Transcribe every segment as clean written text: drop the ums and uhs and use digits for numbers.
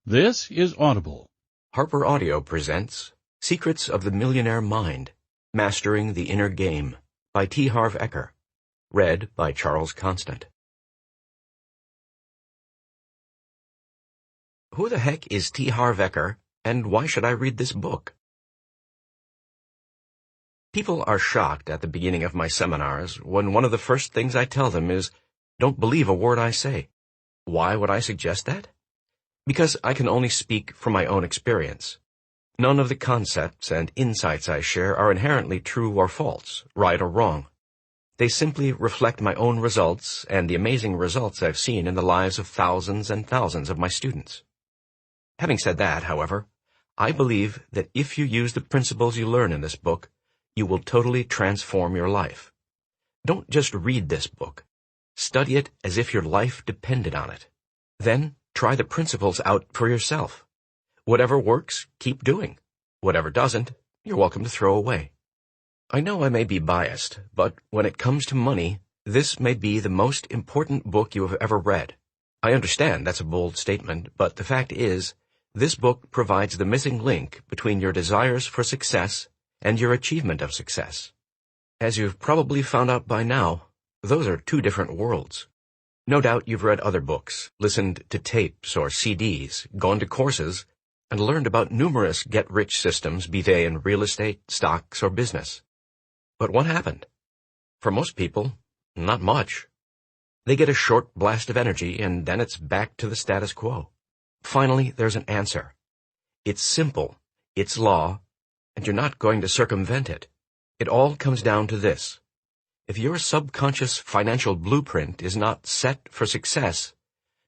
This is Audible. Harper Audio presents Secrets of the Millionaire Mind, Mastering the Inner Game by T. Harv Eker. Read by Charles Constant. Who the heck is T. Harv Eker, and why should I read this book? People are shocked at the beginning of my seminars when one of the first things I tell them is, "Don't believe a word I say." Why would I suggest that? Because I can only speak from my own experience. None of the concepts and insights I share are inherently true or false, right or wrong. They simply reflect my own results and the amazing results I've seen in the lives of thousands and thousands of my students. Having said that, however, I believe that if you use the principles you learn in this book, you will totally transform your life. Don't just read this book. Study it as if your life depended on it. Then, try the principles out for yourself. Whatever works, keep doing. Whatever doesn't, you're welcome to throw away. I know I may be biased, but when it comes to money, this may be the most important book you have ever read. I understand that's a bold statement, but the fact is, this book provides the missing link between your desires for success and your achievement of success. As you've probably found out by now, those are two different worlds. No doubt you've read other books, listened to tapes or CDs, gone to courses, and learned about numerous get-rich systems, be they in real estate, stocks, or business. But what happened? For most people, not much. They get a short blast of energy, and then it's back to the status quo. Finally, there's an answer. It's simple, it's law, and you're not going to circumvent it. It all comes down to this. If your subconscious financial blueprint is not set for success,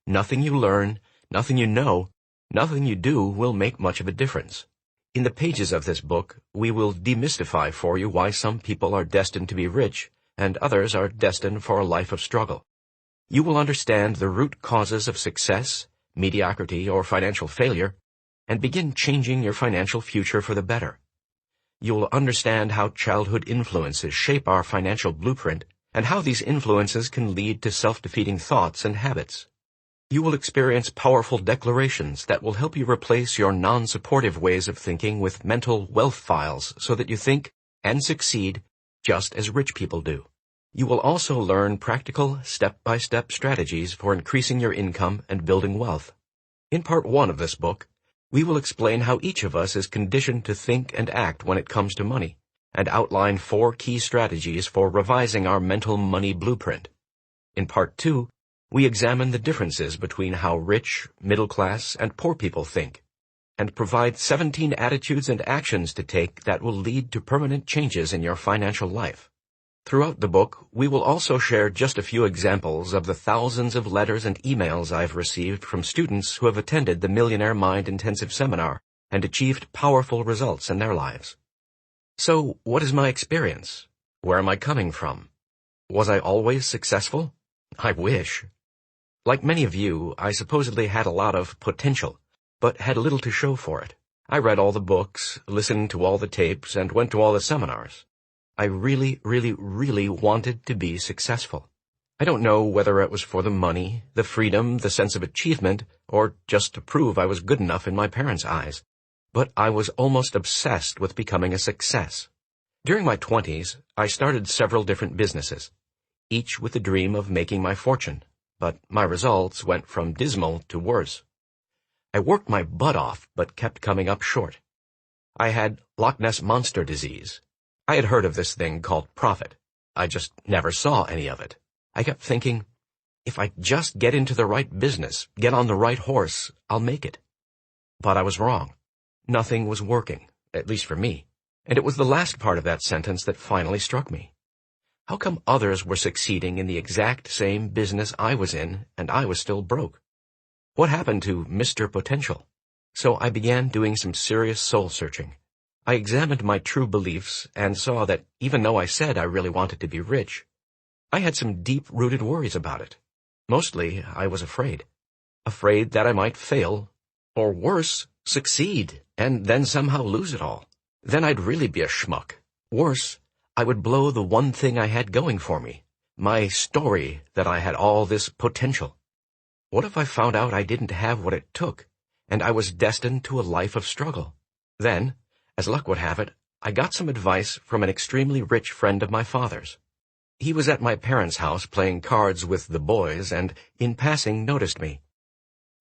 nothing you learn, nothing you know, nothing you do will make much of a difference. In the pages of this book, we will demystify for you why some people are destined to be rich and others are destined for a life of struggle. You will understand the root causes of success, mediocrity, or financial failure, and begin changing your financial future for the better. You'll understand how childhood influences shape our financial blueprint and how these influences can lead to self-defeating thoughts and habits. You will experience powerful declarations that will help you replace your non-supportive ways of thinking with mental wealth files so that you think and succeed just as rich people do. You will also learn practical, step-by-step strategies for increasing your income and building wealth. In Part 1 of this book, we will explain how each of us is conditioned to think and act when it comes to money, and outline 4 key strategies for revising our mental money blueprint. In Part 2, we examine the differences between how rich, middle class, and poor people think, and provide 17 attitudes and actions to take that will lead to permanent changes in your financial life. Throughout the book, we will also share just a few examples of the thousands of letters and emails I've received from students who have attended the Millionaire Mind Intensive Seminar and achieved powerful results in their lives. So, what is my experience? Where am I coming from? Was I always successful? I wish. Like many of you, I supposedly had a lot of potential, but had little to show for it. I read all the books, listened to all the tapes, and went to all the seminars. I really wanted to be successful. I don't know whether it was for the money, the freedom, the sense of achievement, or just to prove I was good enough in my parents' eyes, but I was almost obsessed with becoming a success. During my 20s, I started several different businesses, each with the dream of making my fortune, but my results went from dismal to worse. I worked my butt off, but kept coming up short. I had Loch Ness Monster disease. I had heard of this thing called profit. I just never saw any of it. I kept thinking, if I just get into the right business, get on the right horse, I'll make it. But I was wrong. Nothing was working, at least for me. And it was the last part of that sentence that finally struck me. How come others were succeeding in the exact same business I was in, and I was still broke? What happened to Mr. Potential? So I began doing some serious soul-searching. I examined my true beliefs and saw that even though I said I really wanted to be rich, I had some deep-rooted worries about it. Mostly, I was afraid. Afraid that I might fail, or worse, succeed, and then somehow lose it all. Then I'd really be a schmuck. Worse, I would blow the one thing I had going for me, my story that I had all this potential. What if I found out I didn't have what it took, and I was destined to a life of struggle. Then, as luck would have it, I got some advice from an extremely rich friend of my father's. He was at my parents' house playing cards with the boys and, in passing, noticed me.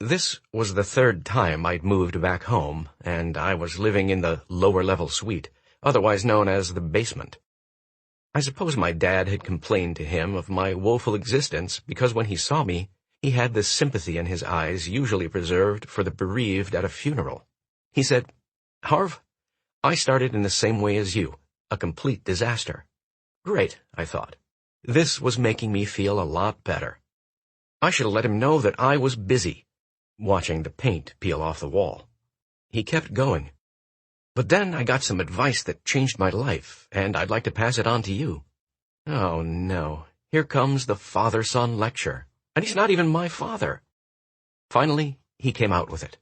This was the third time I'd moved back home, and I was living in the lower-level suite, otherwise known as the basement. I suppose my dad had complained to him of my woeful existence because when he saw me, he had the sympathy in his eyes usually reserved for the bereaved at a funeral. He said, "Harv, I started in the same way as you, a complete disaster." Great, I thought. This was making me feel a lot better. I should have let him know that I was busy, watching the paint peel off the wall. He kept going. "But then I got some advice that changed my life, and I'd like to pass it on to you." Oh no, here comes the father-son lecture, and he's not even my father. Finally, he came out with it.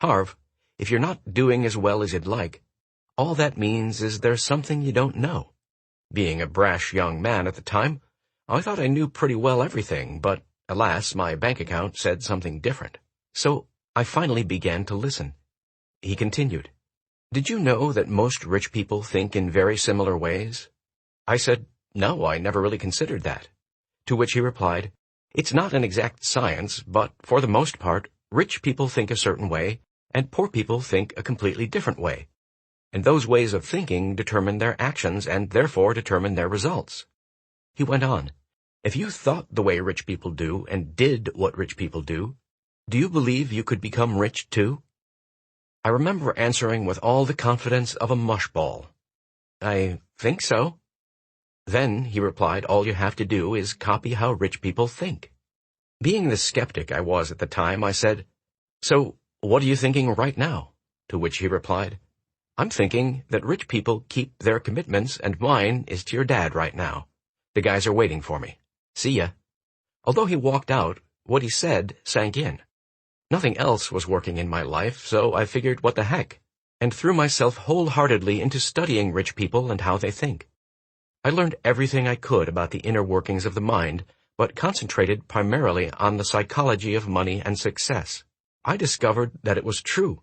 "Harv, if you're not doing as well as you'd like, all that means is there's something you don't know." Being a brash young man at the time, I thought I knew pretty well everything, but alas, my bank account said something different. So I finally began to listen. He continued, "Did you know that most rich people think in very similar ways?" I said, "No, I never really considered that." To which he replied, "It's not an exact science, but for the most part, rich people think a certain way, and poor people think a completely different way. And those ways of thinking determine their actions and therefore determine their results." He went on, "If you thought the way rich people do and did what rich people do you believe you could become rich too?" I remember answering with all the confidence of a mushball. "I think so." Then, he replied, "all you have to do is copy how rich people think." Being the skeptic I was at the time, I said, "So, what are you thinking right now?" To which he replied, "I'm thinking that rich people keep their commitments and mine is to your dad right now. The guys are waiting for me. See ya." Although he walked out, what he said sank in. Nothing else was working in my life, so I figured what the heck, and threw myself wholeheartedly into studying rich people and how they think. I learned everything I could about the inner workings of the mind, but concentrated primarily on the psychology of money and success. I discovered that it was true.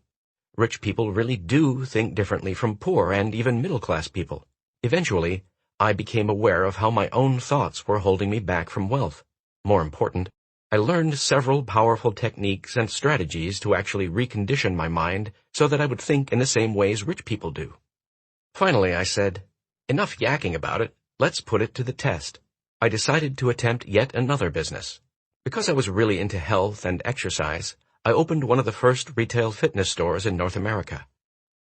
Rich people really do think differently from poor and even middle-class people. Eventually, I became aware of how my own thoughts were holding me back from wealth. More important, I learned several powerful techniques and strategies to actually recondition my mind so that I would think in the same ways rich people do. Finally, I said, "Enough yakking about it, let's put it to the test." I decided to attempt yet another business. Because I was really into health and exercise, I opened one of the first retail fitness stores in North America.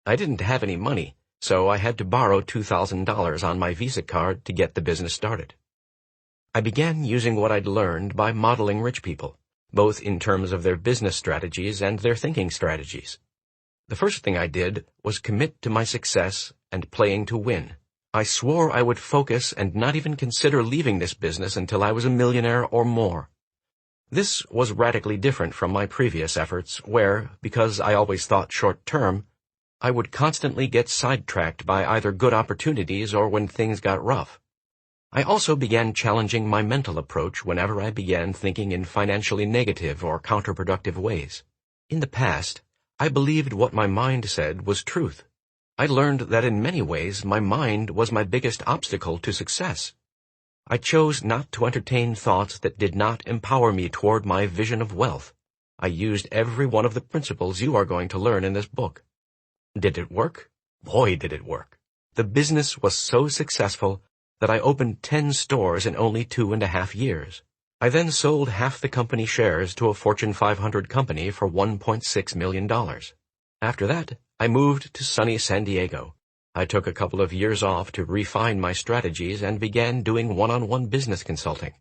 I didn't have any money, so I had to borrow $2,000 on my Visa card to get the business started. I began using what I'd learned by modeling rich people, both in terms of their business strategies and their thinking strategies. The first thing I did was commit to my success and playing to win. I swore I would focus and not even consider leaving this business until I was a millionaire or more. This was radically different from my previous efforts where, because I always thought short-term, I would constantly get sidetracked by either good opportunities or when things got rough. I also began challenging my mental approach whenever I began thinking in financially negative or counterproductive ways. In the past, I believed what my mind said was truth. I learned that in many ways my mind was my biggest obstacle to success. I chose not to entertain thoughts that did not empower me toward my vision of wealth. I used every one of the principles you are going to learn in this book. Did it work? Boy, did it work. The business was so successful that I opened 10 stores in only 2.5 years. I then sold half the company shares to a Fortune 500 company for $1.6 million. After that, I moved to sunny San Diego. I took a couple of years off to refine my strategies and began doing one-on-one business consulting.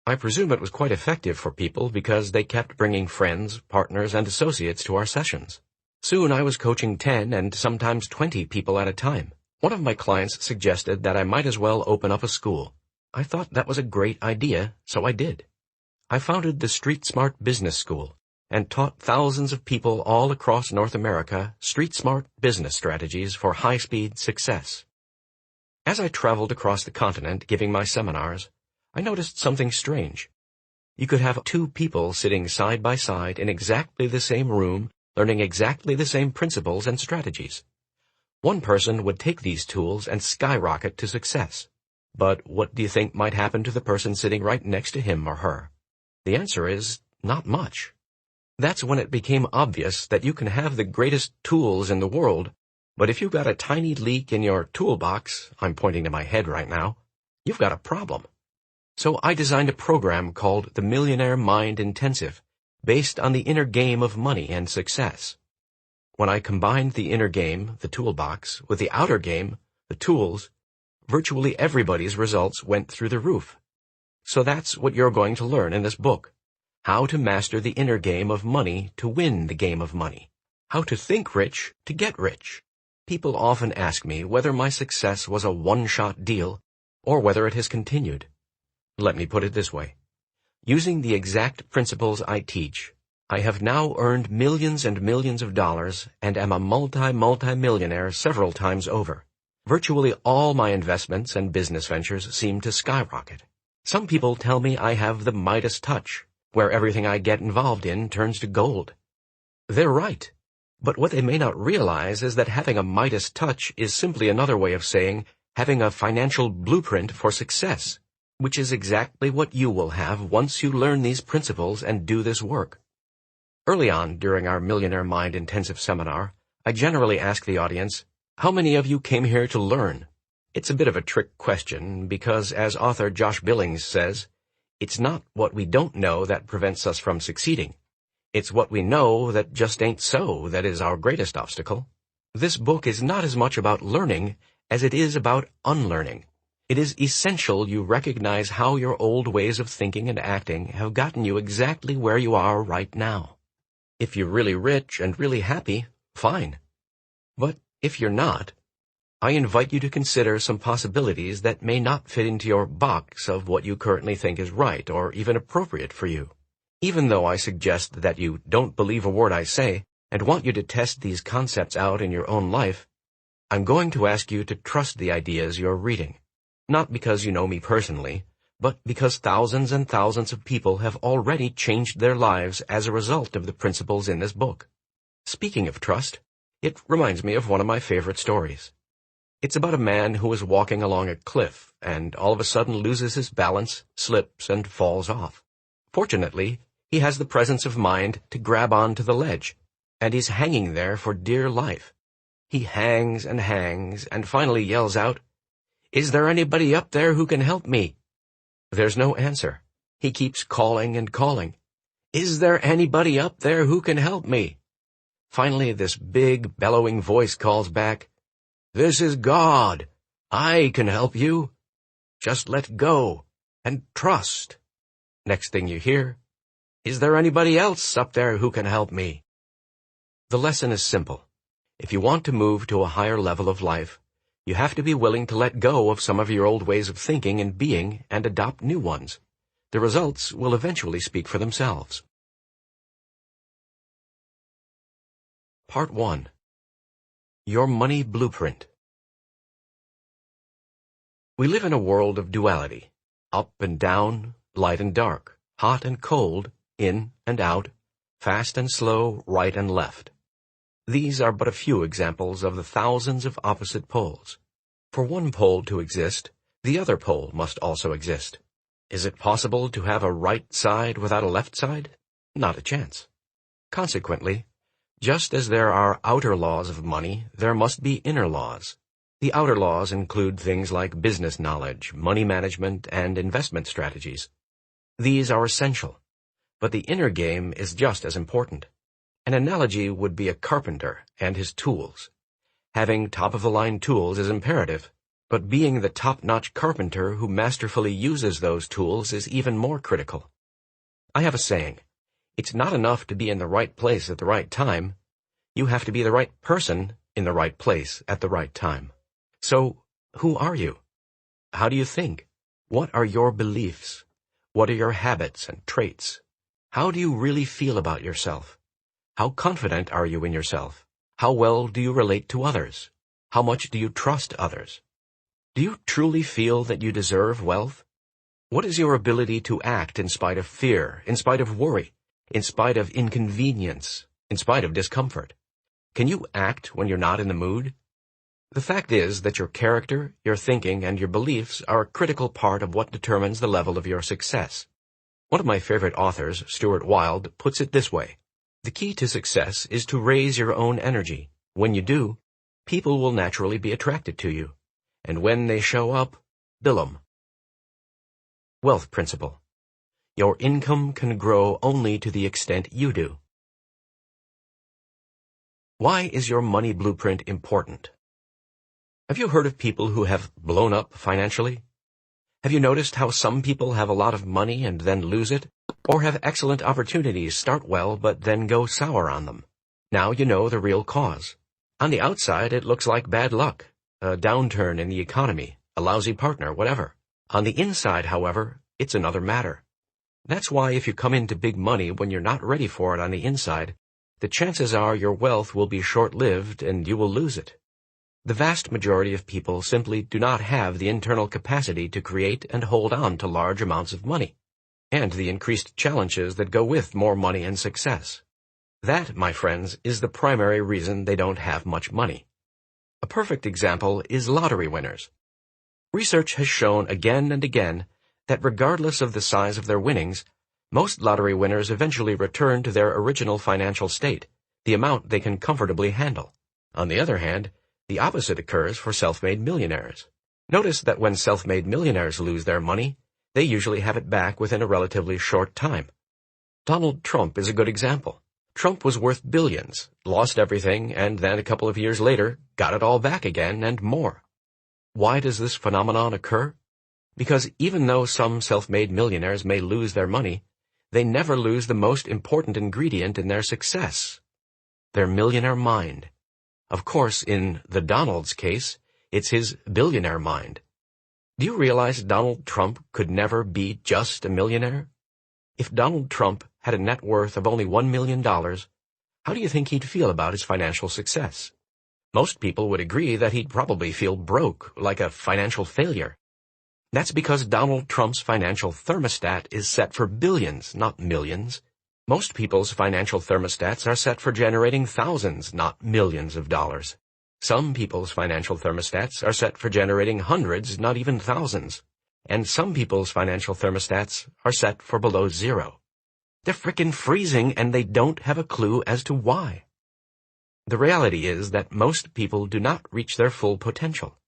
I presume it was quite effective for people because they kept bringing friends, partners, and associates to our sessions. Soon I was coaching 10 and sometimes 20 people at a time. One of my clients suggested that I might as well open up a school. I thought that was a great idea, so I did. I founded the Street Smart Business School and taught thousands of people all across North America street-smart business strategies for high-speed success. As I traveled across the continent giving my seminars, I noticed something strange. You could have 2 people sitting side by side in exactly the same room learning exactly the same principles and strategies. One person would take these tools and skyrocket to success. But what do you think might happen to the person sitting right next to him or her? The answer is not much. That's when it became obvious that you can have the greatest tools in the world, but if you've got a tiny leak in your toolbox, I'm pointing to my head right now, you've got a problem. So I designed a program called the Millionaire Mind Intensive, based on the inner game of money and success. When I combined the inner game, the toolbox, with the outer game, the tools, virtually everybody's results went through the roof. So that's what you're going to learn in this book. How to master the inner game of money to win the game of money. How to think rich to get rich. People often ask me whether my success was a one-shot deal or whether it has continued. Let me put it this way. Using the exact principles I teach, I have now earned millions and millions of dollars and am a multi-millionaire several times over. Virtually all my investments and business ventures seem to skyrocket. Some people tell me I have the Midas touch, where everything I get involved in turns to gold. They're right. But what they may not realize is that having a Midas touch is simply another way of saying having a financial blueprint for success, which is exactly what you will have once you learn these principles and do this work. Early on during our Millionaire Mind Intensive seminar, I generally ask the audience, how many of you came here to learn? It's a bit of a trick question because, as author Josh Billings says, it's not what we don't know that prevents us from succeeding. It's what we know that just ain't so that is our greatest obstacle. This book is not as much about learning as it is about unlearning. It is essential you recognize how your old ways of thinking and acting have gotten you exactly where you are right now. If you're really rich and really happy, fine. But if you're not, I invite you to consider some possibilities that may not fit into your box of what you currently think is right or even appropriate for you. Even though I suggest that you don't believe a word I say and want you to test these concepts out in your own life, I'm going to ask you to trust the ideas you're reading. Not because you know me personally, but because thousands and thousands of people have already changed their lives as a result of the principles in this book. Speaking of trust, it reminds me of one of my favorite stories. It's about a man who is walking along a cliff and all of a sudden loses his balance, slips, and falls off. Fortunately, he has the presence of mind to grab onto the ledge, and he's hanging there for dear life. He hangs and finally yells out, "Is there anybody up there who can help me?" There's no answer. He keeps calling and calling. "Is there anybody up there who can help me?" Finally, this big, bellowing voice calls back, "This is God. I can help you. Just let go and trust." Next thing you hear, "Is there anybody else up there who can help me?" The lesson is simple. If you want to move to a higher level of life, you have to be willing to let go of some of your old ways of thinking and being and adopt new ones. The results will eventually speak for themselves. Part 1. Your Money Blueprint. We live in a world of duality, up and down, light and dark, hot and cold, in and out, fast and slow, right and left. These are but a few examples of the thousands of opposite poles. For one pole to exist, the other pole must also exist. Is it possible to have a right side without a left side? Not a chance. Consequently, just as there are outer laws of money, there must be inner laws. The outer laws include things like business knowledge, money management, and investment strategies. These are essential, but the inner game is just as important. An analogy would be a carpenter and his tools. Having top-of-the-line tools is imperative, but being the top-notch carpenter who masterfully uses those tools is even more critical. I have a saying, it's not enough to be in the right place at the right time. You have to be the right person in the right place at the right time. So, who are you? How do you think? What are your beliefs? What are your habits and traits? How do you really feel about yourself? How confident are you in yourself? How well do you relate to others? How much do you trust others? Do you truly feel that you deserve wealth? What is your ability to act in spite of fear, in spite of worry, in spite of inconvenience, in spite of discomfort? Can you act when you're not in the mood? The fact is that your character, your thinking, and your beliefs are a critical part of what determines the level of your success. One of my favorite authors, Stuart Wilde, puts it this way: the key to success is to raise your own energy. When you do, people will naturally be attracted to you. And when they show up, bill 'em. Wealth principle. Your income can grow only to the extent you do. Why is your money blueprint important? Have you heard of people who have blown up financially? Have you noticed how some people have a lot of money and then lose it, or have excellent opportunities start well but then go sour on them? Now you know the real cause. On the outside, it looks like bad luck, a downturn in the economy, a lousy partner, whatever. On the inside, however, it's another matter. That's why if you come into big money when you're not ready for it on the inside, the chances are your wealth will be short-lived and you will lose it. The vast majority of people simply do not have the internal capacity to create and hold on to large amounts of money, and the increased challenges that go with more money and success. That, my friends, is the primary reason they don't have much money. A perfect example is lottery winners. Research has shown again and again that regardless of the size of their winnings, most lottery winners eventually return to their original financial state, the amount they can comfortably handle. On the other hand, the opposite occurs for self-made millionaires. Notice that when self-made millionaires lose their money, they usually have it back within a relatively short time. Donald Trump is a good example. Trump was worth billions, lost everything, and then a couple of years later got it all back again and more. Why does this phenomenon occur? Because even though some self-made millionaires may lose their money, they never lose the most important ingredient in their success: their millionaire mind. Of course, in the Donald's case, it's his billionaire mind. Do you realize Donald Trump could never be just a millionaire? If Donald Trump had a net worth of only $1 million, how do you think he'd feel about his financial success? Most people would agree that he'd probably feel broke, like a financial failure. That's because Donald Trump's financial thermostat is set for billions, not millions. Most people's financial thermostats are set for generating thousands, not millions of dollars. Some people's financial thermostats are set for generating hundreds, not even thousands. And some people's financial thermostats are set for below zero. They're frickin' freezing, and they don't have a clue as to why. The reality is that most people do not reach their full potential.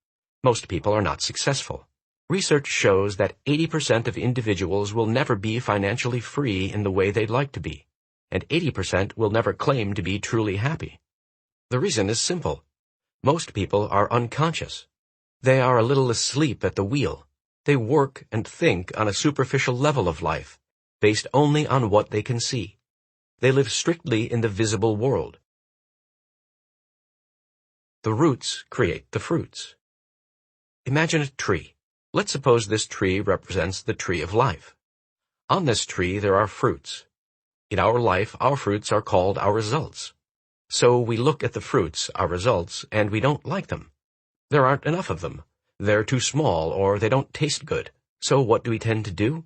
Most people are not successful. Research shows that 80% of individuals will never be financially free in the way they'd like to be, and 80% will never claim to be truly happy. The reason is simple. Most people are unconscious. They are a little asleep at the wheel. They work and think on a superficial level of life, based only on what they can see. They live strictly in the visible world. The roots create the fruits. Imagine a tree. Let's suppose this tree represents the tree of life. On this tree there are fruits. In our life, our fruits are called our results. So we look at the fruits, our results, and we don't like them. There aren't enough of them. They're too small, or they don't taste good. So what do we tend to do?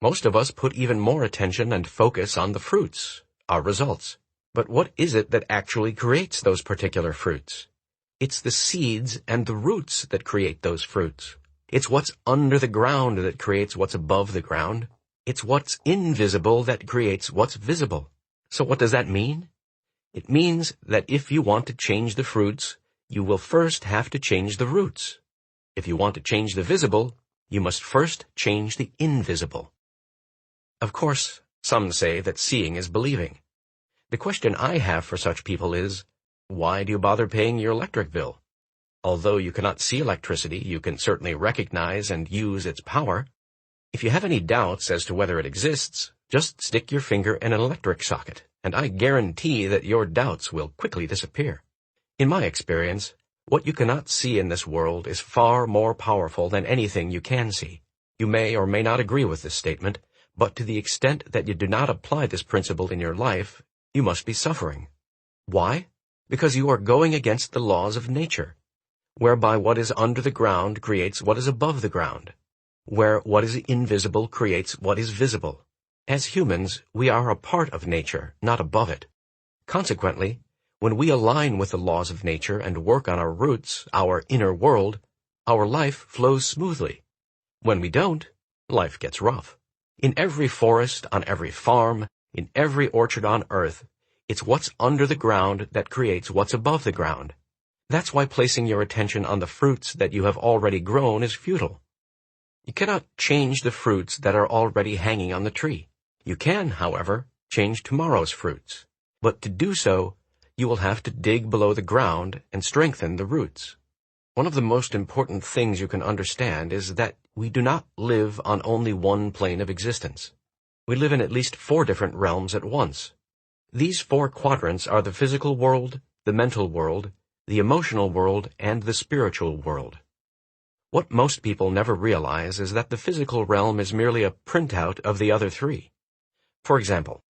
Most of us put even more attention and focus on the fruits, our results. But what is it that actually creates those particular fruits? It's the seeds and the roots that create those fruits. It's what's under the ground that creates what's above the ground. It's what's invisible that creates what's visible. So what does that mean? It means that if you want to change the fruits, you will first have to change the roots. If you want to change the visible, you must first change the invisible. Of course, some say that seeing is believing. The question I have for such people is, why do you bother paying your electric bill? Although you cannot see electricity, you can certainly recognize and use its power. If you have any doubts as to whether it exists, just stick your finger in an electric socket, and I guarantee that your doubts will quickly disappear. In my experience, what you cannot see in this world is far more powerful than anything you can see. You may or may not agree with this statement, but to the extent that you do not apply this principle in your life, you must be suffering. Why? Because you are going against the laws of nature, whereby what is under the ground creates what is above the ground, where what is invisible creates what is visible. As humans, we are a part of nature, not above it. Consequently, when we align with the laws of nature and work on our roots, our inner world, our life flows smoothly. When we don't, life gets rough. In every forest, on every farm, in every orchard on earth, it's what's under the ground that creates what's above the ground. That's why placing your attention on the fruits that you have already grown is futile. You cannot change the fruits that are already hanging on the tree. You can, however, change tomorrow's fruits. But to do so, you will have to dig below the ground and strengthen the roots. One of the most important things you can understand is that we do not live on only one plane of existence. We live in at least 4 different realms at once. These 4 quadrants are the physical world, the mental world, the emotional world, and the spiritual world. What most people never realize is that the physical realm is merely a printout of the other 3. For example,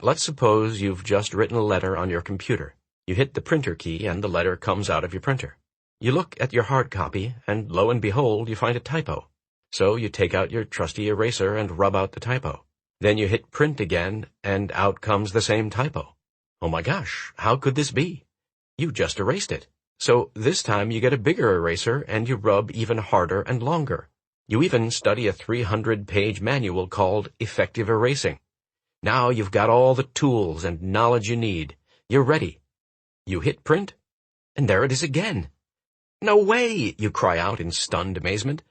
let's suppose you've just written a letter on your computer. You hit the printer key and the letter comes out of your printer. You look at your hard copy, and lo and behold, you find a typo. So you take out your trusty eraser and rub out the typo. Then you hit print again, and out comes the same typo. Oh my gosh, how could this be? You just erased it. So this time you get a bigger eraser and you rub even harder and longer. You even study a 300-page manual called Effective Erasing. Now you've got all the tools and knowledge you need. You're ready. You hit print, and there it is again. No way, you cry out in stunned amazement.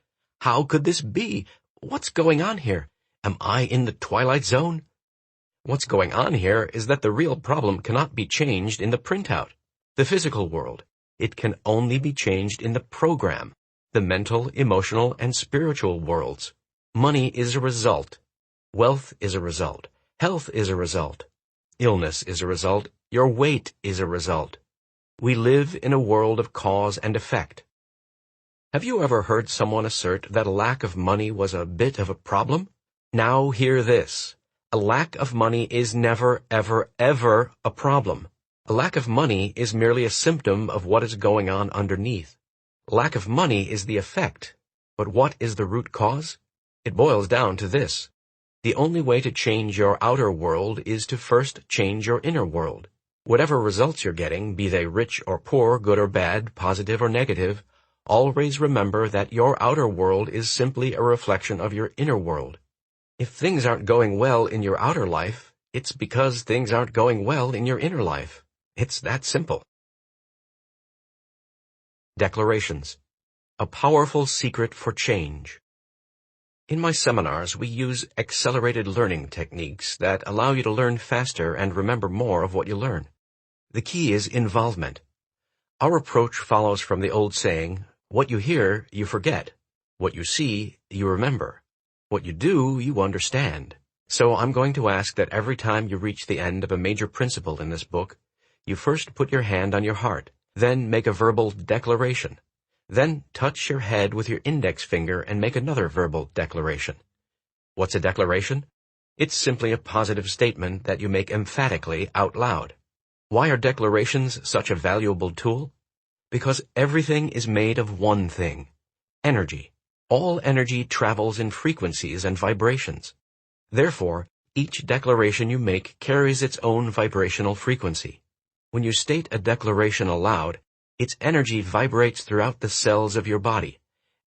How could this be? What's going on here? Am I in the Twilight Zone? What's going on here is that the real problem cannot be changed in the printout, the physical world. It can only be changed in the program, the mental, emotional, and spiritual worlds. Money is a result. Wealth is a result. Health is a result. Illness is a result. Your weight is a result. We live in a world of cause and effect. Have you ever heard someone assert that a lack of money was a bit of a problem? Now hear this. A lack of money is never, ever, ever a problem. A lack of money is merely a symptom of what is going on underneath. Lack of money is the effect. But what is the root cause? It boils down to this. The only way to change your outer world is to first change your inner world. Whatever results you're getting, be they rich or poor, good or bad, positive or negative, always remember that your outer world is simply a reflection of your inner world. If things aren't going well in your outer life, it's because things aren't going well in your inner life. It's that simple. Declarations. A powerful secret for change. In my seminars, we use accelerated learning techniques that allow you to learn faster and remember more of what you learn. The key is involvement. Our approach follows from the old saying, what you hear, you forget. What you see, you remember. What you do, you understand. So I'm going to ask that every time you reach the end of a major principle in this book, you first put your hand on your heart, then make a verbal declaration. Then touch your head with your index finger and make another verbal declaration. What's a declaration? It's simply a positive statement that you make emphatically out loud. Why are declarations such a valuable tool? Because everything is made of one thing, energy. All energy travels in frequencies and vibrations. Therefore, each declaration you make carries its own vibrational frequency. When you state a declaration aloud, its energy vibrates throughout the cells of your body,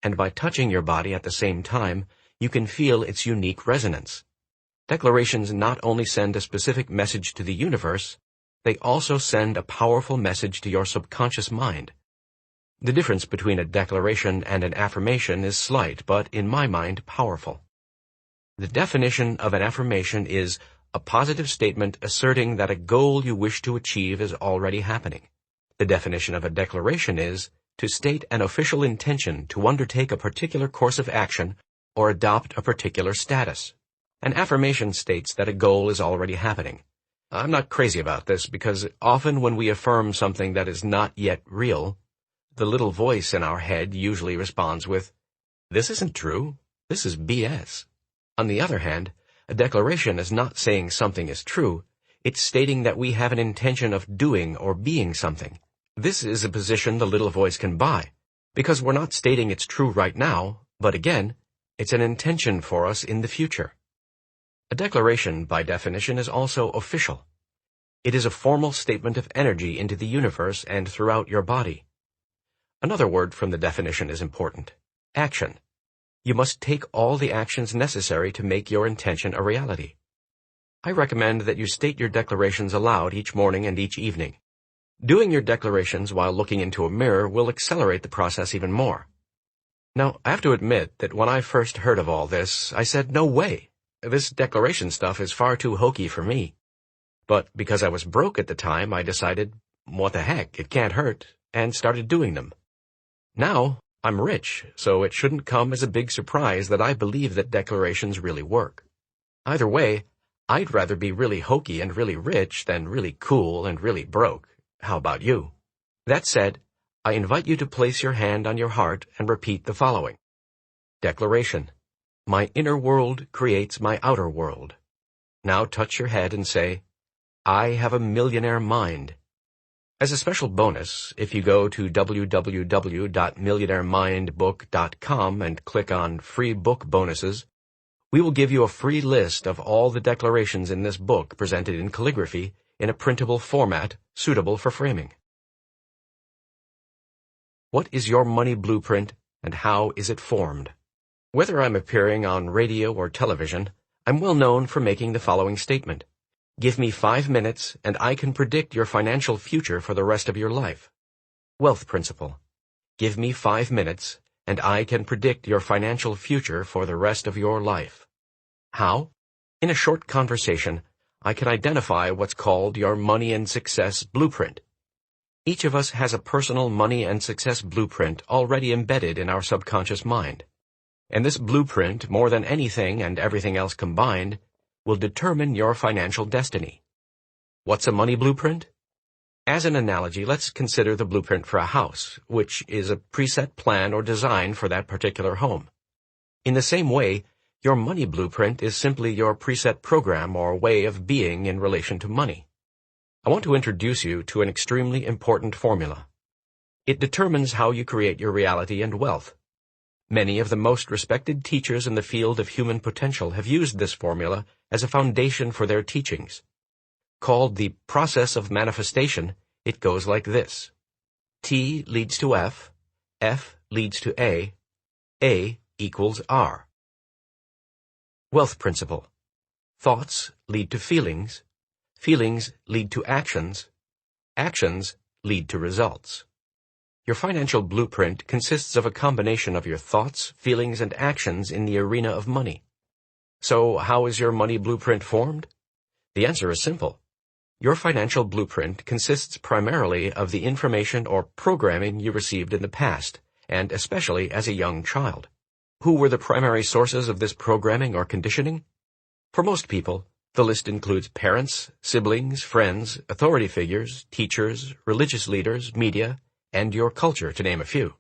and by touching your body at the same time, you can feel its unique resonance. Declarations not only send a specific message to the universe, they also send a powerful message to your subconscious mind. The difference between a declaration and an affirmation is slight, but in my mind, powerful. The definition of an affirmation is a positive statement asserting that a goal you wish to achieve is already happening. The definition of a declaration is to state an official intention to undertake a particular course of action or adopt a particular status. An affirmation states that a goal is already happening. I'm not crazy about this because often when we affirm something that is not yet real, the little voice in our head usually responds with, "This isn't true. This is BS." On the other hand, a declaration is not saying something is true. It's stating that we have an intention of doing or being something. This is a position the little voice can buy, because we're not stating it's true right now, but again, it's an intention for us in the future. A declaration, by definition, is also official. It is a formal statement of energy into the universe and throughout your body. Another word from the definition is important: action. You must take all the actions necessary to make your intention a reality. I recommend that you state your declarations aloud each morning and each evening. Doing your declarations while looking into a mirror will accelerate the process even more. Now, I have to admit that when I first heard of all this, I said, no way. This declaration stuff is far too hokey for me. But because I was broke at the time, I decided, what the heck, it can't hurt, and started doing them. Now, I'm rich, so it shouldn't come as a big surprise that I believe that declarations really work. Either way, I'd rather be really hokey and really rich than really cool and really broke. How about you? That said, I invite you to place your hand on your heart and repeat the following. Declaration. My inner world creates my outer world. Now touch your head and say, I have a millionaire mind. As a special bonus, if you go to www.millionairemindbook.com and click on Free Book Bonuses, we will give you a free list of all the declarations in this book presented in calligraphy in a printable format suitable for framing. What is your money blueprint, and how is it formed? Whether I'm appearing on radio or television, I'm well known for making the following statement. Give me 5 minutes, and I can predict your financial future for the rest of your life. Wealth principle. Give me 5 minutes, and I can predict your financial future for the rest of your life. How? In a short conversation, I can identify what's called your money and success blueprint. Each of us has a personal money and success blueprint already embedded in our subconscious mind. And this blueprint, more than anything and everything else combined, will determine your financial destiny. What's a money blueprint? As an analogy, let's consider the blueprint for a house, which is a preset plan or design for that particular home. In the same way, your money blueprint is simply your preset program or way of being in relation to money. I want to introduce you to an extremely important formula. It determines how you create your reality and wealth. Many of the most respected teachers in the field of human potential have used this formula as a foundation for their teachings. Called the process of manifestation, it goes like this. T leads to F, F leads to A equals R. Wealth principle. Thoughts lead to feelings, feelings lead to actions, actions lead to results. Your financial blueprint consists of a combination of your thoughts, feelings, and actions in the arena of money. So, how is your money blueprint formed? The answer is simple. Your financial blueprint consists primarily of the information or programming you received in the past, and especially as a young child. Who were the primary sources of this programming or conditioning? For most people, the list includes parents, siblings, friends, authority figures, teachers, religious leaders, media, and your culture, to name a few.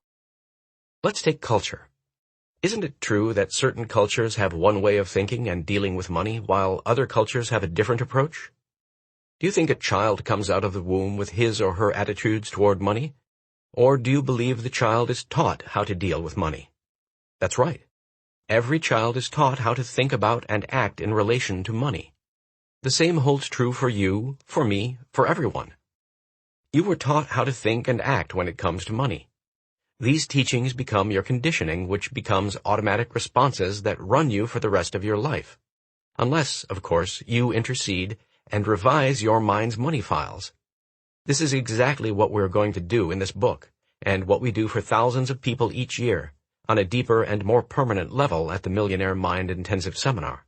Let's take culture. Isn't it true that certain cultures have one way of thinking and dealing with money, while other cultures have a different approach? Do you think a child comes out of the womb with his or her attitudes toward money? Or do you believe the child is taught how to deal with money? That's right. Every child is taught how to think about and act in relation to money. The same holds true for you, for me, for everyone. You were taught how to think and act when it comes to money. These teachings become your conditioning, which becomes automatic responses that run you for the rest of your life. Unless, of course, you intercede and revise your mind's money files. This is exactly what we're going to do in this book, and what we do for thousands of people each year, on a deeper and more permanent level at the Millionaire Mind Intensive Seminar.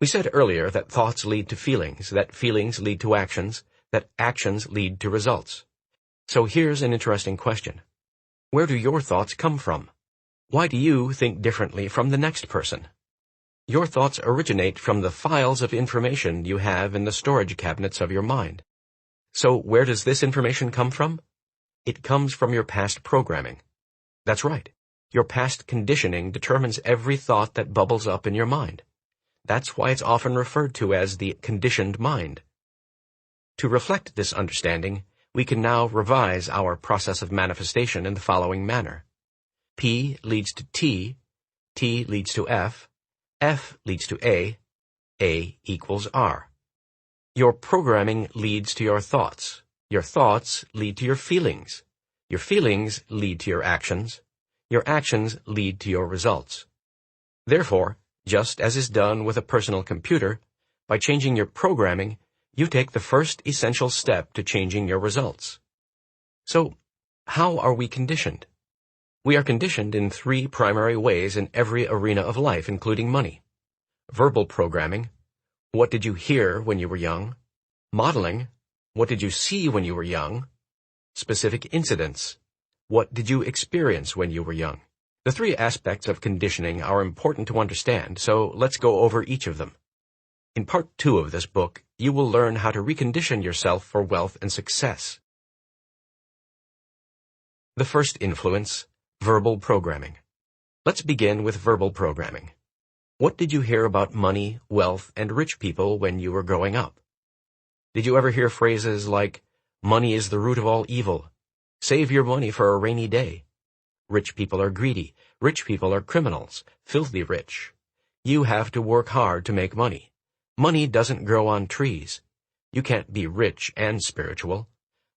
We said earlier that thoughts lead to feelings, that feelings lead to actions, that actions lead to results. So here's an interesting question. Where do your thoughts come from? Why do you think differently from the next person? Your thoughts originate from the files of information you have in the storage cabinets of your mind. So where does this information come from? It comes from your past programming. That's right. Your past conditioning determines every thought that bubbles up in your mind. That's why it's often referred to as the conditioned mind. To reflect this understanding, we can now revise our process of manifestation in the following manner. P leads to T, T leads to F, F leads to A equals R. Your programming leads to your thoughts. Your thoughts lead to your feelings. Your feelings lead to your actions. Your actions lead to your results. Therefore, just as is done with a personal computer, by changing your programming, you take the first essential step to changing your results. So, how are we conditioned? We are conditioned in three primary ways in every arena of life, including money. Verbal programming. What did you hear when you were young? Modeling. What did you see when you were young? Specific incidents. What did you experience when you were young? The three aspects of conditioning are important to understand, so let's go over each of them. In Part 2 of this book, you will learn how to recondition yourself for wealth and success. The first influence, verbal programming. Let's begin with verbal programming. What did you hear about money, wealth, and rich people when you were growing up? Did you ever hear phrases like, "Money is the root of all evil," "Save your money for a rainy day," "Rich people are greedy," "Rich people are criminals," "Filthy rich," "You have to work hard to make money," "Money doesn't grow on trees," "You can't be rich and spiritual,"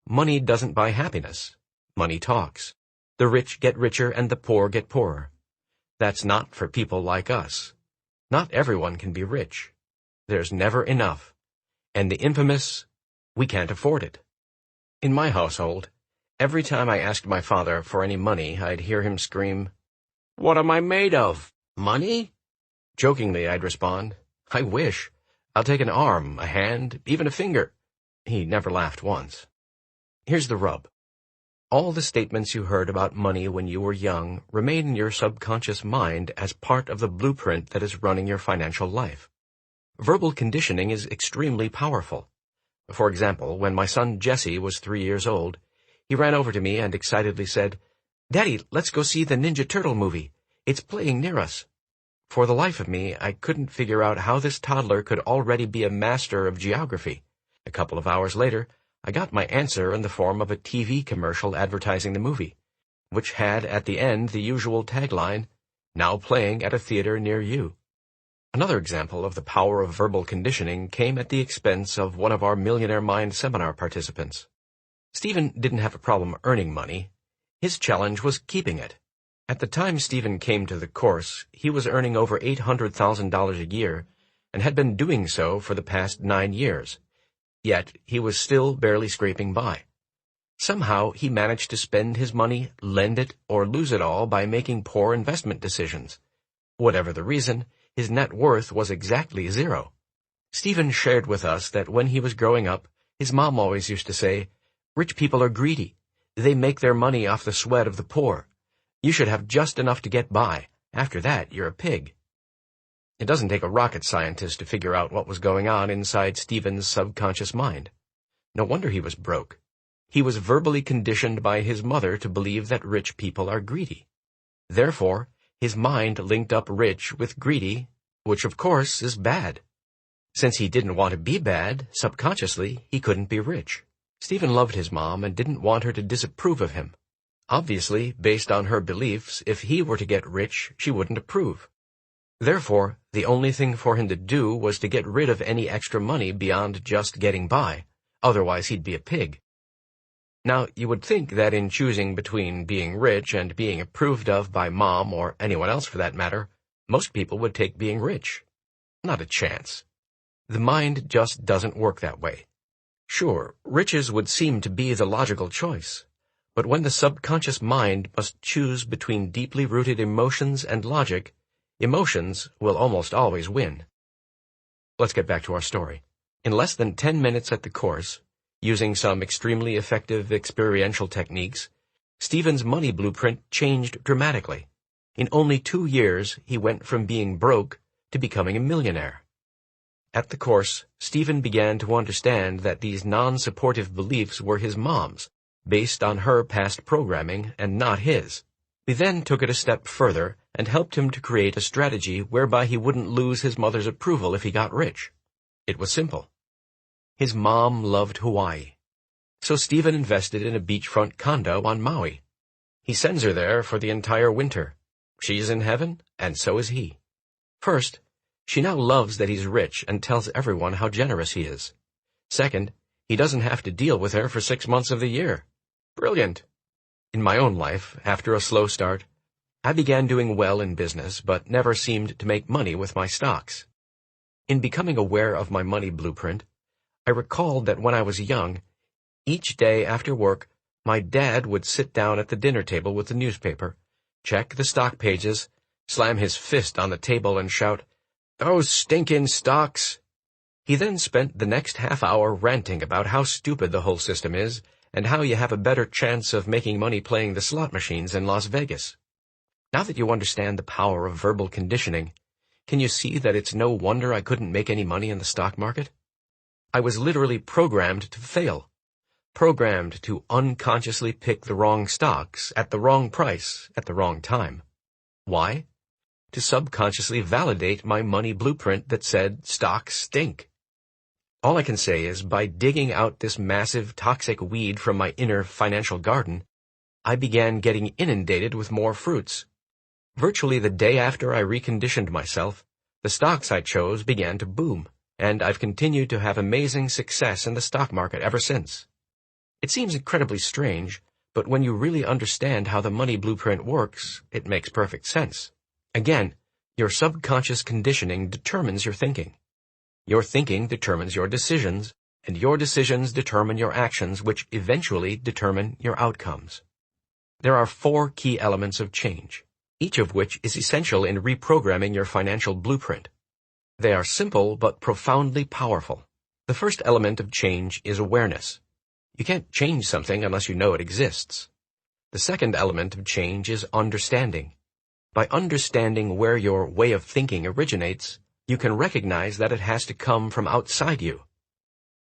"Money doesn't buy happiness," "Money talks," "The rich get richer and the poor get poorer." That's not for people like us. Not everyone can be rich. There's never enough. And the infamous, "We can't afford it." In my household, every time I asked my father for any money, I'd hear him scream, "What am I made of? Money?" Jokingly, I'd respond, "I wish. I'll take an arm, a hand, even a finger." He never laughed once. Here's the rub. All the statements you heard about money when you were young remain in your subconscious mind as part of the blueprint that is running your financial life. Verbal conditioning is extremely powerful. For example, when my son Jesse was 3 years old, he ran over to me and excitedly said, "Daddy, let's go see the Ninja Turtle movie. It's playing near us." For the life of me, I couldn't figure out how this toddler could already be a master of geography. A couple of hours later, I got my answer in the form of a TV commercial advertising the movie, which had at the end the usual tagline, "Now playing at a theater near you." Another example of the power of verbal conditioning came at the expense of one of our Millionaire Mind seminar participants. Stephen didn't have a problem earning money. His challenge was keeping it. At the time Stephen came to the course, he was earning over $800,000 a year and had been doing so for the past 9 years. Yet he was still barely scraping by. Somehow he managed to spend his money, lend it, or lose it all by making poor investment decisions. Whatever the reason, his net worth was exactly zero. Stephen shared with us that when he was growing up, his mom always used to say, "Rich people are greedy. They make their money off the sweat of the poor. You should have just enough to get by. After that, you're a pig." It doesn't take a rocket scientist to figure out what was going on inside Stephen's subconscious mind. No wonder he was broke. He was verbally conditioned by his mother to believe that rich people are greedy. Therefore, his mind linked up rich with greedy, which of course is bad. Since he didn't want to be bad, subconsciously, he couldn't be rich. Stephen loved his mom and didn't want her to disapprove of him. Obviously, based on her beliefs, if he were to get rich, she wouldn't approve. Therefore, the only thing for him to do was to get rid of any extra money beyond just getting by, otherwise he'd be a pig. Now, you would think that in choosing between being rich and being approved of by mom or anyone else for that matter, most people would take being rich. Not a chance. The mind just doesn't work that way. Sure, riches would seem to be the logical choice, but when the subconscious mind must choose between deeply rooted emotions and logic, emotions will almost always win. Let's get back to our story. In less than 10 minutes at the course, using some extremely effective experiential techniques, Stephen's money blueprint changed dramatically. In only 2 years, he went from being broke to becoming a millionaire. At the course, Stephen began to understand that these non-supportive beliefs were his mom's, based on her past programming and not his. We then took it a step further and helped him to create a strategy whereby he wouldn't lose his mother's approval if he got rich. It was simple. His mom loved Hawaii. So Stephen invested in a beachfront condo on Maui. He sends her there for the entire winter. She's in heaven, and so is he. First, she now loves that he's rich and tells everyone how generous he is. Second, he doesn't have to deal with her for 6 months of the year. Brilliant! In my own life, after a slow start, I began doing well in business but never seemed to make money with my stocks. In becoming aware of my money blueprint, I recalled that when I was young, each day after work, my dad would sit down at the dinner table with the newspaper, check the stock pages, slam his fist on the table and shout, "Those stinking stocks!" He then spent the next half hour ranting about how stupid the whole system is and how you have a better chance of making money playing the slot machines in Las Vegas. Now that you understand the power of verbal conditioning, can you see that it's no wonder I couldn't make any money in the stock market? I was literally programmed to fail, programmed to unconsciously pick the wrong stocks at the wrong price at the wrong time. Why? To subconsciously validate my money blueprint that said stocks stink. All I can say is, by digging out this massive toxic weed from my inner financial garden, I began getting inundated with more fruits. Virtually the day after I reconditioned myself, the stocks I chose began to boom, and I've continued to have amazing success in the stock market ever since. It seems incredibly strange, but when you really understand how the money blueprint works, it makes perfect sense. Again, your subconscious conditioning determines your thinking. Your thinking determines your decisions, and your decisions determine your actions, which eventually determine your outcomes. There are 4 key elements of change, each of which is essential in reprogramming your financial blueprint. They are simple but profoundly powerful. The first element of change is awareness. You can't change something unless you know it exists. The second element of change is understanding. By understanding where your way of thinking originates, you can recognize that it has to come from outside you.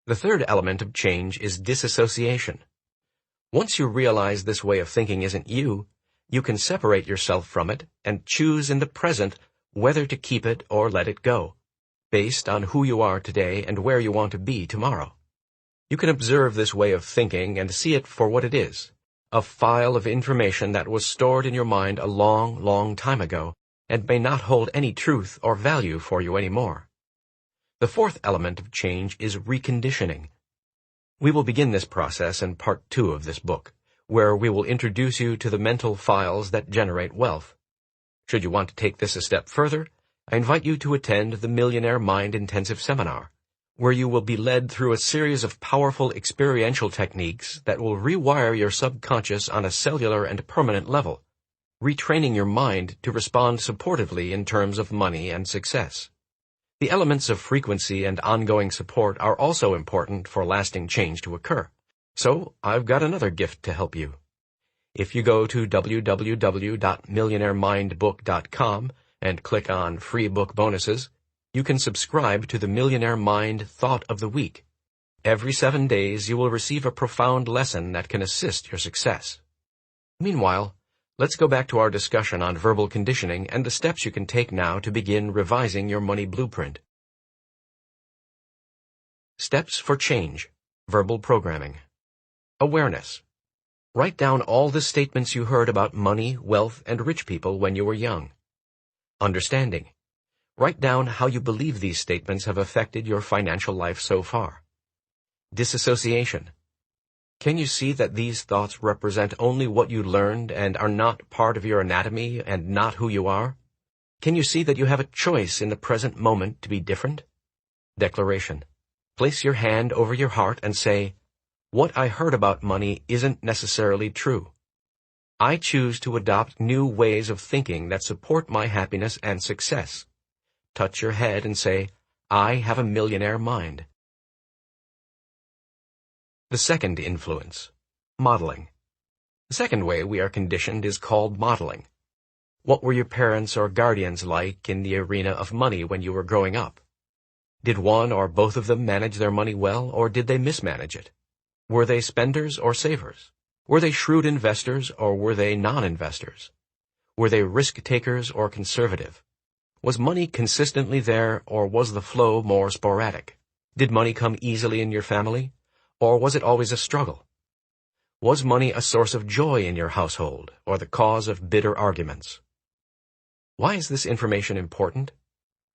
The third element of change is disassociation. Once you realize this way of thinking isn't you, you can separate yourself from it and choose in the present whether to keep it or let it go, based on who you are today and where you want to be tomorrow. You can observe this way of thinking and see it for what it is, a file of information that was stored in your mind a long, long time ago and may not hold any truth or value for you anymore. The fourth element of change is reconditioning. We will begin this process in part 2 of this book, where we will introduce you to the mental files that generate wealth. Should you want to take this a step further, I invite you to attend the Millionaire Mind Intensive Seminar, where you will be led through a series of powerful experiential techniques that will rewire your subconscious on a cellular and permanent level, retraining your mind to respond supportively in terms of money and success. The elements of frequency and ongoing support are also important for lasting change to occur. So, I've got another gift to help you. If you go to www.millionairemindbook.com and click on Free Book Bonuses, you can subscribe to the Millionaire Mind Thought of the Week. Every 7 days you will receive a profound lesson that can assist your success. Meanwhile, let's go back to our discussion on verbal conditioning and the steps you can take now to begin revising your money blueprint. Steps for change. Verbal programming. Awareness. Write down all the statements you heard about money, wealth, and rich people when you were young. Understanding. Write down how you believe these statements have affected your financial life so far. Disassociation. Can you see that these thoughts represent only what you learned and are not part of your anatomy and not who you are? Can you see that you have a choice in the present moment to be different? Declaration. Place your hand over your heart and say, "What I heard about money isn't necessarily true. I choose to adopt new ways of thinking that support my happiness and success." Touch your head and say, "I have a millionaire mind." The second influence. Modeling. The second way we are conditioned is called modeling. What were your parents or guardians like in the arena of money when you were growing up? Did one or both of them manage their money well, or did they mismanage it? Were they spenders or savers? Were they shrewd investors or were they non-investors? Were they risk-takers or conservative? Was money consistently there, or was the flow more sporadic? Did money come easily in your family, or was it always a struggle? Was money a source of joy in your household, or the cause of bitter arguments? Why is this information important?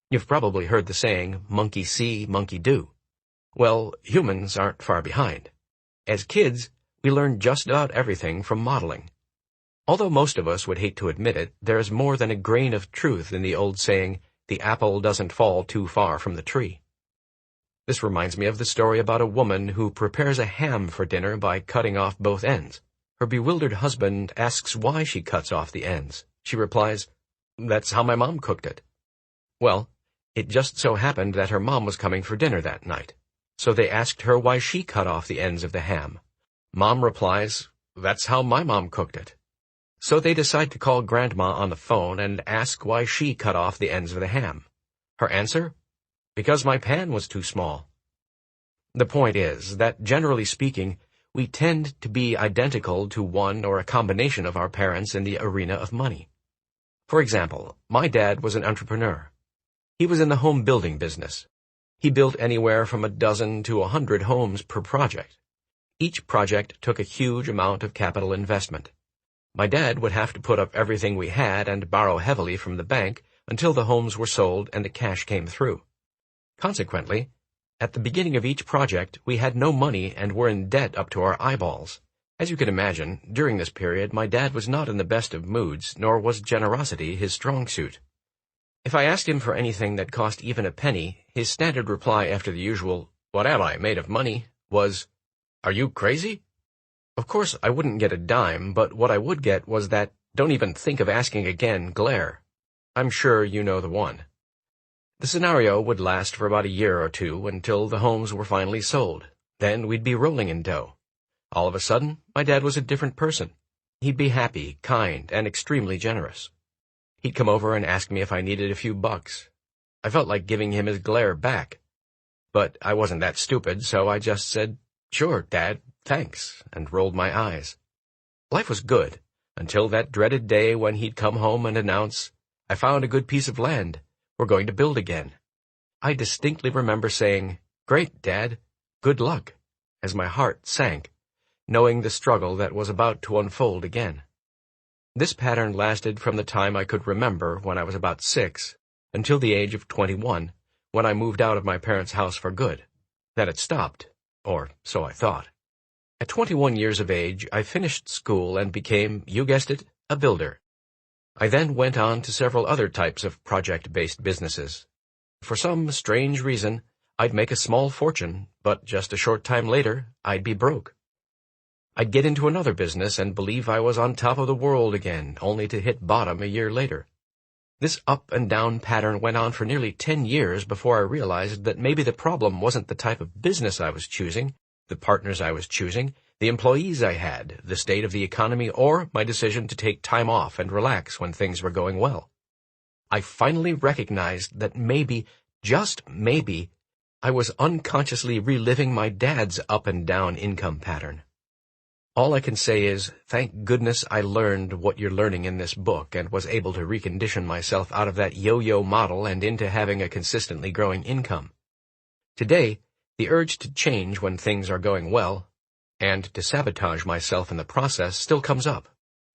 You've probably heard the saying, monkey see, monkey do. Well, humans aren't far behind. As kids, we learn just about everything from modeling. Although most of us would hate to admit it, there is more than a grain of truth in the old saying, "The apple doesn't fall too far from the tree." This reminds me of the story about a woman who prepares a ham for dinner by cutting off both ends. Her bewildered husband asks why she cuts off the ends. She replies, "That's how my mom cooked it." Well, it just so happened that her mom was coming for dinner that night. So they asked her why she cut off the ends of the ham. Mom replies, "That's how my mom cooked it." So they decide to call Grandma on the phone and ask why she cut off the ends of the ham. Her answer? "Because my pan was too small." The point is that, generally speaking, we tend to be identical to one or a combination of our parents in the arena of money. For example, my dad was an entrepreneur. He was in the home building business. He built anywhere from a dozen to 100 homes per project. Each project took a huge amount of capital investment. My dad would have to put up everything we had and borrow heavily from the bank until the homes were sold and the cash came through. Consequently, at the beginning of each project, we had no money and were in debt up to our eyeballs. As you can imagine, during this period, my dad was not in the best of moods, nor was generosity his strong suit. If I asked him for anything that cost even a penny, his standard reply after the usual, "What am I made of money?" was, "Are you crazy?" Of course, I wouldn't get a dime, but what I would get was that "don't even think of asking again" glare. I'm sure you know the one. The scenario would last for about a year or two until the homes were finally sold. Then we'd be rolling in dough. All of a sudden, my dad was a different person. He'd be happy, kind, and extremely generous. He'd come over and ask me if I needed a few bucks. I felt like giving him his glare back. But I wasn't that stupid, so I just said, "Sure, Dad, thanks," and rolled my eyes. Life was good, until that dreaded day when he'd come home and announce, "I found a good piece of land. We're going to build again." I distinctly remember saying, "Great, Dad. Good luck," as my heart sank, knowing the struggle that was about to unfold again. This pattern lasted from the time I could remember, when I was about 6, until the age of 21, when I moved out of my parents' house for good. Then it stopped, or so I thought. At 21 years of age, I finished school and became, you guessed it, a builder. I then went on to several other types of project-based businesses. For some strange reason, I'd make a small fortune, but just a short time later, I'd be broke. I'd get into another business and believe I was on top of the world again, only to hit bottom a year later. This up and down pattern went on for nearly 10 years before I realized that maybe the problem wasn't the type of business I was choosing, the partners I was choosing, the employees I had, the state of the economy, or my decision to take time off and relax when things were going well. I finally recognized that maybe, just maybe, I was unconsciously reliving my dad's up and down income pattern. All I can say is, thank goodness I learned what you're learning in this book and was able to recondition myself out of that yo-yo model and into having a consistently growing income. Today, the urge to change when things are going well, and to sabotage myself in the process, still comes up.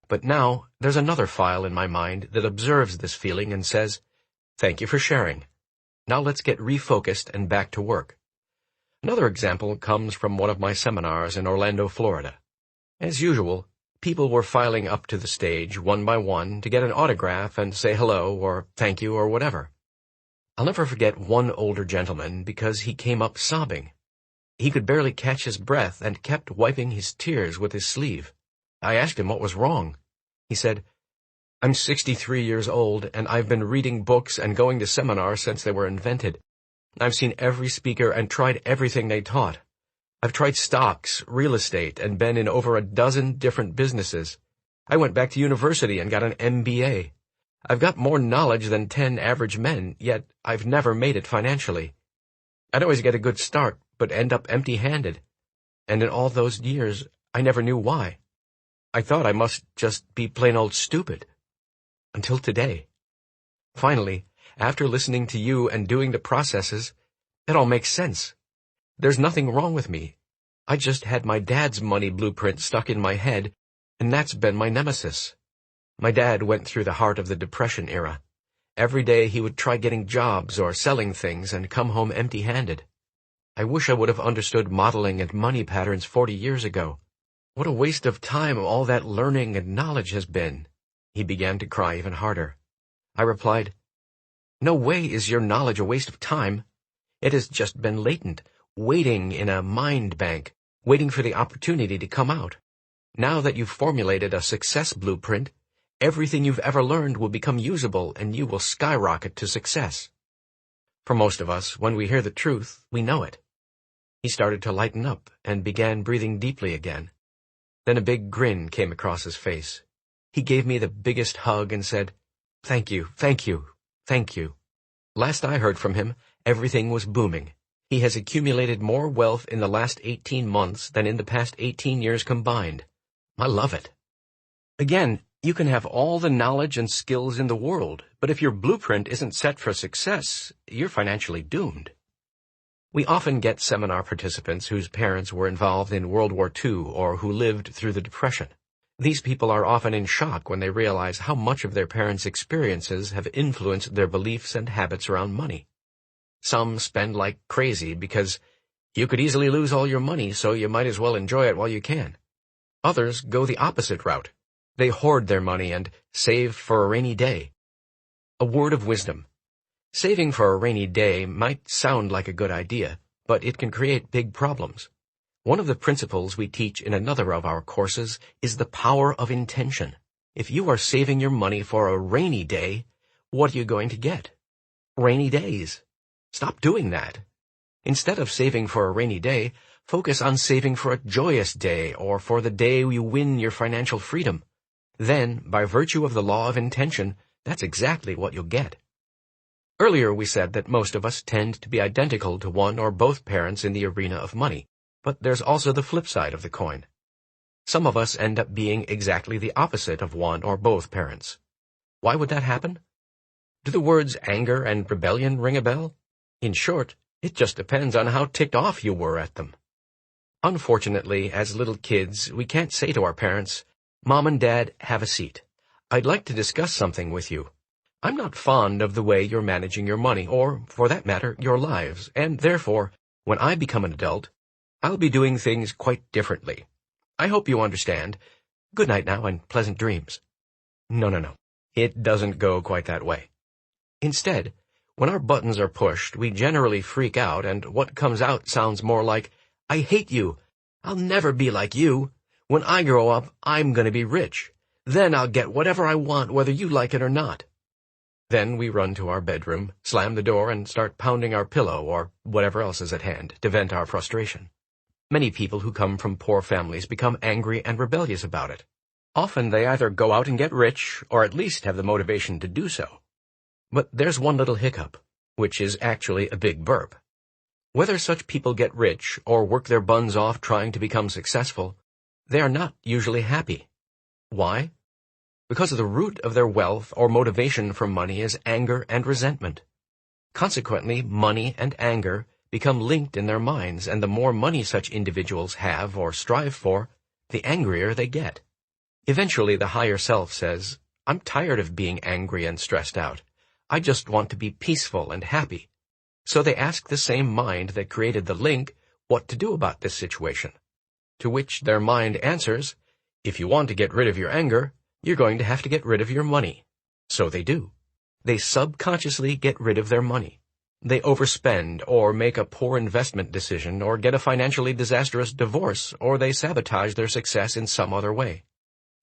But now, there's another file in my mind that observes this feeling and says, "Thank you for sharing. Now let's get refocused and back to work." Another example comes from one of my seminars in Orlando, Florida. As usual, people were filing up to the stage one by one to get an autograph and say hello or thank you or whatever. I'll never forget one older gentleman because he came up sobbing. He could barely catch his breath and kept wiping his tears with his sleeve. I asked him what was wrong. He said, "I'm 63 years old, and I've been reading books and going to seminars since they were invented. I've seen every speaker and tried everything they taught. I've tried stocks, real estate, and been in over a dozen different businesses. I went back to university and got an MBA. I've got more knowledge than 10 average men, yet I've never made it financially. I'd always get a good start, but end up empty-handed. And in all those years, I never knew why. I thought I must just be plain old stupid. Until today. Finally, after listening to you and doing the processes, it all makes sense. There's nothing wrong with me. I just had my dad's money blueprint stuck in my head, and that's been my nemesis. My dad went through the heart of the Depression era. Every day he would try getting jobs or selling things and come home empty-handed. I wish I would have understood modeling and money patterns 40 years ago. What a waste of time all that learning and knowledge has been." He began to cry even harder. I replied, "No way is your knowledge a waste of time. It has just been latent, waiting in a mind bank, waiting for the opportunity to come out. Now that you've formulated a success blueprint, everything you've ever learned will become usable and you will skyrocket to success." For most of us, when we hear the truth, we know it. He started to lighten up and began breathing deeply again. Then a big grin came across his face. He gave me the biggest hug and said, "Thank you, thank you, thank you." Last I heard from him, everything was booming. He has accumulated more wealth in the last 18 months than in the past 18 years combined. I love it. Again, you can have all the knowledge and skills in the world, but if your blueprint isn't set for success, you're financially doomed. We often get seminar participants whose parents were involved in World War II or who lived through the Depression. These people are often in shock when they realize how much of their parents' experiences have influenced their beliefs and habits around money. Some spend like crazy because you could easily lose all your money, so you might as well enjoy it while you can. Others go the opposite route. They hoard their money and save for a rainy day. A word of wisdom. Saving for a rainy day might sound like a good idea, but it can create big problems. One of the principles we teach in another of our courses is the power of intention. If you are saving your money for a rainy day, what are you going to get? Rainy days. Stop doing that. Instead of saving for a rainy day, focus on saving for a joyous day or for the day you win your financial freedom. Then, by virtue of the law of intention, that's exactly what you'll get. Earlier we said that most of us tend to be identical to one or both parents in the arena of money, but there's also the flip side of the coin. Some of us end up being exactly the opposite of one or both parents. Why would that happen? Do the words anger and rebellion ring a bell? In short, it just depends on how ticked off you were at them. Unfortunately, as little kids, we can't say to our parents, "Mom and Dad, have a seat. I'd like to discuss something with you. I'm not fond of the way you're managing your money, or, for that matter, your lives, and therefore, when I become an adult, I'll be doing things quite differently. I hope you understand. Good night now and pleasant dreams." No. It doesn't go quite that way. Instead, when our buttons are pushed, we generally freak out, and what comes out sounds more like, "I hate you. I'll never be like you. When I grow up, I'm going to be rich. Then I'll get whatever I want, whether you like it or not." Then we run to our bedroom, slam the door, and start pounding our pillow or whatever else is at hand to vent our frustration. Many people who come from poor families become angry and rebellious about it. Often they either go out and get rich, or at least have the motivation to do so. But there's one little hiccup, which is actually a big burp. Whether such people get rich or work their buns off trying to become successful, they are not usually happy. Why? Because the root of their wealth or motivation for money is anger and resentment. Consequently, money and anger become linked in their minds, and the more money such individuals have or strive for, the angrier they get. Eventually, the higher self says, "I'm tired of being angry and stressed out. I just want to be peaceful and happy." So they ask the same mind that created the link what to do about this situation. To which their mind answers, "If you want to get rid of your anger, you're going to have to get rid of your money." So they do. They subconsciously get rid of their money. They overspend, or make a poor investment decision, or get a financially disastrous divorce, or they sabotage their success in some other way.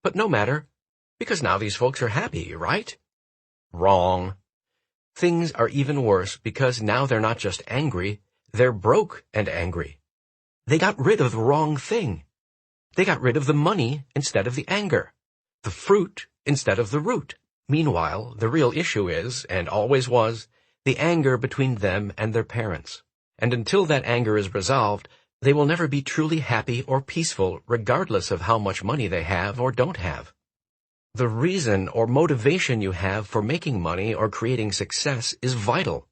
But no matter, because now these folks are happy, right? Wrong. Things are even worse because now they're not just angry, they're broke and angry. They got rid of the wrong thing. They got rid of the money instead of the anger, the fruit instead of the root. Meanwhile, the real issue is, and always was, the anger between them and their parents. And until that anger is resolved, they will never be truly happy or peaceful regardless of how much money they have or don't have. The reason or motivation you have for making money or creating success is vital.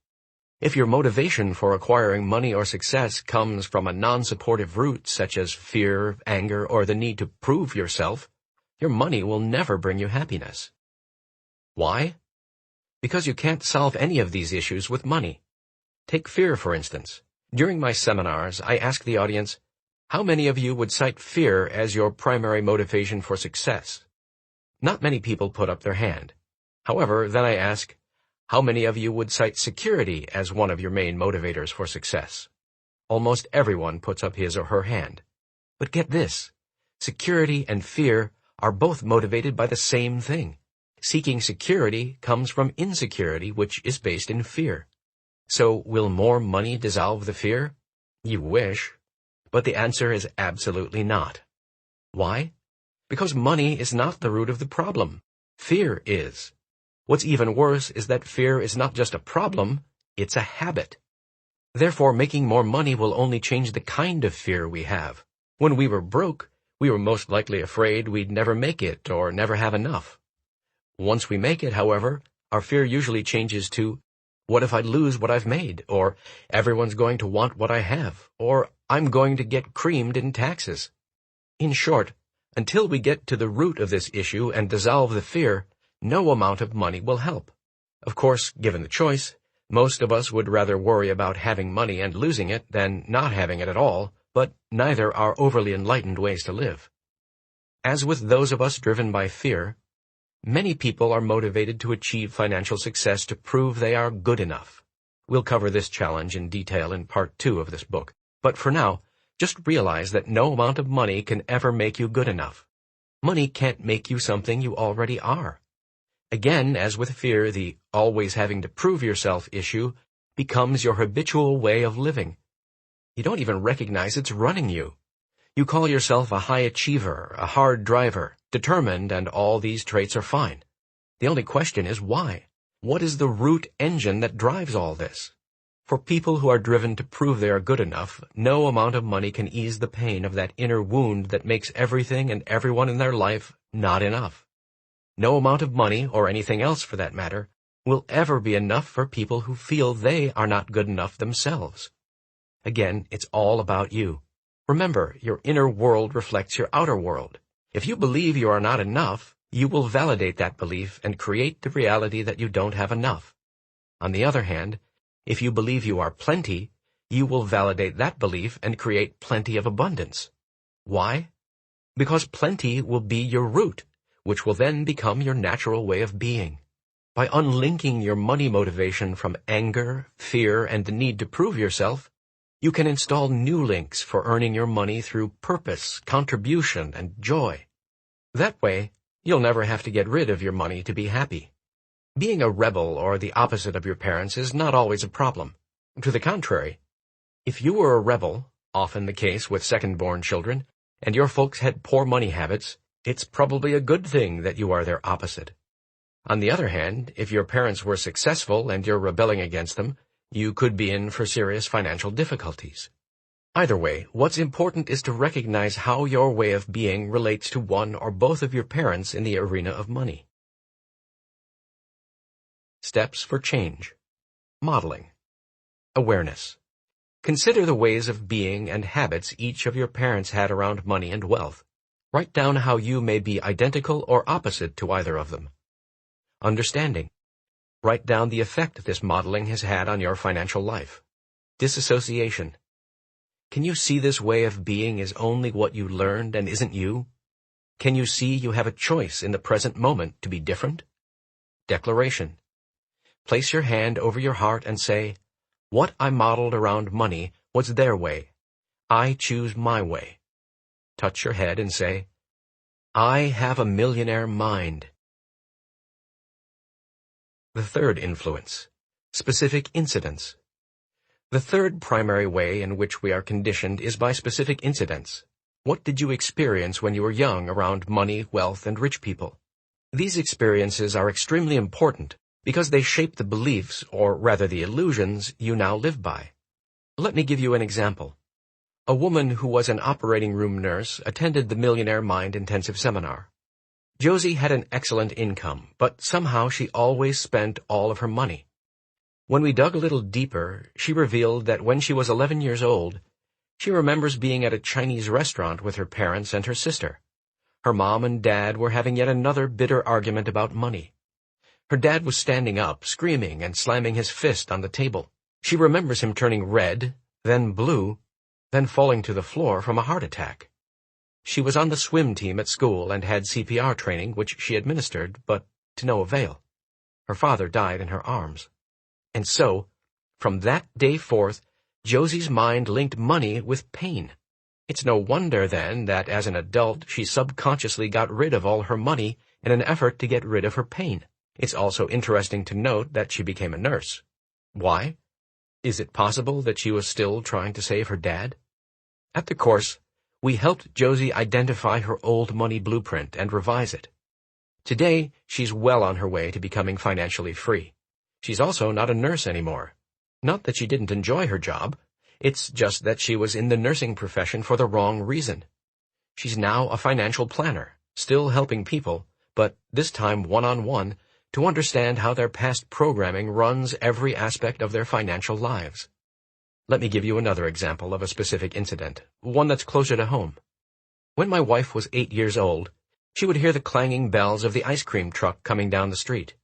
If your motivation for acquiring money or success comes from a non-supportive root such as fear, anger, or the need to prove yourself, your money will never bring you happiness. Why? Because you can't solve any of these issues with money. Take fear, for instance. During my seminars, I ask the audience, how many of you would cite fear as your primary motivation for success? Not many people put up their hand. However, then I ask, how many of you would cite security as one of your main motivators for success? Almost everyone puts up his or her hand. But get this, security and fear are both motivated by the same thing. Seeking security comes from insecurity, which is based in fear. So, will more money dissolve the fear? You wish. But the answer is absolutely not. Why? Because money is not the root of the problem. Fear is. What's even worse is that fear is not just a problem, it's a habit. Therefore, making more money will only change the kind of fear we have. When we were broke, we were most likely afraid we'd never make it or never have enough. Once we make it, however, our fear usually changes to, what if I lose what I've made? Or, everyone's going to want what I have? Or, I'm going to get creamed in taxes. In short, until we get to the root of this issue and dissolve the fear, no amount of money will help. Of course, given the choice, most of us would rather worry about having money and losing it than not having it at all, but neither are overly enlightened ways to live. As with those of us driven by fear, many people are motivated to achieve financial success to prove they are good enough. We'll cover this challenge in detail in part 2 of this book, but for now, just realize that no amount of money can ever make you good enough. Money can't make you something you already are. Again, as with fear, the always having to prove yourself issue becomes your habitual way of living. You don't even recognize it's running you. You call yourself a high achiever, a hard driver, determined, and all these traits are fine. The only question is why? What is the root engine that drives all this? For people who are driven to prove they are good enough, no amount of money can ease the pain of that inner wound that makes everything and everyone in their life not enough. No amount of money, or anything else for that matter, will ever be enough for people who feel they are not good enough themselves. Again, it's all about you. Remember, your inner world reflects your outer world. If you believe you are not enough, you will validate that belief and create the reality that you don't have enough. On the other hand, if you believe you are plenty, you will validate that belief and create plenty of abundance. Why? Because plenty will be your root, which will then become your natural way of being. By unlinking your money motivation from anger, fear, and the need to prove yourself, you can install new links for earning your money through purpose, contribution, and joy. That way, you'll never have to get rid of your money to be happy. Being a rebel or the opposite of your parents is not always a problem. To the contrary, if you were a rebel, often the case with second-born children, and your folks had poor money habits, it's probably a good thing that you are their opposite. On the other hand, if your parents were successful and you're rebelling against them, you could be in for serious financial difficulties. Either way, what's important is to recognize how your way of being relates to one or both of your parents in the arena of money. Steps for change. Modeling. Awareness. Consider the ways of being and habits each of your parents had around money and wealth. Write down how you may be identical or opposite to either of them. Understanding. Write down the effect this modeling has had on your financial life. Disassociation. Can you see this way of being is only what you learned and isn't you? Can you see you have a choice in the present moment to be different? Declaration. Place your hand over your heart and say, what I modeled around money was their way. I choose my way. Touch your head and say, I have a millionaire mind. The third influence. Specific incidents. The third primary way in which we are conditioned is by specific incidents. What did you experience when you were young around money, wealth, and rich people? These experiences are extremely important because they shape the beliefs, or rather the illusions, you now live by. Let me give you an example. A woman who was an operating room nurse attended the Millionaire Mind Intensive Seminar. Josie had an excellent income, but somehow she always spent all of her money. When we dug a little deeper, she revealed that when she was 11 years old, she remembers being at a Chinese restaurant with her parents and her sister. Her mom and dad were having yet another bitter argument about money. Her dad was standing up, screaming and slamming his fist on the table. She remembers him turning red, then blue, then falling to the floor from a heart attack. She was on the swim team at school and had CPR training, which she administered, but to no avail. Her father died in her arms. And so, from that day forth, Josie's mind linked money with pain. It's no wonder, then, that as an adult she subconsciously got rid of all her money in an effort to get rid of her pain. It's also interesting to note that she became a nurse. Why? Is it possible that she was still trying to save her dad? At the course, we helped Josie identify her old money blueprint and revise it. Today, she's well on her way to becoming financially free. She's also not a nurse anymore. Not that she didn't enjoy her job. It's just that she was in the nursing profession for the wrong reason. She's now a financial planner, still helping people, but this time one-on-one, to understand how their past programming runs every aspect of their financial lives. Let me give you another example of a specific incident, one that's closer to home. When my wife was 8 years old, she would hear the clanging bells of the ice cream truck coming down the street.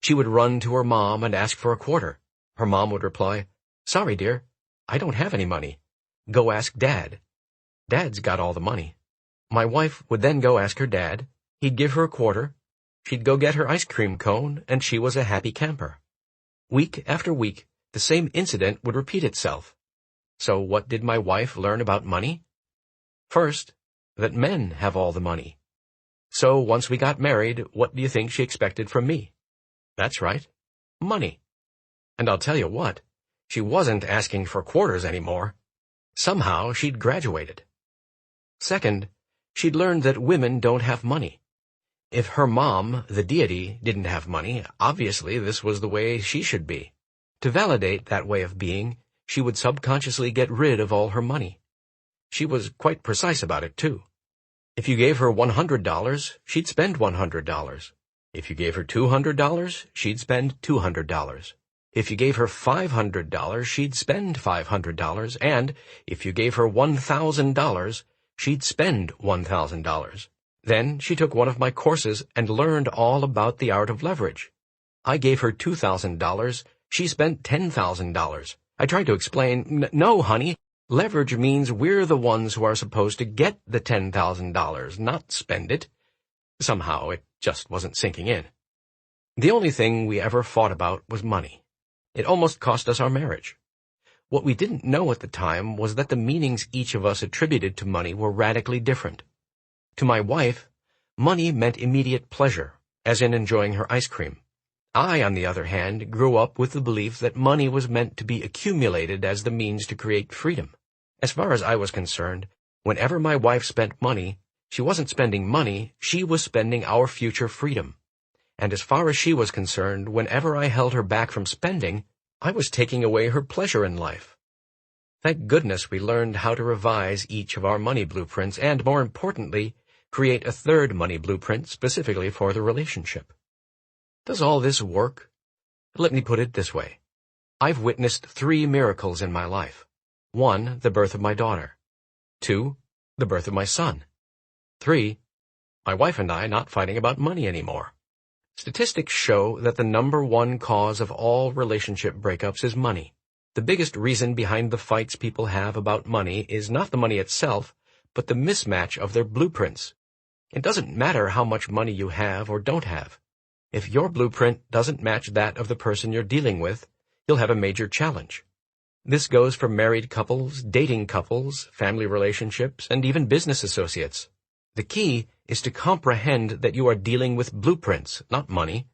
She would run to her mom and ask for a quarter. Her mom would reply, "Sorry, dear, I don't have any money. Go ask Dad. Dad's got all the money." My wife would then go ask her dad. He'd give her a quarter. She'd go get her ice cream cone, and she was a happy camper. Week after week, the same incident would repeat itself. So what did my wife learn about money? First, that men have all the money. So once we got married, what do you think she expected from me? That's right, money. And I'll tell you what, she wasn't asking for quarters anymore. Somehow she'd graduated. Second, she'd learned that women don't have money. If her mom, the deity, didn't have money, obviously this was the way she should be. To validate that way of being, she would subconsciously get rid of all her money. She was quite precise about it, too. If you gave her $100, she'd spend $100. If you gave her $200, she'd spend $200. If you gave her $500, she'd spend $500, and if you gave her $1,000, she'd spend $1,000. Then she took one of my courses and learned all about the art of leverage. I gave her $2,000, she spent $10,000. I tried to explain, no, honey, leverage means we're the ones who are supposed to get the $10,000, not spend it. Somehow it just wasn't sinking in. The only thing we ever fought about was money. It almost cost us our marriage. What we didn't know at the time was that the meanings each of us attributed to money were radically different. To my wife, money meant immediate pleasure, as in enjoying her ice cream. I, on the other hand, grew up with the belief that money was meant to be accumulated as the means to create freedom. As far as I was concerned, whenever my wife spent money, she wasn't spending money, she was spending our future freedom. And as far as she was concerned, whenever I held her back from spending, I was taking away her pleasure in life. Thank goodness we learned how to revise each of our money blueprints and, more importantly, create a third money blueprint specifically for the relationship. Does all this work? Let me put it this way. I've witnessed 3 miracles in my life. 1, the birth of my daughter. 2, the birth of my son. 3, my wife and I not fighting about money anymore. Statistics show that the #1 cause of all relationship breakups is money. The biggest reason behind the fights people have about money is not the money itself, but the mismatch of their blueprints. It doesn't matter how much money you have or don't have. If your blueprint doesn't match that of the person you're dealing with, you'll have a major challenge. This goes for married couples, dating couples, family relationships, and even business associates. The key is to comprehend that you are dealing with blueprints, not money.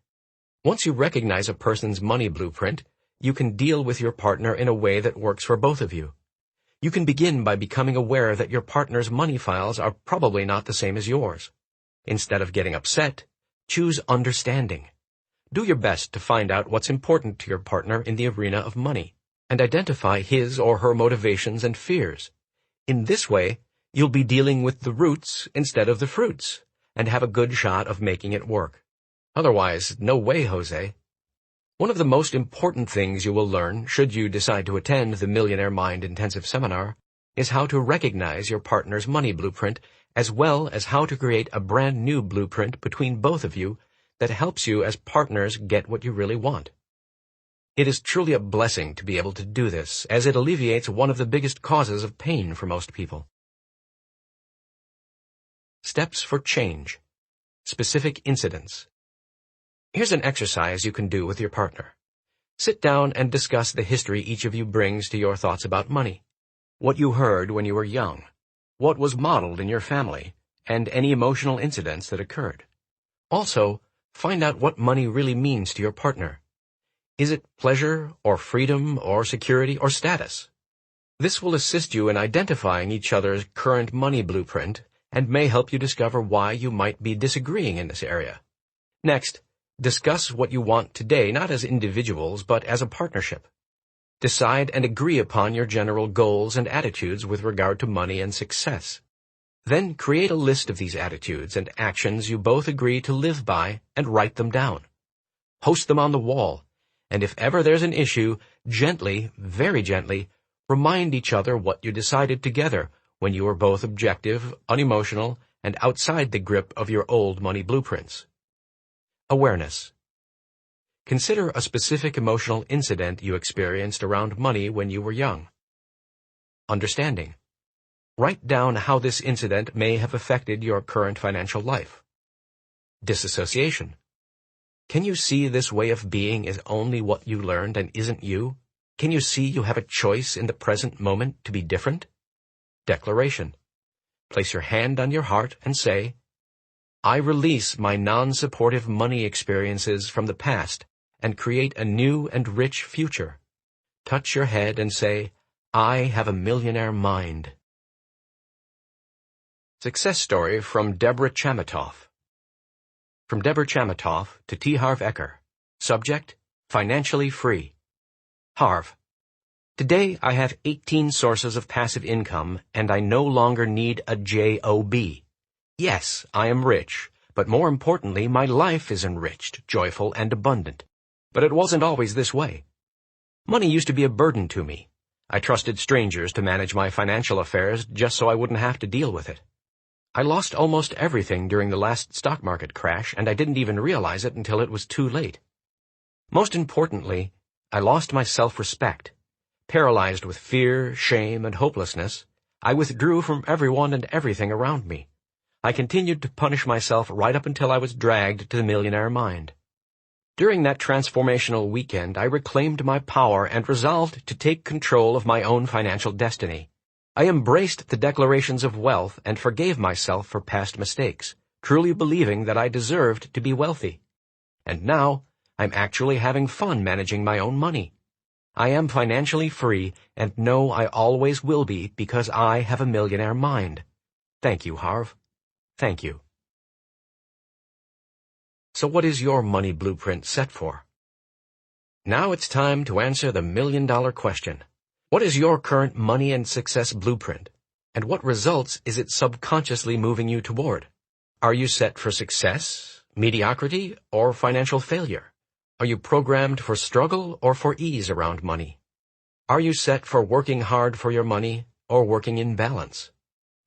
Once you recognize a person's money blueprint, you can deal with your partner in a way that works for both of you. You can begin by becoming aware that your partner's money files are probably not the same as yours. Instead of getting upset, choose understanding. Do your best to find out what's important to your partner in the arena of money, and identify his or her motivations and fears. In this way, you'll be dealing with the roots instead of the fruits, and have a good shot of making it work. Otherwise, no way, Jose. One of the most important things you will learn, should you decide to attend the Millionaire Mind Intensive Seminar, is how to recognize your partner's money blueprint, as well as how to create a brand new blueprint between both of you that helps you as partners get what you really want. It is truly a blessing to be able to do this, as it alleviates one of the biggest causes of pain for most people. Steps for change. Specific incidents. Here's an exercise you can do with your partner. Sit down and discuss the history each of you brings to your thoughts about money. What you heard when you were young. What was modeled in your family, and any emotional incidents that occurred. Also, find out what money really means to your partner. Is it pleasure, or freedom, or security, or status? This will assist you in identifying each other's current money blueprint and may help you discover why you might be disagreeing in this area. Next, discuss what you want today, not as individuals, but as a partnership. Decide and agree upon your general goals and attitudes with regard to money and success. Then create a list of these attitudes and actions you both agree to live by and write them down. Post them on the wall, and if ever there's an issue, gently, very gently, remind each other what you decided together when you were both objective, unemotional, and outside the grip of your old money blueprints. Awareness. Consider a specific emotional incident you experienced around money when you were young. Understanding. Write down how this incident may have affected your current financial life. Disassociation. Can you see this way of being is only what you learned and isn't you? Can you see you have a choice in the present moment to be different? Declaration. Place your hand on your heart and say, I release my non-supportive money experiences from the past and create a new and rich future. Touch your head and say, I have a millionaire mind. Success story from Deborah Chamitoff. From Deborah Chamitoff to T. Harv Eker. Subject, Financially Free. Harv. Today I have 18 sources of passive income, and I no longer need a job. Yes, I am rich, but more importantly, my life is enriched, joyful, and abundant. But it wasn't always this way. Money used to be a burden to me. I trusted strangers to manage my financial affairs just so I wouldn't have to deal with it. I lost almost everything during the last stock market crash, and I didn't even realize it until it was too late. Most importantly, I lost my self-respect. Paralyzed with fear, shame, and hopelessness, I withdrew from everyone and everything around me. I continued to punish myself right up until I was dragged to the millionaire mind. During that transformational weekend, I reclaimed my power and resolved to take control of my own financial destiny. I embraced the declarations of wealth and forgave myself for past mistakes, truly believing that I deserved to be wealthy. And now, I'm actually having fun managing my own money. I am financially free and know I always will be because I have a millionaire mind. Thank you, Harv. Thank you. So what is your money blueprint set for? Now it's time to answer the million-dollar question. What is your current money and success blueprint? And what results is it subconsciously moving you toward? Are you set for success, mediocrity, or financial failure? Are you programmed for struggle or for ease around money? Are you set for working hard for your money or working in balance?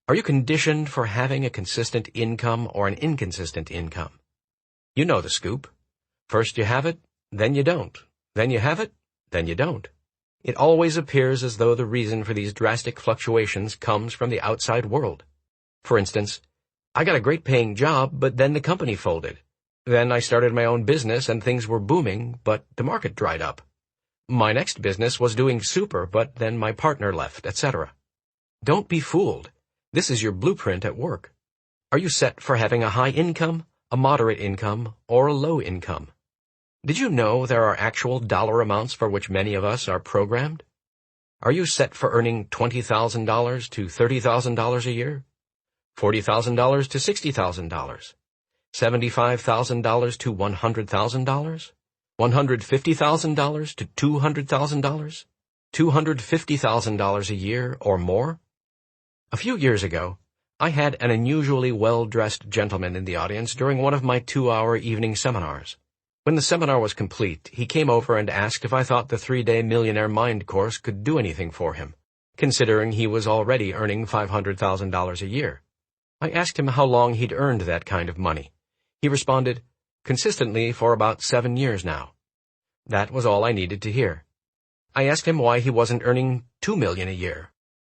Are you conditioned for having a consistent income or an inconsistent income? You know the scoop. First you have it, then you don't. Then you have it, then you don't. It always appears as though the reason for these drastic fluctuations comes from the outside world. For instance, I got a great-paying job, but then the company folded. Then I started my own business and things were booming, but the market dried up. My next business was doing super, but then my partner left, etc. Don't be fooled. This is your blueprint at work. Are you set for having a high income, a moderate income, or a low income? Did you know there are actual dollar amounts for which many of us are programmed? Are you set for earning $20,000 to $30,000 a year? $40,000 to $60,000? $75,000 to $100,000? $150,000 to $200,000? $250,000 a year or more? A few years ago, I had an unusually well-dressed gentleman in the audience during one of my 2-hour evening seminars. When the seminar was complete, he came over and asked if I thought the 3-day Millionaire Mind course could do anything for him, considering he was already earning $500,000 a year. I asked him how long he'd earned that kind of money. He responded, consistently for about 7 years now. That was all I needed to hear. I asked him why he wasn't earning $2 million a year.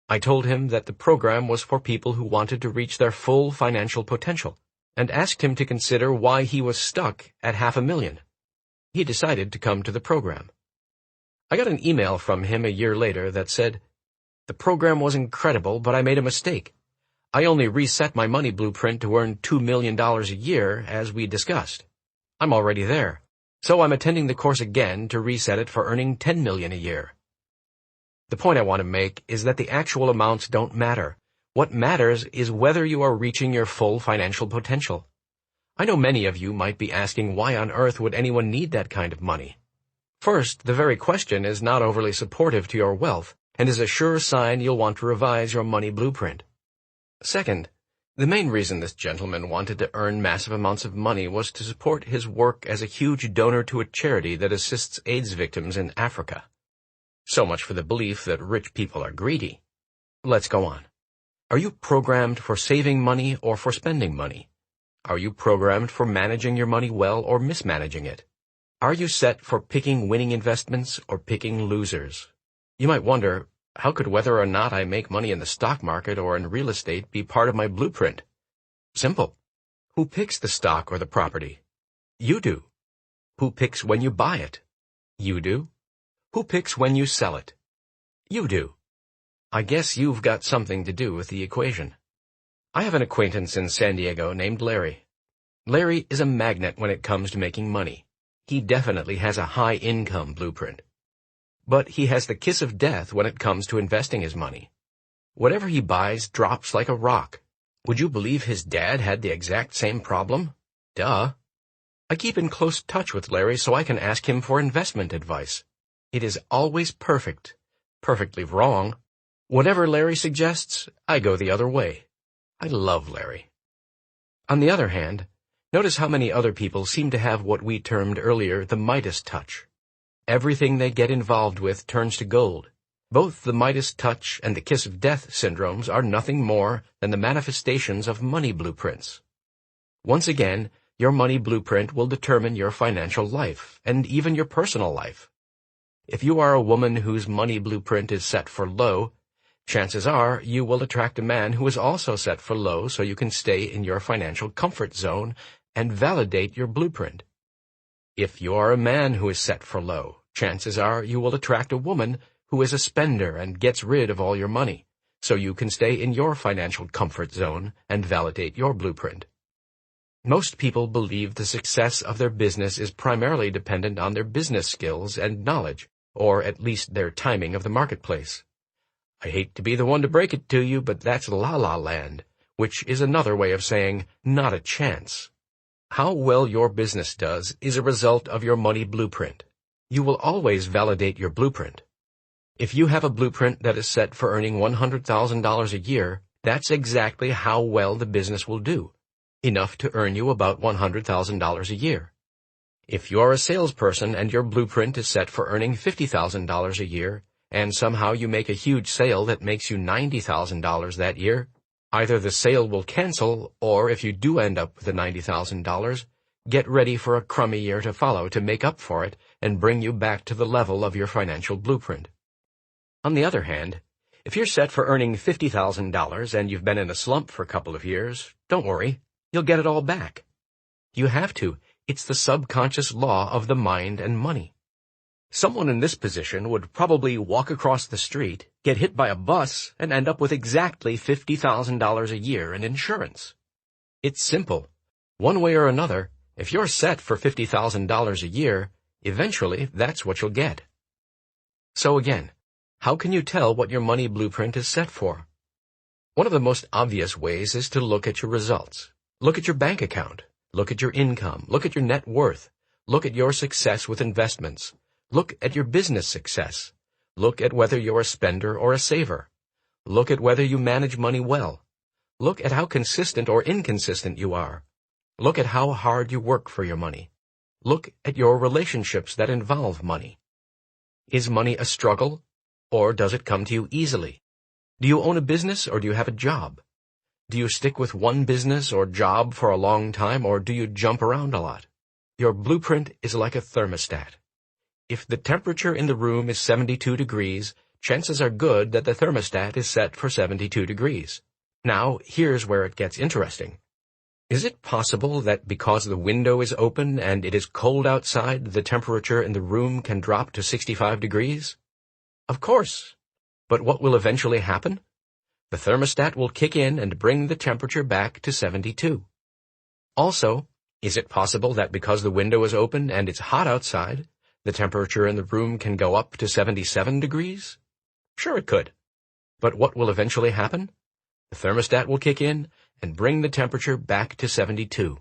I told him that the program was for people who wanted to reach their full financial potential, and asked him to consider why he was stuck at $500,000. He decided to come to the program. I got an email from him a year later that said, "The program was incredible, but I made a mistake. I only reset my money blueprint to earn $2 million a year, as we discussed. I'm already there, so I'm attending the course again to reset it for earning $10 million a year." The point I want to make is that the actual amounts don't matter. What matters is whether you are reaching your full financial potential. I know many of you might be asking why on earth would anyone need that kind of money. First, the very question is not overly supportive to your wealth, and is a sure sign you'll want to revise your money blueprint. Second, the main reason this gentleman wanted to earn massive amounts of money was to support his work as a huge donor to a charity that assists AIDS victims in Africa. So much for the belief that rich people are greedy. Let's go on. Are you programmed for saving money or for spending money? Are you programmed for managing your money well or mismanaging it? Are you set for picking winning investments or picking losers? You might wonder, how could whether or not I make money in the stock market or in real estate be part of my blueprint? Simple. Who picks the stock or the property? You do. Who picks when you buy it? You do. Who picks when you sell it? You do. I guess you've got something to do with the equation. I have an acquaintance in San Diego named Larry. Larry is a magnet when it comes to making money. He definitely has a high-income blueprint. But he has the kiss of death when it comes to investing his money. Whatever he buys drops like a rock. Would you believe his dad had the exact same problem? Duh. I keep in close touch with Larry so I can ask him for investment advice. It is always perfect. Perfectly wrong. Whatever Larry suggests, I go the other way. I love Larry. On the other hand, notice how many other people seem to have what we termed earlier the Midas touch. Everything they get involved with turns to gold. Both the Midas touch and the kiss of death syndromes are nothing more than the manifestations of money blueprints. Once again, your money blueprint will determine your financial life, and even your personal life. If you are a woman whose money blueprint is set for low, chances are you will attract a man who is also set for low so you can stay in your financial comfort zone and validate your blueprint. If you are a man who is set for low, chances are you will attract a woman who is a spender and gets rid of all your money, so you can stay in your financial comfort zone and validate your blueprint. Most people believe the success of their business is primarily dependent on their business skills and knowledge, or at least their timing of the marketplace. I hate to be the one to break it to you, but that's la-la land, which is another way of saying not a chance. How well your business does is a result of your money blueprint. You will always validate your blueprint. If you have a blueprint that is set for earning $100,000 a year, that's exactly how well the business will do, enough to earn you about $100,000 a year. If you're a salesperson and your blueprint is set for earning $50,000 a year, and somehow you make a huge sale that makes you $90,000 that year, either the sale will cancel, or if you do end up with the $90,000, get ready for a crummy year to follow to make up for it and bring you back to the level of your financial blueprint. On the other hand, if you're set for earning $50,000 and you've been in a slump for a couple of years, don't worry, you'll get it all back. You have to. It's the subconscious law of the mind and money. Someone in this position would probably walk across the street, get hit by a bus, and end up with exactly $50,000 a year in insurance. It's simple. One way or another, if you're set for $50,000 a year, eventually that's what you'll get. So again, how can you tell what your money blueprint is set for? One of the most obvious ways is to look at your results. Look at your bank account. Look at your income. Look at your net worth. Look at your success with investments. Look at your business success. Look at whether you're a spender or a saver. Look at whether you manage money well. Look at how consistent or inconsistent you are. Look at how hard you work for your money. Look at your relationships that involve money. Is money a struggle, or does it come to you easily? Do you own a business, or do you have a job? Do you stick with one business or job for a long time, or do you jump around a lot? Your blueprint is like a thermostat. If the temperature in the room is 72 degrees, chances are good that the thermostat is set for 72 degrees. Now, here's where it gets interesting. Is it possible that because the window is open and it is cold outside, the temperature in the room can drop to 65 degrees? Of course. But what will eventually happen? The thermostat will kick in and bring the temperature back to 72. Also, is it possible that because the window is open and it's hot outside, the temperature in the room can go up to 77 degrees? Sure it could. But what will eventually happen? The thermostat will kick in and bring the temperature back to 72.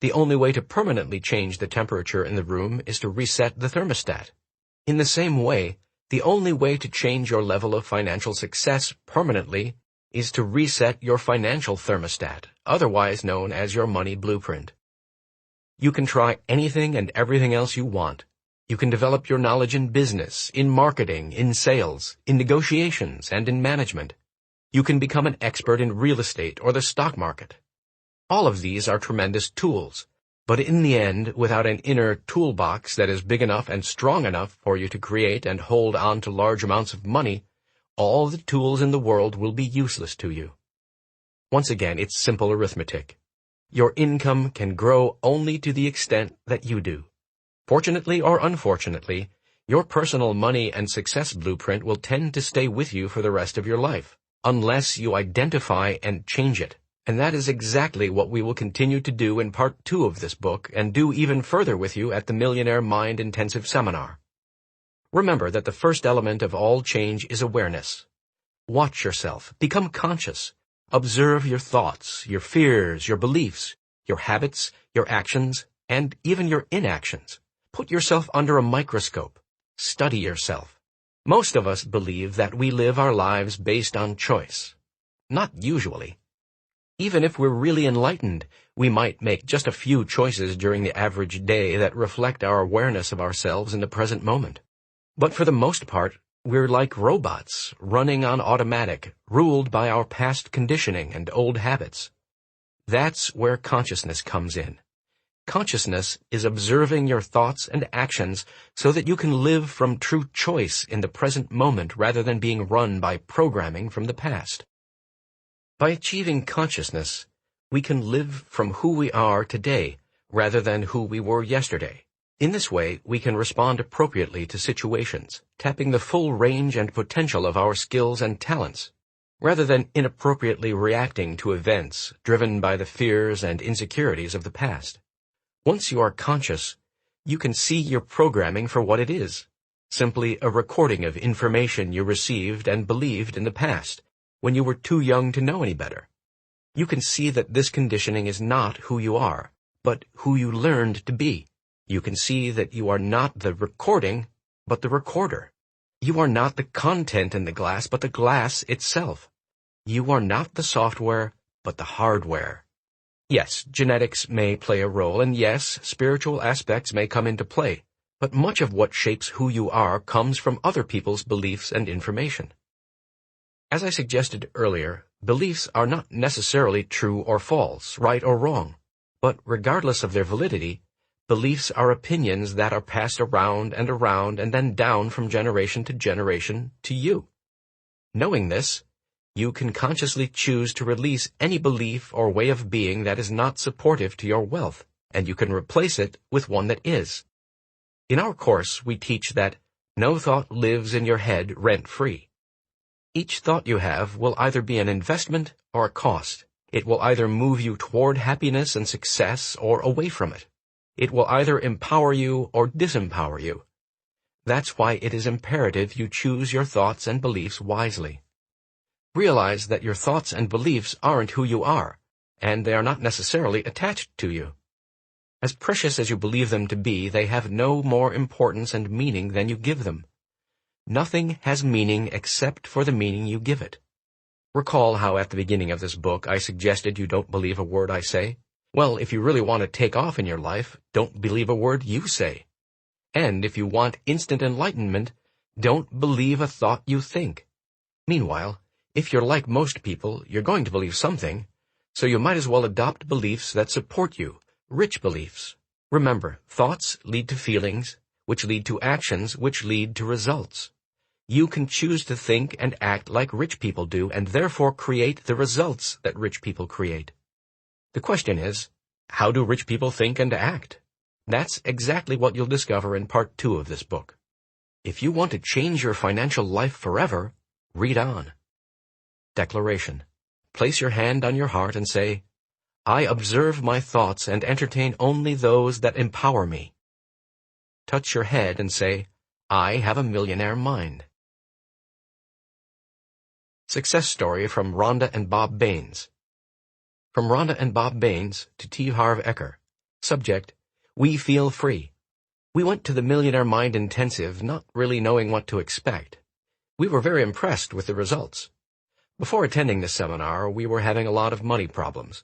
The only way to permanently change the temperature in the room is to reset the thermostat. In the same way, the only way to change your level of financial success permanently is to reset your financial thermostat, otherwise known as your money blueprint. You can try anything and everything else you want. You can develop your knowledge in business, in marketing, in sales, in negotiations, and in management. You can become an expert in real estate or the stock market. All of these are tremendous tools, but in the end, without an inner toolbox that is big enough and strong enough for you to create and hold on to large amounts of money, all the tools in the world will be useless to you. Once again, it's simple arithmetic. Your income can grow only to the extent that you do. Fortunately or unfortunately, your personal money and success blueprint will tend to stay with you for the rest of your life, unless you identify and change it. And that is exactly what we will continue to do in part 2 of this book and do even further with you at the Millionaire Mind Intensive Seminar. Remember that the first element of all change is awareness. Watch yourself, become conscious. Observe your thoughts, your fears, your beliefs, your habits, your actions, and even your inactions. Put yourself under a microscope. Study yourself. Most of us believe that we live our lives based on choice. Not usually. Even if we're really enlightened, we might make just a few choices during the average day that reflect our awareness of ourselves in the present moment. But for the most part, we're like robots, running on automatic, ruled by our past conditioning and old habits. That's where consciousness comes in. Consciousness is observing your thoughts and actions so that you can live from true choice in the present moment rather than being run by programming from the past. By achieving consciousness, we can live from who we are today rather than who we were yesterday. In this way, we can respond appropriately to situations, tapping the full range and potential of our skills and talents, rather than inappropriately reacting to events driven by the fears and insecurities of the past. Once you are conscious, you can see your programming for what it is, simply a recording of information you received and believed in the past, when you were too young to know any better. You can see that this conditioning is not who you are, but who you learned to be. You can see that you are not the recording, but the recorder. You are not the content in the glass, but the glass itself. You are not the software, but the hardware. Yes, genetics may play a role, and yes, spiritual aspects may come into play, but much of what shapes who you are comes from other people's beliefs and information. As I suggested earlier, beliefs are not necessarily true or false, right or wrong, but regardless of their validity, beliefs are opinions that are passed around and then down from generation to generation to you. Knowing this, you can consciously choose to release any belief or way of being that is not supportive to your wealth, and you can replace it with one that is. In our course, we teach that no thought lives in your head rent-free. Each thought you have will either be an investment or a cost. It will either move you toward happiness and success or away from it. It will either empower you or disempower you. That's why it is imperative you choose your thoughts and beliefs wisely. Realize that your thoughts and beliefs aren't who you are, and they are not necessarily attached to you. As precious as you believe them to be, they have no more importance and meaning than you give them. Nothing has meaning except for the meaning you give it. Recall how at the beginning of this book I suggested you don't believe a word I say? Well, if you really want to take off in your life, don't believe a word you say. And if you want instant enlightenment, don't believe a thought you think. Meanwhile, if you're like most people, you're going to believe something, so you might as well adopt beliefs that support you, rich beliefs. Remember, thoughts lead to feelings, which lead to actions, which lead to results. You can choose to think and act like rich people do, and therefore create the results that rich people create. The question is, how do rich people think and act? That's exactly what you'll discover in part 2 of this book. If you want to change your financial life forever, read on. Declaration. Place your hand on your heart and say, I observe my thoughts and entertain only those that empower me. Touch your head and say, I have a millionaire mind. Success story from Rhonda and Bob Baines. From Rhonda and Bob Baines to T. Harv Eker. Subject, We Feel Free. We went to the Millionaire Mind Intensive not really knowing what to expect. We were very impressed with the results. Before attending the seminar, we were having a lot of money problems.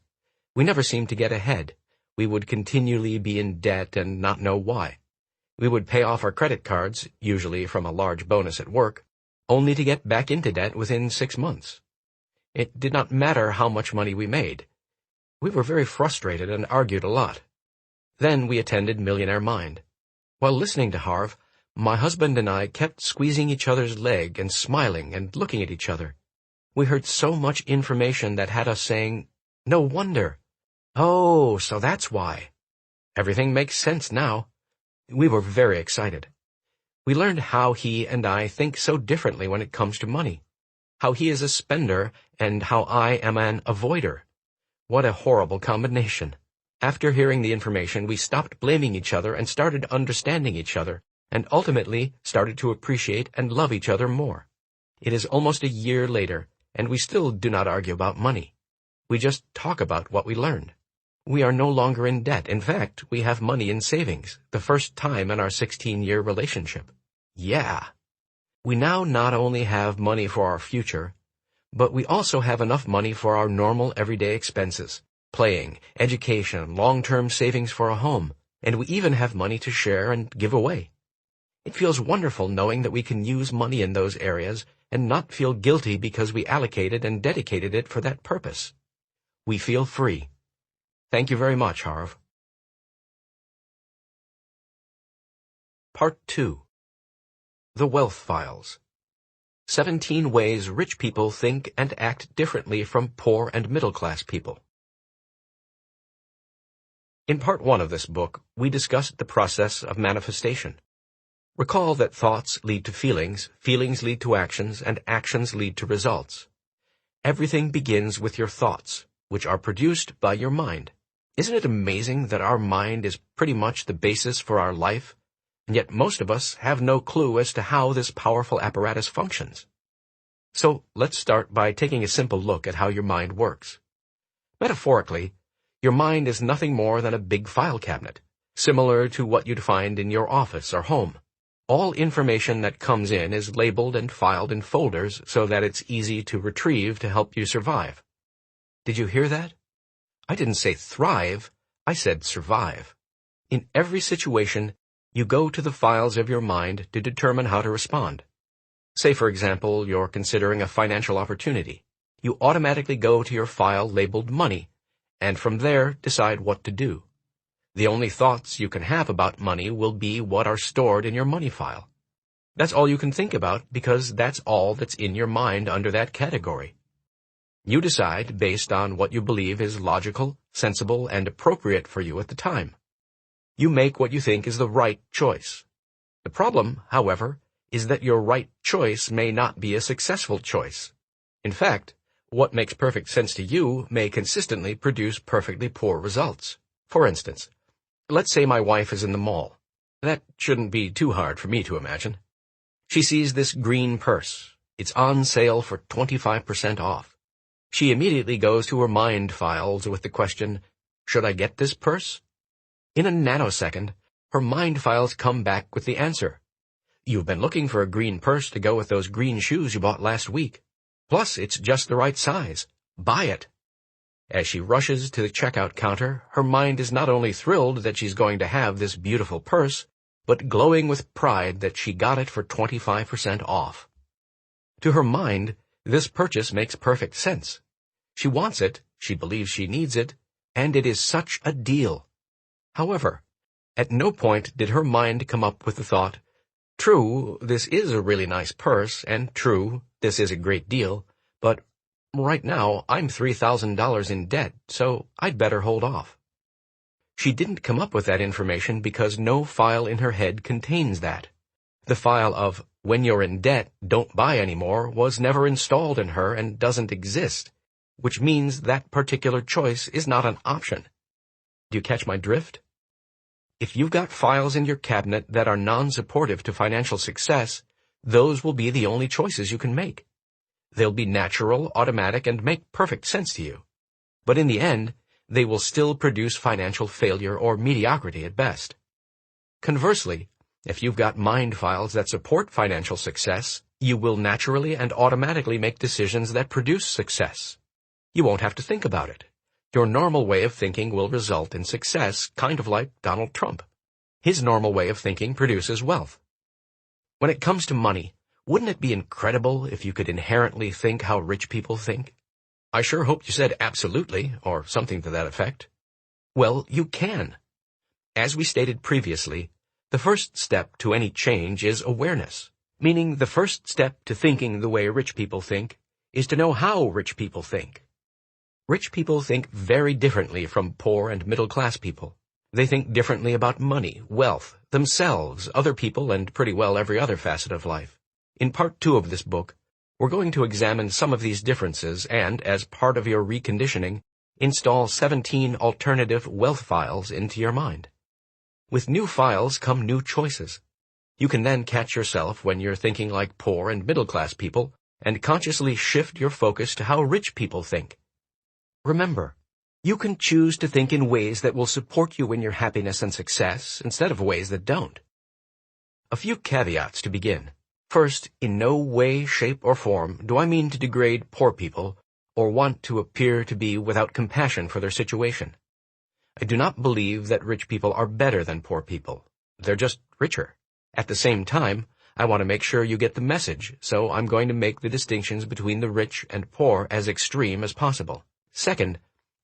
We never seemed to get ahead. We would continually be in debt and not know why. We would pay off our credit cards, usually from a large bonus at work, only to get back into debt within 6 months. It did not matter how much money we made. We were very frustrated and argued a lot. Then we attended Millionaire Mind. While listening to Harv, my husband and I kept squeezing each other's leg and smiling and looking at each other. We heard so much information that had us saying, No wonder. Oh, so that's why. Everything makes sense now. We were very excited. We learned how he and I think so differently when it comes to money, how he is a spender and how I am an avoider. What a horrible combination. After hearing the information, we stopped blaming each other and started understanding each other, and ultimately started to appreciate and love each other more. It is almost a year later, and we still do not argue about money. We just talk about what we learned. We are no longer in debt. In fact, we have money in savings, the first time in our 16-year relationship. Yeah. We now not only have money for our future, but we also have enough money for our normal everyday expenses, playing, education, long-term savings for a home, and we even have money to share and give away. It feels wonderful knowing that we can use money in those areas and not feel guilty because we allocated and dedicated it for that purpose. We feel free. Thank you very much, Harv. Part 2. The Wealth Files. 17 Ways Rich People Think and Act Differently from Poor and Middle-Class People. In Part 1 of this book, we discussed the process of manifestation. Recall that thoughts lead to feelings, feelings lead to actions, and actions lead to results. Everything begins with your thoughts, which are produced by your mind. Isn't it amazing that our mind is pretty much the basis for our life, and yet most of us have no clue as to how this powerful apparatus functions? So let's start by taking a simple look at how your mind works. Metaphorically, your mind is nothing more than a big file cabinet, similar to what you'd find in your office or home. All information that comes in is labeled and filed in folders so that it's easy to retrieve to help you survive. Did you hear that? I didn't say thrive, I said survive. In every situation, you go to the files of your mind to determine how to respond. Say, for example, you're considering a financial opportunity. You automatically go to your file labeled money, and from there decide what to do. The only thoughts you can have about money will be what are stored in your money file. That's all you can think about because that's all that's in your mind under that category. You decide based on what you believe is logical, sensible, and appropriate for you at the time. You make what you think is the right choice. The problem, however, is that your right choice may not be a successful choice. In fact, what makes perfect sense to you may consistently produce perfectly poor results. For instance, let's say my wife is in the mall. That shouldn't be too hard for me to imagine. She sees this green purse. It's on sale for 25% off. She immediately goes to her mind files with the question, should I get this purse? In a nanosecond, her mind files come back with the answer. You've been looking for a green purse to go with those green shoes you bought last week. Plus, it's just the right size. Buy it. As she rushes to the checkout counter, her mind is not only thrilled that she's going to have this beautiful purse, but glowing with pride that she got it for 25% off. To her mind, this purchase makes perfect sense. She wants it, she believes she needs it, and it is such a deal. However, At no point did her mind come up with the thought, "True, this is a really nice purse, and true, this is a great deal, but right now I'm $3,000 in debt, so I'd better hold off." She didn't come up with that information because no file in her head contains that. The file of "when you're in debt, don't buy anymore" was never installed in her and doesn't exist, which means that particular choice is not an option. Do you catch my drift? If you've got files in your cabinet that are non-supportive to financial success, those will be the only choices you can make. They'll be natural, automatic, and make perfect sense to you. But in the end, they will still produce financial failure or mediocrity at best. Conversely, if you've got mind files that support financial success, you will naturally and automatically make decisions that produce success. You won't have to think about it. Your normal way of thinking will result in success, kind of like Donald Trump. His normal way of thinking produces wealth. When it comes to money, wouldn't it be incredible if you could inherently think how rich people think? I sure hope you said absolutely, or something to that effect. Well, you can. As we stated previously, the first step to any change is awareness, meaning the first step to thinking the way rich people think is to know how rich people think. Rich people think very differently from poor and middle-class people. They think differently about money, wealth, themselves, other people, and pretty well every other facet of life. In Part 2 of this book, we're going to examine some of these differences and, as part of your reconditioning, install 17 alternative wealth files into your mind. With new files come new choices. You can then catch yourself when you're thinking like poor and middle-class people and consciously shift your focus to how rich people think. Remember, you can choose to think in ways that will support you in your happiness and success instead of ways that don't. A few caveats to begin. First, in no way, shape, or form do I mean to degrade poor people or want to appear to be without compassion for their situation. I do not believe that rich people are better than poor people. They're just richer. At the same time, I want to make sure you get the message, so I'm going to make the distinctions between the rich and poor as extreme as possible. Second,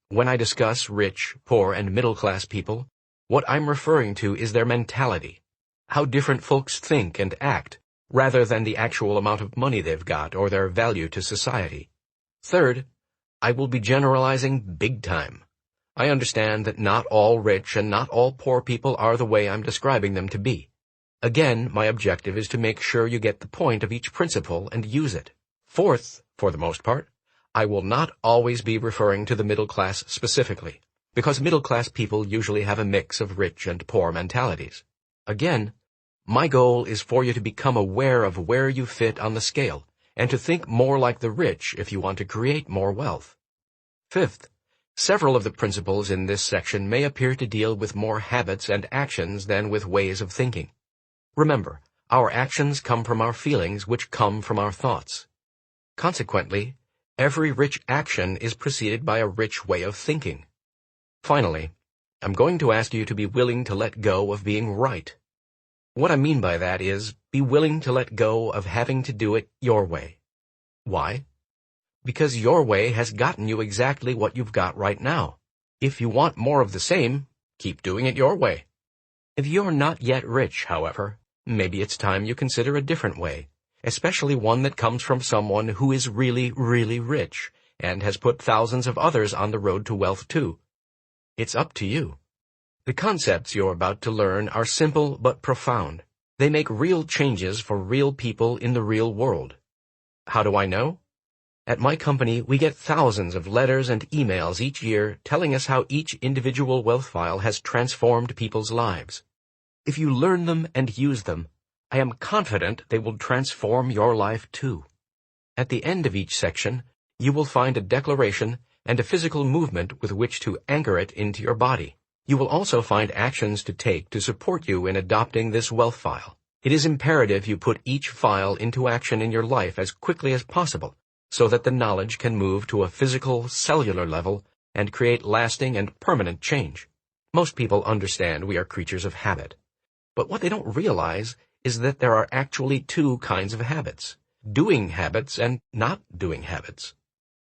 when I discuss rich, poor, and middle-class people, what I'm referring to is their mentality, how different folks think and act, rather than the actual amount of money they've got or their value to society. Third, I will be generalizing big time. I understand that not all rich and not all poor people are the way I'm describing them to be. Again, my objective is to make sure you get the point of each principle and use it. Fourth, for the most part, I will not always be referring to the middle class specifically, because middle-class people usually have a mix of rich and poor mentalities. Again, my goal is for you to become aware of where you fit on the scale, and to think more like the rich if you want to create more wealth. Fifth, several of the principles in this section may appear to deal with more habits and actions than with ways of thinking. Remember, our actions come from our feelings, which come from our thoughts. Consequently, every rich action is preceded by a rich way of thinking. Finally, I'm going to ask you to be willing to let go of being right. What I mean by that is, be willing to let go of having to do it your way. Why? Because your way has gotten you exactly what you've got right now. If you want more of the same, keep doing it your way. If you're not yet rich, however, maybe it's time you consider a different way, especially one that comes from someone who is really, really rich and has put thousands of others on the road to wealth too. It's up to you. The concepts you're about to learn are simple but profound. They make real changes for real people in the real world. How do I know? At my company, we get thousands of letters and emails each year telling us how each individual wealth file has transformed people's lives. If you learn them and use them, I am confident they will transform your life too. At the end of each section, you will find a declaration and a physical movement with which to anchor it into your body. You will also find actions to take to support you in adopting this wealth file. It is imperative you put each file into action in your life as quickly as possible, so that the knowledge can move to a physical, cellular level and create lasting and permanent change. Most people understand we are creatures of habit, but what they don't realize is that there are actually two kinds of habits, doing habits and not doing habits.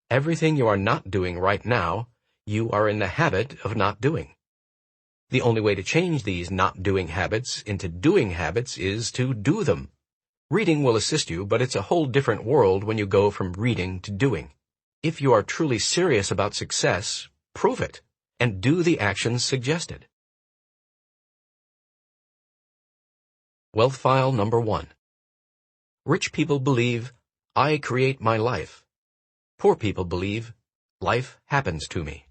Everything you are not doing right now, you are in the habit of not doing. The only way to change these not-doing habits into doing habits is to do them. Reading will assist you, but it's a whole different world when you go from reading to doing. If you are truly serious about success, prove it, and do the actions suggested. Wealth file number 1. Rich people believe, I create my life. Poor people believe, life happens to me.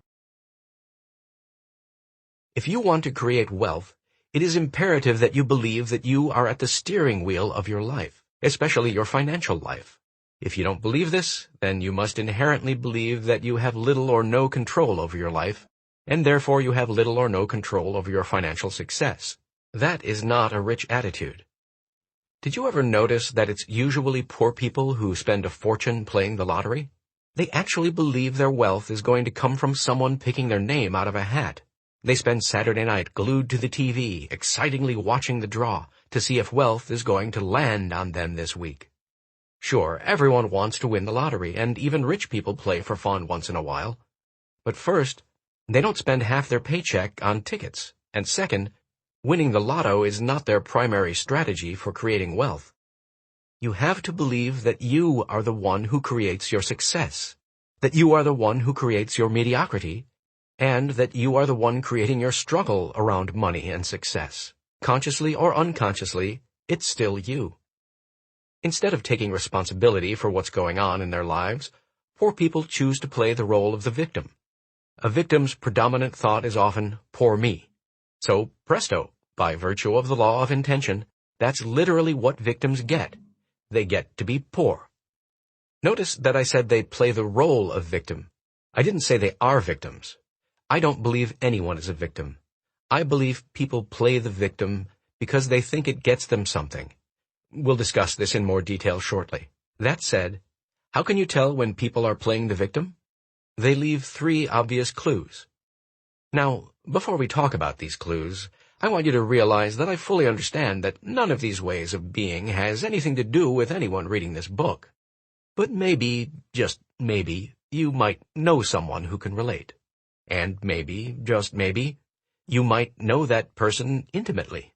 If you want to create wealth, it is imperative that you believe that you are at the steering wheel of your life, especially your financial life. If you don't believe this, then you must inherently believe that you have little or no control over your life, and therefore you have little or no control over your financial success. That is not a rich attitude. Did you ever notice that it's usually poor people who spend a fortune playing the lottery? They actually believe their wealth is going to come from someone picking their name out of a hat. They spend Saturday night glued to the TV, excitingly watching the draw to see if wealth is going to land on them this week. Sure, everyone wants to win the lottery, and even rich people play for fun once in a while. But first, they don't spend half their paycheck on tickets, and second, winning the lotto is not their primary strategy for creating wealth. You have to believe that you are the one who creates your success, that you are the one who creates your mediocrity, and that you are the one creating your struggle around money and success. Consciously or unconsciously, it's still you. Instead of taking responsibility for what's going on in their lives, poor people choose to play the role of the victim. A victim's predominant thought is often, poor me. So, presto, by virtue of the law of intention, that's literally what victims get. They get to be poor. Notice that I said they play the role of victim. I didn't say they are victims. I don't believe anyone is a victim. I believe people play the victim because they think it gets them something. We'll discuss this in more detail shortly. That said, how can you tell when people are playing the victim? They leave 3 obvious clues. Now, before we talk about these clues, I want you to realize that I fully understand that none of these ways of being has anything to do with anyone reading this book. But maybe, just maybe, you might know someone who can relate. And maybe, just maybe, you might know that person intimately.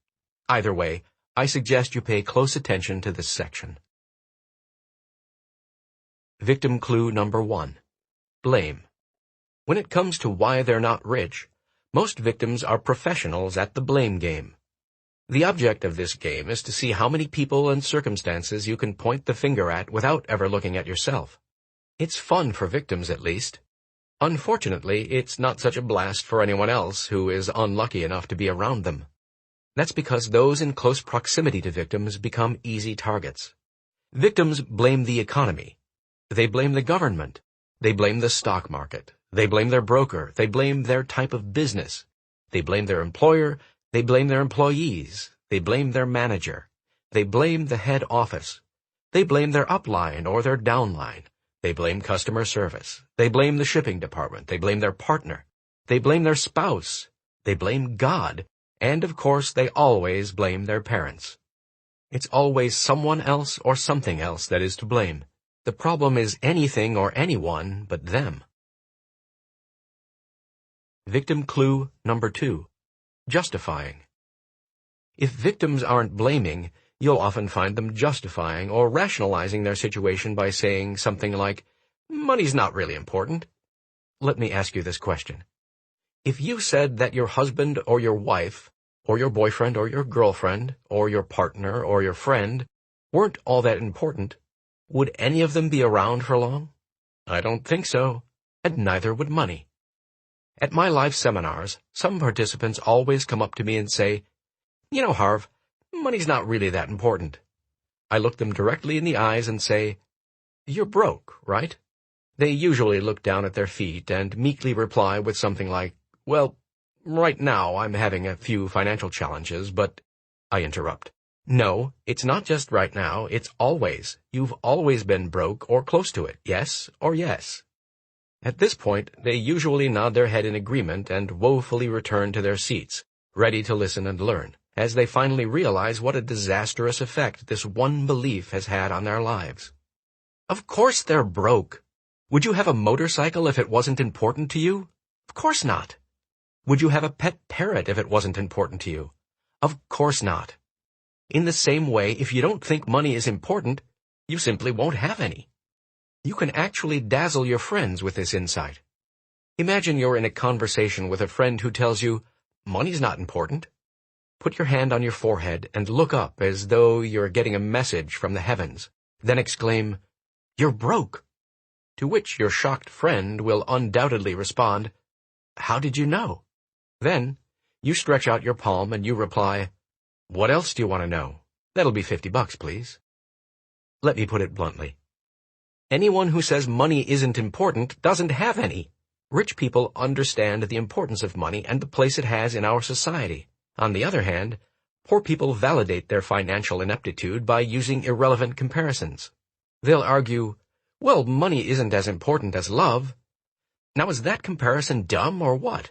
Either way, I suggest you pay close attention to this section. Victim clue number 1. Blame. When it comes to why they're not rich, most victims are professionals at the blame game. The object of this game is to see how many people and circumstances you can point the finger at without ever looking at yourself. It's fun for victims, at least. Unfortunately, it's not such a blast for anyone else who is unlucky enough to be around them. That's because those in close proximity to victims become easy targets. Victims blame the economy. They blame the government. They blame the stock market. They blame their broker. They blame their type of business. They blame their employer. They blame their employees. They blame their manager. They blame the head office. They blame their upline or their downline. They blame customer service. They blame the shipping department. They blame their partner. They blame their spouse. They blame God. And, of course, they always blame their parents. It's always someone else or something else that is to blame. The problem is anything or anyone but them. Victim clue number 2. Justifying. If victims aren't blaming, you'll often find them justifying or rationalizing their situation by saying something like, money's not really important. Let me ask you this question. If you said that your husband or your wife, or your boyfriend or your girlfriend, or your partner or your friend weren't all that important, would any of them be around for long? I don't think so, and neither would money. At my live seminars, some participants always come up to me and say, you know, Harv, money's not really that important. I look them directly in the eyes and say, you're broke, right? They usually look down at their feet and meekly reply with something like, well, right now I'm having a few financial challenges, but I interrupt. No, it's not just right now, it's always. You've always been broke or close to it, yes or yes. At this point, they usually nod their head in agreement and woefully return to their seats, ready to listen and learn, as they finally realize what a disastrous effect this one belief has had on their lives. Of course they're broke. Would you have a motorcycle if it wasn't important to you? Of course not. Would you have a pet parrot if it wasn't important to you? Of course not. In the same way, if you don't think money is important, you simply won't have any. You can actually dazzle your friends with this insight. Imagine you're in a conversation with a friend who tells you, money's not important. Put your hand on your forehead and look up as though you're getting a message from the heavens. Then exclaim, "You're broke." To which your shocked friend will undoubtedly respond, "How did you know?" Then, you stretch out your palm and you reply, "What else do you want to know? That'll be $50, please." Let me put it bluntly. Anyone who says money isn't important doesn't have any. Rich people understand the importance of money and the place it has in our society. On the other hand, poor people validate their financial ineptitude by using irrelevant comparisons. They'll argue, well, money isn't as important as love. Now, is that comparison dumb or what?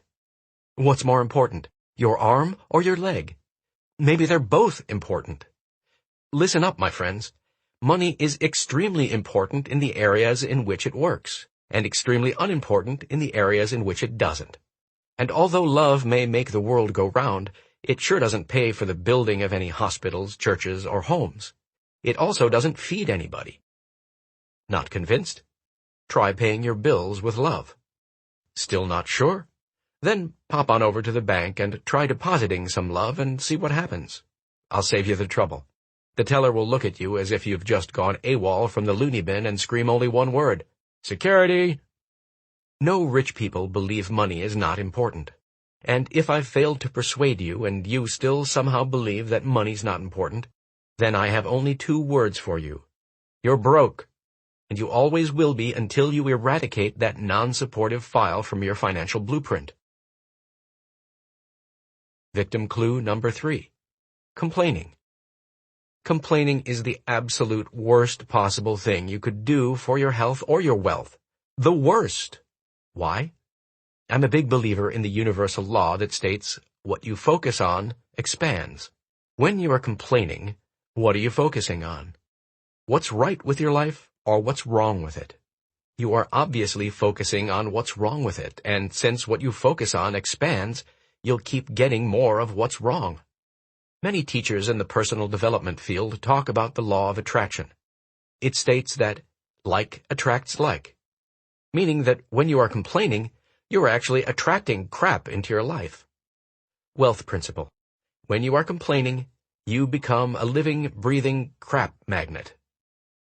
What's more important, your arm or your leg? Maybe they're both important. Listen up, my friends. Money is extremely important in the areas in which it works, and extremely unimportant in the areas in which it doesn't. And although love may make the world go round, it sure doesn't pay for the building of any hospitals, churches, or homes. It also doesn't feed anybody. Not convinced? Try paying your bills with love. Still not sure? Then pop on over to the bank and try depositing some love and see what happens. I'll save you the trouble. The teller will look at you as if you've just gone AWOL from the loony bin and scream only one word, "Security!" No rich people believe money is not important. And if I've failed to persuade you and you still somehow believe that money's not important, then I have only two words for you. You're broke, and you always will be until you eradicate that non-supportive file from your financial blueprint. Victim clue number 3. Complaining. Complaining is the absolute worst possible thing you could do for your health or your wealth. The worst. Why? I'm a big believer in the universal law that states, what you focus on expands. When you are complaining, what are you focusing on? What's right with your life or what's wrong with it? You are obviously focusing on what's wrong with it, and since what you focus on expands, you'll keep getting more of what's wrong. Many teachers in the personal development field talk about the law of attraction. It states that like attracts like, meaning that when you are complaining, you're actually attracting crap into your life. Wealth principle. When you are complaining, you become a living, breathing crap magnet.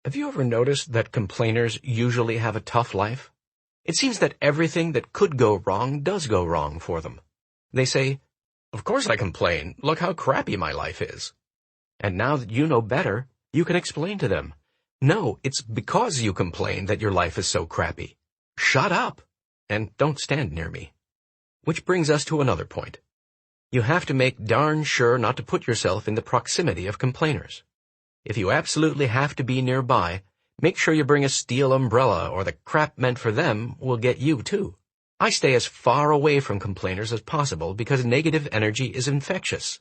Have you ever noticed that complainers usually have a tough life? It seems that everything that could go wrong does go wrong for them. They say, "Of course I complain. Look how crappy my life is." And now that you know better, you can explain to them, "No, it's because you complain that your life is so crappy. Shut up, and don't stand near me." Which brings us to another point. You have to make darn sure not to put yourself in the proximity of complainers. If you absolutely have to be nearby, make sure you bring a steel umbrella, or the crap meant for them will get you too. I stay as far away from complainers as possible because negative energy is infectious.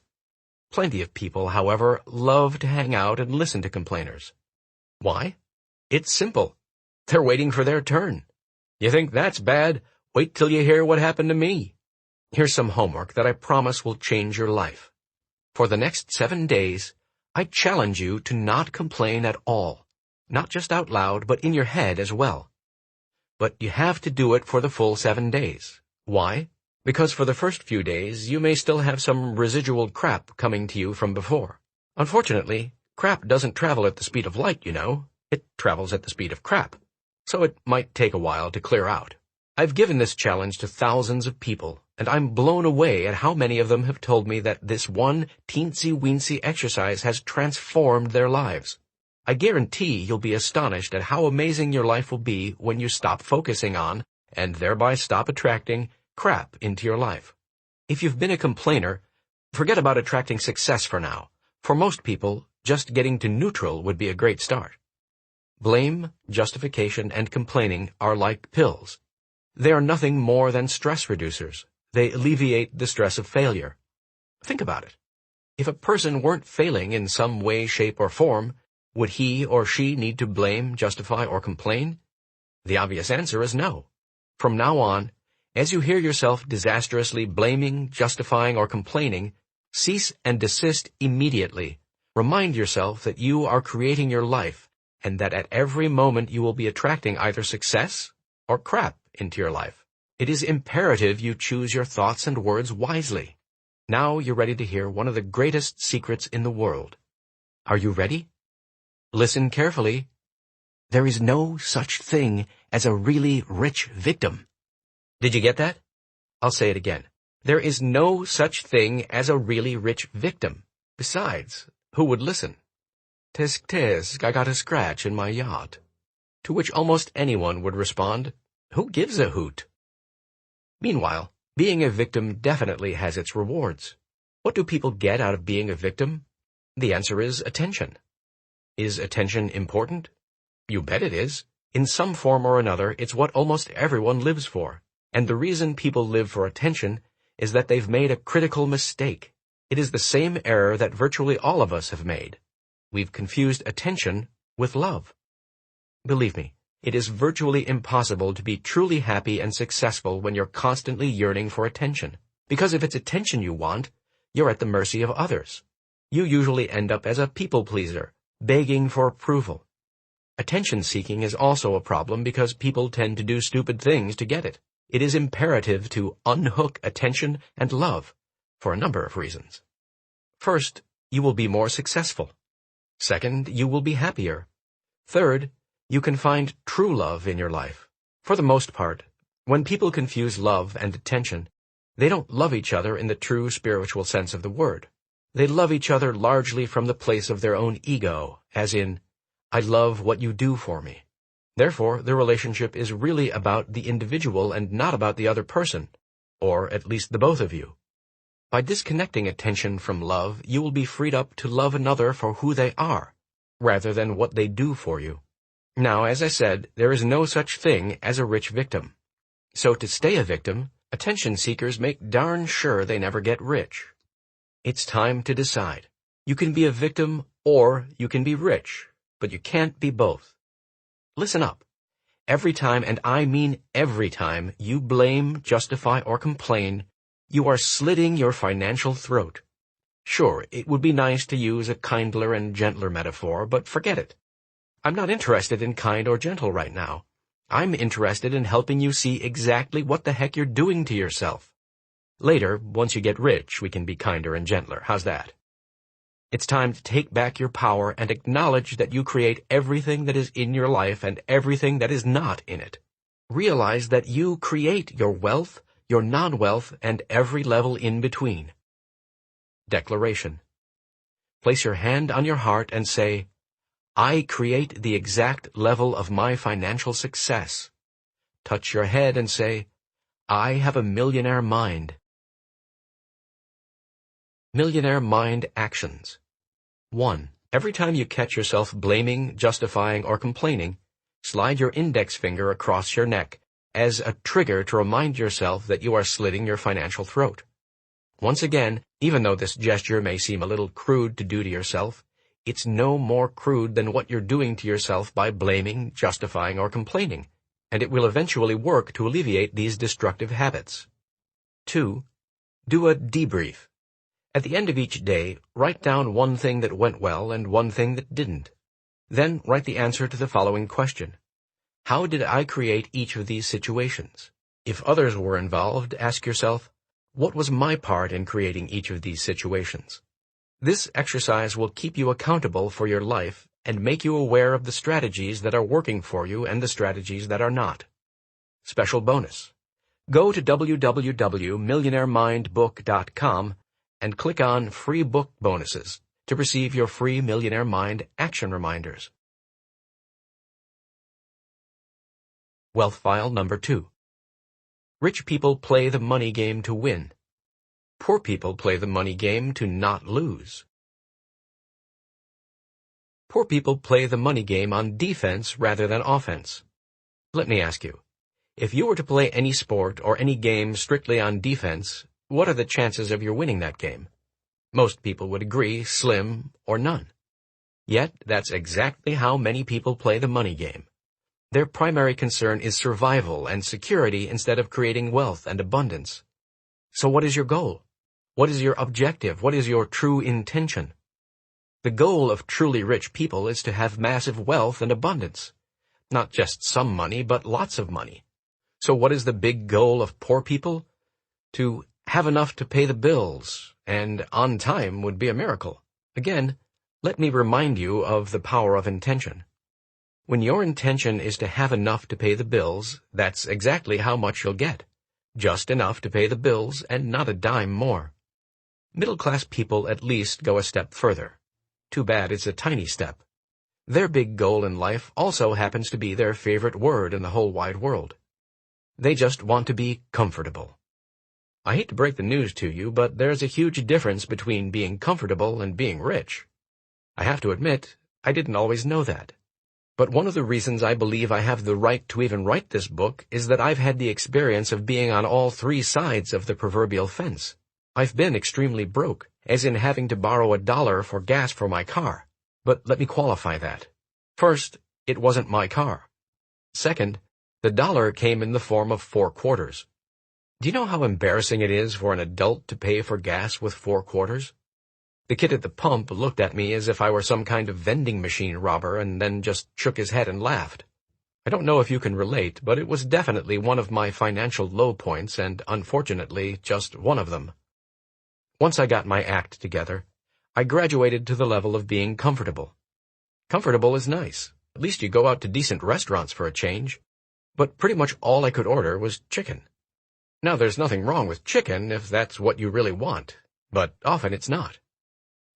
Plenty of people, however, love to hang out and listen to complainers. Why? It's simple. They're waiting for their turn. You think that's bad? Wait till you hear what happened to me. Here's some homework that I promise will change your life. For the next 7 days, I challenge you to not complain at all. Not just out loud, but in your head as well. But you have to do it for the full 7 days. Why? Because for the first few days, you may still have some residual crap coming to you from before. Unfortunately, crap doesn't travel at the speed of light, you know. It travels at the speed of crap. So it might take a while to clear out. I've given this challenge to thousands of people, and I'm blown away at how many of them have told me that this one teensy-weensy exercise has transformed their lives. I guarantee you'll be astonished at how amazing your life will be when you stop focusing on, and thereby stop attracting, crap into your life. If you've been a complainer, forget about attracting success for now. For most people, just getting to neutral would be a great start. Blame, justification, and complaining are like pills. They are nothing more than stress reducers. They alleviate the stress of failure. Think about it. If a person weren't failing in some way, shape, or form, would he or she need to blame, justify, or complain? The obvious answer is no. From now on, As you hear yourself disastrously blaming, justifying, or complaining, cease and desist immediately. Remind yourself that you are creating your life, and that at every moment you will be attracting either success or crap into your life. It is imperative you choose your thoughts and words wisely. Now you're ready to hear one of the greatest secrets in the world. Are you ready? Listen carefully. There is no such thing as a really rich victim. Did you get that? I'll say it again. There is no such thing as a really rich victim. Besides, who would listen? Tisk tisk, I got a scratch in my yacht. To which almost anyone would respond, who gives a hoot? Meanwhile, being a victim definitely has its rewards. What do people get out of being a victim? The answer is attention. Is attention important? You bet it is. In some form or another, it's what almost everyone lives for. And the reason people live for attention is that they've made a critical mistake. It is the same error that virtually all of us have made. We've confused attention with love. Believe me, it is virtually impossible to be truly happy and successful when you're constantly yearning for attention. Because if it's attention you want, you're at the mercy of others. You usually end up as a people pleaser, begging for approval. Attention-seeking is also a problem because people tend to do stupid things to get it. It is imperative to unhook attention and love for a number of reasons. First, you will be more successful. Second, you will be happier. Third, you can find true love in your life. For the most part, when people confuse love and attention, they don't love each other in the true spiritual sense of the word. They love each other largely from the place of their own ego, as in, I love what you do for me. Therefore, the relationship is really about the individual and not about the other person, or at least the both of you. By disconnecting attention from love, you will be freed up to love another for who they are, rather than what they do for you. Now, as I said, there is no such thing as a rich victim. So to stay a victim, attention seekers make darn sure they never get rich. It's time to decide. You can be a victim or you can be rich, but you can't be both. Listen up. Every time, and I mean every time, you blame, justify, or complain, you are slitting your financial throat. Sure, it would be nice to use a kindler and gentler metaphor, but forget it. I'm not interested in kind or gentle right now. I'm interested in helping you see exactly what the heck you're doing to yourself. Later, once you get rich, we can be kinder and gentler. How's that? It's time to take back your power and acknowledge that you create everything that is in your life and everything that is not in it. Realize that you create your wealth, your non-wealth, and every level in between. Declaration. Place your hand on your heart and say, I create the exact level of my financial success. Touch your head and say, I have a millionaire mind. Millionaire Mind Actions. 1. Every time you catch yourself blaming, justifying, or complaining, slide your index finger across your neck as a trigger to remind yourself that you are slitting your financial throat. Once again, even though this gesture may seem a little crude to do to yourself, it's no more crude than what you're doing to yourself by blaming, justifying, or complaining, and it will eventually work to alleviate these destructive habits. 2. Do a debrief. At the end of each day, write down one thing that went well and one thing that didn't. Then write the answer to the following question. How did I create each of these situations? If others were involved, ask yourself, what was my part in creating each of these situations? This exercise will keep you accountable for your life and make you aware of the strategies that are working for you and the strategies that are not. Special bonus. Go to www.millionairemindbook.com and click on Free Book Bonuses to receive your free Millionaire Mind action reminders. Wealth File Number 2. Rich people play the money game to win. Poor people play the money game to not lose. Poor people play the money game on defense rather than offense. Let me ask you, if you were to play any sport or any game strictly on defense, what are the chances of your winning that game? Most people would agree slim or none. Yet, that's exactly how many people play the money game. Their primary concern is survival and security instead of creating wealth and abundance. So what is your goal? What is your objective? What is your true intention? The goal of truly rich people is to have massive wealth and abundance. Not just some money, but lots of money. So what is the big goal of poor people? To have enough to pay the bills, and on time would be a miracle. Again, let me remind you of the power of intention. When your intention is to have enough to pay the bills, that's exactly how much you'll get. Just enough to pay the bills and not a dime more. Middle-class people at least go a step further. Too bad it's a tiny step. Their big goal in life also happens to be their favorite word in the whole wide world. They just want to be comfortable. I hate to break the news to you, but there's a huge difference between being comfortable and being rich. I have to admit, I didn't always know that. But one of the reasons I believe I have the right to even write this book is that I've had the experience of being on all three sides of the proverbial fence. I've been extremely broke, as in having to borrow $1 for gas for my car. But let me qualify that. First, it wasn't my car. Second, the dollar came in the form of 4 quarters. Do you know how embarrassing it is for an adult to pay for gas with 4 quarters? The kid at the pump looked at me as if I were some kind of vending machine robber and then just shook his head and laughed. I don't know if you can relate, but it was definitely one of my financial low points and, unfortunately, just one of them. Once I got my act together, I graduated to the level of being comfortable. Comfortable is nice. At least you go out to decent restaurants for a change. But pretty much all I could order was chicken. Now, there's nothing wrong with chicken if that's what you really want, but often it's not.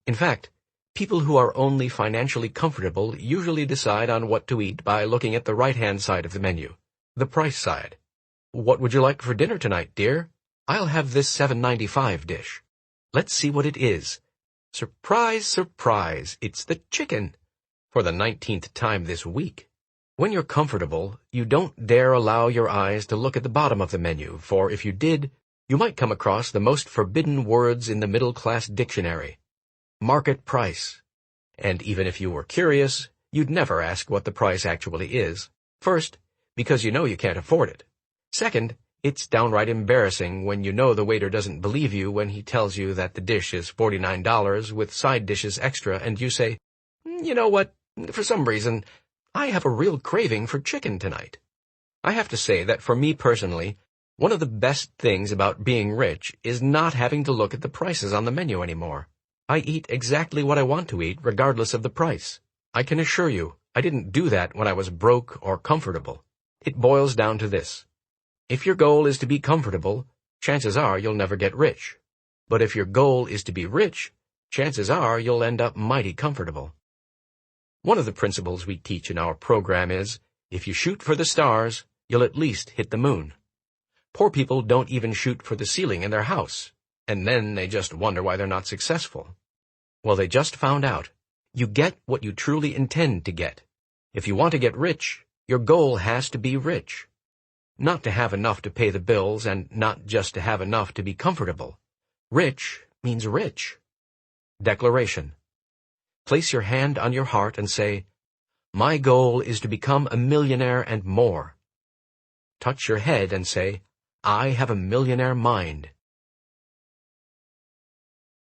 In fact, people who are only financially comfortable usually decide on what to eat by looking at the right-hand side of the menu, the price side. What would you like for dinner tonight, dear? I'll have this $7.95 dish. Let's see what it is. Surprise, surprise, it's the chicken. For the 19th time this week. When you're comfortable, you don't dare allow your eyes to look at the bottom of the menu, for if you did, you might come across the most forbidden words in the middle-class dictionary. Market price. And even if you were curious, you'd never ask what the price actually is. First, because you know you can't afford it. Second, it's downright embarrassing when you know the waiter doesn't believe you when he tells you that the dish is $49 with side dishes extra, and you say, "You know what, for some reason, I have a real craving for chicken tonight." I have to say that for me personally, one of the best things about being rich is not having to look at the prices on the menu anymore. I eat exactly what I want to eat, regardless of the price. I can assure you, I didn't do that when I was broke or comfortable. It boils down to this. If your goal is to be comfortable, chances are you'll never get rich. But if your goal is to be rich, chances are you'll end up mighty comfortable. One of the principles we teach in our program is, if you shoot for the stars, you'll at least hit the moon. Poor people don't even shoot for the ceiling in their house, and then they just wonder why they're not successful. Well, they just found out. You get what you truly intend to get. If you want to get rich, your goal has to be rich. Not to have enough to pay the bills and not just to have enough to be comfortable. Rich means rich. Declaration. Place your hand on your heart and say, "My goal is to become a millionaire and more." Touch your head and say, "I have a millionaire mind."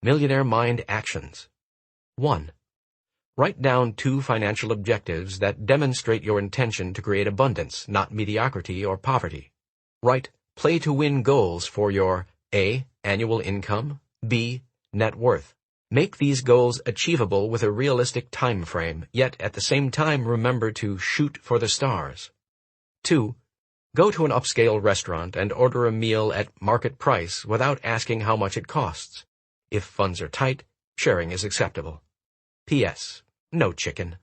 Millionaire Mind Actions. 1. Write down 2 financial objectives that demonstrate your intention to create abundance, not mediocrity or poverty. Write play-to-win goals for your A. Annual income, B. Net worth. Make these goals achievable with a realistic time frame, yet at the same time remember to shoot for the stars. 2. Go to an upscale restaurant and order a meal at market price without asking how much it costs. If funds are tight, sharing is acceptable. P.S. No chicken.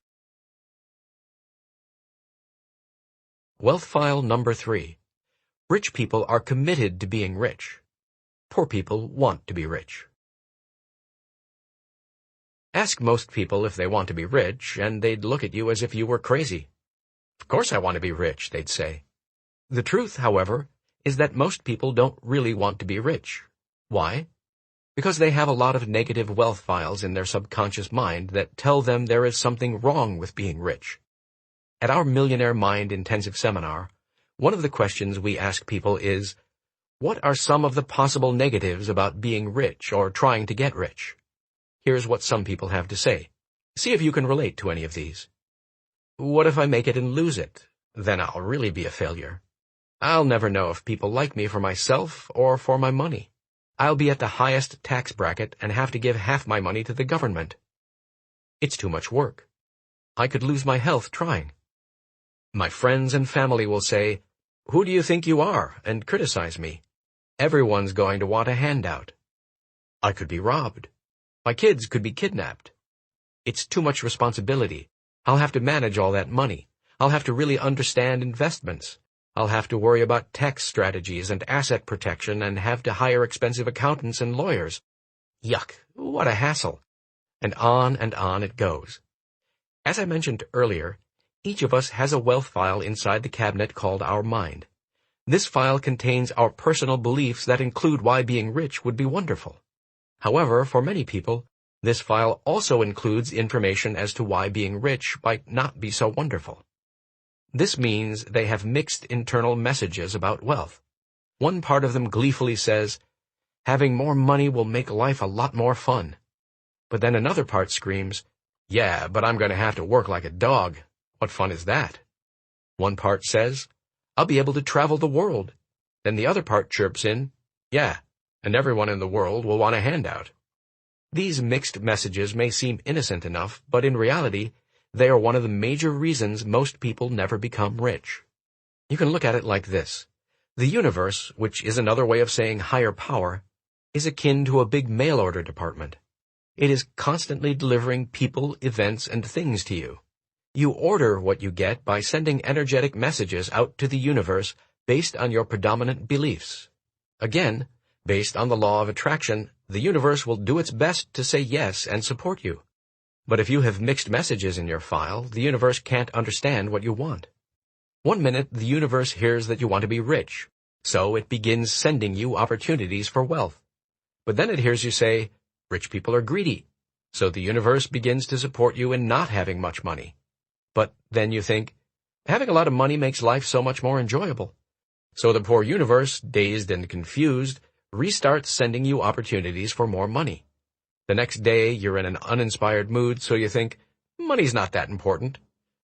Wealth file number 3. Rich people are committed to being rich. Poor people want to be rich. Ask most people if they want to be rich, and they'd look at you as if you were crazy. "Of course I want to be rich," they'd say. The truth, however, is that most people don't really want to be rich. Why? Because they have a lot of negative wealth files in their subconscious mind that tell them there is something wrong with being rich. At our Millionaire Mind Intensive Seminar, one of the questions we ask people is, what are some of the possible negatives about being rich or trying to get rich? Here's what some people have to say. See if you can relate to any of these. What if I make it and lose it? Then I'll really be a failure. I'll never know if people like me for myself or for my money. I'll be at the highest tax bracket and have to give half my money to the government. It's too much work. I could lose my health trying. My friends and family will say, "Who do you think you are?" and criticize me. Everyone's going to want a handout. I could be robbed. My kids could be kidnapped. It's too much responsibility. I'll have to manage all that money. I'll have to really understand investments. I'll have to worry about tax strategies and asset protection and have to hire expensive accountants and lawyers. Yuck, what a hassle. And on it goes. As I mentioned earlier, each of us has a wealth file inside the cabinet called our mind. This file contains our personal beliefs that include why being rich would be wonderful. However, for many people, this file also includes information as to why being rich might not be so wonderful. This means they have mixed internal messages about wealth. One part of them gleefully says, "Having more money will make life a lot more fun." But then another part screams, "Yeah, but I'm going to have to work like a dog. What fun is that?" One part says, "I'll be able to travel the world." Then the other part chirps in, "Yeah, and everyone in the world will want a handout." These mixed messages may seem innocent enough, but in reality, they are one of the major reasons most people never become rich. You can look at it like this. The universe, which is another way of saying higher power, is akin to a big mail-order department. It is constantly delivering people, events, and things to you. You order what you get by sending energetic messages out to the universe based on your predominant beliefs. Again, based on the law of attraction, the universe will do its best to say yes and support you. But if you have mixed messages in your file, the universe can't understand what you want. One minute, the universe hears that you want to be rich, so it begins sending you opportunities for wealth. But then it hears you say, "Rich people are greedy," so the universe begins to support you in not having much money. But then you think, "Having a lot of money makes life so much more enjoyable." So the poor universe, dazed and confused, restarts sending you opportunities for more money. The next day, you're in an uninspired mood, so you think, "Money's not that important."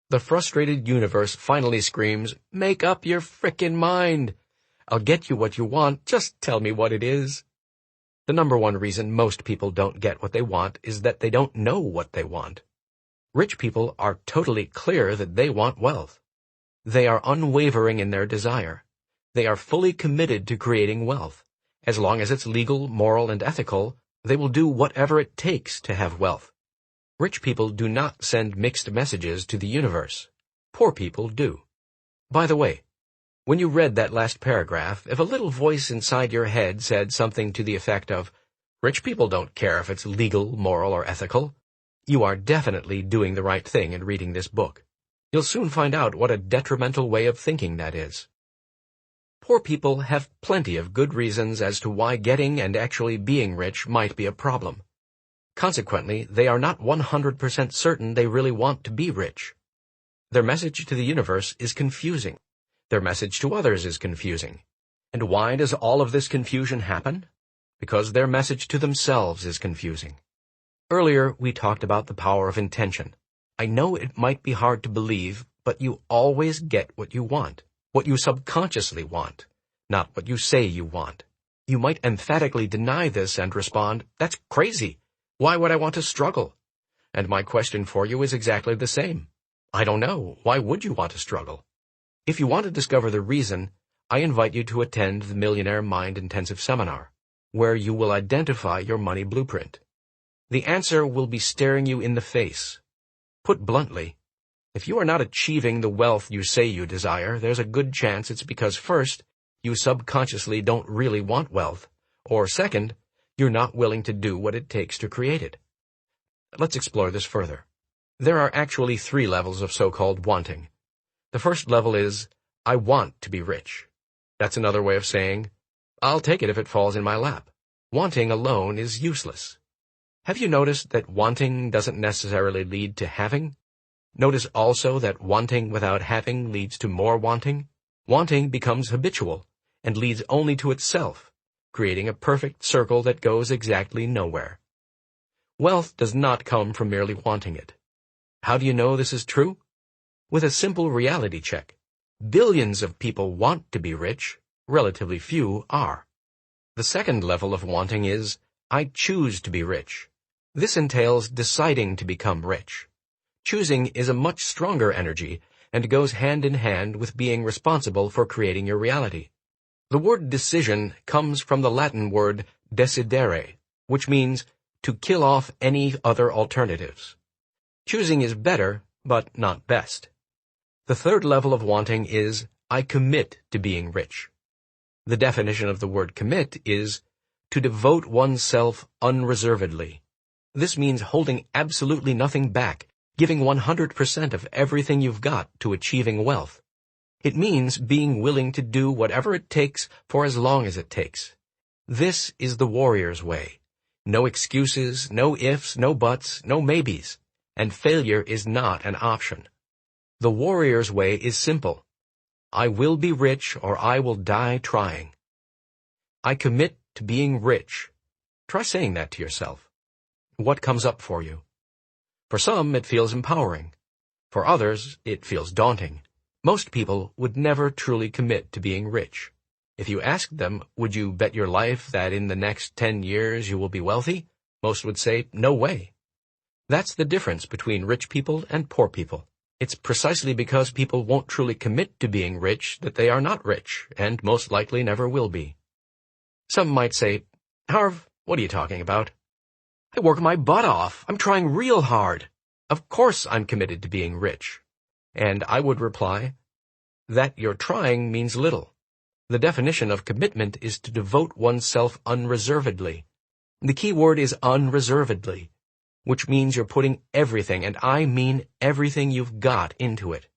The frustrated universe finally screams, "Make up your frickin' mind. I'll get you what you want, just tell me what it is." The number one reason most people don't get what they want is that they don't know what they want. Rich people are totally clear that they want wealth. They are unwavering in their desire. They are fully committed to creating wealth. As long as it's legal, moral, and ethical, they will do whatever it takes to have wealth. Rich people do not send mixed messages to the universe. Poor people do. By the way, when you read that last paragraph, if a little voice inside your head said something to the effect of, "Rich people don't care if it's legal, moral, or ethical," you are definitely doing the right thing in reading this book. You'll soon find out what a detrimental way of thinking that is. Poor people have plenty of good reasons as to why getting and actually being rich might be a problem. Consequently, they are not 100% certain they really want to be rich. Their message to the universe is confusing. Their message to others is confusing. And why does all of this confusion happen? Because their message to themselves is confusing. Earlier, we talked about the power of intention. I know it might be hard to believe, but you always get what you want. What you subconsciously want, not what you say you want. You might emphatically deny this and respond, "That's crazy. Why would I want to struggle?" And my question for you is exactly the same. I don't know. Why would you want to struggle? If you want to discover the reason, I invite you to attend the Millionaire Mind Intensive Seminar, where you will identify your money blueprint. The answer will be staring you in the face. Put bluntly, if you are not achieving the wealth you say you desire, there's a good chance it's because first, you subconsciously don't really want wealth, or second, you're not willing to do what it takes to create it. Let's explore this further. There are actually 3 levels of so-called wanting. The first level is, I want to be rich. That's another way of saying, I'll take it if it falls in my lap. Wanting alone is useless. Have you noticed that wanting doesn't necessarily lead to having? Notice also that wanting without having leads to more wanting. Wanting becomes habitual and leads only to itself, creating a perfect circle that goes exactly nowhere. Wealth does not come from merely wanting it. How do you know this is true? With a simple reality check. Billions of people want to be rich, relatively few are. The second level of wanting is, I choose to be rich. This entails deciding to become rich. Choosing is a much stronger energy and goes hand in hand with being responsible for creating your reality. The word decision comes from the Latin word decidere, which means to kill off any other alternatives. Choosing is better, but not best. The third level of wanting is, I commit to being rich. The definition of the word commit is to devote oneself unreservedly. This means holding absolutely nothing back, giving 100% of everything you've got to achieving wealth. It means being willing to do whatever it takes for as long as it takes. This is the warrior's way. No excuses, no ifs, no buts, no maybes, and failure is not an option. The warrior's way is simple. I will be rich or I will die trying. I commit to being rich. Try saying that to yourself. What comes up for you? For some, it feels empowering. For others, it feels daunting. Most people would never truly commit to being rich. If you asked them, would you bet your life that in the next 10 years you will be wealthy? Most would say, no way. That's the difference between rich people and poor people. It's precisely because people won't truly commit to being rich that they are not rich, and most likely never will be. Some might say, Harv, what are you talking about? I work my butt off. I'm trying real hard. Of course I'm committed to being rich. And I would reply, that you're trying means little. The definition of commitment is to devote oneself unreservedly. The key word is unreservedly, which means you're putting everything, and I mean everything you've got into it.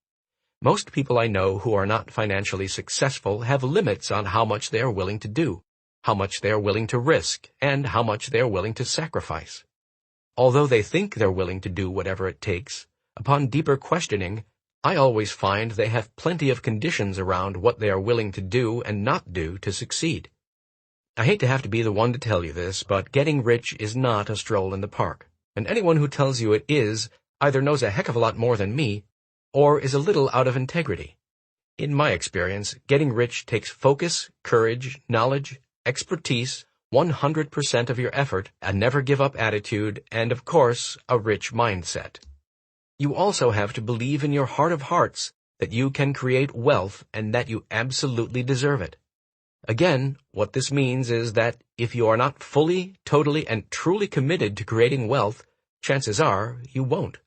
Most people I know who are not financially successful have limits on how much they are willing to do, how much they are willing to risk, and how much they are willing to sacrifice. Although they think they're willing to do whatever it takes, upon deeper questioning, I always find they have plenty of conditions around what they are willing to do and not do to succeed. I hate to have to be the one to tell you this, but getting rich is not a stroll in the park, and anyone who tells you it is either knows a heck of a lot more than me, or is a little out of integrity. In my experience, getting rich takes focus, courage, knowledge, expertise, 100% of your effort, a never-give-up attitude, and, of course, a rich mindset. You also have to believe in your heart of hearts that you can create wealth and that you absolutely deserve it. Again, what this means is that if you are not fully, totally, and truly committed to creating wealth, chances are you won't.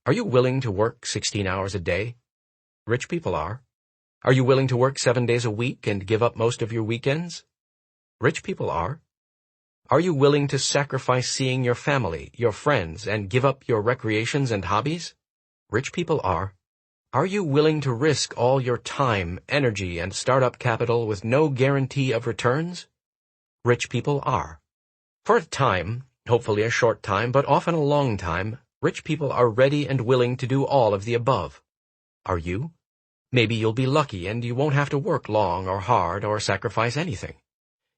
Are you willing to work 16 hours a day? Rich people are. Are you willing to work 7 days a week and give up most of your weekends? Rich people are. Are you willing to sacrifice seeing your family, your friends, and give up your recreations and hobbies? Rich people are. Are you willing to risk all your time, energy, and startup capital with no guarantee of returns? Rich people are. For a time, hopefully a short time, but often a long time, rich people are ready and willing to do all of the above. Are you? Maybe you'll be lucky and you won't have to work long or hard or sacrifice anything.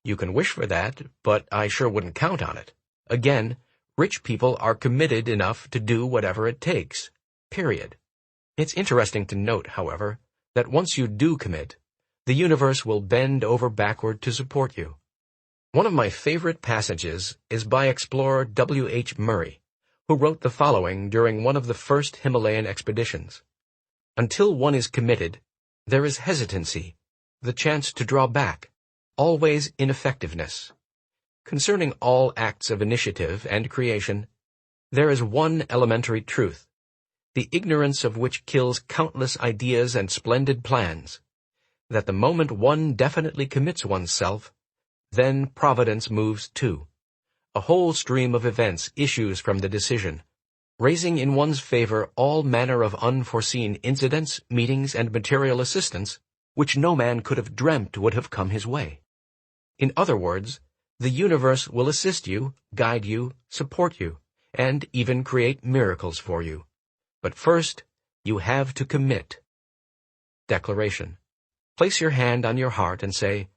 You can wish for that, but I sure wouldn't count on it. Again, rich people are committed enough to do whatever it takes. Period. It's interesting to note, however, that once you do commit, the universe will bend over backward to support you. One of my favorite passages is by explorer W.H. Murray, who wrote the following during one of the first Himalayan expeditions. Until one is committed, there is hesitancy, the chance to draw back, always ineffectiveness. Concerning all acts of initiative and creation, there is one elementary truth, the ignorance of which kills countless ideas and splendid plans, that the moment one definitely commits oneself, then providence moves too. A whole stream of events issues from the decision, raising in one's favor all manner of unforeseen incidents, meetings, and material assistance, which no man could have dreamt would have come his way. In other words, the universe will assist you, guide you, support you, and even create miracles for you. But first, you have to commit. Declaration. Place your hand on your heart and say,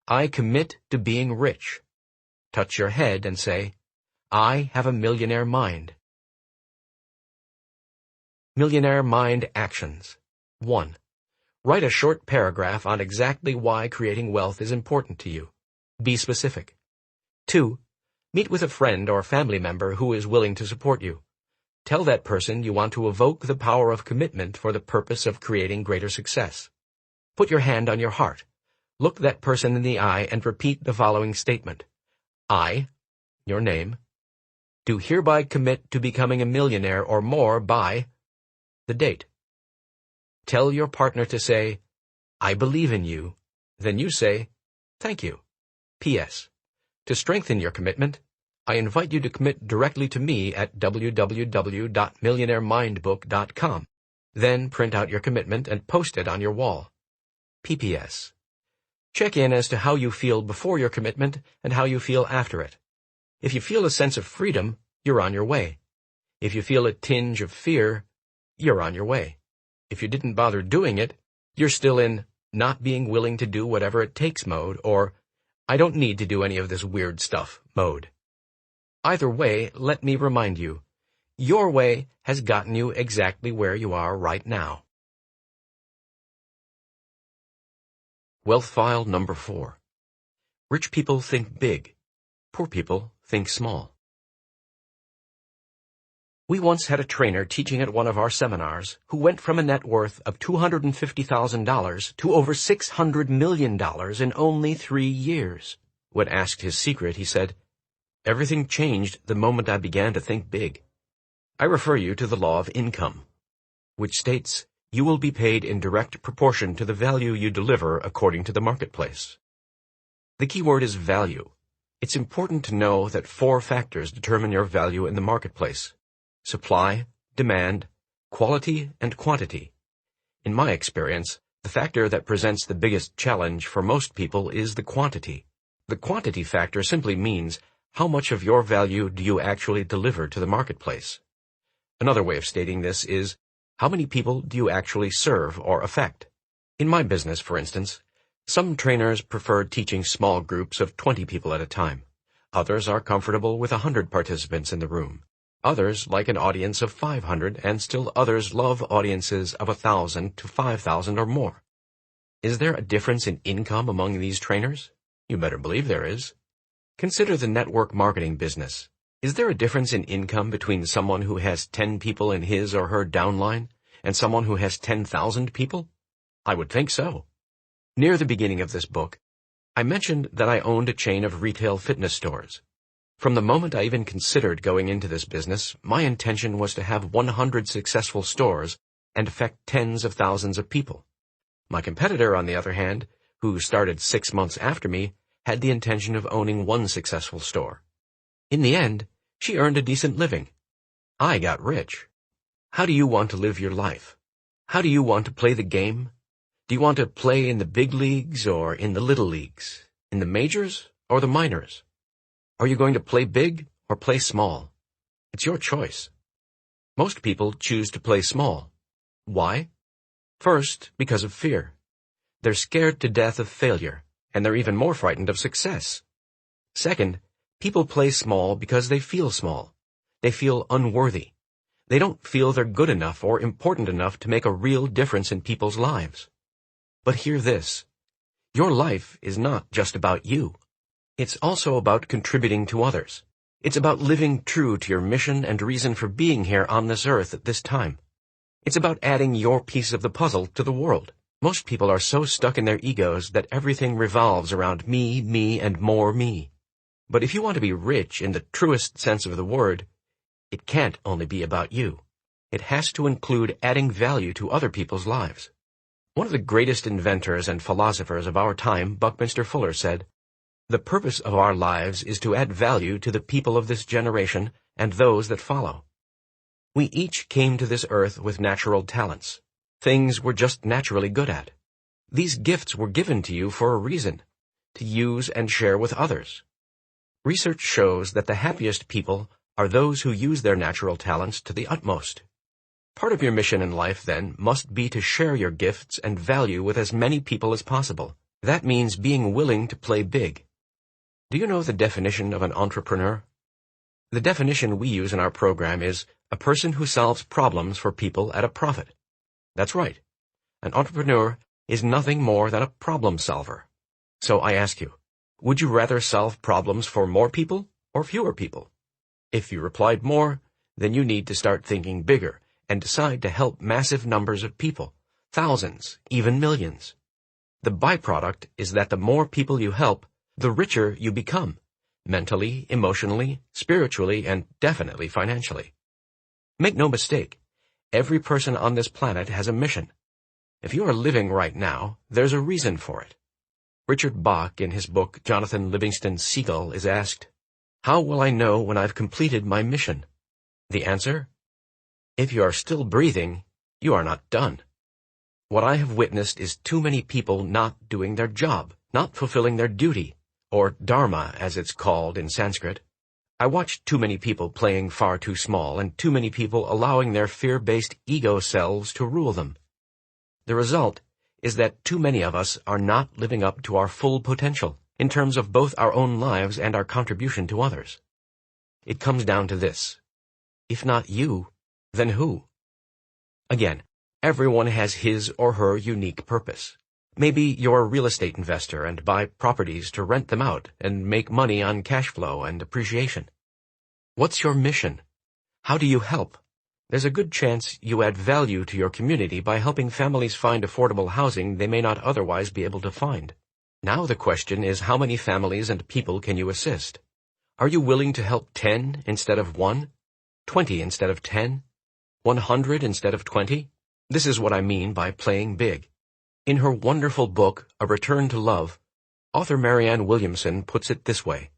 I commit to being rich. Touch your head and say, I have a millionaire mind. Millionaire Mind Actions. 1. Write a short paragraph on exactly why creating wealth is important to you. Be specific. 2. Meet with a friend or family member who is willing to support you. Tell that person you want to evoke the power of commitment for the purpose of creating greater success. Put your hand on your heart. Look that person in the eye and repeat the following statement. I, your name, do hereby commit to becoming a millionaire or more by the date. Tell your partner to say, I believe in you. Then you say, thank you. P.S. To strengthen your commitment, I invite you to commit directly to me at www.millionairemindbook.com. Then print out your commitment and post it on your wall. P.P.S. Check in as to how you feel before your commitment and how you feel after it. If you feel a sense of freedom, you're on your way. If you feel a tinge of fear, you're on your way. If you didn't bother doing it, you're still in not being willing to do whatever it takes mode or I don't need to do any of this weird stuff mode. Either way, let me remind you, your way has gotten you exactly where you are right now. Wealth File Number 4. Rich people think big. Poor people think small. We once had a trainer teaching at one of our seminars who went from a net worth of $250,000 to over $600 million in only 3 years. When asked his secret, he said, Everything changed the moment I began to think big. I refer you to the law of income, which states you will be paid in direct proportion to the value you deliver according to the marketplace. The key word is value. It's important to know that 4 factors determine your value in the marketplace: supply, demand, quality, and quantity. In my experience, the factor that presents the biggest challenge for most people is the quantity. The quantity factor simply means how much of your value do you actually deliver to the marketplace. Another way of stating this is, how many people do you actually serve or affect? In my business, for instance, some trainers prefer teaching small groups of 20 people at a time. Others are comfortable with 100 participants in the room. Others like an audience of 500, and still others love audiences of 1,000 to 5,000 or more. Is there a difference in income among these trainers? You better believe there is. Consider the network marketing business. Is there a difference in income between someone who has 10 people in his or her downline and someone who has 10,000 people? I would think so. Near the beginning of this book, I mentioned that I owned a chain of retail fitness stores. From the moment I even considered going into this business, my intention was to have 100 successful stores and affect tens of thousands of people. My competitor, on the other hand, who started 6 months after me, had the intention of owning 1 successful store. In the end, she earned a decent living. I got rich. How do you want to live your life? How do you want to play the game? Do you want to play in the big leagues or in the little leagues? In the majors or the minors? Are you going to play big or play small? It's your choice. Most people choose to play small. Why? First, because of fear. They're scared to death of failure, and they're even more frightened of success. Second, people play small because they feel small. They feel unworthy. They don't feel they're good enough or important enough to make a real difference in people's lives. But hear this. Your life is not just about you. It's also about contributing to others. It's about living true to your mission and reason for being here on this earth at this time. It's about adding your piece of the puzzle to the world. Most people are so stuck in their egos that everything revolves around me, and more me. But if you want to be rich in the truest sense of the word, it can't only be about you. It has to include adding value to other people's lives. One of the greatest inventors and philosophers of our time, Buckminster Fuller, said, "The purpose of our lives is to add value to the people of this generation and those that follow." We each came to this earth with natural talents, things we're just naturally good at. These gifts were given to you for a reason, to use and share with others. Research shows that the happiest people are those who use their natural talents to the utmost. Part of your mission in life, then, must be to share your gifts and value with as many people as possible. That means being willing to play big. Do you know the definition of an entrepreneur? The definition we use in our program is a person who solves problems for people at a profit. That's right. An entrepreneur is nothing more than a problem solver. So I ask you, would you rather solve problems for more people or fewer people? If you replied more, then you need to start thinking bigger and decide to help massive numbers of people, thousands, even millions. The byproduct is that the more people you help, the richer you become, mentally, emotionally, spiritually, and definitely financially. Make no mistake, every person on this planet has a mission. If you are living right now, there's a reason for it. Richard Bach, in his book Jonathan Livingston Seagull, is asked, "How will I know when I've completed my mission?" The answer? If you are still breathing, you are not done. What I have witnessed is too many people not doing their job, not fulfilling their duty, or dharma as it's called in Sanskrit. I watched too many people playing far too small and too many people allowing their fear-based ego selves to rule them. The result is that too many of us are not living up to our full potential in terms of both our own lives and our contribution to others. It comes down to this. If not you, then who? Again, everyone has his or her unique purpose. Maybe you're a real estate investor and buy properties to rent them out and make money on cash flow and appreciation. What's your mission? How do you help? There's a good chance you add value to your community by helping families find affordable housing they may not otherwise be able to find. Now the question is, how many families and people can you assist? Are you willing to help 10 instead of 1? 20 instead of 10? 100 instead of 20? This is what I mean by playing big. In her wonderful book, A Return to Love, author Marianne Williamson puts it this way.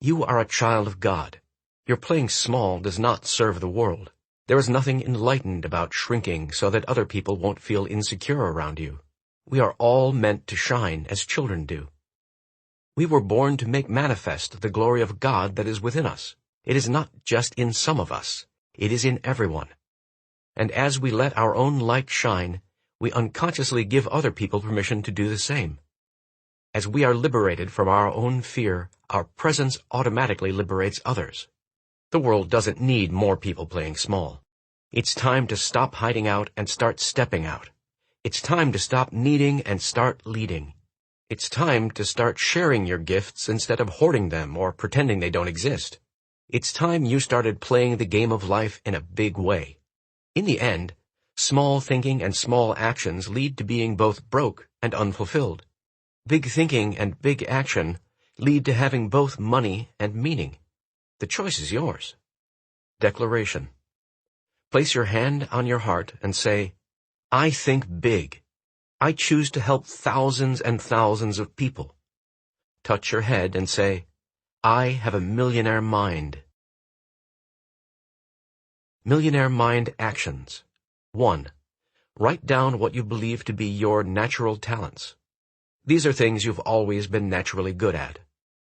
You are a child of God. Your playing small does not serve the world. There is nothing enlightened about shrinking so that other people won't feel insecure around you. We are all meant to shine as children do. We were born to make manifest the glory of God that is within us. It is not just in some of us. It is in everyone. And as we let our own light shine, we unconsciously give other people permission to do the same. As we are liberated from our own fear, our presence automatically liberates others. The world doesn't need more people playing small. It's time to stop hiding out and start stepping out. It's time to stop needing and start leading. It's time to start sharing your gifts instead of hoarding them or pretending they don't exist. It's time you started playing the game of life in a big way. In the end, small thinking and small actions lead to being both broke and unfulfilled. Big thinking and big action lead to having both money and meaning. The choice is yours. Declaration. Place your hand on your heart and say, I think big. I choose to help thousands and thousands of people. Touch your head and say, I have a millionaire mind. Millionaire Mind Actions. 1. Write down what you believe to be your natural talents. These are things you've always been naturally good at.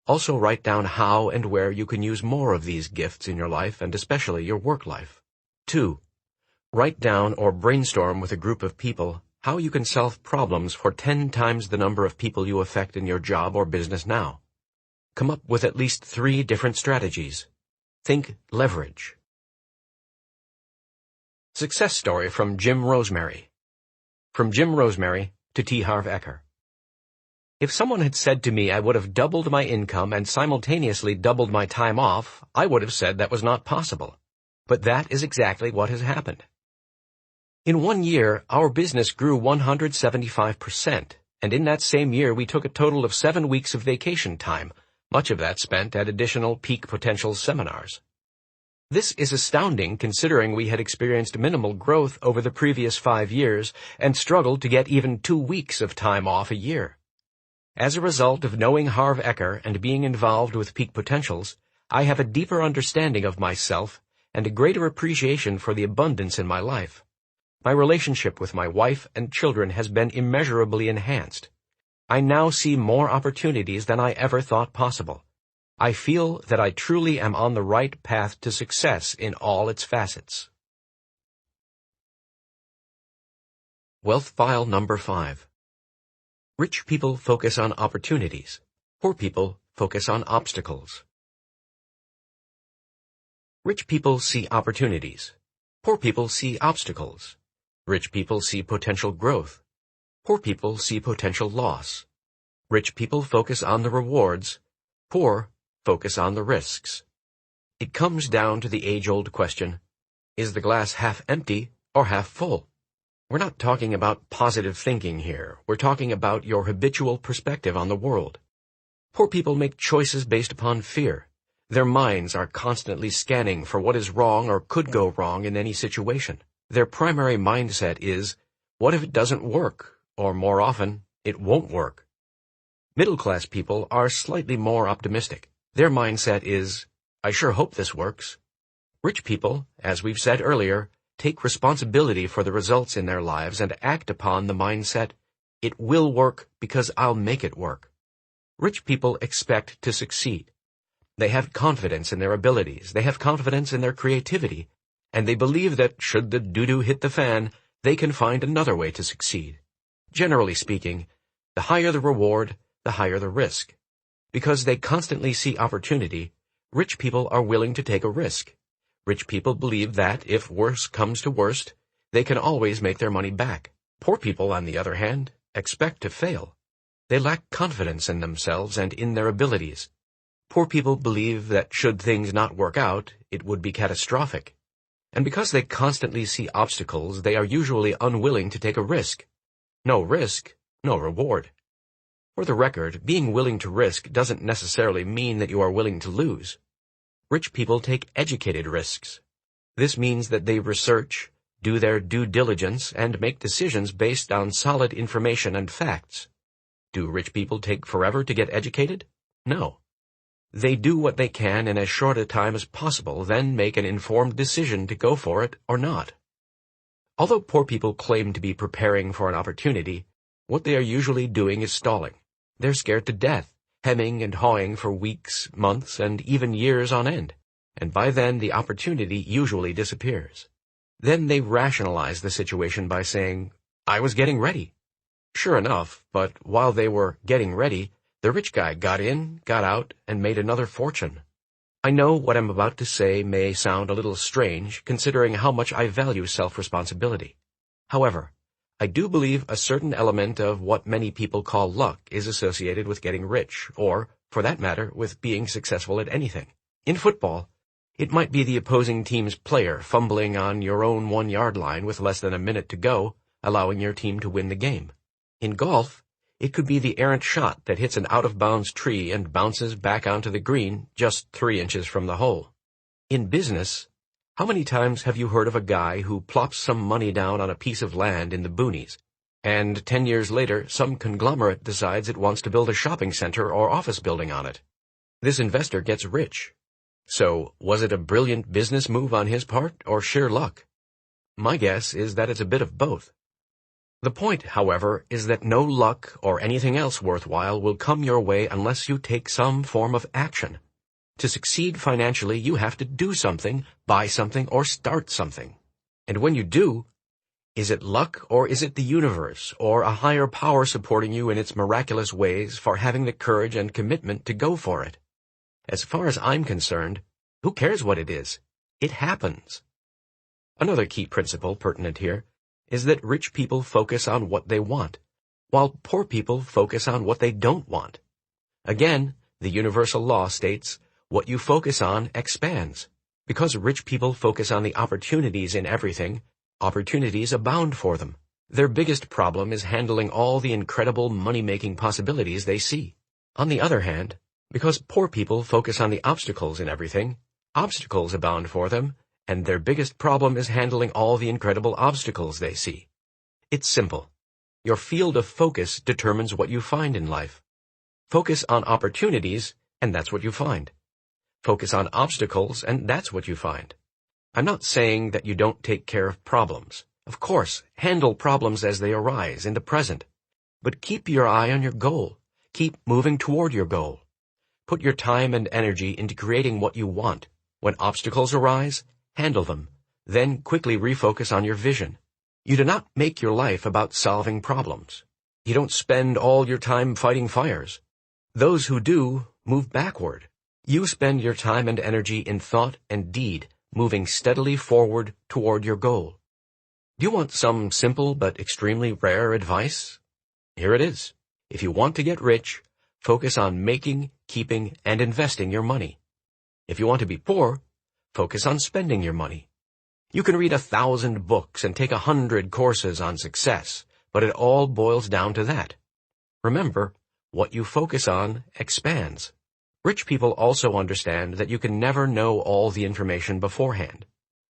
Also write down how and where you can use more of these gifts in your life and especially your work life. 2. Write down or brainstorm with a group of people how you can solve problems for 10 times the number of people you affect in your job or business now. Come up with at least 3 different strategies. Think leverage. Success story from Jim Rosemary. From Jim Rosemary to T. Harv Eker. If someone had said to me I would have doubled my income and simultaneously doubled my time off, I would have said that was not possible. But that is exactly what has happened. In 1 year, our business grew 175%, and in that same year we took a total of 7 weeks of vacation time, much of that spent at additional peak potential seminars. This is astounding considering we had experienced minimal growth over the previous 5 years and struggled to get even 2 weeks of time off a year. As a result of knowing Harv Eker and being involved with Peak Potentials, I have a deeper understanding of myself and a greater appreciation for the abundance in my life. My relationship with my wife and children has been immeasurably enhanced. I now see more opportunities than I ever thought possible. I feel that I truly am on the right path to success in all its facets. Wealth file number 5. Rich people focus on opportunities. Poor people focus on obstacles. Rich people see opportunities. Poor people see obstacles. Rich people see potential growth. Poor people see potential loss. Rich people focus on the rewards. Poor focus on the risks. It comes down to the age-old question, is the glass half empty or half full? We're not talking about positive thinking here. We're talking about your habitual perspective on the world. Poor people make choices based upon fear. Their minds are constantly scanning for what is wrong or could go wrong in any situation. Their primary mindset is, what if it doesn't work? Or more often, it won't work. Middle-class people are slightly more optimistic. Their mindset is, I sure hope this works. Rich people, as we've said earlier, take responsibility for the results in their lives and act upon the mindset, it will work because I'll make it work. Rich people expect to succeed. They have confidence in their abilities, they have confidence in their creativity, and they believe that should the doo-doo hit the fan, they can find another way to succeed. Generally speaking, the higher the reward, the higher the risk. Because they constantly see opportunity, rich people are willing to take a risk. Rich people believe that, if worse comes to worst, they can always make their money back. Poor people, on the other hand, expect to fail. They lack confidence in themselves and in their abilities. Poor people believe that should things not work out, it would be catastrophic. And because they constantly see obstacles, they are usually unwilling to take a risk. No risk, no reward. For the record, being willing to risk doesn't necessarily mean that you are willing to lose. Rich people take educated risks. This means that they research, do their due diligence, and make decisions based on solid information and facts. Do rich people take forever to get educated? No. They do what they can in as short a time as possible, then make an informed decision to go for it or not. Although poor people claim to be preparing for an opportunity, what they are usually doing is stalling. They're scared to death, hemming and hawing for weeks, months, and even years on end, and by then the opportunity usually disappears. Then they rationalize the situation by saying, I was getting ready. Sure enough, but while they were getting ready, the rich guy got in, got out, and made another fortune. I know what I'm about to say may sound a little strange, considering how much I value self-responsibility. However, I do believe a certain element of what many people call luck is associated with getting rich, or, for that matter, with being successful at anything. In football, it might be the opposing team's player fumbling on your own 1-yard line with less than a minute to go, allowing your team to win the game. In golf, it could be the errant shot that hits an out-of-bounds tree and bounces back onto the green just 3 inches from the hole. In business, how many times have you heard of a guy who plops some money down on a piece of land in the boonies, and 10 years later some conglomerate decides it wants to build a shopping center or office building on it? This investor gets rich. So, was it a brilliant business move on his part, or sheer luck? My guess is that it's a bit of both. The point, however, is that no luck or anything else worthwhile will come your way unless you take some form of action. To succeed financially, you have to do something, buy something, or start something. And when you do, is it luck or is it the universe or a higher power supporting you in its miraculous ways for having the courage and commitment to go for it? As far as I'm concerned, who cares what it is? It happens. Another key principle pertinent here is that rich people focus on what they want, while poor people focus on what they don't want. Again, the universal law states, what you focus on expands. Because rich people focus on the opportunities in everything, opportunities abound for them. Their biggest problem is handling all the incredible money-making possibilities they see. On the other hand, because poor people focus on the obstacles in everything, obstacles abound for them, and their biggest problem is handling all the incredible obstacles they see. It's simple. Your field of focus determines what you find in life. Focus on opportunities, and that's what you find. Focus on obstacles, and that's what you find. I'm not saying that you don't take care of problems. Of course, handle problems as they arise in the present. But keep your eye on your goal. Keep moving toward your goal. Put your time and energy into creating what you want. When obstacles arise, handle them. Then quickly refocus on your vision. You do not make your life about solving problems. You don't spend all your time fighting fires. Those who do move backward. You spend your time and energy in thought and deed, moving steadily forward toward your goal. Do you want some simple but extremely rare advice? Here it is. If you want to get rich, focus on making, keeping, and investing your money. If you want to be poor, focus on spending your money. You can read 1,000 books and take 100 courses on success, but it all boils down to that. Remember, what you focus on expands. Rich people also understand that you can never know all the information beforehand.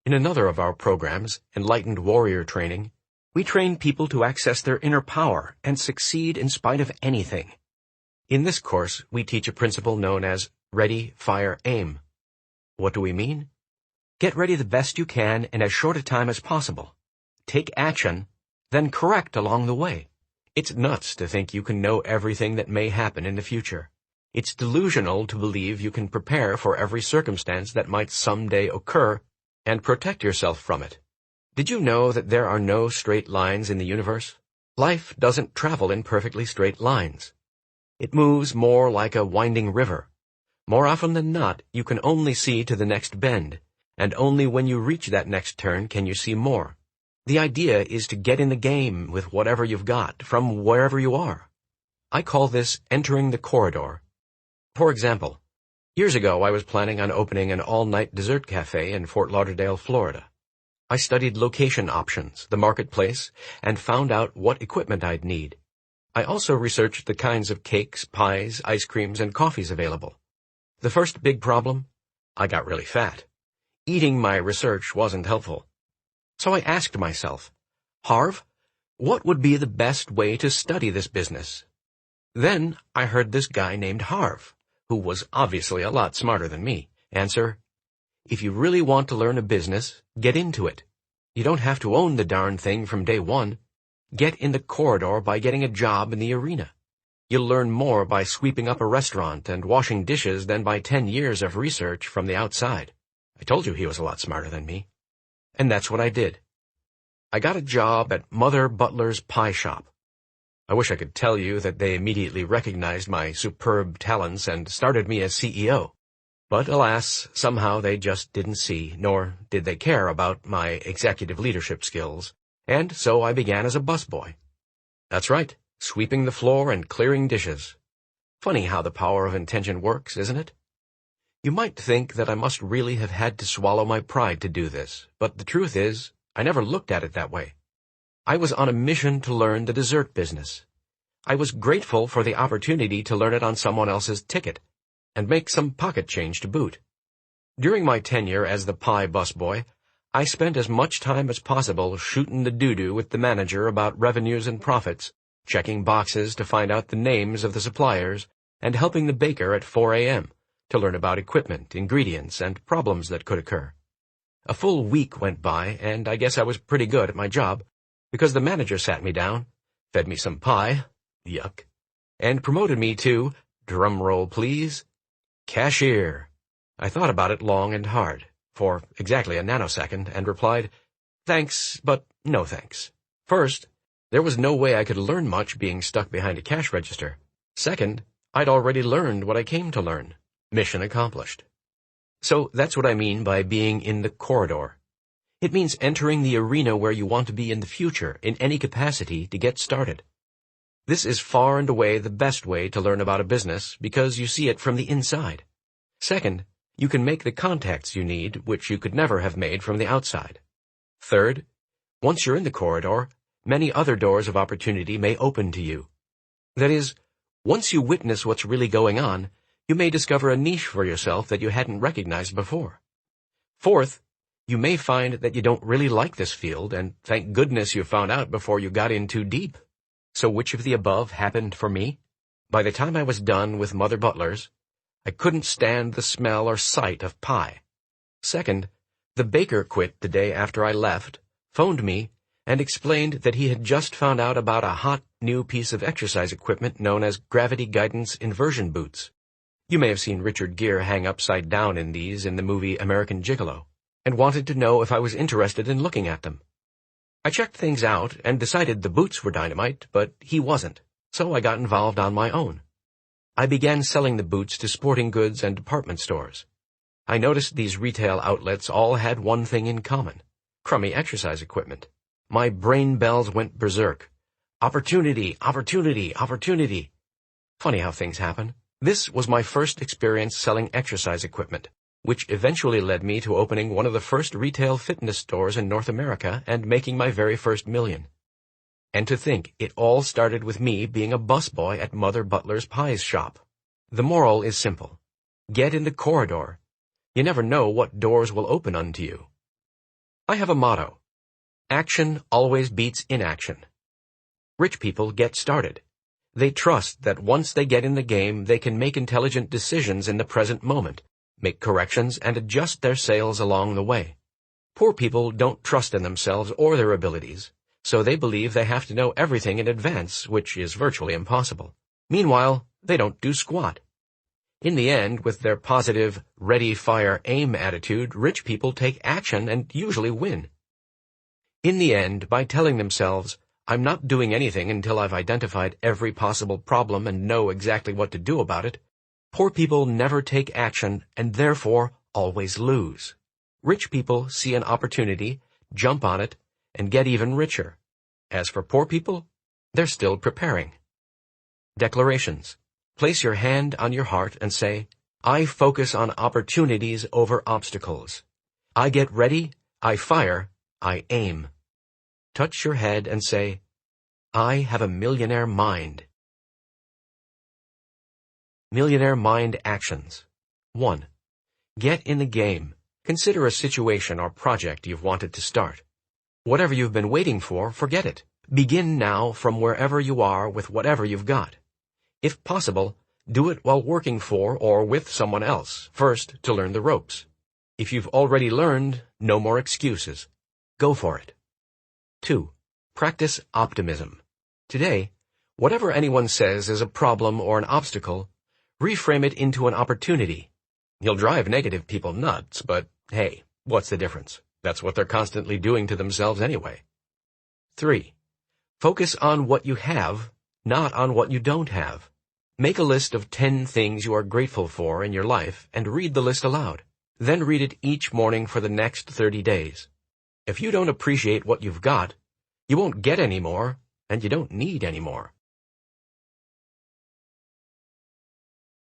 In another of our programs, Enlightened Warrior Training, we train people to access their inner power and succeed in spite of anything. In this course, we teach a principle known as Ready, Fire, Aim. What do we mean? Get ready the best you can in as short a time as possible. Take action, then correct along the way. It's nuts to think you can know everything that may happen in the future. It's delusional to believe you can prepare for every circumstance that might someday occur and protect yourself from it. Did you know that there are no straight lines in the universe? Life doesn't travel in perfectly straight lines. It moves more like a winding river. More often than not, you can only see to the next bend, and only when you reach that next turn can you see more. The idea is to get in the game with whatever you've got, from wherever you are. I call this entering the corridor. For example, years ago I was planning on opening an all-night dessert cafe in Fort Lauderdale, Florida. I studied location options, the marketplace, and found out what equipment I'd need. I also researched the kinds of cakes, pies, ice creams, and coffees available. The first big problem? I got really fat. Eating my research wasn't helpful. So I asked myself, Harv, what would be the best way to study this business? Then I heard this guy named Harv, who was obviously a lot smarter than me, answer, if you really want to learn a business, get into it. You don't have to own the darn thing from day one. Get in the corridor by getting a job in the arena. You'll learn more by sweeping up a restaurant and washing dishes than by 10 years of research from the outside. I told you he was a lot smarter than me. And that's what I did. I got a job at Mother Butler's Pie Shop. I wish I could tell you that they immediately recognized my superb talents and started me as CEO. But alas, somehow they just didn't see, nor did they care about my executive leadership skills, and so I began as a busboy. That's right, sweeping the floor and clearing dishes. Funny how the power of intention works, isn't it? You might think that I must really have had to swallow my pride to do this, but the truth is, I never looked at it that way. I was on a mission to learn the dessert business. I was grateful for the opportunity to learn it on someone else's ticket, and make some pocket change to boot. During my tenure as the pie busboy, I spent as much time as possible shooting the doo-doo with the manager about revenues and profits, checking boxes to find out the names of the suppliers, and helping the baker at 4 a.m. to learn about equipment, ingredients, and problems that could occur. A full week went by, and I guess I was pretty good at my job, because the manager sat me down, fed me some pie, yuck, and promoted me to, drum roll please, cashier. I thought about it long and hard, for exactly a nanosecond, and replied, thanks, but no thanks. First, there was no way I could learn much being stuck behind a cash register. Second, I'd already learned what I came to learn. Mission accomplished. So that's what I mean by being in the corridor. It means entering the arena where you want to be in the future, in any capacity, to get started. This is far and away the best way to learn about a business because you see it from the inside. Second, you can make the contacts you need, which you could never have made from the outside. Third, once you're in the corridor, many other doors of opportunity may open to you. That is, once you witness what's really going on, you may discover a niche for yourself that you hadn't recognized before. Fourth, you may find that you don't really like this field, and thank goodness you found out before you got in too deep. So which of the above happened for me? By the time I was done with Mother Butler's, I couldn't stand the smell or sight of pie. Second, the baker quit the day after I left, phoned me, and explained that he had just found out about a hot new piece of exercise equipment known as gravity guidance inversion boots. You may have seen Richard Gere hang upside down in these in the movie American Gigolo, and wanted to know if I was interested in looking at them. I checked things out and decided the boots were dynamite, but he wasn't, so I got involved on my own. I began selling the boots to sporting goods and department stores. I noticed these retail outlets all had one thing in common: crummy exercise equipment. My brain bells went berserk. Opportunity, opportunity, opportunity. Funny how things happen. This was my first experience selling exercise equipment, which eventually led me to opening one of the first retail fitness stores in North America and making my very first million. And to think, it all started with me being a busboy at Mother Butler's Pies shop. The moral is simple. Get in the corridor. You never know what doors will open unto you. I have a motto. Action always beats inaction. Rich people get started. They trust that once they get in the game, they can make intelligent decisions in the present moment, make corrections, and adjust their sales along the way. Poor people don't trust in themselves or their abilities, so they believe they have to know everything in advance, which is virtually impossible. Meanwhile, they don't do squat. In the end, with their positive, ready, fire, aim attitude, rich people take action and usually win. In the end, by telling themselves, I'm not doing anything until I've identified every possible problem and know exactly what to do about it, poor people never take action and therefore always lose. Rich people see an opportunity, jump on it, and get even richer. As for poor people, they're still preparing. Declarations. Place your hand on your heart and say, I focus on opportunities over obstacles. I get ready, I fire, I aim. Touch your head and say, I have a millionaire mind. Millionaire Mind Actions. 1. Get in the game. Consider a situation or project you've wanted to start. Whatever you've been waiting for, forget it. Begin now from wherever you are with whatever you've got. If possible, do it while working for or with someone else, first to learn the ropes. If you've already learned, no more excuses. Go for it. 2. Practice optimism. Today, whatever anyone says is a problem or an obstacle, reframe it into an opportunity. You'll drive negative people nuts, but hey, what's the difference? That's what they're constantly doing to themselves anyway. 3. Focus on what you have, not on what you don't have. Make a list of 10 things you are grateful for in your life and read the list aloud. Then read it each morning for the next 30 days. If you don't appreciate what you've got, you won't get any more, and you don't need any more.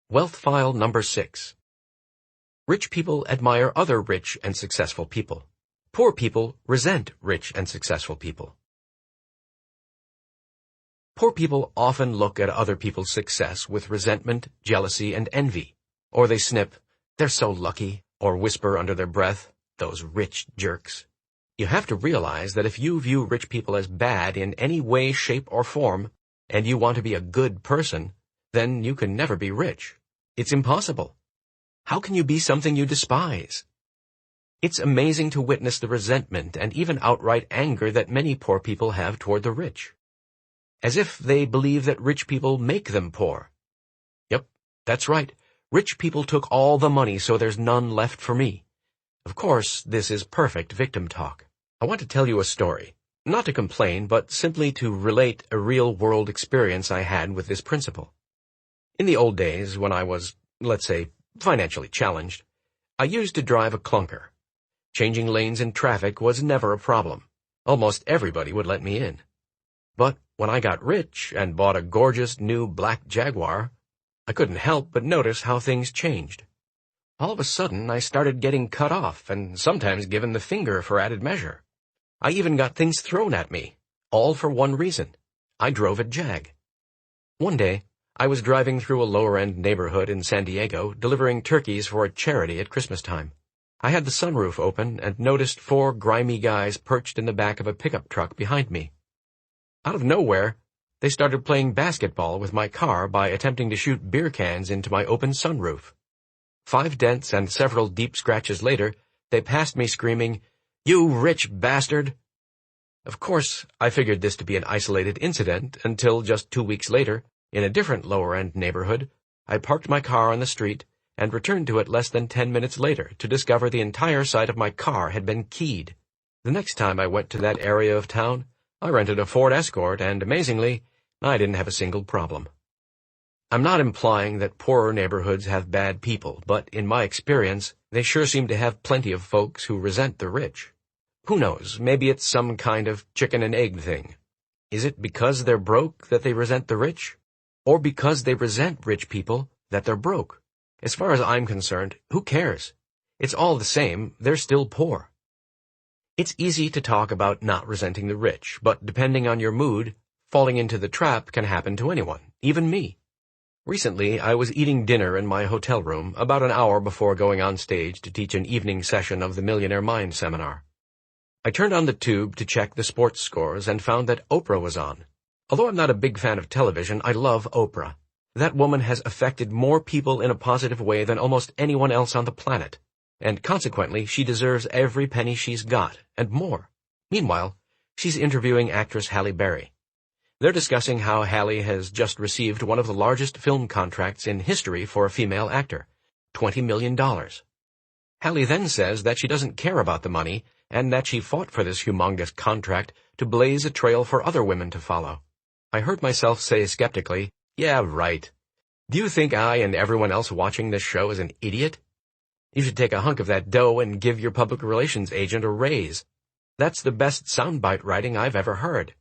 Wealth File Number 6. Rich people admire other rich and successful people. Poor people resent rich and successful people. Poor people often look at other people's success with resentment, jealousy, and envy. Or they snip, they're so lucky, or whisper under their breath, those rich jerks. You have to realize that if you view rich people as bad in any way, shape, or form, and you want to be a good person, then you can never be rich. It's impossible. How can you be something you despise? It's amazing to witness the resentment and even outright anger that many poor people have toward the rich. As if they believe that rich people make them poor. Yep, that's right. Rich people took all the money, so there's none left for me. Of course, this is perfect victim talk. I want to tell you a story, not to complain, but simply to relate a real-world experience I had with this principle. In the old days, when I was, let's say, financially challenged, I used to drive a clunker. Changing lanes in traffic was never a problem. Almost everybody would let me in. But when I got rich and bought a gorgeous new black Jaguar, I couldn't help but notice how things changed. All of a sudden, I started getting cut off and sometimes given the finger for added measure. I even got things thrown at me, all for one reason. I drove a Jag. One day, I was driving through a lower-end neighborhood in San Diego, delivering turkeys for a charity at Christmas time. I had the sunroof open and noticed 4 grimy guys perched in the back of a pickup truck behind me. Out of nowhere, they started playing basketball with my car by attempting to shoot beer cans into my open sunroof. 5 dents and several deep scratches later, they passed me screaming, "You rich bastard!" Of course, I figured this to be an isolated incident until just 2 weeks later, in a different lower-end neighborhood, I parked my car on the street and returned to it less than 10 minutes later to discover the entire side of my car had been keyed. The next time I went to that area of town, I rented a Ford Escort, and amazingly, I didn't have a single problem. I'm not implying that poorer neighborhoods have bad people, but in my experience, they sure seem to have plenty of folks who resent the rich. Who knows, maybe it's some kind of chicken and egg thing. Is it because they're broke that they resent the rich? Or because they resent rich people that they're broke? As far as I'm concerned, who cares? It's all the same, they're still poor. It's easy to talk about not resenting the rich, but depending on your mood, falling into the trap can happen to anyone, even me. Recently, I was eating dinner in my hotel room about an hour before going on stage to teach an evening session of the Millionaire Mind seminar. I turned on the tube to check the sports scores and found that Oprah was on. Although I'm not a big fan of television, I love Oprah. That woman has affected more people in a positive way than almost anyone else on the planet, and consequently, she deserves every penny she's got, and more. Meanwhile, she's interviewing actress Halle Berry. They're discussing how Halle has just received one of the largest film contracts in history for a female actor, $20 million. Halle then says that she doesn't care about the money and that she fought for this humongous contract to blaze a trail for other women to follow. I heard myself say skeptically, "Yeah, right. Do you think I and everyone else watching this show is an idiot? You should take a hunk of that dough and give your public relations agent a raise. That's the best soundbite writing I've ever heard."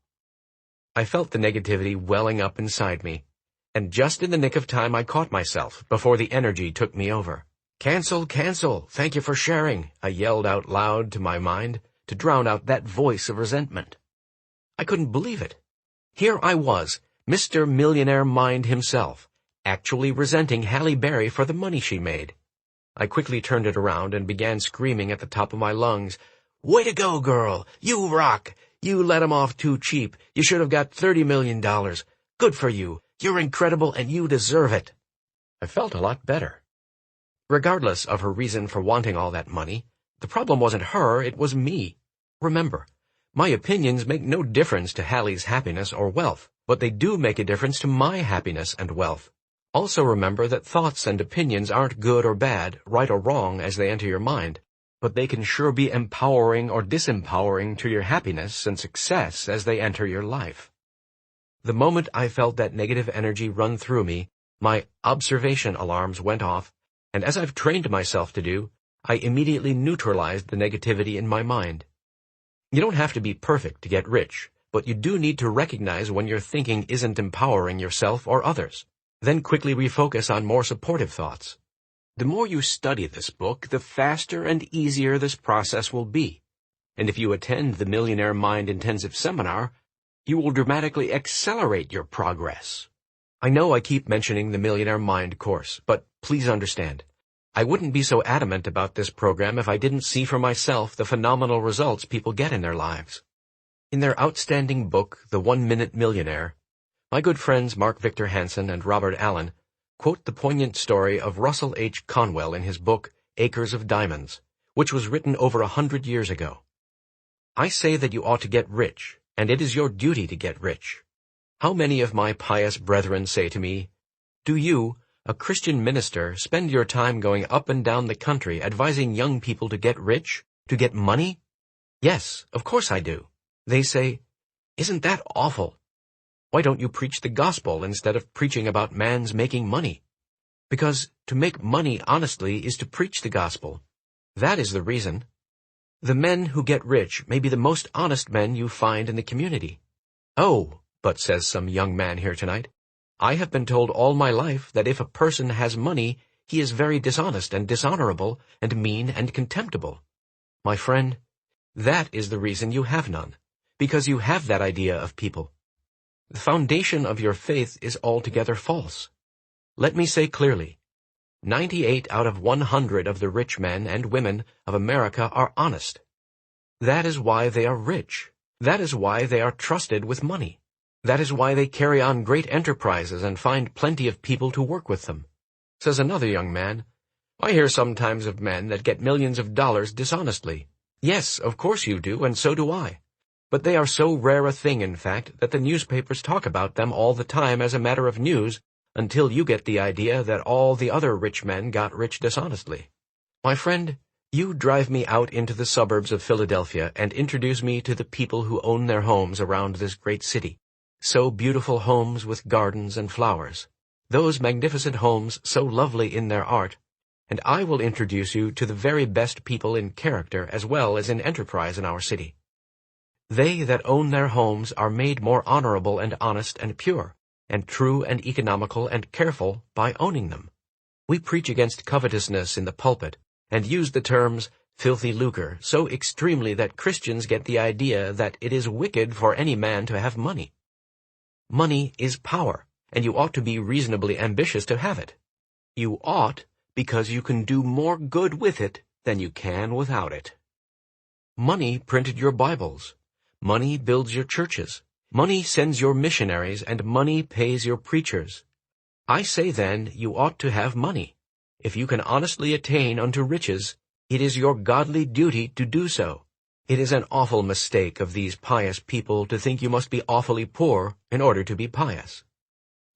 I felt the negativity welling up inside me, and just in the nick of time I caught myself before the energy took me over. "Cancel, cancel, thank you for sharing," I yelled out loud to my mind to drown out that voice of resentment. I couldn't believe it. Here I was, Mr. Millionaire Mind himself, actually resenting Halle Berry for the money she made. I quickly turned it around and began screaming at the top of my lungs, "Way to go, girl! You rock! You let 'em off too cheap. You should have got $30 million. Good for you. You're incredible and you deserve it." I felt a lot better. Regardless of her reason for wanting all that money, the problem wasn't her, it was me. Remember, my opinions make no difference to Halle's happiness or wealth, but they do make a difference to my happiness and wealth. Also remember that thoughts and opinions aren't good or bad, right or wrong as they enter your mind, but they can sure be empowering or disempowering to your happiness and success as they enter your life. The moment I felt that negative energy run through me, my observation alarms went off, and as I've trained myself to do, I immediately neutralized the negativity in my mind. You don't have to be perfect to get rich, but you do need to recognize when your thinking isn't empowering yourself or others. Then quickly refocus on more supportive thoughts. The more you study this book, the faster and easier this process will be. And if you attend the Millionaire Mind Intensive Seminar, you will dramatically accelerate your progress. I know I keep mentioning the Millionaire Mind course, but please understand, I wouldn't be so adamant about this program if I didn't see for myself the phenomenal results people get in their lives. In their outstanding book, The 1-Minute Millionaire, my good friends Mark Victor Hansen and Robert Allen quote the poignant story of Russell H. Conwell in his book, Acres of Diamonds, which was written over 100 years ago. "I say that you ought to get rich, and it is your duty to get rich. How many of my pious brethren say to me, 'Do you, a Christian minister, spend your time going up and down the country advising young people to get rich, to get money?' Yes, of course I do. They say, 'Isn't that awful? Why don't you preach the gospel instead of preaching about man's making money?' Because to make money honestly is to preach the gospel. That is the reason. The men who get rich may be the most honest men you find in the community. Oh, but says some young man here tonight, I have been told all my life that if a person has money, he is very dishonest and dishonorable and mean and contemptible. My friend, that is the reason you have none, because you have that idea of people. The foundation of your faith is altogether false. Let me say clearly, 98 out of 100 of the rich men and women of America are honest. That is why they are rich. That is why they are trusted with money. That is why they carry on great enterprises and find plenty of people to work with them. Says another young man, I hear sometimes of men that get millions of dollars dishonestly. Yes, of course you do, and so do I. But they are so rare a thing, in fact, that the newspapers talk about them all the time as a matter of news until you get the idea that all the other rich men got rich dishonestly. My friend, You drive me out into the suburbs of Philadelphia and introduce me to the people who own their homes around this great city. So beautiful homes with gardens and flowers. Those magnificent homes so lovely in their art. And I will introduce you to the very best people in character as well as in enterprise in our city. They that own their homes are made more honorable and honest and pure, and true and economical and careful by owning them. We preach against covetousness in the pulpit, and use the terms filthy lucre so extremely that Christians get the idea that it is wicked for any man to have money. Money is power, and you ought to be reasonably ambitious to have it. You ought, because you can do more good with it than you can without it. Money printed your Bibles. Money builds your churches. Money sends your missionaries, and money pays your preachers. I say then, you ought to have money. If you can honestly attain unto riches, it is your godly duty to do so. It is an awful mistake of these pious people to think you must be awfully poor in order to be pious.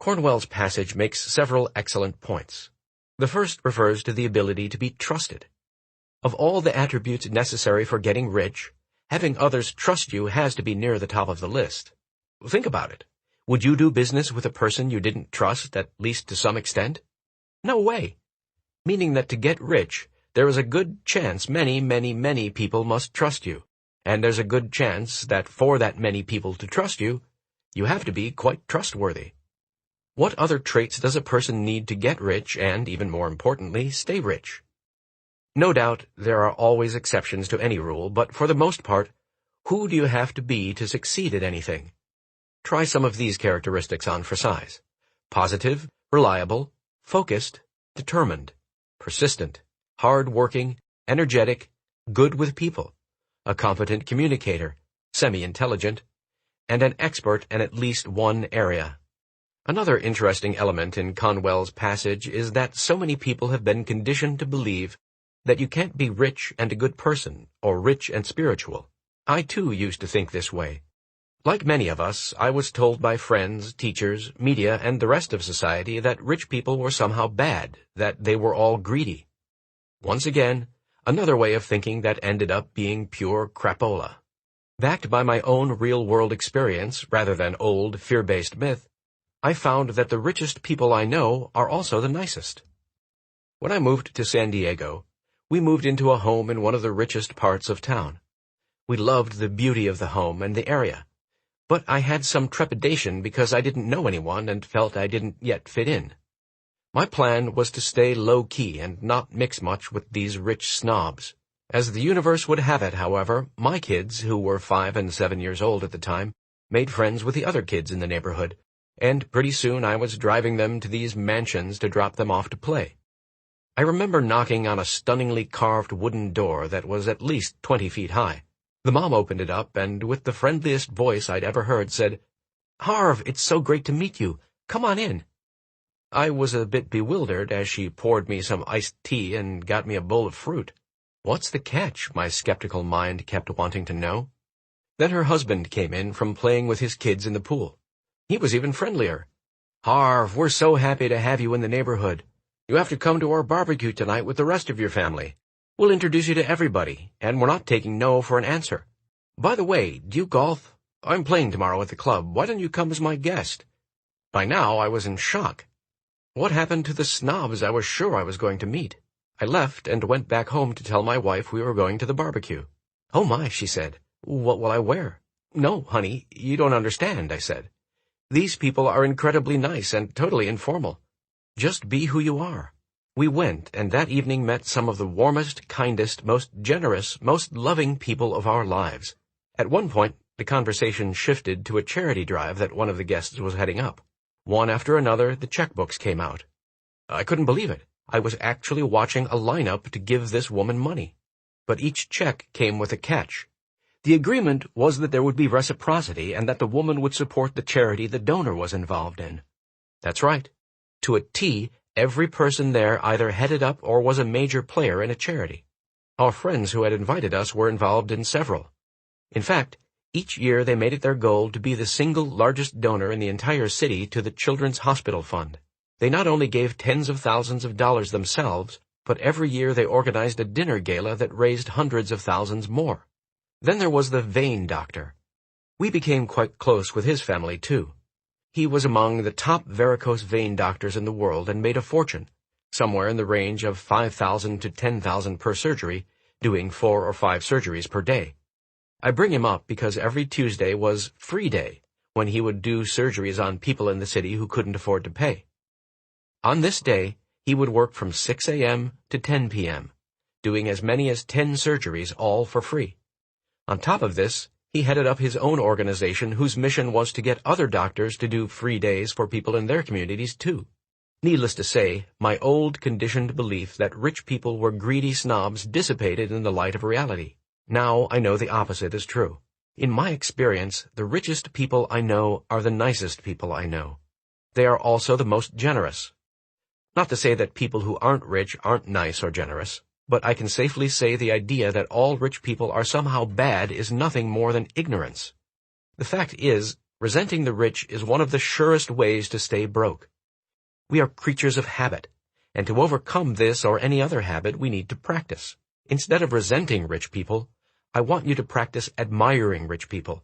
Cornwell's passage makes several excellent points. The first refers to the ability to be trusted. Of all the attributes necessary for getting rich, having others trust you has to be near the top of the list. Think about it. Would you do business with a person you didn't trust, at least to some extent? No way. Meaning that to get rich, there is a good chance many people must trust you, and there's a good chance that for that many people to trust you, you have to be quite trustworthy. What other traits does a person need to get rich and, even more importantly, stay rich? No doubt there are always exceptions to any rule, but for the most part, who do you have to be to succeed at anything? Try some of these characteristics on for size. Positive, reliable, focused, determined, persistent, hard-working, energetic, good with people, a competent communicator, semi-intelligent, and an expert in at least one area. Another interesting element in Cornwell's passage is that so many people have been conditioned to believe that you can't be rich and a good person, or rich and spiritual. I too used to think this way. Like many of us, I was told by friends, teachers, media, and the rest of society that rich people were somehow bad, that they were all greedy. Once again, another way of thinking that ended up being pure crapola. Backed by my own real-world experience, rather than old, fear-based myth, I found that the richest people I know are also the nicest. When I moved to San Diego, we moved into a home in one of the richest parts of town. We loved the beauty of the home and the area. But I had some trepidation because I didn't know anyone and felt I didn't yet fit in. My plan was to stay low-key and not mix much with these rich snobs. As the universe would have it, however, my kids, who were 5 and 7 years old at the time, made friends with the other kids in the neighborhood, and pretty soon I was driving them to these mansions to drop them off to play. I remember knocking on a stunningly carved wooden door that was at least 20 feet high. The mom opened it up and, with the friendliest voice I'd ever heard, said, "Harv, it's so great to meet you. Come on in." I was a bit bewildered as she poured me some iced tea and got me a bowl of fruit. What's the catch? My skeptical mind kept wanting to know. Then her husband came in from playing with his kids in the pool. He was even friendlier. "Harv, we're so happy to have you in the neighborhood. You have to come to our barbecue tonight with the rest of your family. We'll introduce you to everybody, and we're not taking no for an answer. By the way, do you golf? I'm playing tomorrow at the club. Why don't you come as my guest?" By now I was in shock. What happened to the snobs I was sure I was going to meet? I left and went back home to tell my wife we were going to the barbecue. "Oh my," she said. "What will I wear?" "No, honey, you don't understand," I said. "These people are incredibly nice and totally informal. Just be who you are." We went, and that evening met some of the warmest, kindest, most generous, most loving people of our lives. At one point, the conversation shifted to a charity drive that one of the guests was heading up. One after another, the checkbooks came out. I couldn't believe it. I was actually watching a lineup to give this woman money. But each check came with a catch. The agreement was that there would be reciprocity and that the woman would support the charity the donor was involved in. That's right. To a T, every person there either headed up or was a major player in a charity. Our friends who had invited us were involved in several. In fact, each year they made it their goal to be the single largest donor in the entire city to the Children's Hospital Fund. They not only gave tens of thousands of dollars themselves, but every year they organized a dinner gala that raised hundreds of thousands more. Then there was the vein doctor. We became quite close with his family, too. He was among the top varicose vein doctors in the world and made a fortune, somewhere in the range of 5,000 to 10,000 per surgery, doing 4 or 5 surgeries per day. I bring him up because every Tuesday was free day, when he would do surgeries on people in the city who couldn't afford to pay. On this day, he would work from 6 a.m. to 10 p.m., doing as many as 10 surgeries, all for free. On top of this, he headed up his own organization whose mission was to get other doctors to do free days for people in their communities, too. Needless to say, my old conditioned belief that rich people were greedy snobs dissipated in the light of reality. Now I know the opposite is true. In my experience, the richest people I know are the nicest people I know. They are also the most generous. Not to say that people who aren't rich aren't nice or generous, but I can safely say the idea that all rich people are somehow bad is nothing more than ignorance. The fact is, resenting the rich is one of the surest ways to stay broke. We are creatures of habit, and to overcome this or any other habit we need to practice. Instead of resenting rich people, I want you to practice admiring rich people.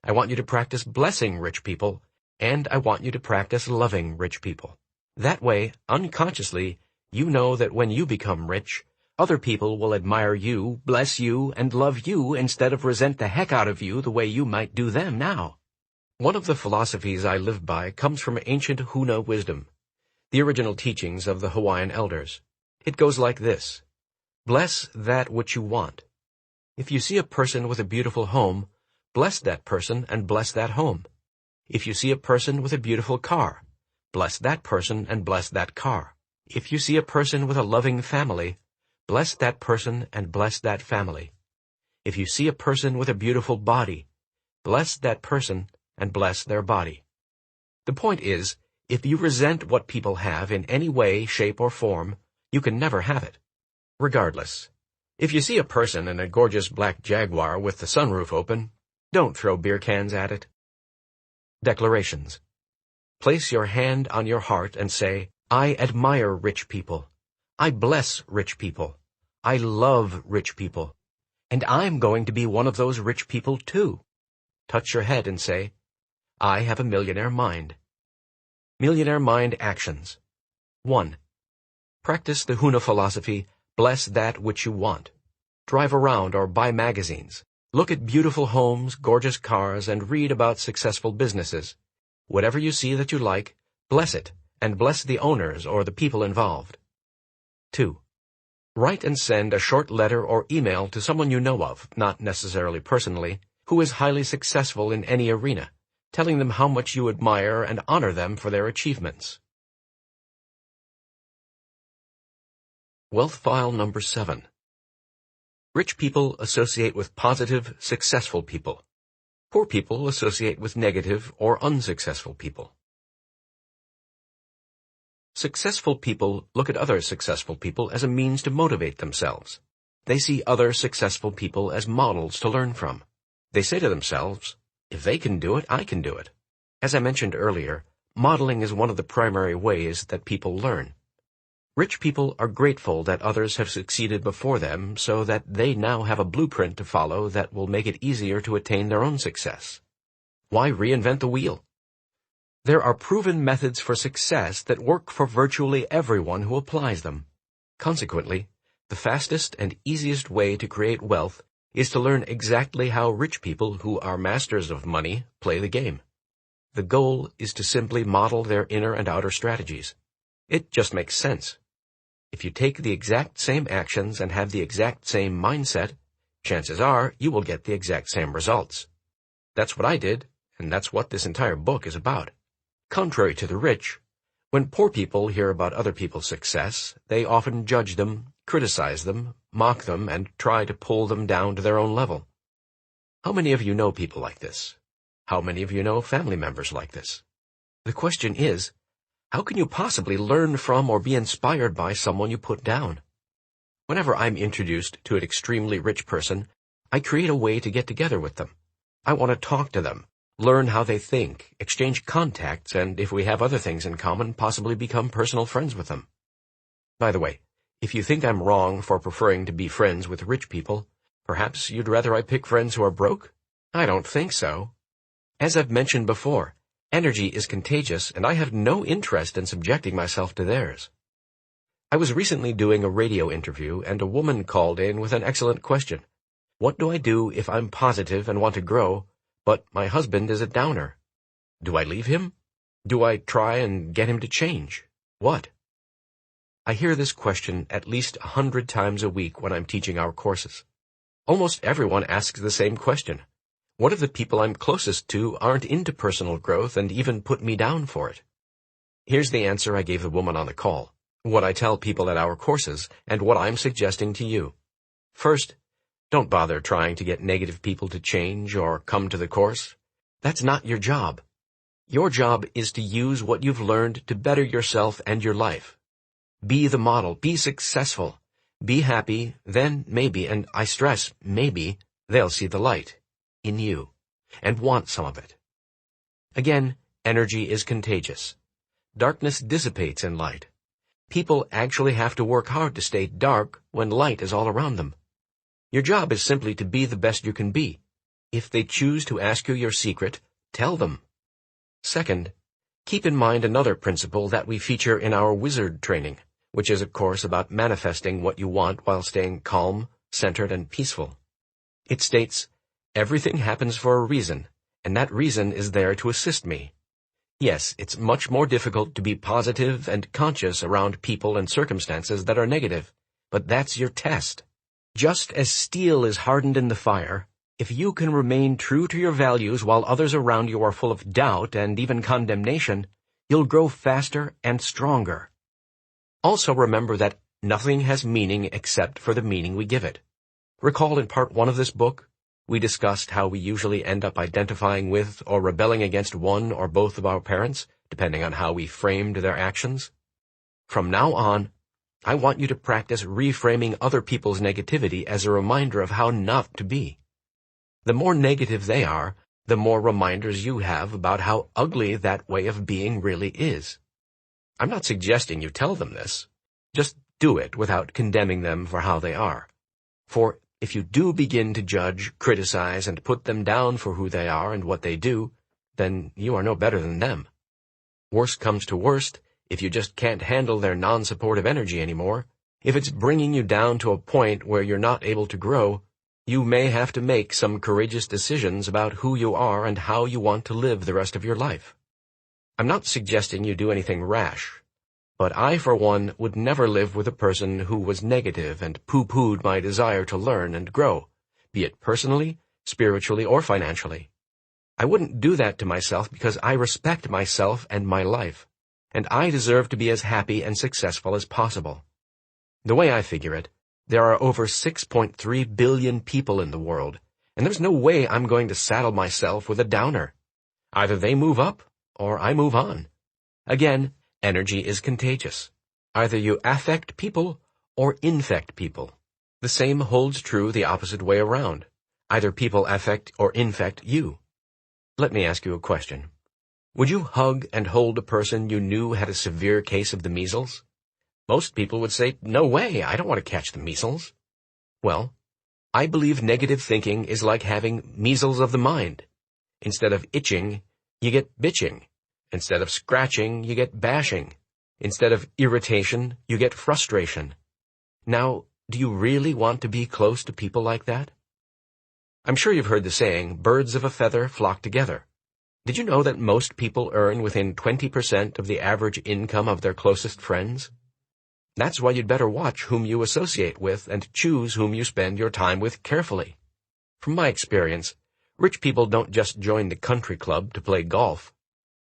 I want you to practice blessing rich people, and I want you to practice loving rich people. That way, unconsciously, you know that when you become rich, other people will admire you, bless you, and love you instead of resent the heck out of you the way you might do them now. One of the philosophies I live by comes from ancient Huna wisdom, the original teachings of the Hawaiian elders. It goes like this: bless that which you want. If you see a person with a beautiful home, bless that person and bless that home. If you see a person with a beautiful car, bless that person and bless that car. If you see a person with a loving family, bless that person and bless that family. If you see a person with a beautiful body, bless that person and bless their body. The point is, if you resent what people have in any way, shape, or form, you can never have it. Regardless, if you see a person in a gorgeous black Jaguar with the sunroof open, don't throw beer cans at it. Declarations. Place your hand on your heart and say, I admire rich people. I bless rich people. I love rich people. And I'm going to be one of those rich people too. Touch your head and say, I have a millionaire mind. Millionaire mind actions. 1. Practice the Huna philosophy, bless that which you want. Drive around or buy magazines. Look at beautiful homes, gorgeous cars, and read about successful businesses. Whatever you see that you like, bless it, and bless the owners or the people involved. 2. Write and send a short letter or email to someone you know of, not necessarily personally, who is highly successful in any arena, telling them how much you admire and honor them for their achievements. Wealth file number 7. Rich people associate with positive, successful people. Poor people associate with negative or unsuccessful people. Successful people look at other successful people as a means to motivate themselves. They see other successful people as models to learn from. They say to themselves, if they can do it, I can do it. As I mentioned earlier, modeling is one of the primary ways that people learn. Rich people are grateful that others have succeeded before them so that they now have a blueprint to follow that will make it easier to attain their own success. Why reinvent the wheel? There are proven methods for success that work for virtually everyone who applies them. Consequently, the fastest and easiest way to create wealth is to learn exactly how rich people who are masters of money play the game. The goal is to simply model their inner and outer strategies. It just makes sense. If you take the exact same actions and have the exact same mindset, chances are you will get the exact same results. That's what I did, and that's what this entire book is about. Contrary to the rich, when poor people hear about other people's success, they often judge them, criticize them, mock them, and try to pull them down to their own level. How many of you know people like this? How many of you know family members like this? The question is, how can you possibly learn from or be inspired by someone you put down? Whenever I'm introduced to an extremely rich person, I create a way to get together with them. I want to talk to them, learn how they think, exchange contacts, and if we have other things in common, possibly become personal friends with them. By the way, If you think I'm wrong for preferring to be friends with rich people, perhaps you'd rather I pick friends who are broke? I don't think so. As I've mentioned before, energy is contagious, and I have no interest in subjecting myself to theirs. I was recently doing a radio interview, and a woman called in with an excellent question. What do I do if I'm positive and want to grow, but my husband is a downer? Do I leave him? Do I try and get him to change? What? I hear this question at least 100 times a week when I'm teaching our courses. Almost everyone asks the same question. What if the people I'm closest to aren't into personal growth and even put me down for it? Here's the answer I gave the woman on the call, what I tell people at our courses, and what I'm suggesting to you. First, don't bother trying to get negative people to change or come to the course. That's not your job. Your job is to use what you've learned to better yourself and your life. Be the model. Be successful. Be happy. Then maybe, and I stress maybe, they'll see the light in you and want some of it. Again, energy is contagious. Darkness dissipates in light. People actually have to work hard to stay dark when light is all around them. Your job is simply to be the best you can be. If they choose to ask you your secret, tell them. Second, keep in mind another principle that we feature in our wizard training, which is a course about manifesting what you want while staying calm, centered, and peaceful. It states, everything happens for a reason, and that reason is there to assist me. Yes, it's much more difficult to be positive and conscious around people and circumstances that are negative, but that's your test. Just as steel is hardened in the fire, if you can remain true to your values while others around you are full of doubt and even condemnation, you'll grow faster and stronger. Also remember that nothing has meaning except for the meaning we give it. Recall in part 1 of this book, we discussed how we usually end up identifying with or rebelling against one or both of our parents, depending on how we framed their actions. From now on, I want you to practice reframing other people's negativity as a reminder of how not to be. The more negative they are, the more reminders you have about how ugly that way of being really is. I'm not suggesting you tell them this. Just do it without condemning them for how they are. For if you do begin to judge, criticize, and put them down for who they are and what they do, then you are no better than them. Worst comes to worst, if you just can't handle their non-supportive energy anymore, if it's bringing you down to a point where you're not able to grow, you may have to make some courageous decisions about who you are and how you want to live the rest of your life. I'm not suggesting you do anything rash, but I, for one, would never live with a person who was negative and pooh-poohed my desire to learn and grow, be it personally, spiritually, or financially. I wouldn't do that to myself because I respect myself and my life, and I deserve to be as happy and successful as possible. The way I figure it, there are over 6.3 billion people in the world, and there's no way I'm going to saddle myself with a downer. Either they move up, or I move on. Again, energy is contagious. Either you affect people, or infect people. The same holds true the opposite way around. Either people affect or infect you. Let me ask you a question. Would you hug and hold a person you knew had a severe case of the measles? Most people would say, no way, I don't want to catch the measles. Well, I believe negative thinking is like having measles of the mind. Instead of itching, you get bitching. Instead of scratching, you get bashing. Instead of irritation, you get frustration. Now, do you really want to be close to people like that? I'm sure you've heard the saying, birds of a feather flock together. Did you know that most people earn within 20% of the average income of their closest friends? That's why you'd better watch whom you associate with and choose whom you spend your time with carefully. From my experience, rich people don't just join the country club to play golf.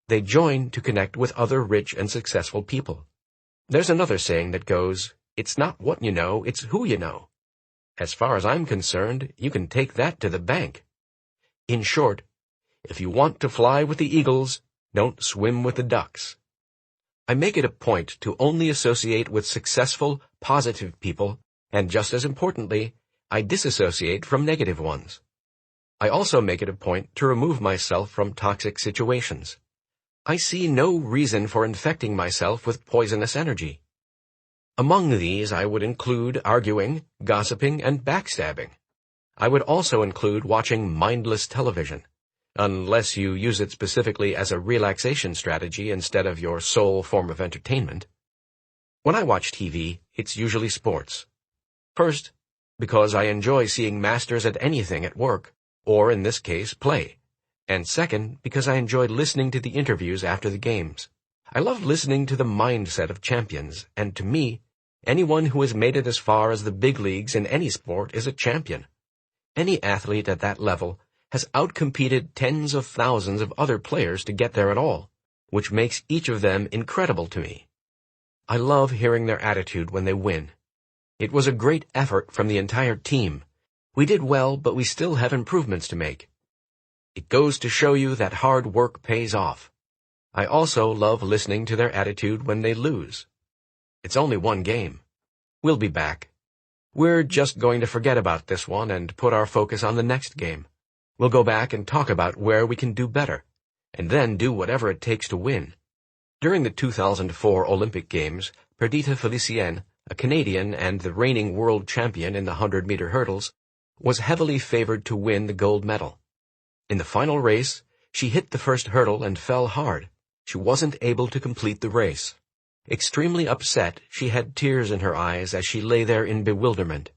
They join to connect with other rich and successful people. There's another saying that goes, it's not what you know, it's who you know. As far as I'm concerned, you can take that to the bank. In short, if you want to fly with the eagles, don't swim with the ducks. I make it a point to only associate with successful, positive people, and just as importantly, I disassociate from negative ones. I also make it a point to remove myself from toxic situations. I see no reason for infecting myself with poisonous energy. Among these I would include arguing, gossiping, and backstabbing. I would also include watching mindless television, unless you use it specifically as a relaxation strategy instead of your sole form of entertainment. When I watch TV, it's usually sports. First, because I enjoy seeing masters at anything at work, or in this case, play. And second, because I enjoy listening to the interviews after the games. I love listening to the mindset of champions, and to me, anyone who has made it as far as the big leagues in any sport is a champion. Any athlete at that level has outcompeted tens of thousands of other players to get there at all, which makes each of them incredible to me. I love hearing their attitude when they win. It was a great effort from the entire team. We did well, but we still have improvements to make. It goes to show you that hard work pays off. I also love listening to their attitude when they lose. It's only one game. We'll be back. We're just going to forget about this one and put our focus on the next game. We'll go back and talk about where we can do better, and then do whatever it takes to win. During the 2004 Olympic Games, Perdita Felicien, a Canadian and the reigning world champion in the 100-meter hurdles, was heavily favored to win the gold medal. In the final race, she hit the first hurdle and fell hard. She wasn't able to complete the race. Extremely upset, she had tears in her eyes as she lay there in bewilderment.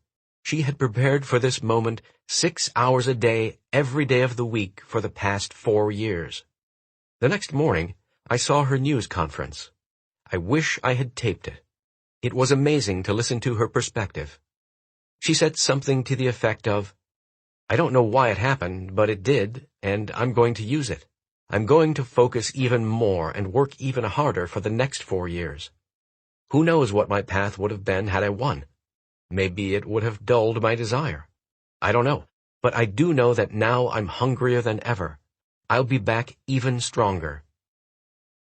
She had prepared for this moment 6 hours a day, every day of the week for the past 4 years. The next morning, I saw her news conference. I wish I had taped it. It was amazing to listen to her perspective. She said something to the effect of, "I don't know why it happened, but it did, and I'm going to use it. I'm going to focus even more and work even harder for the next 4 years. Who knows what my path would have been had I won? Maybe it would have dulled my desire. I don't know, but I do know that now I'm hungrier than ever. I'll be back even stronger."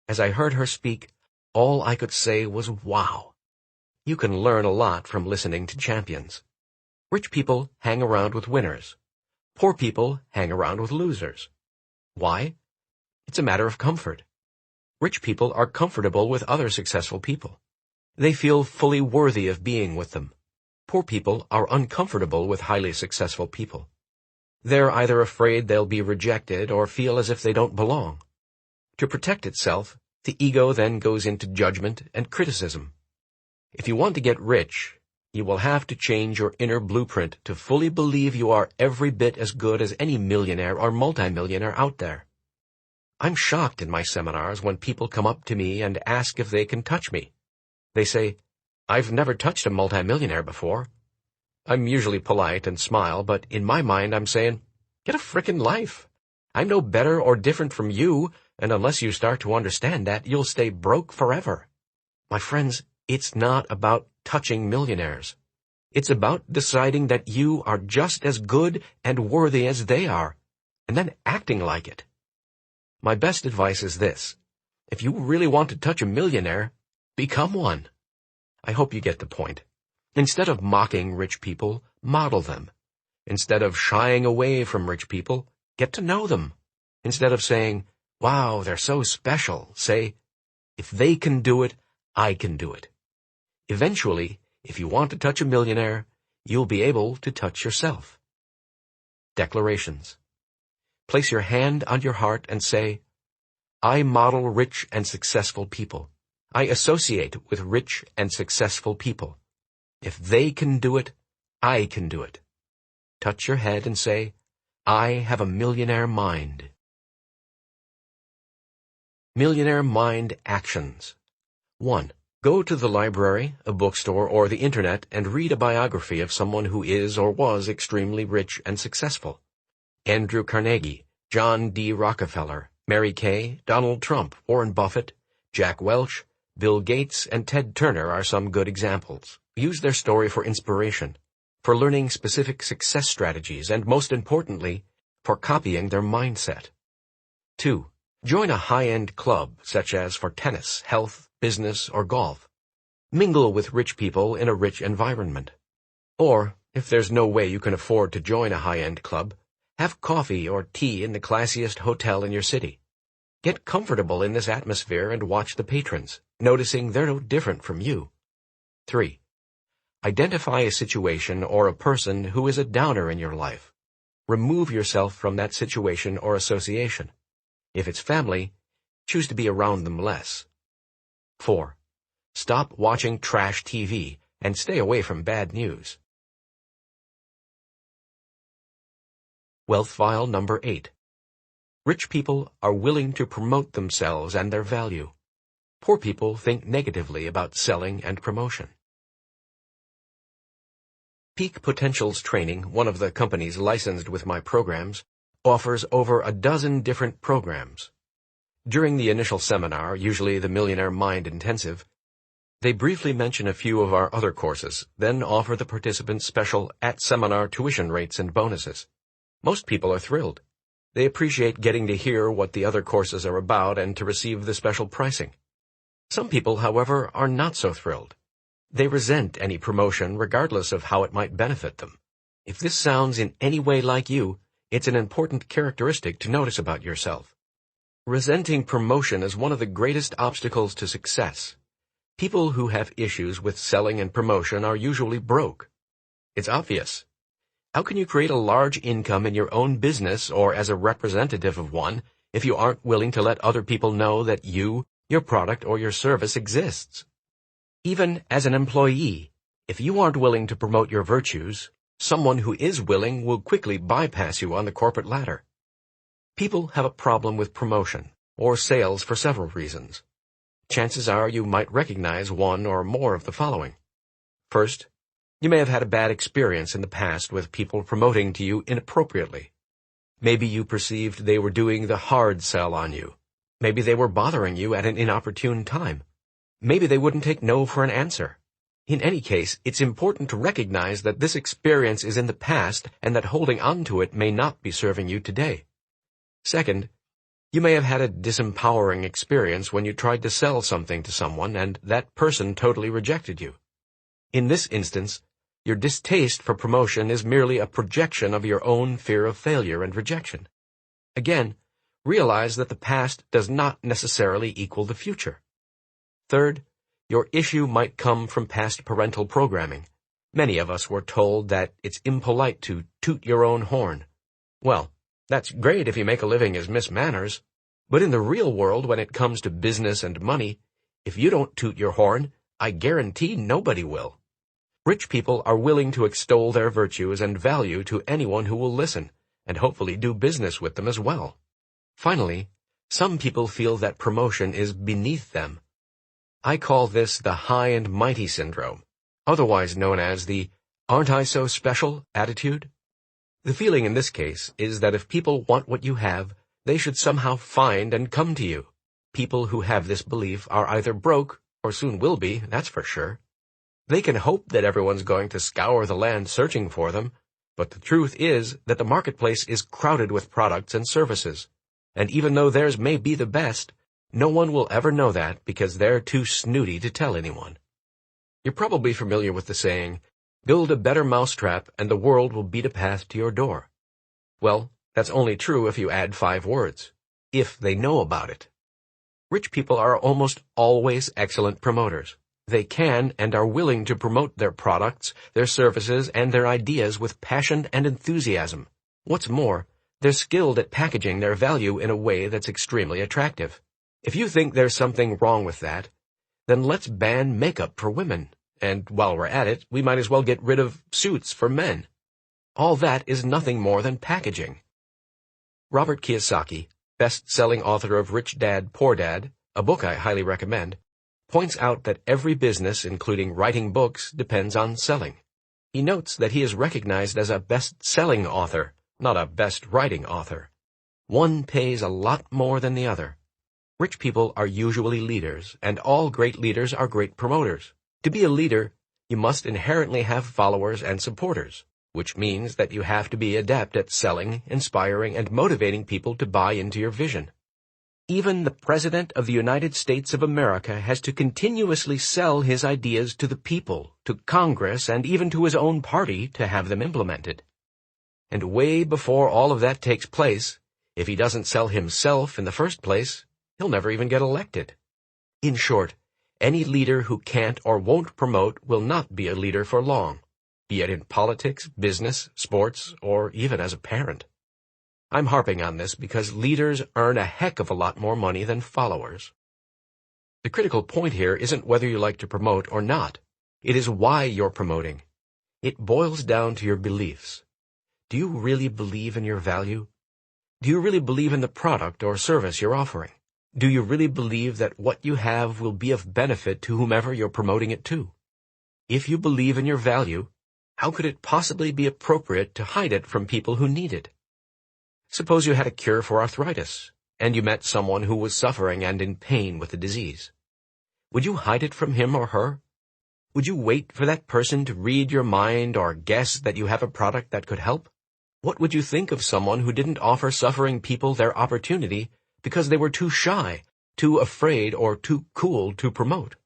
As I heard her speak, all I could say was, wow. You can learn a lot from listening to champions. Rich people hang around with winners. Poor people hang around with losers. Why? It's a matter of comfort. Rich people are comfortable with other successful people. They feel fully worthy of being with them. Poor people are uncomfortable with highly successful people. They're either afraid they'll be rejected or feel as if they don't belong. To protect itself, the ego then goes into judgment and criticism. If you want to get rich, you will have to change your inner blueprint to fully believe you are every bit as good as any millionaire or multimillionaire out there. I'm shocked in my seminars when people come up to me and ask if they can touch me. They say, "I've never touched a multimillionaire before." I'm usually polite and smile, but in my mind I'm saying, get a frickin' life. I'm no better or different from you, and unless you start to understand that, you'll stay broke forever. My friends, it's not about touching millionaires. It's about deciding that you are just as good and worthy as they are, and then acting like it. My best advice is this. If you really want to touch a millionaire, become one. I hope you get the point. Instead of mocking rich people, model them. Instead of shying away from rich people, get to know them. Instead of saying, "Wow, they're so special," say, "If they can do it, I can do it." Eventually, if you want to touch a millionaire, you'll be able to touch yourself. Declarations. Place your hand on your heart and say, "I model rich and successful people. I associate with rich and successful people. If they can do it, I can do it." Touch your head and say, "I have a millionaire mind." Millionaire Mind Actions. 1. Go to the library, a bookstore, or the internet and read a biography of someone who is or was extremely rich and successful. Andrew Carnegie, John D. Rockefeller, Mary Kay, Donald Trump, Warren Buffett, Jack Welch, Bill Gates, and Ted Turner are some good examples. Use their story for inspiration, for learning specific success strategies, and most importantly, for copying their mindset. 2. Join a high-end club, such as for tennis, health, business, or golf. Mingle with rich people in a rich environment. Or, if there's no way you can afford to join a high-end club, have coffee or tea in the classiest hotel in your city. Get comfortable in this atmosphere and watch the patrons, noticing they're no different from you. 3. Identify a situation or a person who is a downer in your life. Remove yourself from that situation or association. If it's family, choose to be around them less. 4. Stop watching trash TV and stay away from bad news. Wealth file number 8. Rich people are willing to promote themselves and their value. Poor people think negatively about selling and promotion. Peak Potentials Training, one of the companies licensed with my programs, offers over a dozen different programs. During the initial seminar, usually the Millionaire Mind Intensive, they briefly mention a few of our other courses, then offer the participants special at-seminar tuition rates and bonuses. Most people are thrilled. They appreciate getting to hear what the other courses are about and to receive the special pricing. Some people, however, are not so thrilled. They resent any promotion regardless of how it might benefit them. If this sounds in any way like you, it's an important characteristic to notice about yourself. Resenting promotion is one of the greatest obstacles to success. People who have issues with selling and promotion are usually broke. It's obvious. How can you create a large income in your own business or as a representative of one if you aren't willing to let other people know that you, your product, or your service exists? Even as an employee, if you aren't willing to promote your virtues, someone who is willing will quickly bypass you on the corporate ladder. People have a problem with promotion or sales for several reasons. Chances are you might recognize one or more of the following. First, you may have had a bad experience in the past with people promoting to you inappropriately. Maybe you perceived they were doing the hard sell on you. Maybe they were bothering you at an inopportune time. Maybe they wouldn't take no for an answer. In any case, it's important to recognize that this experience is in the past and that holding on to it may not be serving you today. Second, you may have had a disempowering experience when you tried to sell something to someone and that person totally rejected you. In this instance, your distaste for promotion is merely a projection of your own fear of failure and rejection. Again, realize that the past does not necessarily equal the future. Third, your issue might come from past parental programming. Many of us were told that it's impolite to toot your own horn. Well, that's great if you make a living as Miss Manners, but in the real world when it comes to business and money, if you don't toot your horn, I guarantee nobody will. Rich people are willing to extol their virtues and value to anyone who will listen, and hopefully do business with them as well. Finally, some people feel that promotion is beneath them. I call this the high and mighty syndrome, otherwise known as the "aren't I so special" attitude. The feeling in this case is that if people want what you have, they should somehow find and come to you. People who have this belief are either broke, or soon will be, that's for sure. They can hope that everyone's going to scour the land searching for them, but the truth is that the marketplace is crowded with products and services, and even though theirs may be the best, no one will ever know that because they're too snooty to tell anyone. You're probably familiar with the saying, "Build a better mousetrap and the world will beat a path to your door." Well, that's only true if you add 5 words, if they know about it. Rich people are almost always excellent promoters. They can and are willing to promote their products, their services, and their ideas with passion and enthusiasm. What's more, they're skilled at packaging their value in a way that's extremely attractive. If you think there's something wrong with that, then let's ban makeup for women, and while we're at it, we might as well get rid of suits for men. All that is nothing more than packaging. Robert Kiyosaki, best-selling author of Rich Dad, Poor Dad, a book I highly recommend, points out that every business, including writing books, depends on selling. He notes that he is recognized as a best-selling author, not a best-writing author. One pays a lot more than the other. Rich people are usually leaders, and all great leaders are great promoters. To be a leader, you must inherently have followers and supporters, which means that you have to be adept at selling, inspiring, and motivating people to buy into your vision. Even the President of the United States of America has to continuously sell his ideas to the people, to Congress, and even to his own party to have them implemented. And way before all of that takes place, if he doesn't sell himself in the first place, he'll never even get elected. In short, Any leader who can't or won't promote will not be a leader for long, be it in politics, business, sports, or even as a parent. I'm harping on this because leaders earn a heck of a lot more money than followers. The critical point here isn't whether you like to promote or not. It is why you're promoting. It boils down to your beliefs. Do you really believe in your value? Do you really believe in the product or service you're offering? Do you really believe that what you have will be of benefit to whomever you're promoting it to? If you believe in your value, how could it possibly be appropriate to hide it from people who need it? Suppose you had a cure for arthritis, and you met someone who was suffering and in pain with the disease. Would you hide it from him or her? Would you wait for that person to read your mind or guess that you have a product that could help? What would you think of someone who didn't offer suffering people their opportunity because they were too shy, too afraid, or too cool to promote?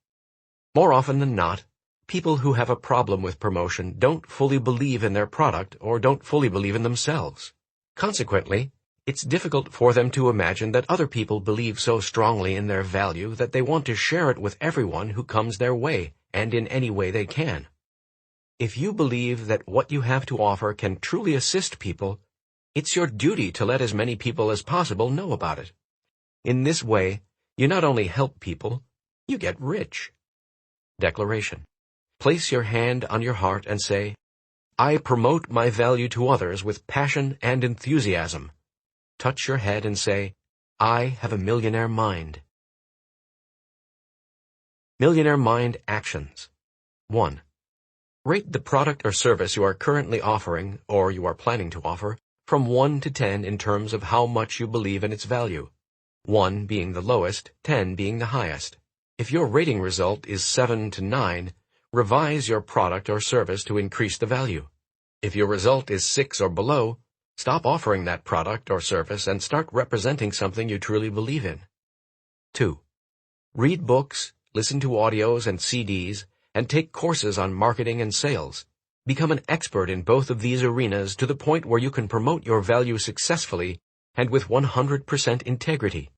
More often than not, people who have a problem with promotion don't fully believe in their product or don't fully believe in themselves. Consequently, it's difficult for them to imagine that other people believe so strongly in their value that they want to share it with everyone who comes their way and in any way they can. If you believe that what you have to offer can truly assist people, it's your duty to let as many people as possible know about it. In this way, you not only help people, you get rich. Declaration. Place your hand on your heart and say, I promote my value to others with passion and enthusiasm. Touch your head and say, I have a millionaire mind. Millionaire Mind Actions. 1. Rate the product or service you are currently offering, or you are planning to offer, from 1 to 10 in terms of how much you believe in its value. 1 being the lowest, 10 being the highest. If your rating result is 7 to 9, revise your product or service to increase the value. If your result is 6 or below, stop offering that product or service and start representing something you truly believe in. 2. Read books, listen to audios and CDs, and take courses on marketing and sales. Become an expert in both of these arenas to the point where you can promote your value successfully and with 100% integrity.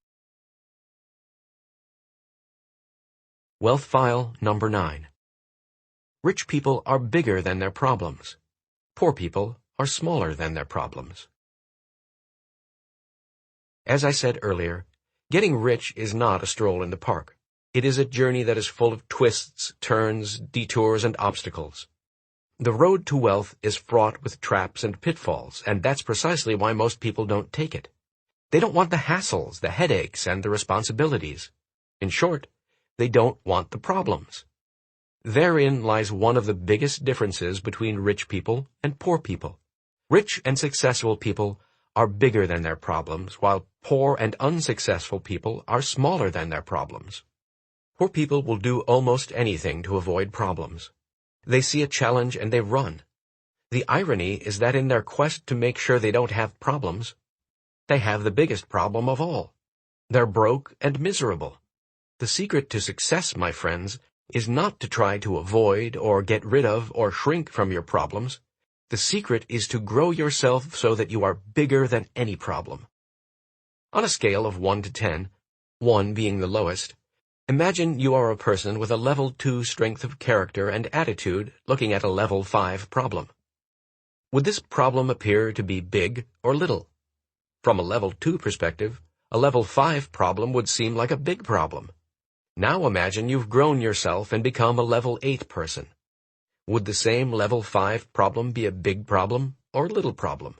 Wealth File Number 9. Rich people are bigger than their problems. Poor people are smaller than their problems. As I said earlier, getting rich is not a stroll in the park. It is a journey that is full of twists, turns, detours, and obstacles. The road to wealth is fraught with traps and pitfalls, and that's precisely why most people don't take it. They don't want the hassles, the headaches, and the responsibilities. In short, they don't want the problems. Therein lies one of the biggest differences between rich people and poor people. Rich and successful people are bigger than their problems, while poor and unsuccessful people are smaller than their problems. Poor people will do almost anything to avoid problems. They see a challenge and they run. The irony is that in their quest to make sure they don't have problems, they have the biggest problem of all. They're broke and miserable. The secret to success, my friends, is not to try to avoid or get rid of or shrink from your problems. The secret is to grow yourself so that you are bigger than any problem. On a scale of 1 to 10, 1 being the lowest, imagine you are a person with a level 2 strength of character and attitude looking at a level 5 problem. Would this problem appear to be big or little? From a level 2 perspective, a level 5 problem would seem like a big problem. Now imagine you've grown yourself and become a level 8 person. Would the same level 5 problem be a big problem or a little problem?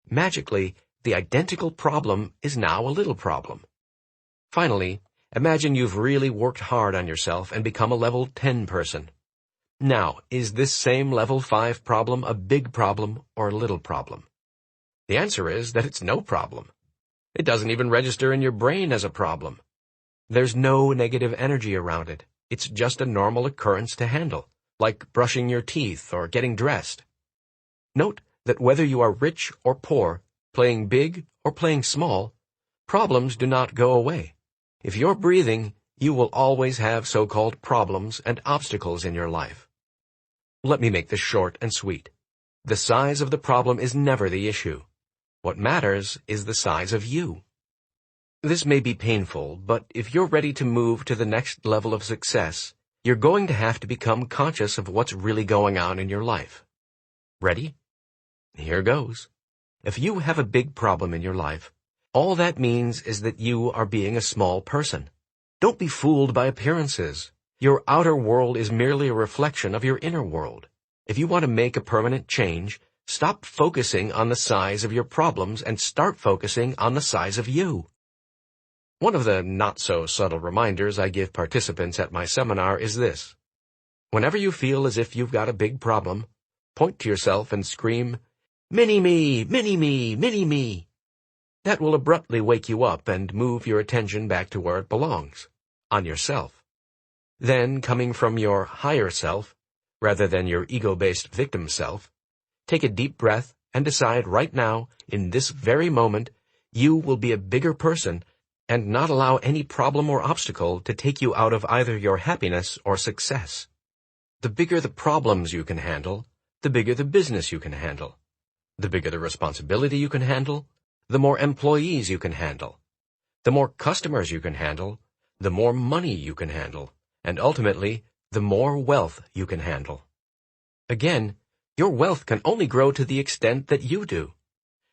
Magically, the identical problem is now a little problem. Finally, imagine you've really worked hard on yourself and become a level 10 person. Now, is this same level 5 problem a big problem or a little problem? The answer is that it's no problem. It doesn't even register in your brain as a problem. There's no negative energy around it. It's just a normal occurrence to handle, like brushing your teeth or getting dressed. Note that whether you are rich or poor, playing big or playing small, problems do not go away. If you're breathing, you will always have so-called problems and obstacles in your life. Let me make this short and sweet. The size of the problem is never the issue. What matters is the size of you. This may be painful, but if you're ready to move to the next level of success, you're going to have to become conscious of what's really going on in your life. Ready? Here goes. If you have a big problem in your life, all that means is that you are being a small person. Don't be fooled by appearances. Your outer world is merely a reflection of your inner world. If you want to make a permanent change, stop focusing on the size of your problems and start focusing on the size of you. One of the not-so-subtle reminders I give participants at my seminar is this. Whenever you feel as if you've got a big problem, point to yourself and scream, "Mini-me, mini-me, mini-me." That will abruptly wake you up and move your attention back to where it belongs, on yourself. Then, coming from your higher self, rather than your ego-based victim self, take a deep breath and decide right now, in this very moment, you will be a bigger person and not allow any problem or obstacle to take you out of either your happiness or success. The bigger the problems you can handle, the bigger the business you can handle. The bigger the responsibility you can handle, the more employees you can handle. The more customers you can handle, the more money you can handle, and ultimately, the more wealth you can handle. Again, your wealth can only grow to the extent that you do.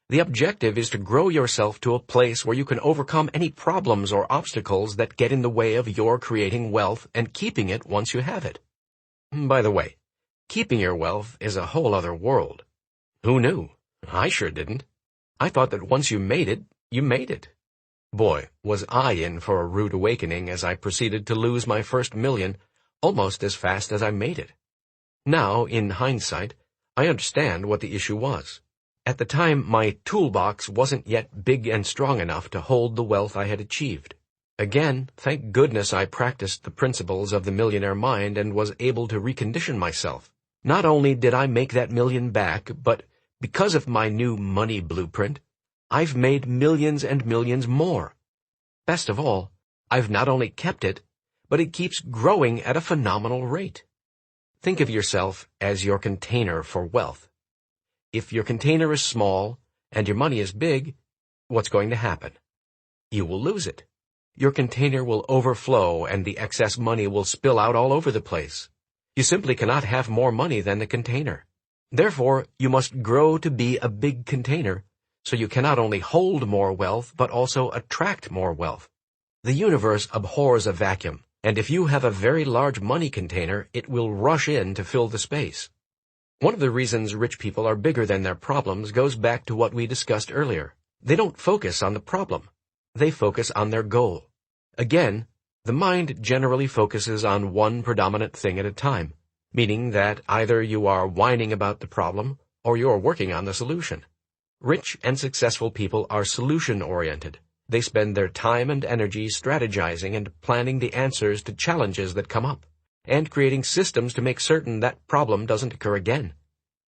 The objective is to grow yourself to a place where you can overcome any problems or obstacles that get in the way of your creating wealth and keeping it once you have it. By the way, keeping your wealth is a whole other world. Who knew? I sure didn't. I thought that once you made it, you made it. Boy, was I in for a rude awakening as I proceeded to lose my first million almost as fast as I made it. Now, in hindsight, I understand what the issue was. At the time, my toolbox wasn't yet big and strong enough to hold the wealth I had achieved. Again, thank goodness I practiced the principles of the millionaire mind and was able to recondition myself. Not only did I make that million back, but because of my new money blueprint, I've made millions and millions more. Best of all, I've not only kept it, but it keeps growing at a phenomenal rate. Think of yourself as your container for wealth. If your container is small and your money is big, what's going to happen? You will lose it. Your container will overflow and the excess money will spill out all over the place. You simply cannot have more money than the container. Therefore, you must grow to be a big container, so you can not only hold more wealth, but also attract more wealth. The universe abhors a vacuum, and if you have a very large money container, it will rush in to fill the space. One of the reasons rich people are bigger than their problems goes back to what we discussed earlier. They don't focus on the problem. They focus on their goal. Again, the mind generally focuses on one predominant thing at a time, meaning that either you are whining about the problem or you're working on the solution. Rich and successful people are solution-oriented. They spend their time and energy strategizing and planning the answers to challenges that come up, and creating systems to make certain that problem doesn't occur again.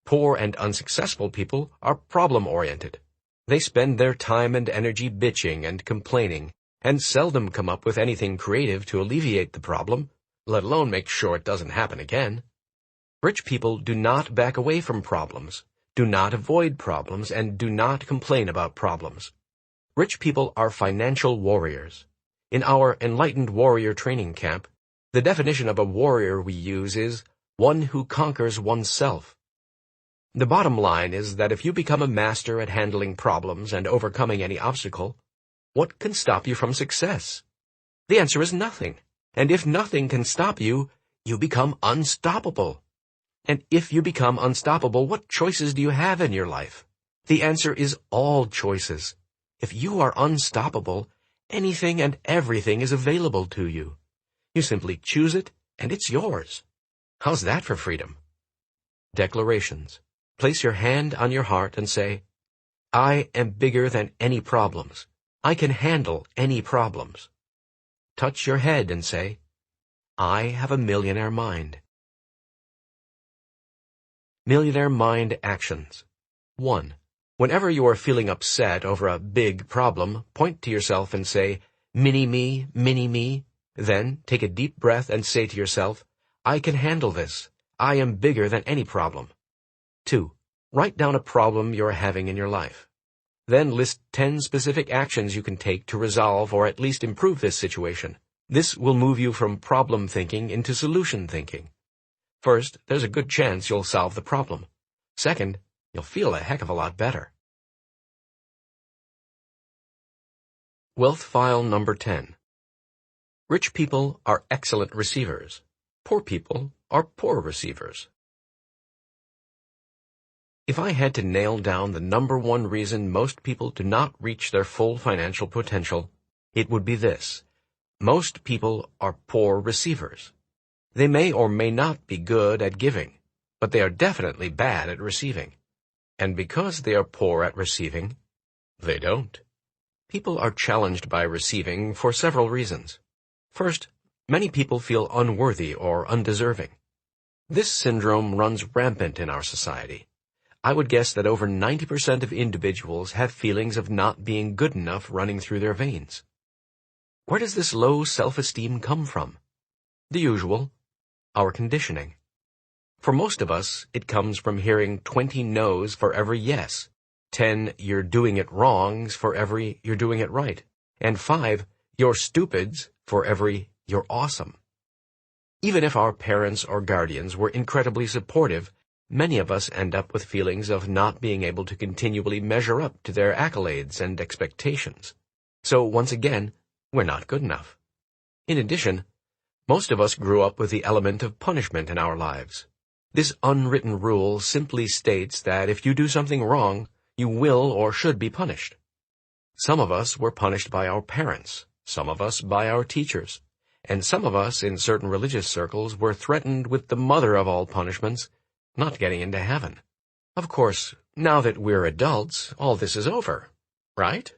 Poor and unsuccessful people are problem-oriented. They spend their time and energy bitching and complaining, and seldom come up with anything creative to alleviate the problem, let alone make sure it doesn't happen again. Rich people do not back away from problems, do not avoid problems, and do not complain about problems. Rich people are financial warriors. In our Enlightened Warrior Training Camp, the definition of a warrior we use is one who conquers oneself. The bottom line is that if you become a master at handling problems and overcoming any obstacle, what can stop you from success? The answer is nothing. And if nothing can stop you, you become unstoppable. And if you become unstoppable, what choices do you have in your life? The answer is all choices. If you are unstoppable, anything and everything is available to you. You simply choose it, and it's yours. How's that for freedom? Declarations. Place your hand on your heart and say, I am bigger than any problems. I can handle any problems. Touch your head and say, I have a millionaire mind. Millionaire Mind Actions. 1. Whenever you are feeling upset over a big problem, point to yourself and say, mini-me, mini-me. Then take a deep breath and say to yourself, I can handle this. I am bigger than any problem. 2. Write down a problem you are having in your life. Then list 10 specific actions you can take to resolve or at least improve this situation. This will move you from problem thinking into solution thinking. First, there's a good chance you'll solve the problem. Second, you'll feel a heck of a lot better. Wealth file number 10. Rich people are excellent receivers. Poor people are poor receivers. If I had to nail down the number one reason most people do not reach their full financial potential, it would be this. Most people are poor receivers. They may or may not be good at giving, but they are definitely bad at receiving. And because they are poor at receiving, they don't. People are challenged by receiving for several reasons. First, many people feel unworthy or undeserving. This syndrome runs rampant in our society. I would guess that over 90% of individuals have feelings of not being good enough running through their veins. Where does this low self-esteem come from? The usual, our conditioning. For most of us, it comes from hearing 20 no's for every yes, 10 you're doing it wrongs for every you're doing it right, and 5 you're stupids for every you're awesome. Even if our parents or guardians were incredibly supportive, many of us end up with feelings of not being able to continually measure up to their accolades and expectations. So once again, we're not good enough. In addition, most of us grew up with the element of punishment in our lives. This unwritten rule simply states that if you do something wrong, you will or should be punished. Some of us were punished by our parents, some of us by our teachers, and some of us in certain religious circles were threatened with the mother of all punishments, not getting into heaven. Of course, now that we're adults, all this is over, right?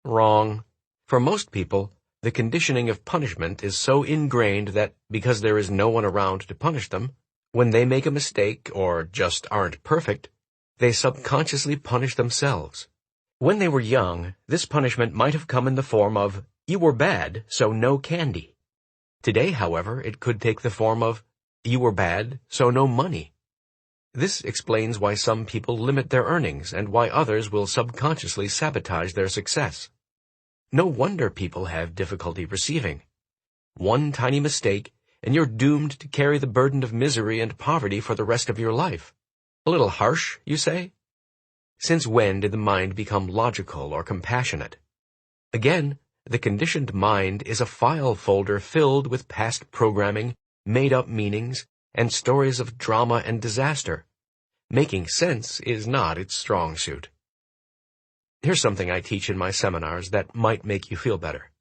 Wrong. For most people, the conditioning of punishment is so ingrained that because there is no one around to punish them, when they make a mistake or just aren't perfect, they subconsciously punish themselves. When they were young, this punishment might have come in the form of, "You were bad, so no candy." Today, however, it could take the form of, "You were bad, so no money." This explains why some people limit their earnings and why others will subconsciously sabotage their success. No wonder people have difficulty receiving. One tiny mistake, and you're doomed to carry the burden of misery and poverty for the rest of your life. A little harsh, you say? Since when did the mind become logical or compassionate? Again, the conditioned mind is a file folder filled with past programming, made-up meanings, and stories of drama and disaster. Making sense is not its strong suit. Here's something I teach in my seminars that might make you feel better.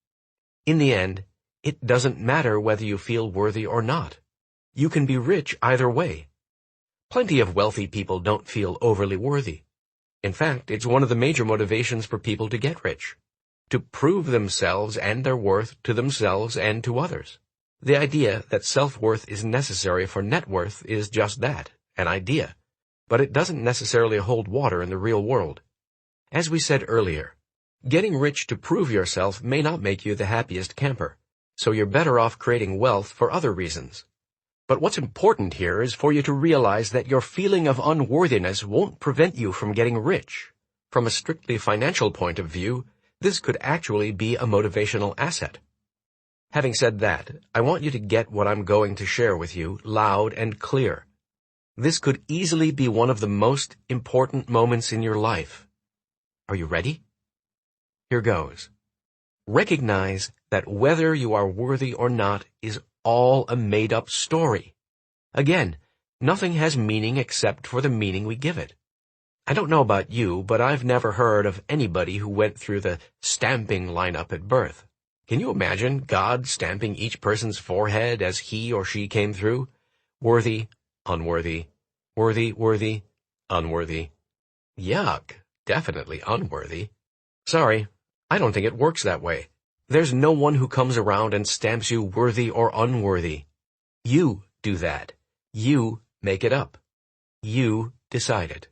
In the end, it doesn't matter whether you feel worthy or not. You can be rich either way. Plenty of wealthy people don't feel overly worthy. In fact, it's one of the major motivations for people to get rich, to prove themselves and their worth to themselves and to others. The idea that self-worth is necessary for net worth is just that, an idea, but it doesn't necessarily hold water in the real world. As we said earlier, getting rich to prove yourself may not make you the happiest camper, so you're better off creating wealth for other reasons. But what's important here is for you to realize that your feeling of unworthiness won't prevent you from getting rich. From a strictly financial point of view, this could actually be a motivational asset. Having said that, I want you to get what I'm going to share with you loud and clear. This could easily be one of the most important moments in your life. Are you ready? Here goes. Recognize that whether you are worthy or not is all a made-up story. Again, nothing has meaning except for the meaning we give it. I don't know about you, but I've never heard of anybody who went through the stamping lineup at birth. Can you imagine God stamping each person's forehead as he or she came through? Worthy, unworthy, worthy, worthy, unworthy. Yuck, definitely unworthy. Sorry, I don't think it works that way. There's no one who comes around and stamps you worthy or unworthy. You do that. You make it up. You decide it.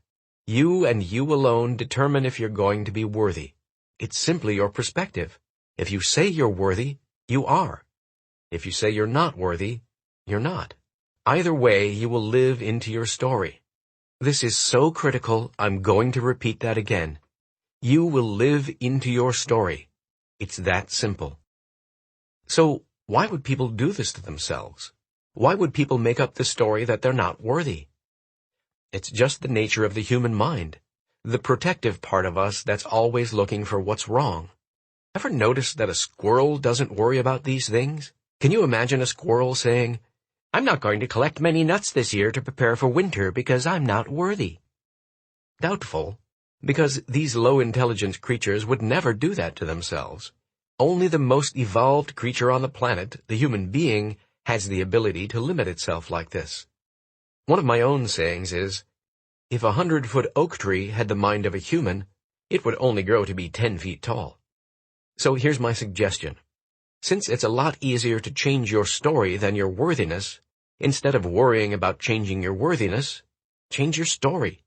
You and you alone determine if you're going to be worthy. It's simply your perspective. If you say you're worthy, you are. If you say you're not worthy, you're not. Either way, you will live into your story. This is so critical, I'm going to repeat that again. You will live into your story. It's that simple. So, why would people do this to themselves? Why would people make up the story that they're not worthy? It's just the nature of the human mind, the protective part of us that's always looking for what's wrong. Ever notice that a squirrel doesn't worry about these things? Can you imagine a squirrel saying, "I'm not going to collect many nuts this year to prepare for winter because I'm not worthy"? Doubtful, because these low-intelligence creatures would never do that to themselves. Only the most evolved creature on the planet, the human being, has the ability to limit itself like this. One of my own sayings is, if a 100-foot oak tree had the mind of a human, it would only grow to be 10 feet tall. So here's my suggestion. Since it's a lot easier to change your story than your worthiness, instead of worrying about changing your worthiness, change your story.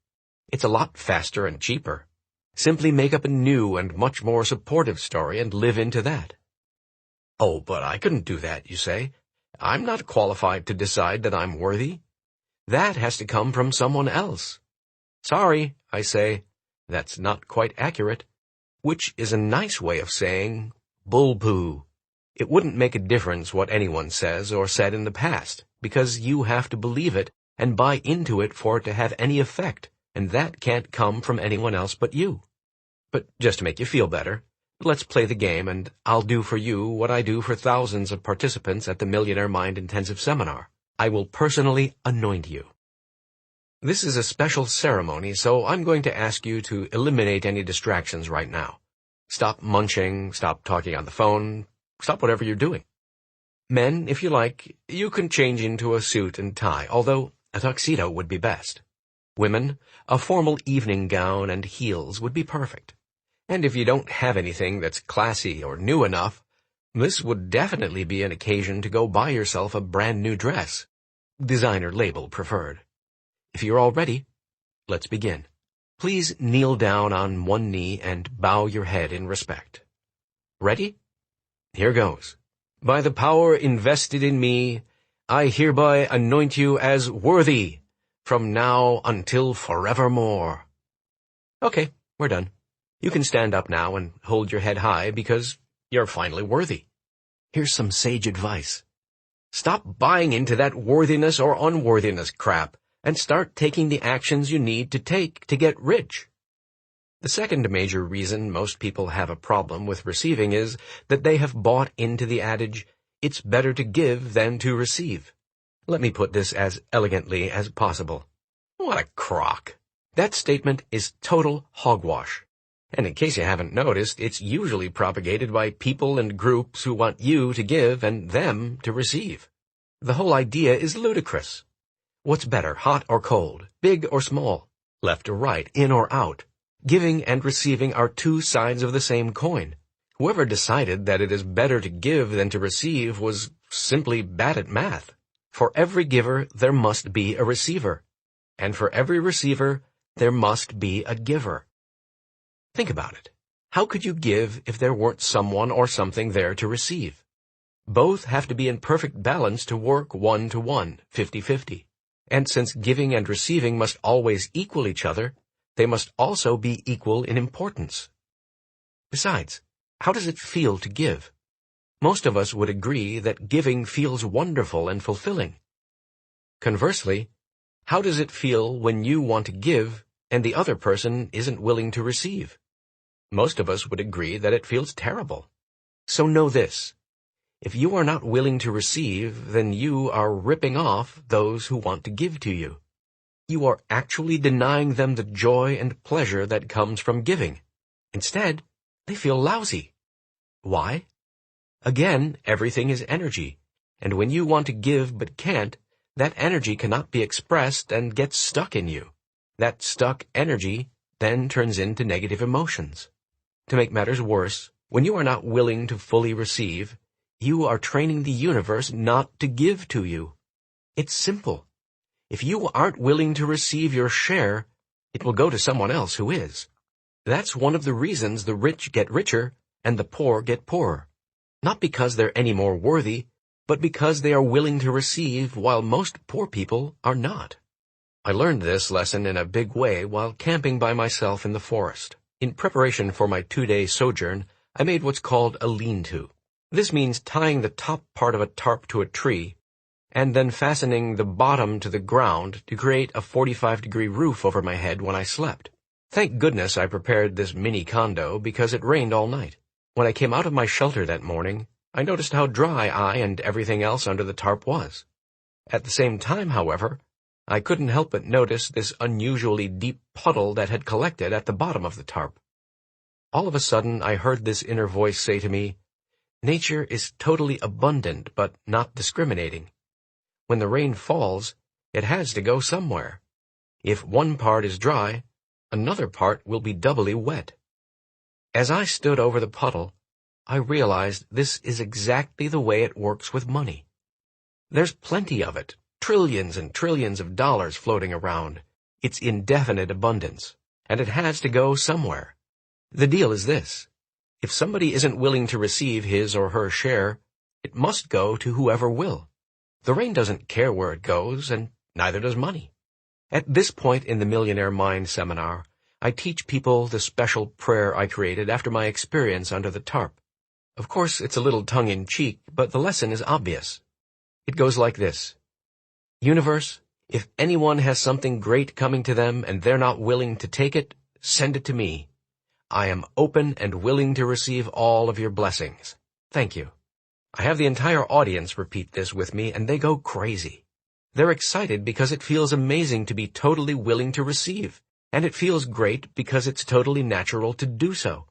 It's a lot faster and cheaper. Simply make up a new and much more supportive story and live into that. Oh, but I couldn't do that, you say. I'm not qualified to decide that I'm worthy. That has to come from someone else. Sorry, I say, that's not quite accurate, which is a nice way of saying bull-poo. It wouldn't make a difference what anyone says or said in the past, because you have to believe it and buy into it for it to have any effect, and that can't come from anyone else but you. But just to make you feel better, let's play the game, and I'll do for you what I do for thousands of participants at the Millionaire Mind Intensive Seminar. I will personally anoint you. This is a special ceremony, so I'm going to ask you to eliminate any distractions right now. Stop munching, stop talking on the phone, stop whatever you're doing. Men, if you like, you can change into a suit and tie, although a tuxedo would be best. Women, a formal evening gown and heels would be perfect. And if you don't have anything that's classy or new enough, this would definitely be an occasion to go buy yourself a brand new dress. Designer label preferred. If you're all ready, let's begin. Please kneel down on one knee and bow your head in respect. Ready? Here goes. By the power invested in me, I hereby anoint you as worthy, from now until forevermore. Okay, we're done. You can stand up now and hold your head high because you're finally worthy. Here's some sage advice. Stop buying into that worthiness or unworthiness crap and start taking the actions you need to take to get rich. The second major reason most people have a problem with receiving is that they have bought into the adage, it's better to give than to receive. Let me put this as elegantly as possible. What a crock. That statement is total hogwash. And in case you haven't noticed, it's usually propagated by people and groups who want you to give and them to receive. The whole idea is ludicrous. What's better, hot or cold, big or small, left or right, in or out? Giving and receiving are two sides of the same coin. Whoever decided that it is better to give than to receive was simply bad at math. For every giver, there must be a receiver. And for every receiver, there must be a giver. Think about it. How could you give if there weren't someone or something there to receive? Both have to be in perfect balance to work 1-to-1, 50-50. And since giving and receiving must always equal each other, they must also be equal in importance. Besides, how does it feel to give? Most of us would agree that giving feels wonderful and fulfilling. Conversely, how does it feel when you want to give and the other person isn't willing to receive? Most of us would agree that it feels terrible. So know this. If you are not willing to receive, then you are ripping off those who want to give to you. You are actually denying them the joy and pleasure that comes from giving. Instead, they feel lousy. Why? Again, everything is energy, and when you want to give but can't, that energy cannot be expressed and gets stuck in you. That stuck energy then turns into negative emotions. To make matters worse, when you are not willing to fully receive, you are training the universe not to give to you. It's simple. If you aren't willing to receive your share, it will go to someone else who is. That's one of the reasons the rich get richer and the poor get poorer. Not because they're any more worthy, but because they are willing to receive while most poor people are not. I learned this lesson in a big way while camping by myself in the forest. In preparation for my 2-day sojourn, I made what's called a lean-to. This means tying the top part of a tarp to a tree and then fastening the bottom to the ground to create a 45-degree roof over my head when I slept. Thank goodness I prepared this mini condo because it rained all night. When I came out of my shelter that morning, I noticed how dry I and everything else under the tarp was. At the same time, however, I couldn't help but notice this unusually deep puddle that had collected at the bottom of the tarp. All of a sudden, I heard this inner voice say to me, "Nature is totally abundant but not discriminating. When the rain falls, it has to go somewhere. If one part is dry, another part will be doubly wet." As I stood over the puddle, I realized this is exactly the way it works with money. There's plenty of it, trillions and trillions of dollars floating around. It's indefinite abundance, and it has to go somewhere. The deal is this: if somebody isn't willing to receive his or her share, it must go to whoever will. The rain doesn't care where it goes, and neither does money. At this point in the Millionaire Mind seminar, I teach people the special prayer I created after my experience under the tarp. Of course, it's a little tongue-in-cheek, but the lesson is obvious. It goes like this: Universe, if anyone has something great coming to them and they're not willing to take it, send it to me. I am open and willing to receive all of your blessings. Thank you. I have the entire audience repeat this with me, and they go crazy. They're excited because it feels amazing to be totally willing to receive, and it feels great because it's totally natural to do so.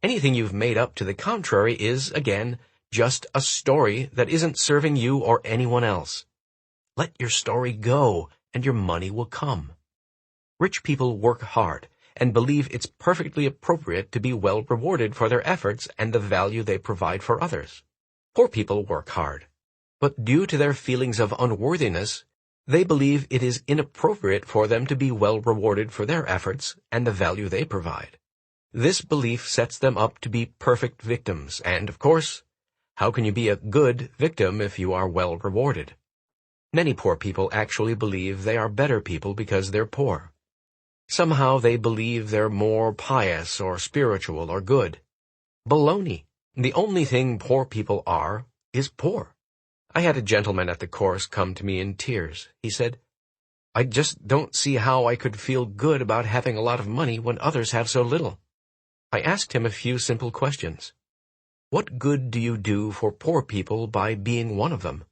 Anything you've made up to the contrary is, again, just a story that isn't serving you or anyone else. Let your story go, and your money will come. Rich people work hard and believe it's perfectly appropriate to be well rewarded for their efforts and the value they provide for others. Poor people work hard, but due to their feelings of unworthiness, they believe it is inappropriate for them to be well rewarded for their efforts and the value they provide. This belief sets them up to be perfect victims, and, of course, how can you be a good victim if you are well rewarded? Many poor people actually believe they are better people because they're poor. Somehow they believe they're more pious or spiritual or good. Baloney. The only thing poor people are is poor. I had a gentleman at the course come to me in tears. He said, "I just don't see how I could feel good about having a lot of money when others have so little." I asked him a few simple questions. What good do you do for poor people by being one of them?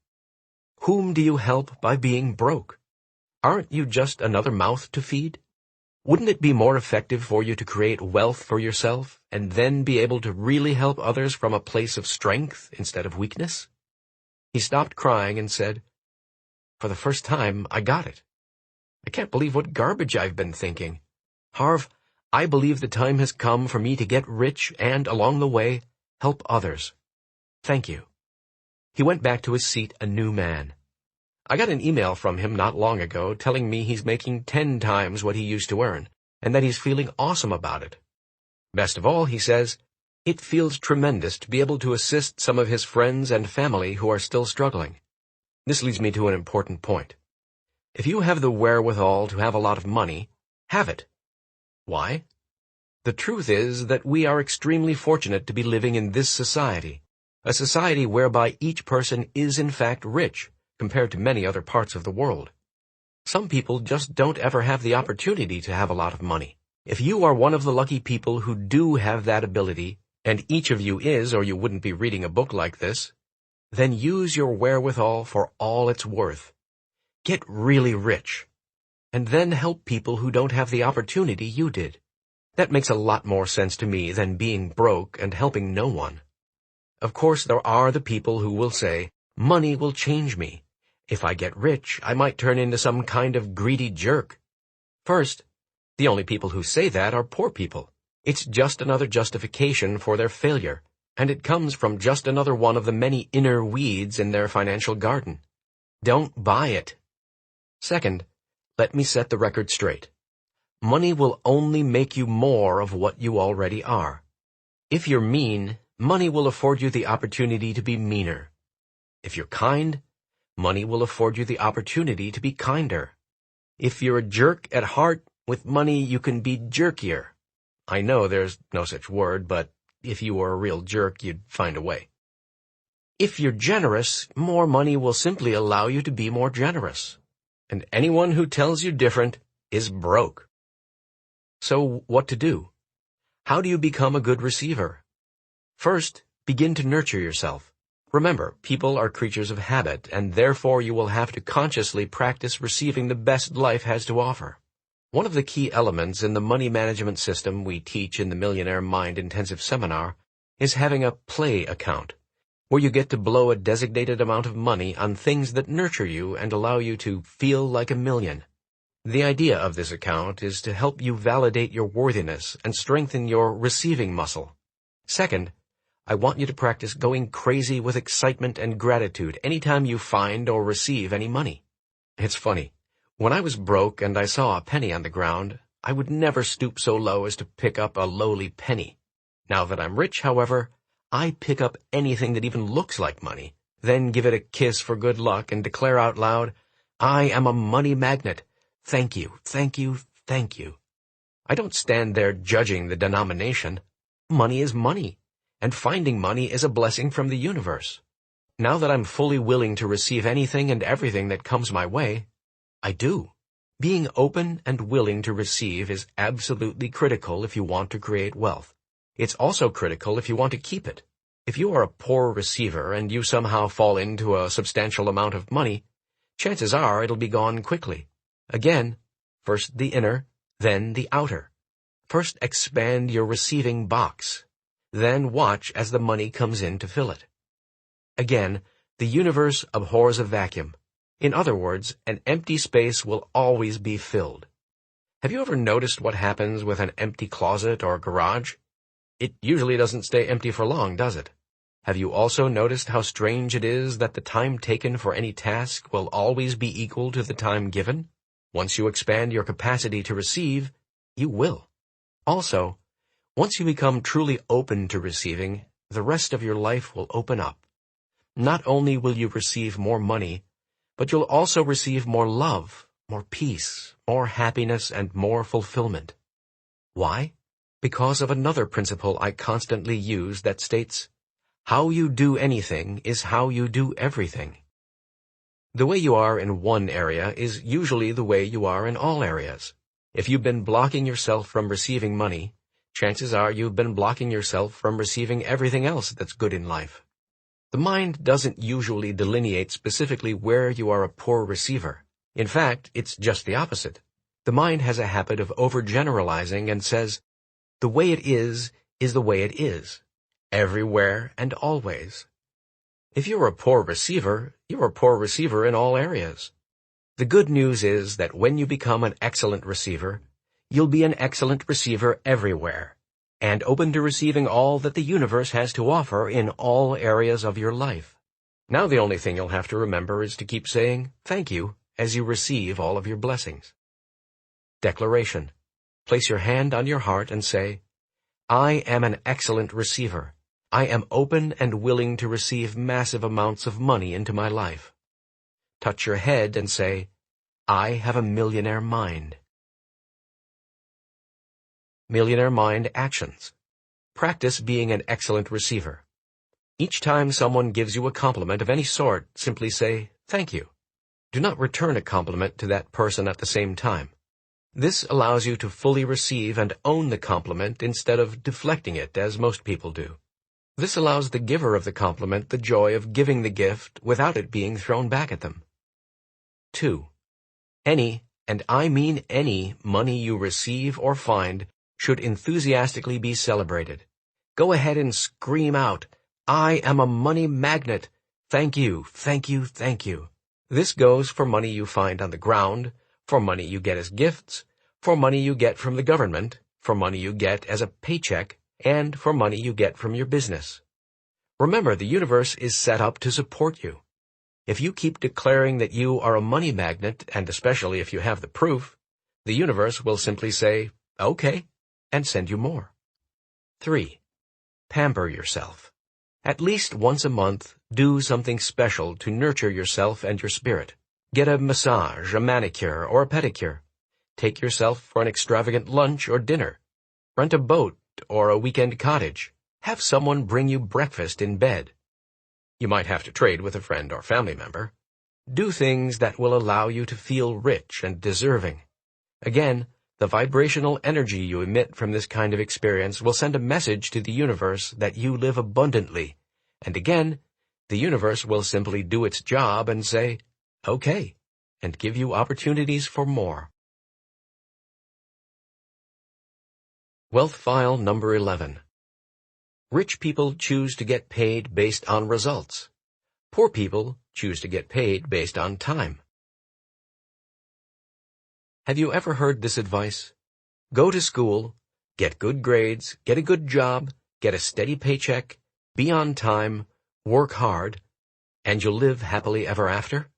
Whom do you help by being broke? Aren't you just another mouth to feed? Wouldn't it be more effective for you to create wealth for yourself and then be able to really help others from a place of strength instead of weakness? He stopped crying and said, "For the first time, I got it. I can't believe what garbage I've been thinking. Harv, I believe the time has come for me to get rich and, along the way, help others. Thank you." He went back to his seat a new man. I got an email from him not long ago telling me he's making 10 times what he used to earn, and that he's feeling awesome about it. Best of all, he says, it feels tremendous to be able to assist some of his friends and family who are still struggling. This leads me to an important point. If you have the wherewithal to have a lot of money, have it. Why? The truth is that we are extremely fortunate to be living in this society, a society whereby each person is in fact rich, compared to many other parts of the world. Some people just don't ever have the opportunity to have a lot of money. If you are one of the lucky people who do have that ability, and each of you is, or you wouldn't be reading a book like this, then use your wherewithal for all it's worth. Get really rich, and then help people who don't have the opportunity you did. That makes a lot more sense to me than being broke and helping no one. Of course, there are the people who will say, "Money will change me. If I get rich, I might turn into some kind of greedy jerk." First, the only people who say that are poor people. It's just another justification for their failure, and it comes from just another one of the many inner weeds in their financial garden. Don't buy it. Second, let me set the record straight. Money will only make you more of what you already are. If you're mean, money will afford you the opportunity to be meaner. If you're kind, money will afford you the opportunity to be kinder. If you're a jerk at heart, with money you can be jerkier. I know there's no such word, but if you were a real jerk, you'd find a way. If you're generous, more money will simply allow you to be more generous. And anyone who tells you different is broke. So what to do? How do you become a good receiver? First, begin to nurture yourself. Remember, people are creatures of habit, and therefore you will have to consciously practice receiving the best life has to offer. One of the key elements in the money management system we teach in the Millionaire Mind Intensive Seminar is having a play account, where you get to blow a designated amount of money on things that nurture you and allow you to feel like a million. The idea of this account is to help you validate your worthiness and strengthen your receiving muscle. Second, I want you to practice going crazy with excitement and gratitude anytime you find or receive any money. It's funny. When I was broke and I saw a penny on the ground, I would never stoop so low as to pick up a lowly penny. Now that I'm rich, however, I pick up anything that even looks like money, then give it a kiss for good luck and declare out loud, I am a money magnet. Thank you, thank you, thank you. I don't stand there judging the denomination. Money is money, and finding money is a blessing from the universe. Now that I'm fully willing to receive anything and everything that comes my way, I do. Being open and willing to receive is absolutely critical if you want to create wealth. It's also critical if you want to keep it. If you are a poor receiver and you somehow fall into a substantial amount of money, chances are it'll be gone quickly. Again, first the inner, then the outer. First expand your receiving box. Then watch as the money comes in to fill it. Again, the universe abhors a vacuum. In other words, an empty space will always be filled. Have you ever noticed what happens with an empty closet or garage? It usually doesn't stay empty for long, does it? Have you also noticed how strange it is that the time taken for any task will always be equal to the time given? Once you expand your capacity to receive, you will. Also, once you become truly open to receiving, the rest of your life will open up. Not only will you receive more money, but you'll also receive more love, more peace, more happiness, and more fulfillment. Why? Because of another principle I constantly use that states, how you do anything is how you do everything. The way you are in one area is usually the way you are in all areas. If you've been blocking yourself from receiving money, chances are you've been blocking yourself from receiving everything else that's good in life. The mind doesn't usually delineate specifically where you are a poor receiver. In fact, it's just the opposite. The mind has a habit of overgeneralizing and says, the way it is the way it is, everywhere and always. If you're a poor receiver, you're a poor receiver in all areas. The good news is that when you become an excellent receiver, you'll be an excellent receiver everywhere, and open to receiving all that the universe has to offer in all areas of your life. Now the only thing you'll have to remember is to keep saying thank you as you receive all of your blessings. Declaration. Place your hand on your heart and say, I am an excellent receiver. I am open and willing to receive massive amounts of money into my life. Touch your head and say, I have a millionaire mind. Millionaire Mind Actions. Practice being an excellent receiver. Each time someone gives you a compliment of any sort, simply say, thank you. Do not return a compliment to that person at the same time. This allows you to fully receive and own the compliment instead of deflecting it, as most people do. This allows the giver of the compliment the joy of giving the gift without it being thrown back at them. 2. Any, and I mean any, money you receive or find should enthusiastically be celebrated. Go ahead and scream out, I am a money magnet. Thank you, thank you, thank you. This goes for money you find on the ground, for money you get as gifts, for money you get from the government, for money you get as a paycheck, and for money you get from your business. Remember, the universe is set up to support you. If you keep declaring that you are a money magnet, and especially if you have the proof, the universe will simply say, okay, and send you more. 3. Pamper yourself. At least once a month, do something special to nurture yourself and your spirit. Get a massage, a manicure, or a pedicure. Take yourself for an extravagant lunch or dinner. Rent a boat or a weekend cottage. Have someone bring you breakfast in bed. You might have to trade with a friend or family member. Do things that will allow you to feel rich and deserving. Again, the vibrational energy you emit from this kind of experience will send a message to the universe that you live abundantly. And again, the universe will simply do its job and say, okay, and give you opportunities for more. Wealth File Number 11. Rich people choose to get paid based on results. Poor people choose to get paid based on time. Have you ever heard this advice? Go to school, get good grades, get a good job, get a steady paycheck, be on time, work hard, and you'll live happily ever after?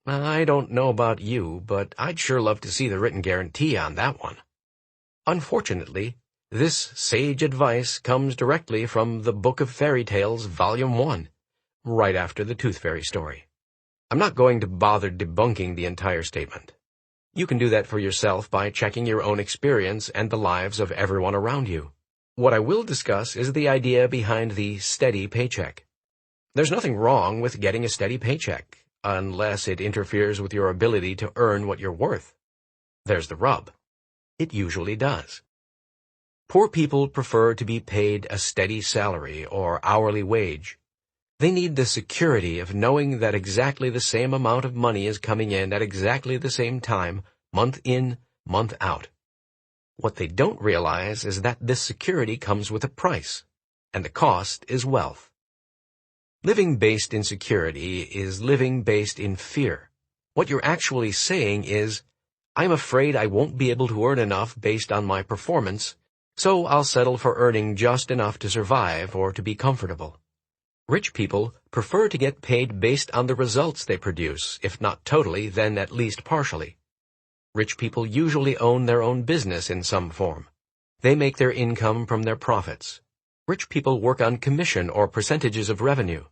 I don't know about you, but I'd sure love to see the written guarantee on that one. Unfortunately, this sage advice comes directly from the Book of Fairy Tales, Volume 1, right after the Tooth Fairy story. I'm not going to bother debunking the entire statement. You can do that for yourself by checking your own experience and the lives of everyone around you. What I will discuss is the idea behind the steady paycheck. There's nothing wrong with getting a steady paycheck, unless it interferes with your ability to earn what you're worth. There's the rub. It usually does. Poor people prefer to be paid a steady salary or hourly wage. They need the security of knowing that exactly the same amount of money is coming in at exactly the same time, month in, month out. What they don't realize is that this security comes with a price, and the cost is wealth. Living based in security is living based in fear. What you're actually saying is, I'm afraid I won't be able to earn enough based on my performance, so I'll settle for earning just enough to survive or to be comfortable. Rich people prefer to get paid based on the results they produce, if not totally, then at least partially. Rich people usually own their own business in some form. They make their income from their profits. Rich people work on commission or percentages of revenue.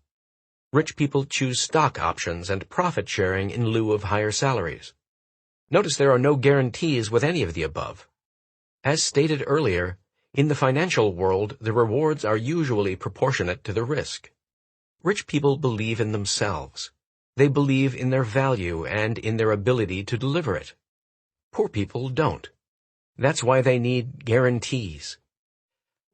Rich people choose stock options and profit sharing in lieu of higher salaries. Notice there are no guarantees with any of the above. As stated earlier, in the financial world, the rewards are usually proportionate to the risk. Rich people believe in themselves. They believe in their value and in their ability to deliver it. Poor people don't. That's why they need guarantees.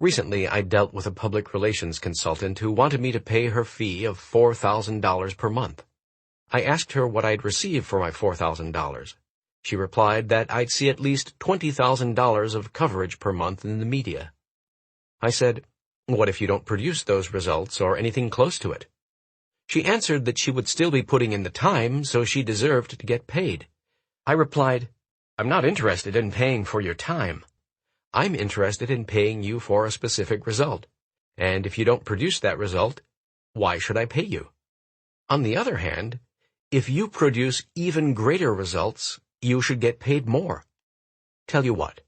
Recently, I dealt with a public relations consultant who wanted me to pay her fee of $4,000 per month. I asked her what I'd receive for my $4,000. She replied that I'd see at least $20,000 of coverage per month in the media. I said, what if you don't produce those results or anything close to it? She answered that she would still be putting in the time, so she deserved to get paid. I replied, I'm not interested in paying for your time. I'm interested in paying you for a specific result. And if you don't produce that result, why should I pay you? On the other hand, if you produce even greater results, you should get paid more. Tell you what,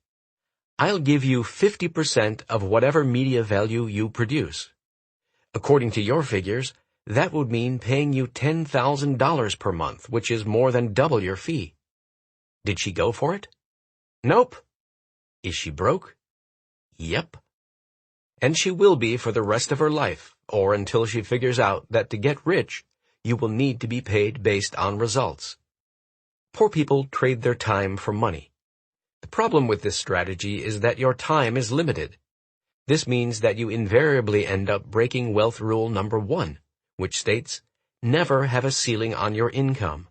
I'll give you 50% of whatever media value you produce. According to your figures, that would mean paying you $10,000 per month, which is more than double your fee. Did she go for it? Nope. Is she broke? Yep. And she will be for the rest of her life, or until she figures out that to get rich, you will need to be paid based on results. Poor people trade their time for money. The problem with this strategy is that your time is limited. This means that you invariably end up breaking wealth rule number 1, which states, never have a ceiling on your income.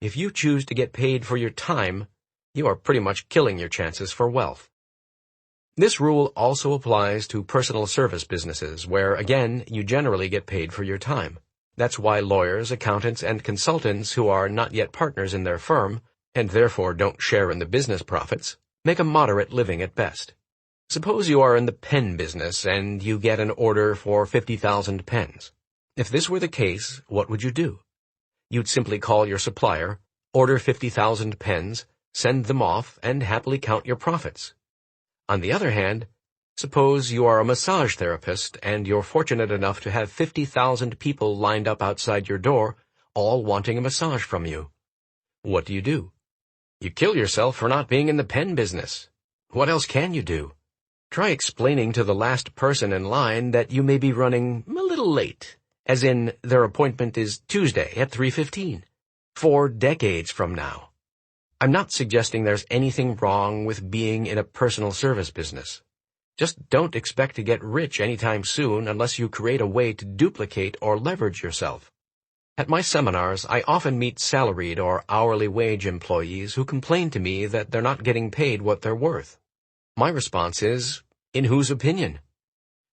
If you choose to get paid for your time, you are pretty much killing your chances for wealth. This rule also applies to personal service businesses, where, again, you generally get paid for your time. That's why lawyers, accountants, and consultants who are not yet partners in their firm, and therefore don't share in the business profits, make a moderate living at best. Suppose you are in the pen business and you get an order for 50,000 pens. If this were the case, what would you do? You'd simply call your supplier, order 50,000 pens, send them off, and happily count your profits. On the other hand, suppose you are a massage therapist and you're fortunate enough to have 50,000 people lined up outside your door, all wanting a massage from you. What do? You kill yourself for not being in the pen business. What else can you do? Try explaining to the last person in line that you may be running a little late, as in their appointment is Tuesday at 3:15, 4 decades from now. I'm not suggesting there's anything wrong with being in a personal service business. Just don't expect to get rich anytime soon unless you create a way to duplicate or leverage yourself. At my seminars, I often meet salaried or hourly wage employees who complain to me that they're not getting paid what they're worth. My response is, in whose opinion?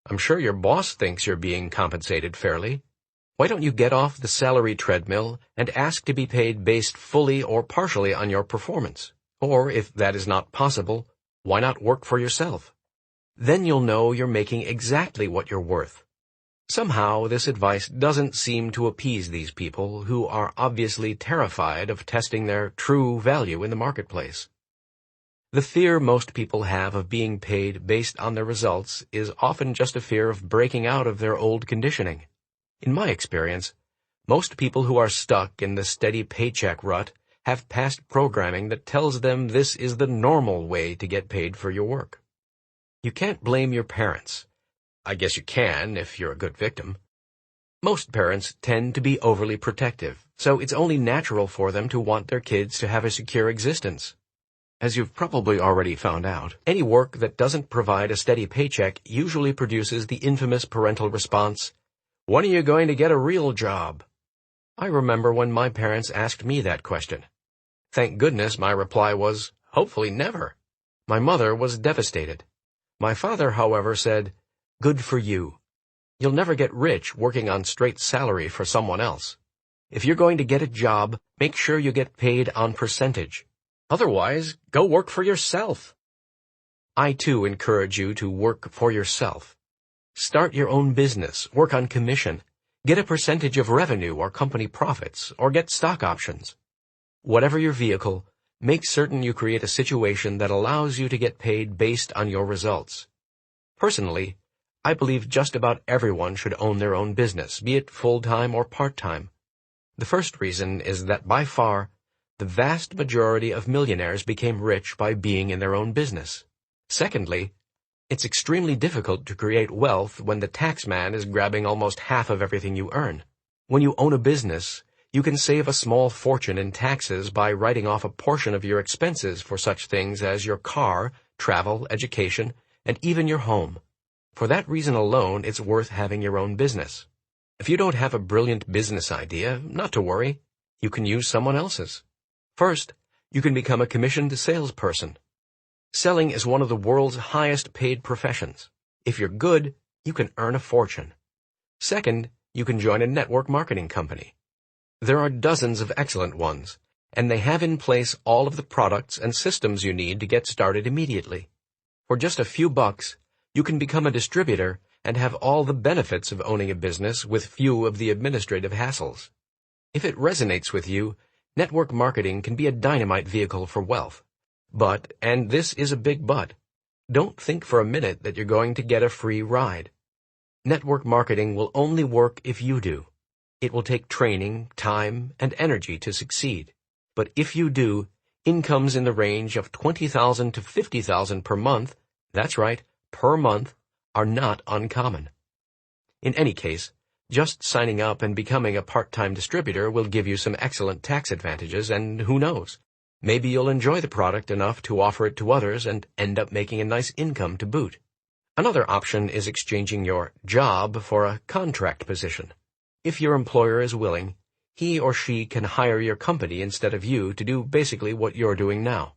I'm sure your boss thinks you're being compensated fairly. Why don't you get off the salary treadmill and ask to be paid based fully or partially on your performance? Or, if that is not possible, why not work for yourself? Then you'll know you're making exactly what you're worth. Somehow, this advice doesn't seem to appease these people who are obviously terrified of testing their true value in the marketplace. The fear most people have of being paid based on their results is often just a fear of breaking out of their old conditioning. In my experience, most people who are stuck in the steady paycheck rut have past programming that tells them this is the normal way to get paid for your work. You can't blame your parents. I guess you can if you're a good victim. Most parents tend to be overly protective, so it's only natural for them to want their kids to have a secure existence. As you've probably already found out, any work that doesn't provide a steady paycheck usually produces the infamous parental response, "When are you going to get a real job?" I remember when my parents asked me that question. Thank goodness my reply was, "Hopefully never." My mother was devastated. My father, however, said, "Good for you. You'll never get rich working on straight salary for someone else. If you're going to get a job, make sure you get paid on percentage. Otherwise, go work for yourself." I, too, encourage you to work for yourself. Start your own business, work on commission, get a percentage of revenue or company profits, or get stock options. Whatever your vehicle, make certain you create a situation that allows you to get paid based on your results. Personally, I believe just about everyone should own their own business, be it full-time or part-time. The first reason is that by far, the vast majority of millionaires became rich by being in their own business. Secondly, it's extremely difficult to create wealth when the tax man is grabbing almost half of everything you earn. When you own a business, you can save a small fortune in taxes by writing off a portion of your expenses for such things as your car, travel, education, and even your home. For that reason alone, it's worth having your own business. If you don't have a brilliant business idea, not to worry. You can use someone else's. First, you can become a commissioned salesperson. Selling is one of the world's highest paid professions. If you're good, you can earn a fortune. Second, you can join a network marketing company. There are dozens of excellent ones, and they have in place all of the products and systems you need to get started immediately. For just a few bucks, you can become a distributor and have all the benefits of owning a business with few of the administrative hassles. If it resonates with you, network marketing can be a dynamite vehicle for wealth. But, and this is a big but, don't think for a minute that you're going to get a free ride. Network marketing will only work if you do. It will take training, time, and energy to succeed. But if you do, incomes in the range of $20,000 to $50,000 per month, that's right, per month, are not uncommon. In any case, just signing up and becoming a part-time distributor will give you some excellent tax advantages, and who knows, maybe you'll enjoy the product enough to offer it to others and end up making a nice income to boot. Another option is exchanging your job for a contract position. If your employer is willing, he or she can hire your company instead of you to do basically what you're doing now.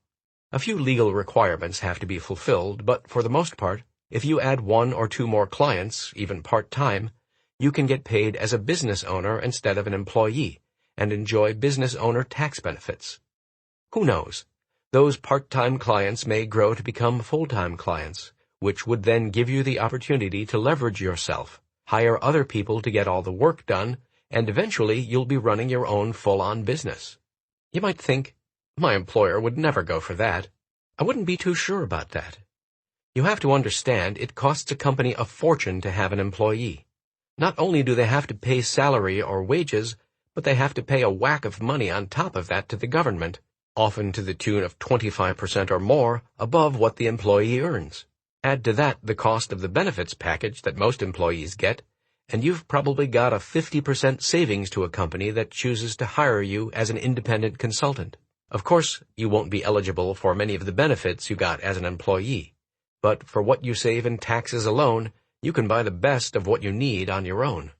A few legal requirements have to be fulfilled, but for the most part, if you add 1 or 2 more clients, even part-time, you can get paid as a business owner instead of an employee and enjoy business owner tax benefits. Who knows? Those part-time clients may grow to become full-time clients, which would then give you the opportunity to leverage yourself, hire other people to get all the work done, and eventually you'll be running your own full-on business. You might think, my employer would never go for that. I wouldn't be too sure about that. You have to understand it costs a company a fortune to have an employee. Not only do they have to pay salary or wages, but they have to pay a whack of money on top of that to the government, often to the tune of 25% or more above what the employee earns. Add to that the cost of the benefits package that most employees get, and you've probably got a 50% savings to a company that chooses to hire you as an independent consultant. Of course, you won't be eligible for many of the benefits you got as an employee, but for what you save in taxes alone, you can buy the best of what you need on your own.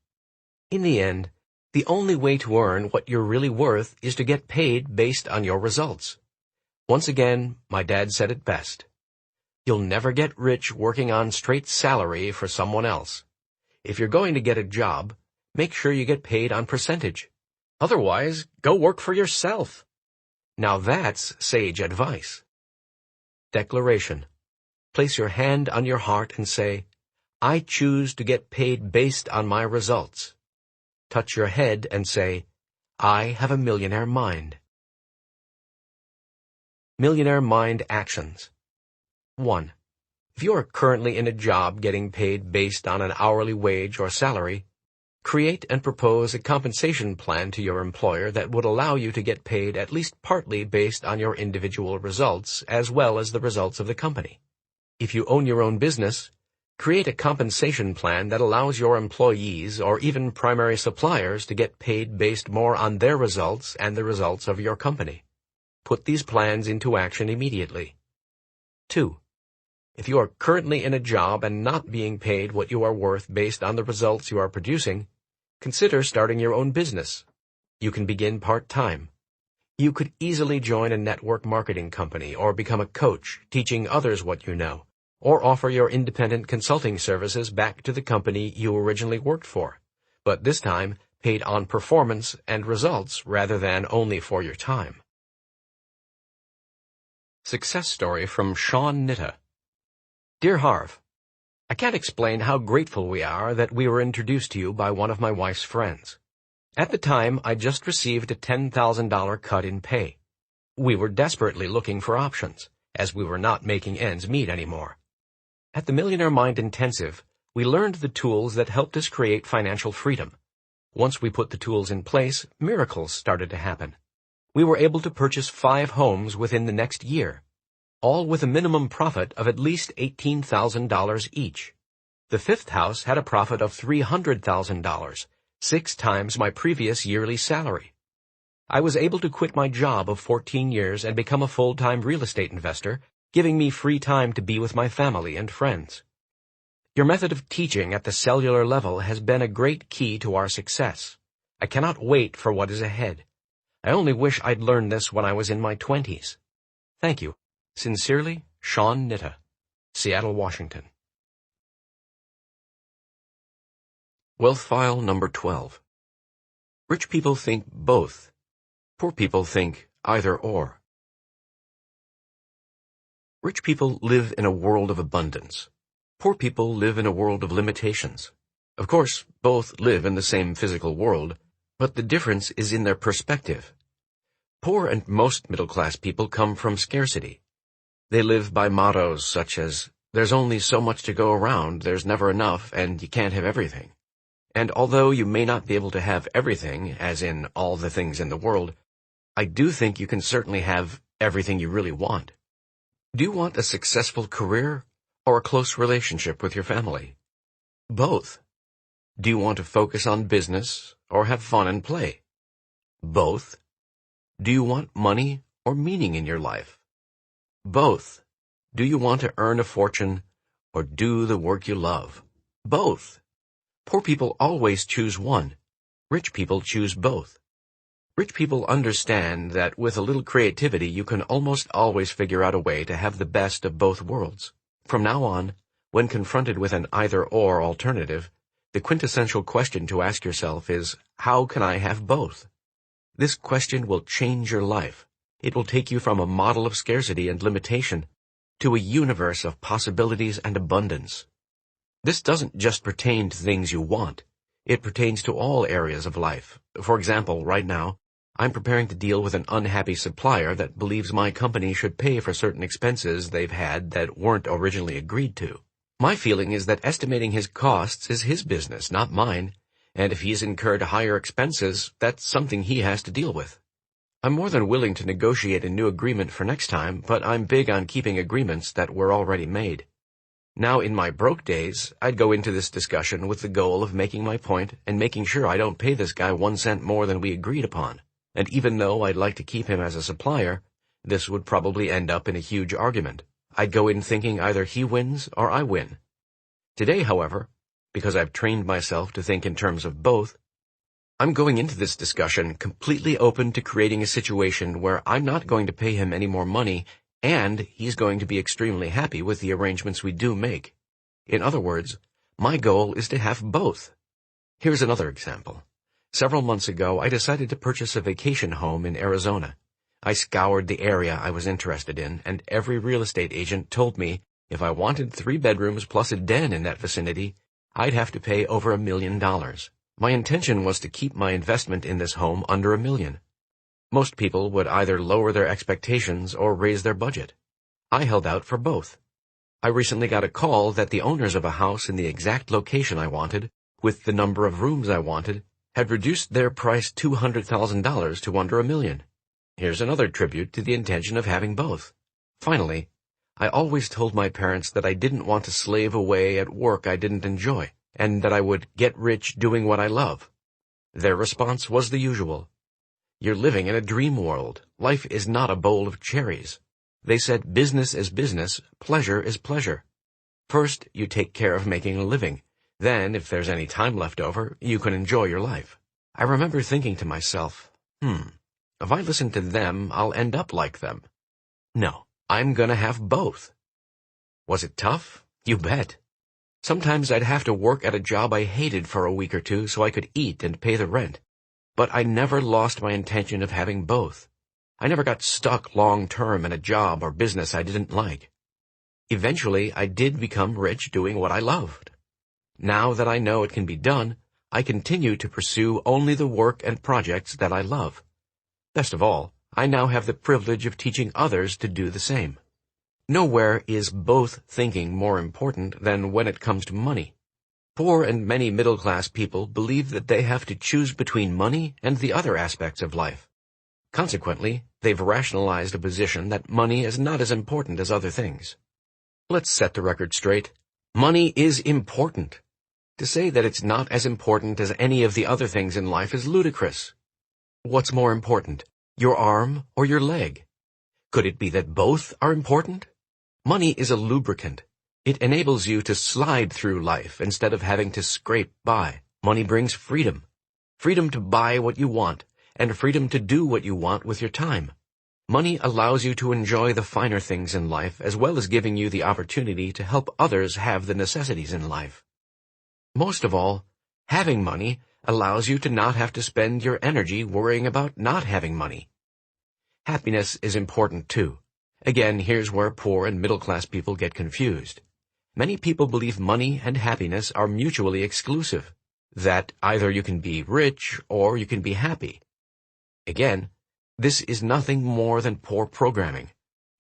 In the end, the only way to earn what you're really worth is to get paid based on your results. Once again, my dad said it best. You'll never get rich working on straight salary for someone else. If you're going to get a job, make sure you get paid on percentage. Otherwise, go work for yourself. Now that's sage advice. Declaration. Place your hand on your heart and say, I choose to get paid based on my results. Touch your head and say, I have a millionaire mind. Millionaire Mind Actions. 1. If you are currently in a job getting paid based on an hourly wage or salary, create and propose a compensation plan to your employer that would allow you to get paid at least partly based on your individual results as well as the results of the company. If you own your own business, create a compensation plan that allows your employees or even primary suppliers to get paid based more on their results and the results of your company. Put these plans into action immediately. 2. If you are currently in a job and not being paid what you are worth based on the results you are producing, consider starting your own business. You can begin part-time. You could easily join a network marketing company or become a coach, teaching others what you know, or offer your independent consulting services back to the company you originally worked for, but this time paid on performance and results rather than only for your time. Success story from Sean Nitta. Dear Harv, I can't explain how grateful we are that we were introduced to you by one of my wife's friends. At the time, I just received a $10,000 cut in pay. We were desperately looking for options, as we were not making ends meet anymore. At the Millionaire Mind Intensive, we learned the tools that helped us create financial freedom. Once we put the tools in place, miracles started to happen. We were able to purchase 5 homes within the next year, all with a minimum profit of at least $18,000 each. The 5th house had a profit of $300,000, 6 times my previous yearly salary. I was able to quit my job of 14 years and become a full-time real estate investor, giving me free time to be with my family and friends. Your method of teaching at the cellular level has been a great key to our success. I cannot wait for what is ahead. I only wish I'd learned this when I was in my 20s. Thank you. Sincerely, Sean Nitta, Seattle, Washington. Wealth File Number 12. Rich people think both. Poor people think either or. Rich people live in a world of abundance. Poor people live in a world of limitations. Of course, both live in the same physical world, but the difference is in their perspective. Poor and most middle-class people come from scarcity. They live by mottos such as, there's only so much to go around, there's never enough, and you can't have everything. And although you may not be able to have everything, as in all the things in the world, I do think you can certainly have everything you really want. Do you want a successful career or a close relationship with your family? Both. Do you want to focus on business or have fun and play? Both. Do you want money or meaning in your life? Both. Do you want to earn a fortune or do the work you love? Both. Poor people always choose one. Rich people choose both. Rich people understand that with a little creativity you can almost always figure out a way to have the best of both worlds. From now on, when confronted with an either-or alternative, the quintessential question to ask yourself is, how can I have both? This question will change your life. It will take you from a model of scarcity and limitation to a universe of possibilities and abundance. This doesn't just pertain to things you want. It pertains to all areas of life. For example, right now, I'm preparing to deal with an unhappy supplier that believes my company should pay for certain expenses they've had that weren't originally agreed to. My feeling is that estimating his costs is his business, not mine, and if he's incurred higher expenses, that's something he has to deal with. I'm more than willing to negotiate a new agreement for next time, but I'm big on keeping agreements that were already made. Now, in my broke days, I'd go into this discussion with the goal of making my point and making sure I don't pay this guy 1 cent more than we agreed upon. And even though I'd like to keep him as a supplier, this would probably end up in a huge argument. I'd go in thinking either he wins or I win. Today, however, because I've trained myself to think in terms of both, I'm going into this discussion completely open to creating a situation where I'm not going to pay him any more money, and he's going to be extremely happy with the arrangements we do make. In other words, my goal is to have both. Here's another example. Several months ago, I decided to purchase a vacation home in Arizona. I scoured the area I was interested in, and every real estate agent told me if I wanted 3 bedrooms plus a den in that vicinity, I'd have to pay over $1 million. My intention was to keep my investment in this home under $1 million. Most people would either lower their expectations or raise their budget. I held out for both. I recently got a call that the owners of a house in the exact location I wanted, with the number of rooms I wanted, had reduced their price $200,000 to under $1 million. Here's another tribute to the intention of having both. Finally, I always told my parents that I didn't want to slave away at work I didn't enjoy, and that I would get rich doing what I love. Their response was the usual. You're living in a dream world. Life is not a bowl of cherries. They said business is business, pleasure is pleasure. First, you take care of making a living. Then, if there's any time left over, you can enjoy your life. I remember thinking to myself, if I listen to them, I'll end up like them. No, I'm gonna have both. Was it tough? You bet. Sometimes I'd have to work at a job I hated for a week or two so I could eat and pay the rent. But I never lost my intention of having both. I never got stuck long-term in a job or business I didn't like. Eventually, I did become rich doing what I loved. Now that I know it can be done, I continue to pursue only the work and projects that I love. Best of all, I now have the privilege of teaching others to do the same. Nowhere is both thinking more important than when it comes to money. Poor and many middle-class people believe that they have to choose between money and the other aspects of life. Consequently, they've rationalized a position that money is not as important as other things. Let's set the record straight. Money is important. To say that it's not as important as any of the other things in life is ludicrous. What's more important, your arm or your leg? Could it be that both are important? Money is a lubricant. It enables you to slide through life instead of having to scrape by. Money brings freedom. Freedom to buy what you want, and freedom to do what you want with your time. Money allows you to enjoy the finer things in life as well as giving you the opportunity to help others have the necessities in life. Most of all, having money allows you to not have to spend your energy worrying about not having money. Happiness is important too. Again, here's where poor and middle-class people get confused. Many people believe money and happiness are mutually exclusive, that either you can be rich or you can be happy. Again, this is nothing more than poor programming.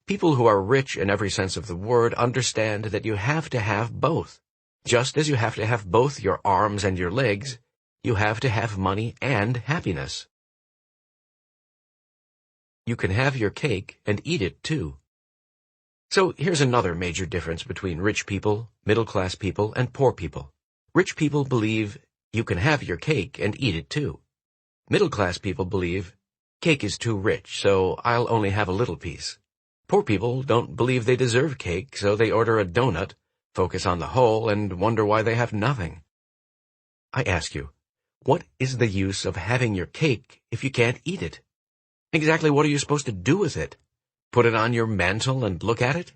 People who are rich in every sense of the word understand that you have to have both. Just as you have to have both your arms and your legs, you have to have money and happiness. You can have your cake and eat it too. So here's another major difference between rich people, middle-class people, and poor people. Rich people believe you can have your cake and eat it too. Middle-class people believe cake is too rich, so I'll only have a little piece. Poor people don't believe they deserve cake, so they order a donut, focus on the whole, and wonder why they have nothing. I ask you, what is the use of having your cake if you can't eat it? Exactly what are you supposed to do with it? Put it on your mantel and look at it?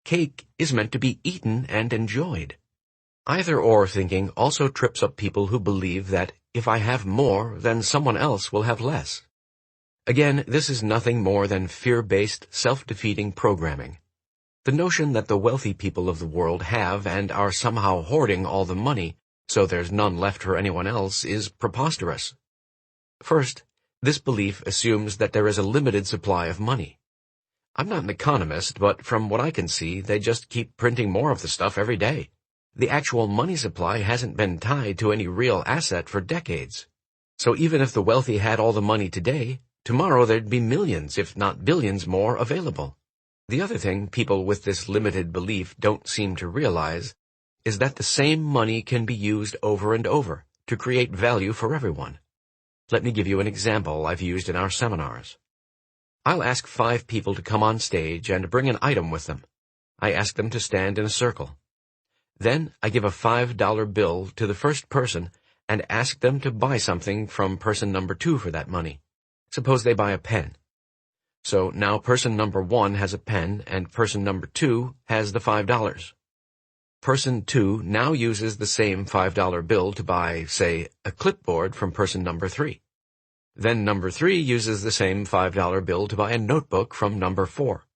Cake is meant to be eaten and enjoyed. Either-or thinking also trips up people who believe that if I have more, then someone else will have less. Again, this is nothing more than fear-based, self-defeating programming. The notion that the wealthy people of the world have and are somehow hoarding all the money, so there's none left for anyone else, is preposterous. First, this belief assumes that there is a limited supply of money. I'm not an economist, but from what I can see, they just keep printing more of the stuff every day. The actual money supply hasn't been tied to any real asset for decades. So even if the wealthy had all the money today, tomorrow there'd be millions, if not billions more, available. The other thing people with this limited belief don't seem to realize is that the same money can be used over and over to create value for everyone. Let me give you an example I've used in our seminars. I'll ask 5 people to come on stage and bring an item with them. I ask them to stand in a circle. Then I give a $5 bill to the first person and ask them to buy something from person number 2 for that money. Suppose they buy a pen. So now person number 1 has a pen and person number 2 has the $5. Person 2 now uses the same $5 bill to buy, say, a clipboard from person number 3. Then number 3 uses the same $5 bill to buy a notebook from number 4.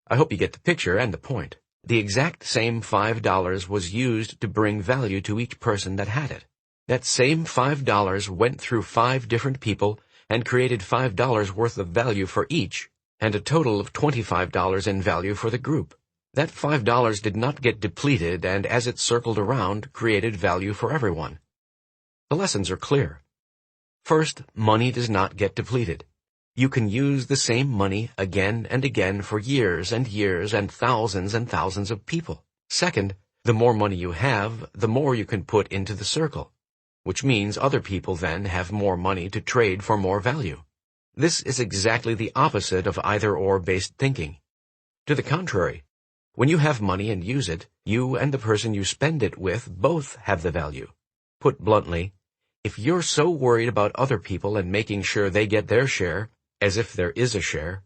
I hope you get the picture and the point. The exact same $5 was used to bring value to each person that had it. That same $5 went through 5 different people and created $5 worth of value for each, and a total of $25 in value for the group. That $5 did not get depleted and as it circled around, created value for everyone. The lessons are clear. First, money does not get depleted. You can use the same money again and again for years and thousands of people. Second, the more money you have, the more you can put into the circle, which means other people then have more money to trade for more value. This is exactly the opposite of either-or-based thinking. To the contrary, when you have money and use it, you and the person you spend it with both have the value. Put bluntly, if you're so worried about other people and making sure they get their share, as if there is a share,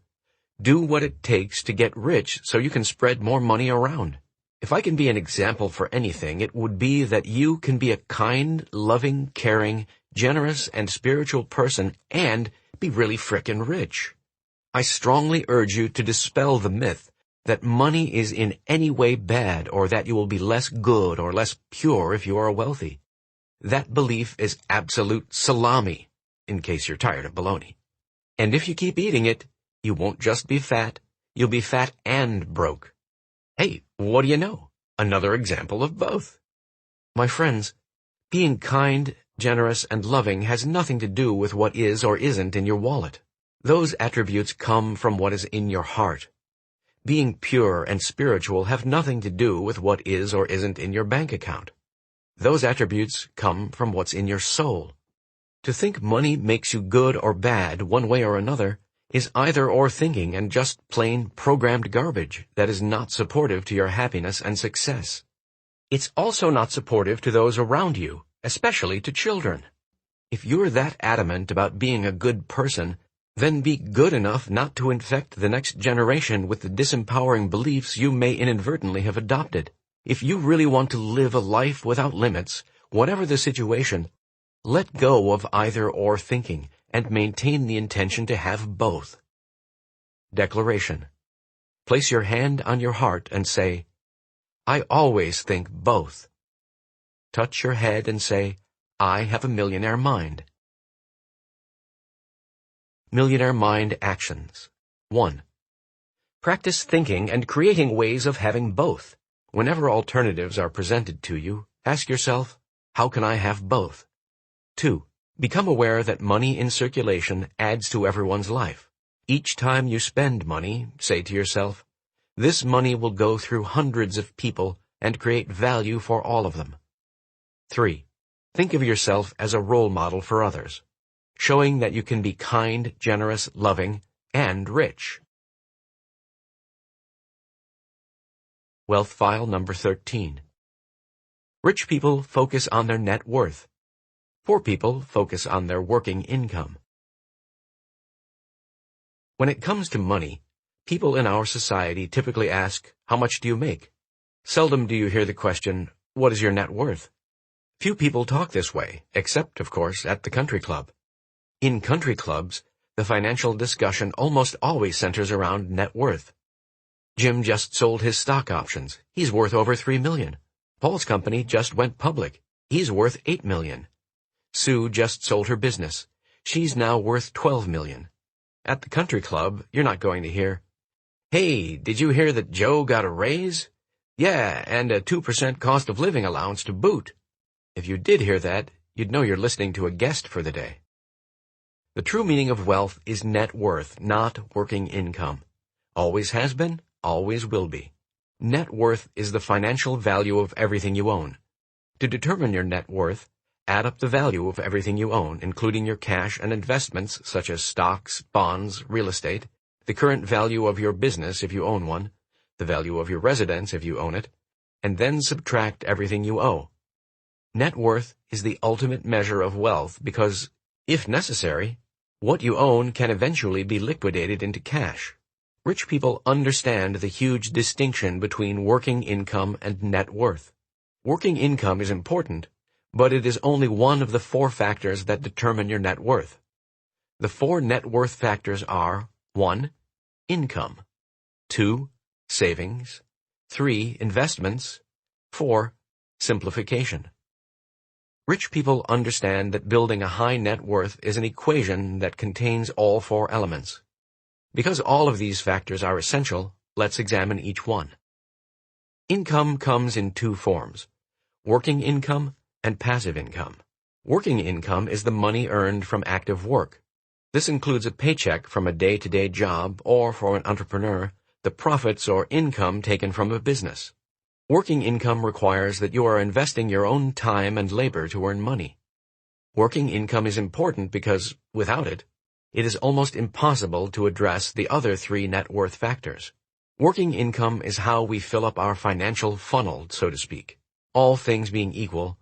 do what it takes to get rich so you can spread more money around. If I can be an example for anything, it would be that you can be a kind, loving, caring, generous, and spiritual person and be really frickin' rich. I strongly urge you to dispel the myth that money is in any way bad or that you will be less good or less pure if you are wealthy. That belief is absolute salami, in case you're tired of bologna. And if you keep eating it, you won't just be fat, you'll be fat and broke. Hey, what do you know? Another example of both. My friends, being kind, generous, and loving has nothing to do with what is or isn't in your wallet. Those attributes come from what is in your heart. Being pure and spiritual have nothing to do with what is or isn't in your bank account. Those attributes come from what's in your soul. To think money makes you good or bad one way or another is either-or thinking and just plain programmed garbage that is not supportive to your happiness and success. It's also not supportive to those around you, especially to children. If you're that adamant about being a good person, then be good enough not to infect the next generation with the disempowering beliefs you may inadvertently have adopted. If you really want to live a life without limits, whatever the situation, let go of either-or thinking and maintain the intention to have both. Declaration. Place your hand on your heart and say, I always think both. Touch your head and say, I have a millionaire mind. Millionaire Mind Actions. 1. Practice thinking and creating ways of having both. Whenever alternatives are presented to you, ask yourself, how can I have both? 2. Become aware that money in circulation adds to everyone's life. Each time you spend money, say to yourself, this money will go through hundreds of people and create value for all of them. 3. Think of yourself as a role model for others, showing that you can be kind, generous, loving, and rich. Wealth File number 13. Rich people focus on their net worth. Poor people focus on their working income. When it comes to money, people in our society typically ask, how much do you make? Seldom do you hear the question, what is your net worth? Few people talk this way, except, of course, at the country club. In country clubs, the financial discussion almost always centers around net worth. Jim just sold his stock options. He's worth over $3 million. Paul's company just went public. He's worth $8 million. Sue just sold her business. She's now worth $12 million. At the country club, you're not going to hear, hey, did you hear that Joe got a raise? Yeah, and a 2% cost of living allowance to boot. If you did hear that, you'd know you're listening to a guest for the day. The true meaning of wealth is net worth, not working income. Always has been, always will be. Net worth is the financial value of everything you own. To determine your net worth, add up the value of everything you own, including your cash and investments such as stocks, bonds, real estate, the current value of your business if you own one, the value of your residence if you own it, and then subtract everything you owe. Net worth is the ultimate measure of wealth because, if necessary, what you own can eventually be liquidated into cash. Rich people understand the huge distinction between working income and net worth. Working income is important, but it is only one of the 4 factors that determine your net worth. The 4 net worth factors are 1. Income, 2. Savings, 3. Investments, 4. Simplification. Rich people understand that building a high net worth is an equation that contains all 4 elements. Because all of these factors are essential, let's examine each one. Income comes in 2 forms: working income and passive income. Working income is the money earned from active work. This includes a paycheck from a day-to-day job or, for an entrepreneur, the profits or income taken from a business. Working income requires that you are investing your own time and labor to earn money. Working income is important because, without it, it is almost impossible to address the other 3 net worth factors. Working income is how we fill up our financial funnel, so to speak. All things being equal,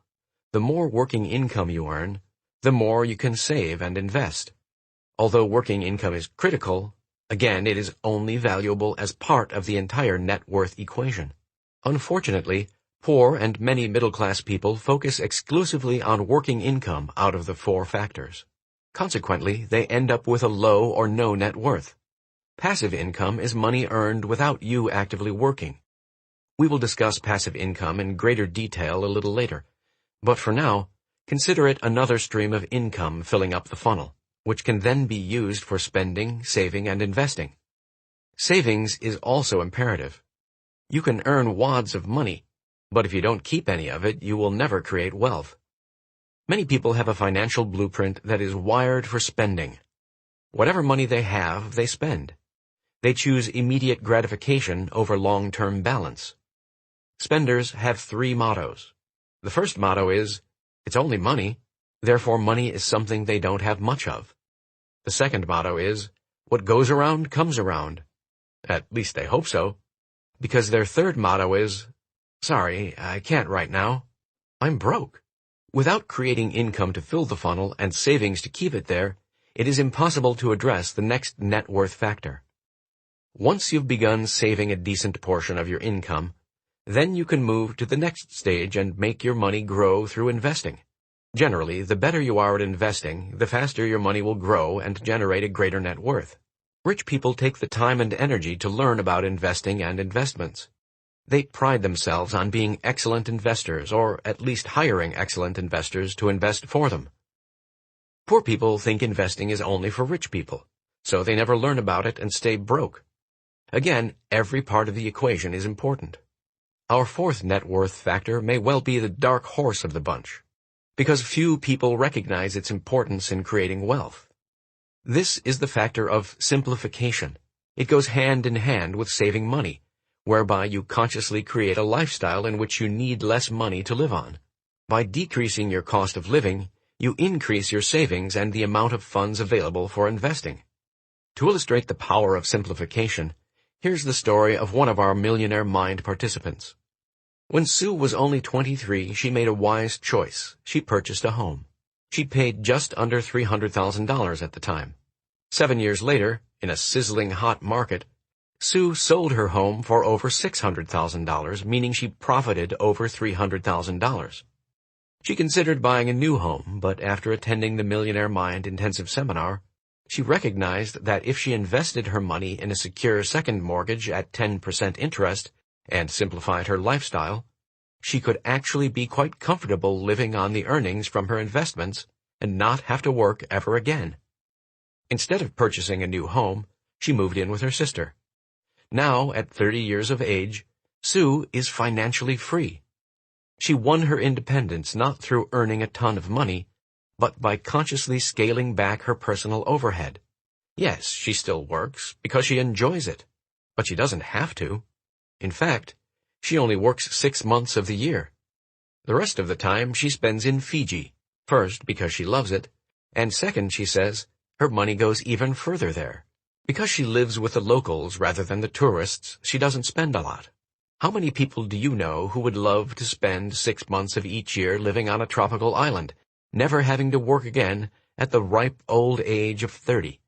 the more working income you earn, the more you can save and invest. Although working income is critical, again, it is only valuable as part of the entire net worth equation. Unfortunately, poor and many middle-class people focus exclusively on working income out of the 4 factors. Consequently, they end up with a low or no net worth. Passive income is money earned without you actively working. We will discuss passive income in greater detail a little later, but for now, consider it another stream of income filling up the funnel, which can then be used for spending, saving, and investing. Savings is also imperative. You can earn wads of money, but if you don't keep any of it, you will never create wealth. Many people have a financial blueprint that is wired for spending. Whatever money they have, they spend. They choose immediate gratification over long-term balance. Spenders have 3 mottos. The first motto is, it's only money, therefore money is something they don't have much of. The second motto is, what goes around comes around. At least they hope so. Because their third motto is, sorry, I can't right now. I'm broke. Without creating income to fill the funnel and savings to keep it there, it is impossible to address the next net worth factor. Once you've begun saving a decent portion of your income, then you can move to the next stage and make your money grow through investing. Generally, the better you are at investing, the faster your money will grow and generate a greater net worth. Rich people take the time and energy to learn about investing and investments. They pride themselves on being excellent investors, or at least hiring excellent investors to invest for them. Poor people think investing is only for rich people, so they never learn about it and stay broke. Again, every part of the equation is important. Our 4th net worth factor may well be the dark horse of the bunch, because few people recognize its importance in creating wealth. This is the factor of simplification. It goes hand in hand with saving money, whereby you consciously create a lifestyle in which you need less money to live on. By decreasing your cost of living, you increase your savings and the amount of funds available for investing. To illustrate the power of simplification, here's the story of one of our Millionaire Mind participants. When Sue was only 23, she made a wise choice. She purchased a home. She paid just under $300,000 at the time. 7 years later, in a sizzling hot market, Sue sold her home for over $600,000, meaning she profited over $300,000. She considered buying a new home, but after attending the Millionaire Mind intensive seminar, she recognized that if she invested her money in a secure second mortgage at 10% interest and simplified her lifestyle, she could actually be quite comfortable living on the earnings from her investments and not have to work ever again. Instead of purchasing a new home, she moved in with her sister. Now, at 30 years of age, Sue is financially free. She won her independence not through earning a ton of money, but by consciously scaling back her personal overhead. Yes, she still works because she enjoys it, But she doesn't have to. In fact, she only works 6 months of the year. The rest of the time she spends in Fiji, first because she loves it, and second, she says, her money goes even further there. Because she lives with the locals rather than the tourists, she doesn't spend a lot. How many people do you know who would love to spend 6 months of each year living on a tropical island, never having to work again at the ripe old age of 30?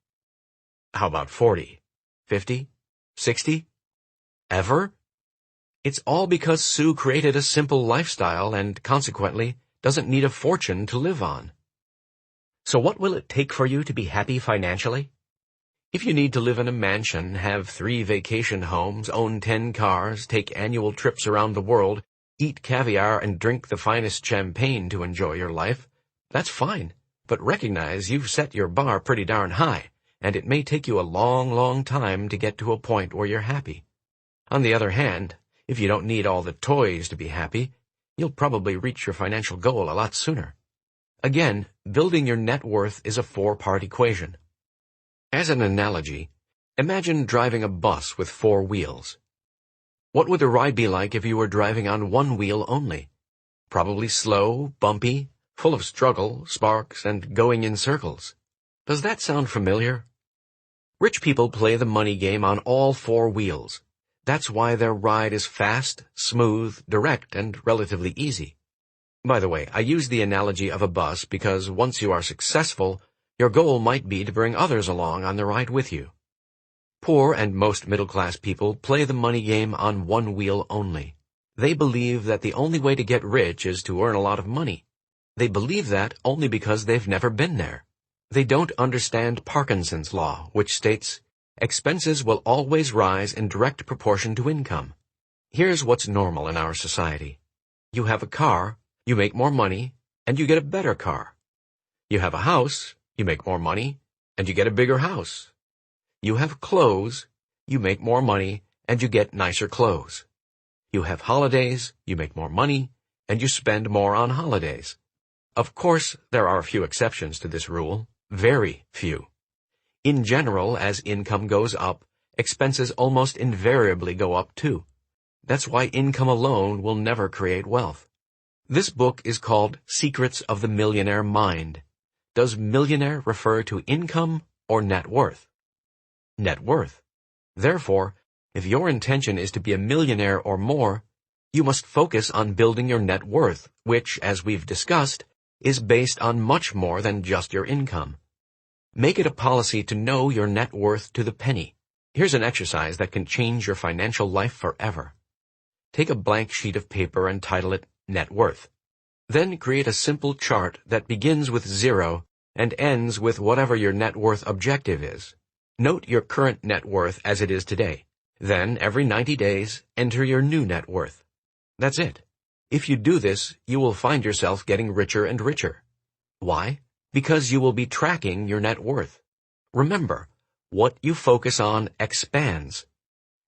How about 40, 50, 60? Ever? It's all because Sue created a simple lifestyle and, consequently, doesn't need a fortune to live on. So what will it take for you to be happy financially? If you need to live in a mansion, have 3 vacation homes, own 10 cars, take annual trips around the world, eat caviar and drink the finest champagne to enjoy your life, that's fine. But recognize you've set your bar pretty darn high, and it may take you a long, long time to get to a point where you're happy. On the other hand, if you don't need all the toys to be happy, you'll probably reach your financial goal a lot sooner. Again, building your net worth is a 4-part equation. As an analogy, imagine driving a bus with 4 wheels. What would the ride be like if you were driving on 1 wheel only? Probably slow, bumpy, full of struggle, sparks, and going in circles. Does that sound familiar? Rich people play the money game on all 4 wheels. That's why their ride is fast, smooth, direct, and relatively easy. By the way, I use the analogy of a bus because once you are successful, your goal might be to bring others along on the ride with you. Poor and most middle-class people play the money game on 1 wheel only. They believe that the only way to get rich is to earn a lot of money. They believe that only because they've never been there. They don't understand Parkinson's law, which states, expenses will always rise in direct proportion to income. Here's what's normal in our society. You have a car, you make more money, and you get a better car. You have a house, you make more money, and you get a bigger house. You have clothes, you make more money, and you get nicer clothes. You have holidays, you make more money, and you spend more on holidays. Of course, there are a few exceptions to this rule, very few. In general, as income goes up, expenses almost invariably go up too. That's why income alone will never create wealth. This book is called Secrets of the Millionaire Mind. Does millionaire refer to income or net worth? Net worth. Therefore, if your intention is to be a millionaire or more, you must focus on building your net worth, which, as we've discussed, is based on much more than just your income. Make it a policy to know your net worth to the penny. Here's an exercise that can change your financial life forever. Take a blank sheet of paper and title it Net Worth. Then create a simple chart that begins with 0 and ends with whatever your net worth objective is. Note your current net worth as it is today. Then, every 90 days, enter your new net worth. That's it. If you do this, you will find yourself getting richer and richer. Why? Because you will be tracking your net worth. Remember, what you focus on expands.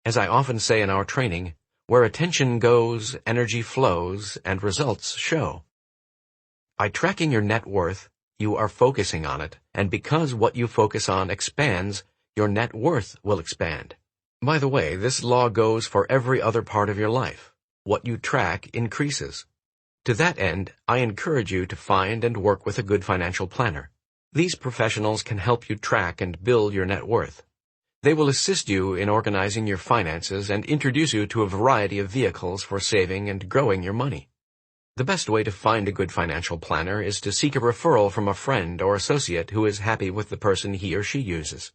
As I often say in our training, where attention goes, energy flows, and results show. By tracking your net worth, you are focusing on it, and because what you focus on expands, your net worth will expand. By the way, this law goes for every other part of your life. What you track increases. To that end, I encourage you to find and work with a good financial planner. These professionals can help you track and build your net worth. They will assist you in organizing your finances and introduce you to a variety of vehicles for saving and growing your money. The best way to find a good financial planner is to seek a referral from a friend or associate who is happy with the person he or she uses.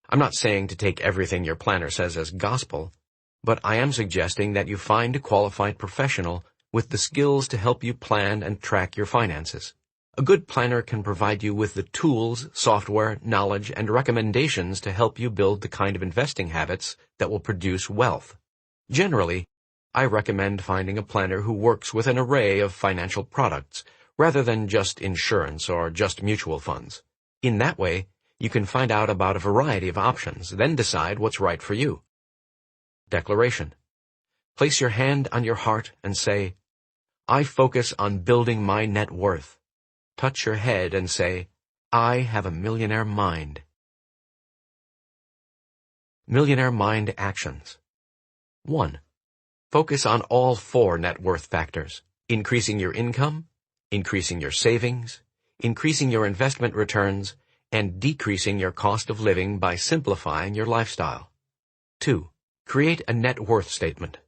I'm not saying to take everything your planner says as gospel, but I am suggesting that you find a qualified professional with the skills to help you plan and track your finances. A good planner can provide you with the tools, software, knowledge, and recommendations to help you build the kind of investing habits that will produce wealth. Generally, I recommend finding a planner who works with an array of financial products, rather than just insurance or just mutual funds. In that way, you can find out about a variety of options, then decide what's right for you. Declaration. Place your hand on your heart and say, I focus on building my net worth. Touch your head and say, I have a millionaire mind. Millionaire Mind Actions. 1. Focus on all 4 net worth factors: increasing your income, increasing your savings, increasing your investment returns, and decreasing your cost of living by simplifying your lifestyle. 2. Create a net worth statement.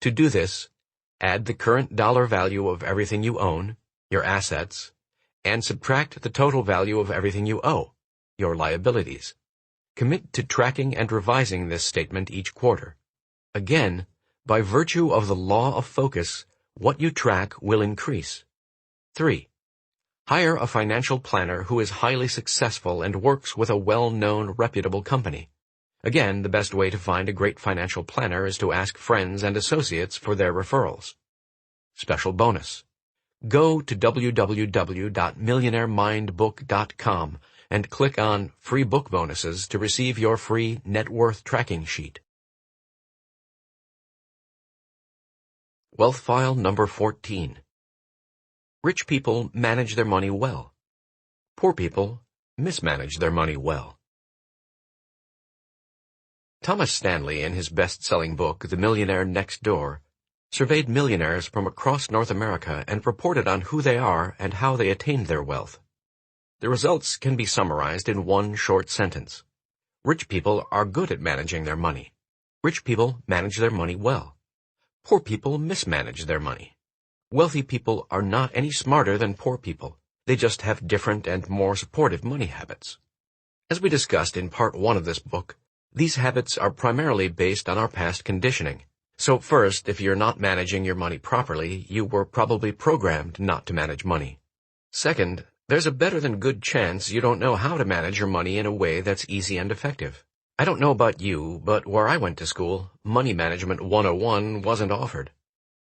To do this, add the current dollar value of everything you own, your assets, and subtract the total value of everything you owe, your liabilities. Commit to tracking and revising this statement each quarter. Again, by virtue of the law of focus, what you track will increase. 3. Hire a financial planner who is highly successful and works with a well-known, reputable company. Again, the best way to find a great financial planner is to ask friends and associates for their referrals. Special bonus. Go to www.millionairemindbook.com and click on Free Book Bonuses to receive your free net worth tracking sheet. Wealth File number 14. Rich people manage their money well. Poor people mismanage their money well. Thomas Stanley, in his best-selling book, The Millionaire Next Door, surveyed millionaires from across North America and reported on who they are and how they attained their wealth. The results can be summarized in one short sentence. Rich people are good at managing their money. Rich people manage their money well. Poor people mismanage their money. Wealthy people are not any smarter than poor people. They just have different and more supportive money habits. As we discussed in part 1 of this book, these habits are primarily based on our past conditioning. So first, if you're not managing your money properly, you were probably programmed not to manage money. Second, there's a better than good chance you don't know how to manage your money in a way that's easy and effective. I don't know about you, but where I went to school, Money Management 101 wasn't offered.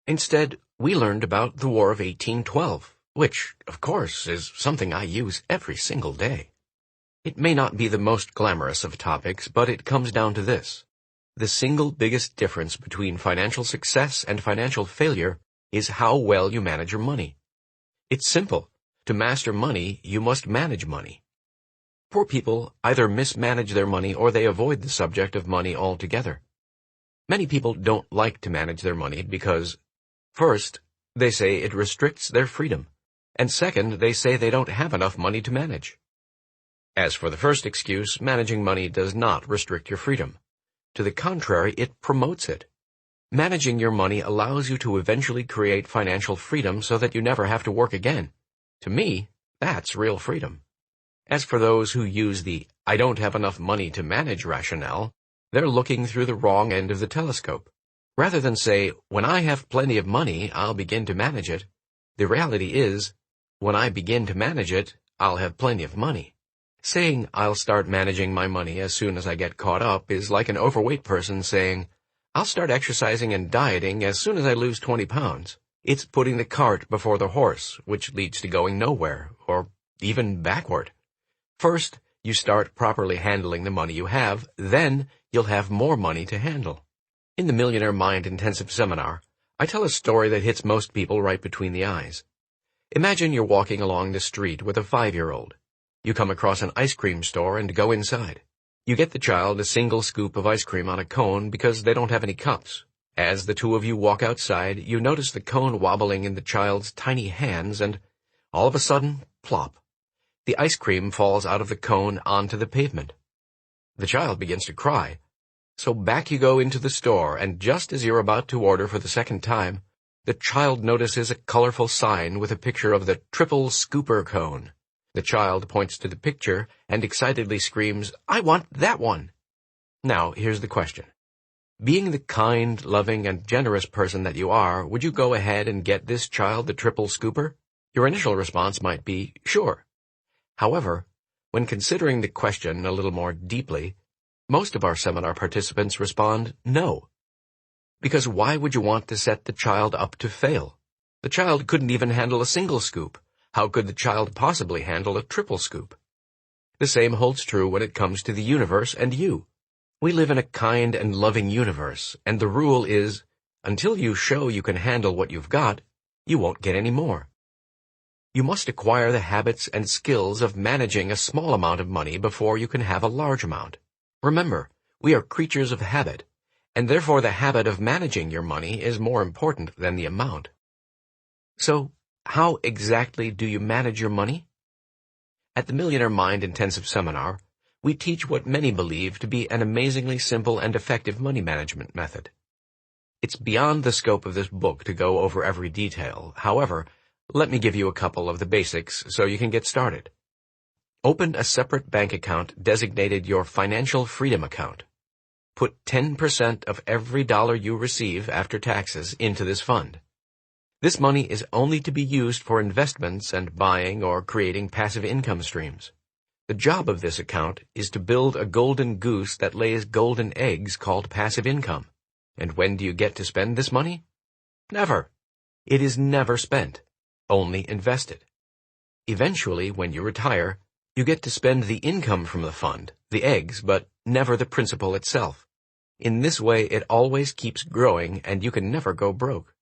Instead, we learned about the War of 1812, which, of course, is something I use every single day. It may not be the most glamorous of topics, but it comes down to this. The single biggest difference between financial success and financial failure is how well you manage your money. It's simple. To master money, you must manage money. Poor people either mismanage their money or they avoid the subject of money altogether. Many people don't like to manage their money because, first, they say it restricts their freedom, and second, they say they don't have enough money to manage. As for the first excuse, managing money does not restrict your freedom. To the contrary, it promotes it. Managing your money allows you to eventually create financial freedom so that you never have to work again. To me, that's real freedom. As for those who use the "I don't have enough money to manage" rationale, they're looking through the wrong end of the telescope. Rather than say, "When I have plenty of money, I'll begin to manage it," the reality is, "When I begin to manage it, I'll have plenty of money." Saying, "I'll start managing my money as soon as I get caught up" is like an overweight person saying, "I'll start exercising and dieting as soon as I lose 20 pounds. It's putting the cart before the horse, which leads to going nowhere, or even backward. First, you start properly handling the money you have, then you'll have more money to handle. In the Millionaire Mind Intensive Seminar, I tell a story that hits most people right between the eyes. Imagine you're walking along the street with a 5-year-old. You come across an ice cream store and go inside. You get the child a single scoop of ice cream on a cone because they don't have any cups. As the two of you walk outside, you notice the cone wobbling in the child's tiny hands and, all of a sudden, plop. The ice cream falls out of the cone onto the pavement. The child begins to cry. So back you go into the store, and just as you're about to order for the second time, the child notices a colorful sign with a picture of the triple scooper cone. The child points to the picture and excitedly screams, "I want that one!" Now, here's the question. Being the kind, loving, and generous person that you are, would you go ahead and get this child the triple scooper? Your initial response might be, sure. However, when considering the question a little more deeply, most of our seminar participants respond, no. Because why would you want to set the child up to fail? The child couldn't even handle a single scoop. How could the child possibly handle a triple scoop? The same holds true when it comes to the universe and you. We live in a kind and loving universe, and the rule is, until you show you can handle what you've got, you won't get any more. You must acquire the habits and skills of managing a small amount of money before you can have a large amount. Remember, We are creatures of habit, and therefore the habit of managing your money is more important than the amount. So, how exactly do you manage your money? At the Millionaire Mind Intensive Seminar, we teach what many believe to be an amazingly simple and effective money management method. It's beyond the scope of this book to go over every detail. However, let me give you a couple of the basics so you can get started. Open a separate bank account designated your financial freedom account. Put 10% of every dollar you receive after taxes into this fund. This money is only to be used for investments and buying or creating passive income streams. The job of this account is to build a golden goose that lays golden eggs called passive income. And when do you get to spend this money? Never. It is never spent, only invested. Eventually, when you retire, you get to spend the income from the fund, the eggs, but never the principal itself. In this way, it always keeps growing and you can never go broke.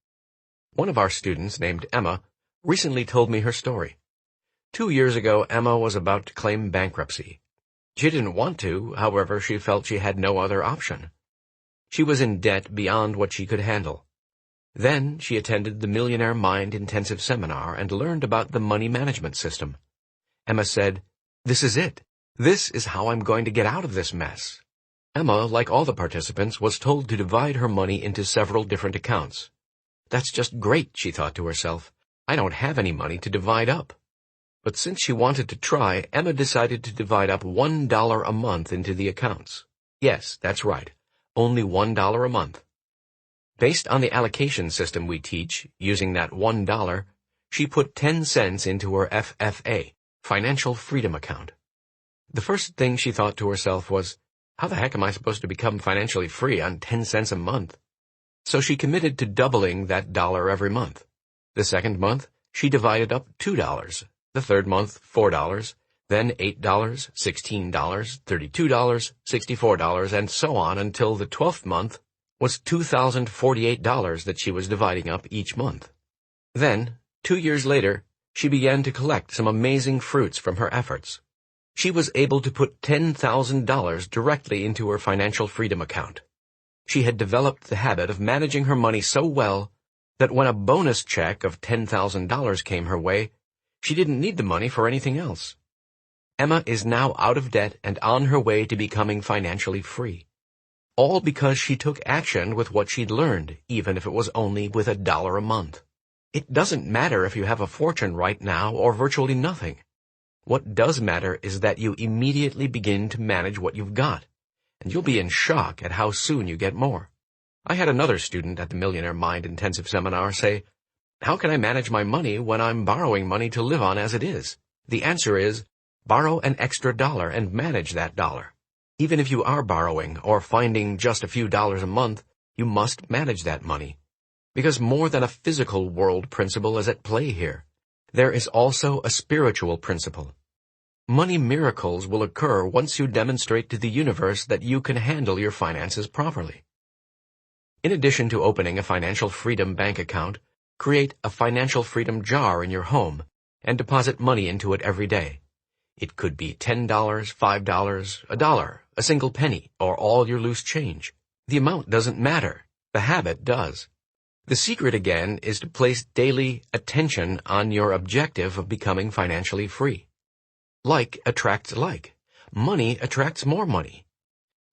One of our students, named Emma, recently told me her story. 2 years ago, Emma was about to claim bankruptcy. She didn't want to, however, she felt she had no other option. She was in debt beyond what she could handle. Then she attended the Millionaire Mind Intensive Seminar and learned about the money management system. Emma said, "This is it. This is how I'm going to get out of this mess." Emma, like all the participants, was told to divide her money into several different accounts. That's just great, she thought to herself. I don't have any money to divide up. But since she wanted to try, Emma decided to divide up $1 a month into the accounts. Yes, that's right. Only $1 a month. Based on the allocation system we teach, using that $1, she put 10 cents into her FFA, Financial Freedom Account. The first thing she thought to herself was, how the heck am I supposed to become financially free on 10 cents a month? So she committed to doubling that dollar every month. The second month, she divided up $2. The third month, $4. Then $8, $16, $32, $64, and so on until the 12th month was $2,048 that she was dividing up each month. Then, 2 years later, she began to collect some amazing fruits from her efforts. She was able to put $10,000 directly into her financial freedom account. She had developed the habit of managing her money so well that when a bonus check of $10,000 came her way, she didn't need the money for anything else. Emma is now out of debt and on her way to becoming financially free. All because she took action with what she'd learned, even if it was only with $1 a month. It doesn't matter if you have a fortune right now or virtually nothing. What does matter is that you immediately begin to manage what you've got, and you'll be in shock at how soon you get more. I had another student at the Millionaire Mind Intensive Seminar say, "How can I manage my money when I'm borrowing money to live on as it is?" The answer is, borrow an extra dollar and manage that dollar. Even if you are borrowing or finding just a few dollars a month, you must manage that money. Because more than a physical world principle is at play here. There is also a spiritual principle. Money miracles will occur once you demonstrate to the universe that you can handle your finances properly. In addition to opening a financial freedom bank account, create a financial freedom jar in your home and deposit money into it every day. It could be $10, $5, $1, a single penny, or all your loose change. The amount doesn't matter. The habit does. The secret again is to place daily attention on your objective of becoming financially free. Like attracts like. Money attracts more money.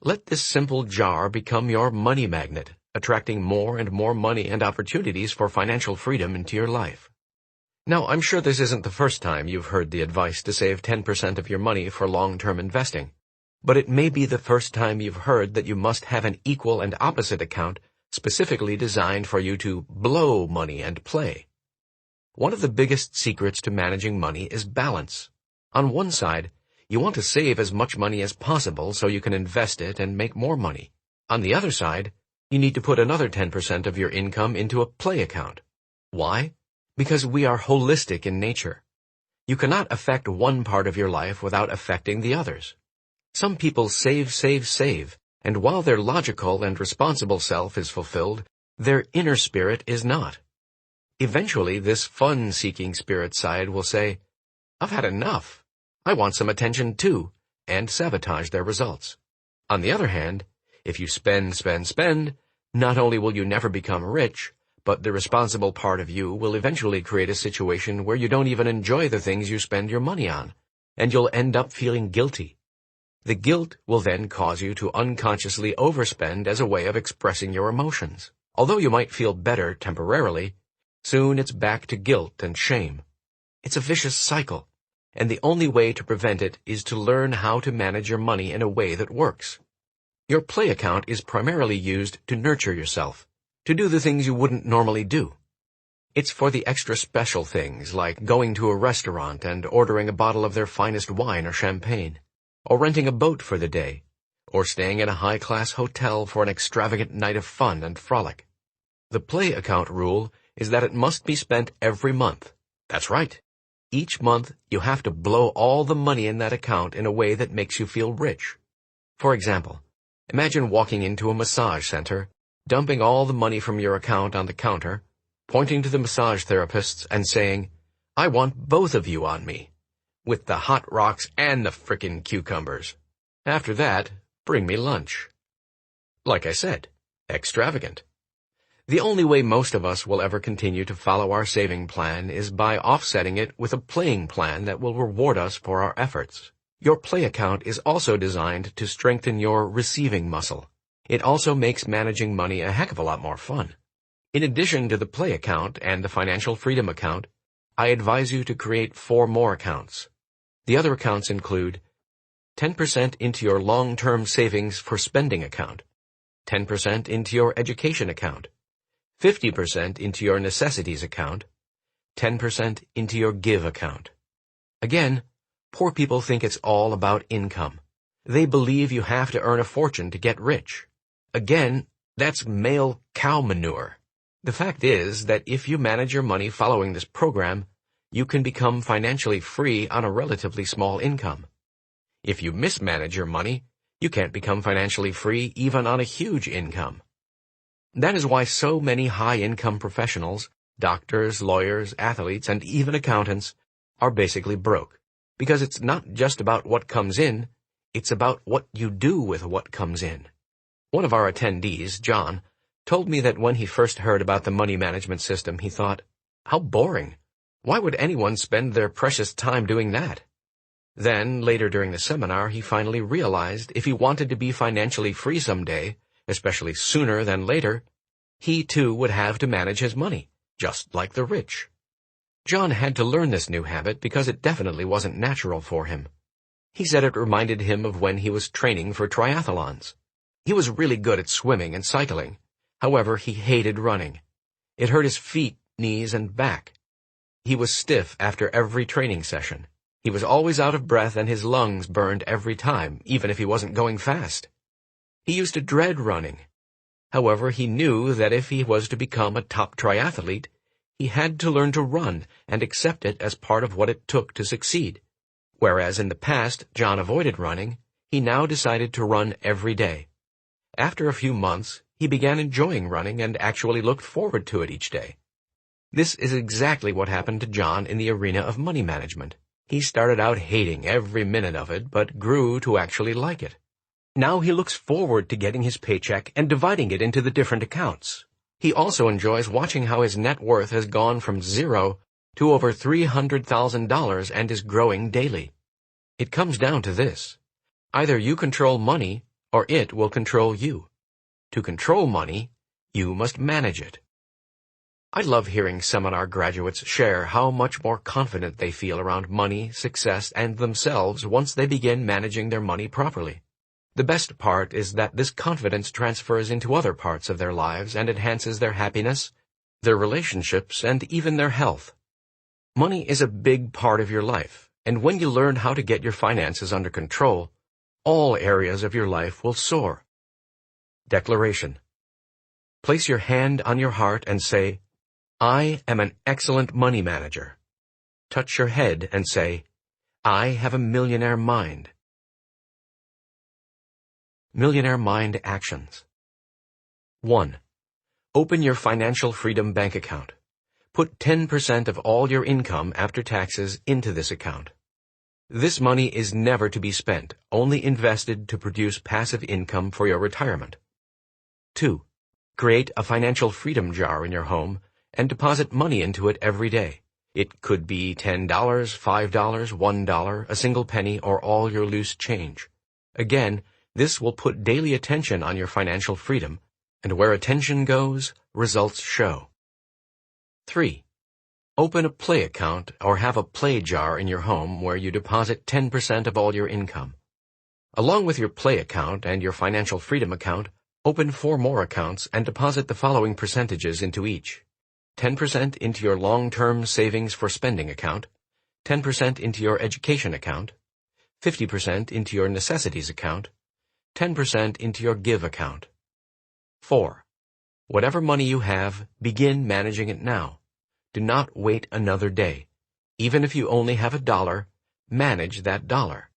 Let this simple jar become your money magnet, attracting more and more money and opportunities for financial freedom into your life. Now, I'm sure this isn't the first time you've heard the advice to save 10% of your money for long-term investing, but it may be the first time you've heard that you must have an equal and opposite account specifically designed for you to blow money and play. One of the biggest secrets to managing money is balance. On one side, you want to save as much money as possible so you can invest it and make more money. On the other side, you need to put another 10% of your income into a play account. Why? Because we are holistic in nature. You cannot affect one part of your life without affecting the others. Some people save, and while their logical and responsible self is fulfilled, their inner spirit is not. Eventually, this fun-seeking spirit side will say, "I've had enough. I want some attention too," and sabotage their results. On the other hand, If you spend, not only will you never become rich, but the responsible part of you will eventually create a situation where you don't even enjoy the things you spend your money on, and you'll end up feeling guilty. The guilt will then cause you to unconsciously overspend as a way of expressing your emotions. Although you might feel better temporarily, soon it's back to guilt and shame. It's a vicious cycle, and the only way to prevent it is to learn how to manage your money in a way that works. Your play account is primarily used to nurture yourself, to do the things you wouldn't normally do. It's for the extra special things like going to a restaurant and ordering a bottle of their finest wine or champagne, or renting a boat for the day, or staying in a high-class hotel for an extravagant night of fun and frolic. The play account rule is that it must be spent every month. That's right. Each month, you have to blow all the money in that account in a way that makes you feel rich. For example, imagine walking into a massage center, dumping all the money from your account on the counter, pointing to the massage therapists and saying, "I want both of you on me, with the hot rocks and the frickin' cucumbers. After that, bring me lunch." Like I said, extravagant. The only way most of us will ever continue to follow our saving plan is by offsetting it with a playing plan that will reward us for our efforts. Your play account is also designed to strengthen your receiving muscle. It also makes managing money a heck of a lot more fun. In addition to the play account and the financial freedom account, I advise you to create 4 more accounts. The other accounts include 10% into your long-term savings for spending account, 10% into your education account, 50% into your necessities account, 10% into your give account. Again, poor people think it's all about income. They believe you have to earn a fortune to get rich. Again, that's male cow manure. The fact is that if you manage your money following this program, you can become financially free on a relatively small income. If you mismanage your money, you can't become financially free even on a huge income. That is why so many high-income professionals, doctors, lawyers, athletes, and even accountants, are basically broke. Because it's not just about what comes in, it's about what you do with what comes in. One of our attendees, John, told me that when he first heard about the money management system, he thought, "How boring. Why would anyone spend their precious time doing that?" Then, later during the seminar, he finally realized if he wanted to be financially free someday, especially sooner than later, he too would have to manage his money, just like the rich. John had to learn this new habit because it definitely wasn't natural for him. He said it reminded him of when he was training for triathlons. He was really good at swimming and cycling. However, he hated running. It hurt his feet, knees, and back. He was stiff after every training session. He was always out of breath and his lungs burned every time, even if he wasn't going fast. He used to dread running. However, he knew that if he was to become a top triathlete, he had to learn to run and accept it as part of what it took to succeed. Whereas in the past, John avoided running, he now decided to run every day. After a few months, he began enjoying running and actually looked forward to it each day. This is exactly what happened to John in the arena of money management. He started out hating every minute of it, but grew to actually like it. Now he looks forward to getting his paycheck and dividing it into the different accounts. He also enjoys watching how his net worth has gone from 0 to over $300,000 and is growing daily. It comes down to this. Either you control money, or it will control you. To control money, you must manage it. I love hearing seminar graduates share how much more confident they feel around money, success, and themselves once they begin managing their money properly. The best part is that this confidence transfers into other parts of their lives and enhances their happiness, their relationships, and even their health. Money is a big part of your life, and when you learn how to get your finances under control, all areas of your life will soar. Declaration. Place your hand on your heart and say, "I am an excellent money manager." Touch your head and say, "I have a millionaire mind." Millionaire Mind Actions. 1. Open your Financial Freedom Bank account. Put 10% of all your income after taxes into this account. This money is never to be spent, only invested to produce passive income for your retirement. 2. Create a financial freedom jar in your home and deposit money into it every day. It could be $10, $5, $1, a single penny, or all your loose change. Again, this will put daily attention on your financial freedom, and where attention goes, results show. 3. Open a play account or have a play jar in your home where you deposit 10% of all your income. Along with your play account and your financial freedom account, open 4 more accounts and deposit the following percentages into each. 10% into your long-term savings for spending account, 10% into your education account, 50% into your necessities account, 10% into your give account. 4. Whatever money you have, begin managing it now. Do not wait another day. Even if you only have $1, manage that dollar.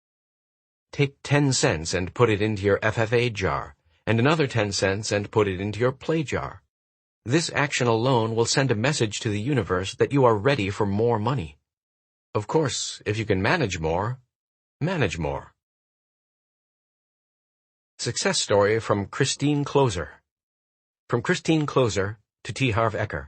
Take 10 cents and put it into your FFA jar, and another 10 cents and put it into your play jar. This action alone will send a message to the universe that you are ready for more money. Of course, if you can manage more, manage more. Success story from Christine Closer. From Christine Closer to T. Harv Eker.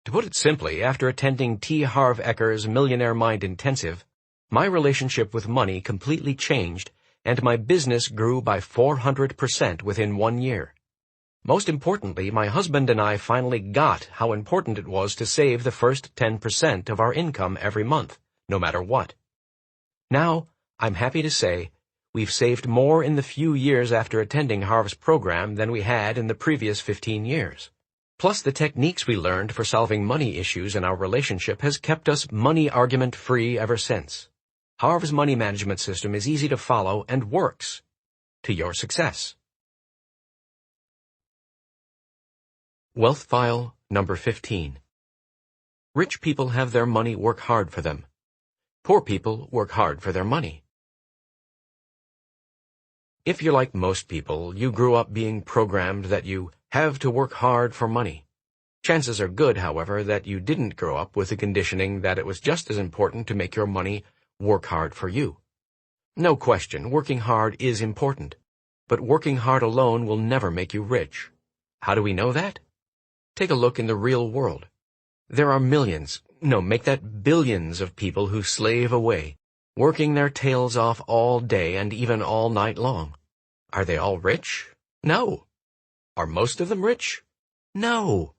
To put it simply, after attending T. Harv Eker's Millionaire Mind Intensive, my relationship with money completely changed, and my business grew by 400% within 1 year. Most importantly, my husband and I finally got how important it was to save the first 10% of our income every month, no matter what. Now, I'm happy to say, we've saved more in the few years after attending Harv's program than we had in the previous 15 years. Plus, the techniques we learned for solving money issues in our relationship has kept us money argument-free ever since. Harv's money management system is easy to follow and works. To your success. Wealth File number 15. Rich people have their money work hard for them. Poor people work hard for their money. If you're like most people, you grew up being programmed that you have to work hard for money. Chances are good, however, that you didn't grow up with the conditioning that it was just as important to make your money work hard for you. No question, working hard is important, but working hard alone will never make you rich. How do we know that? Take a look in the real world. There are millions, no, make that billions of people who slave away, working their tails off all day and even all night long. Are they all rich? No. Are most of them rich? No.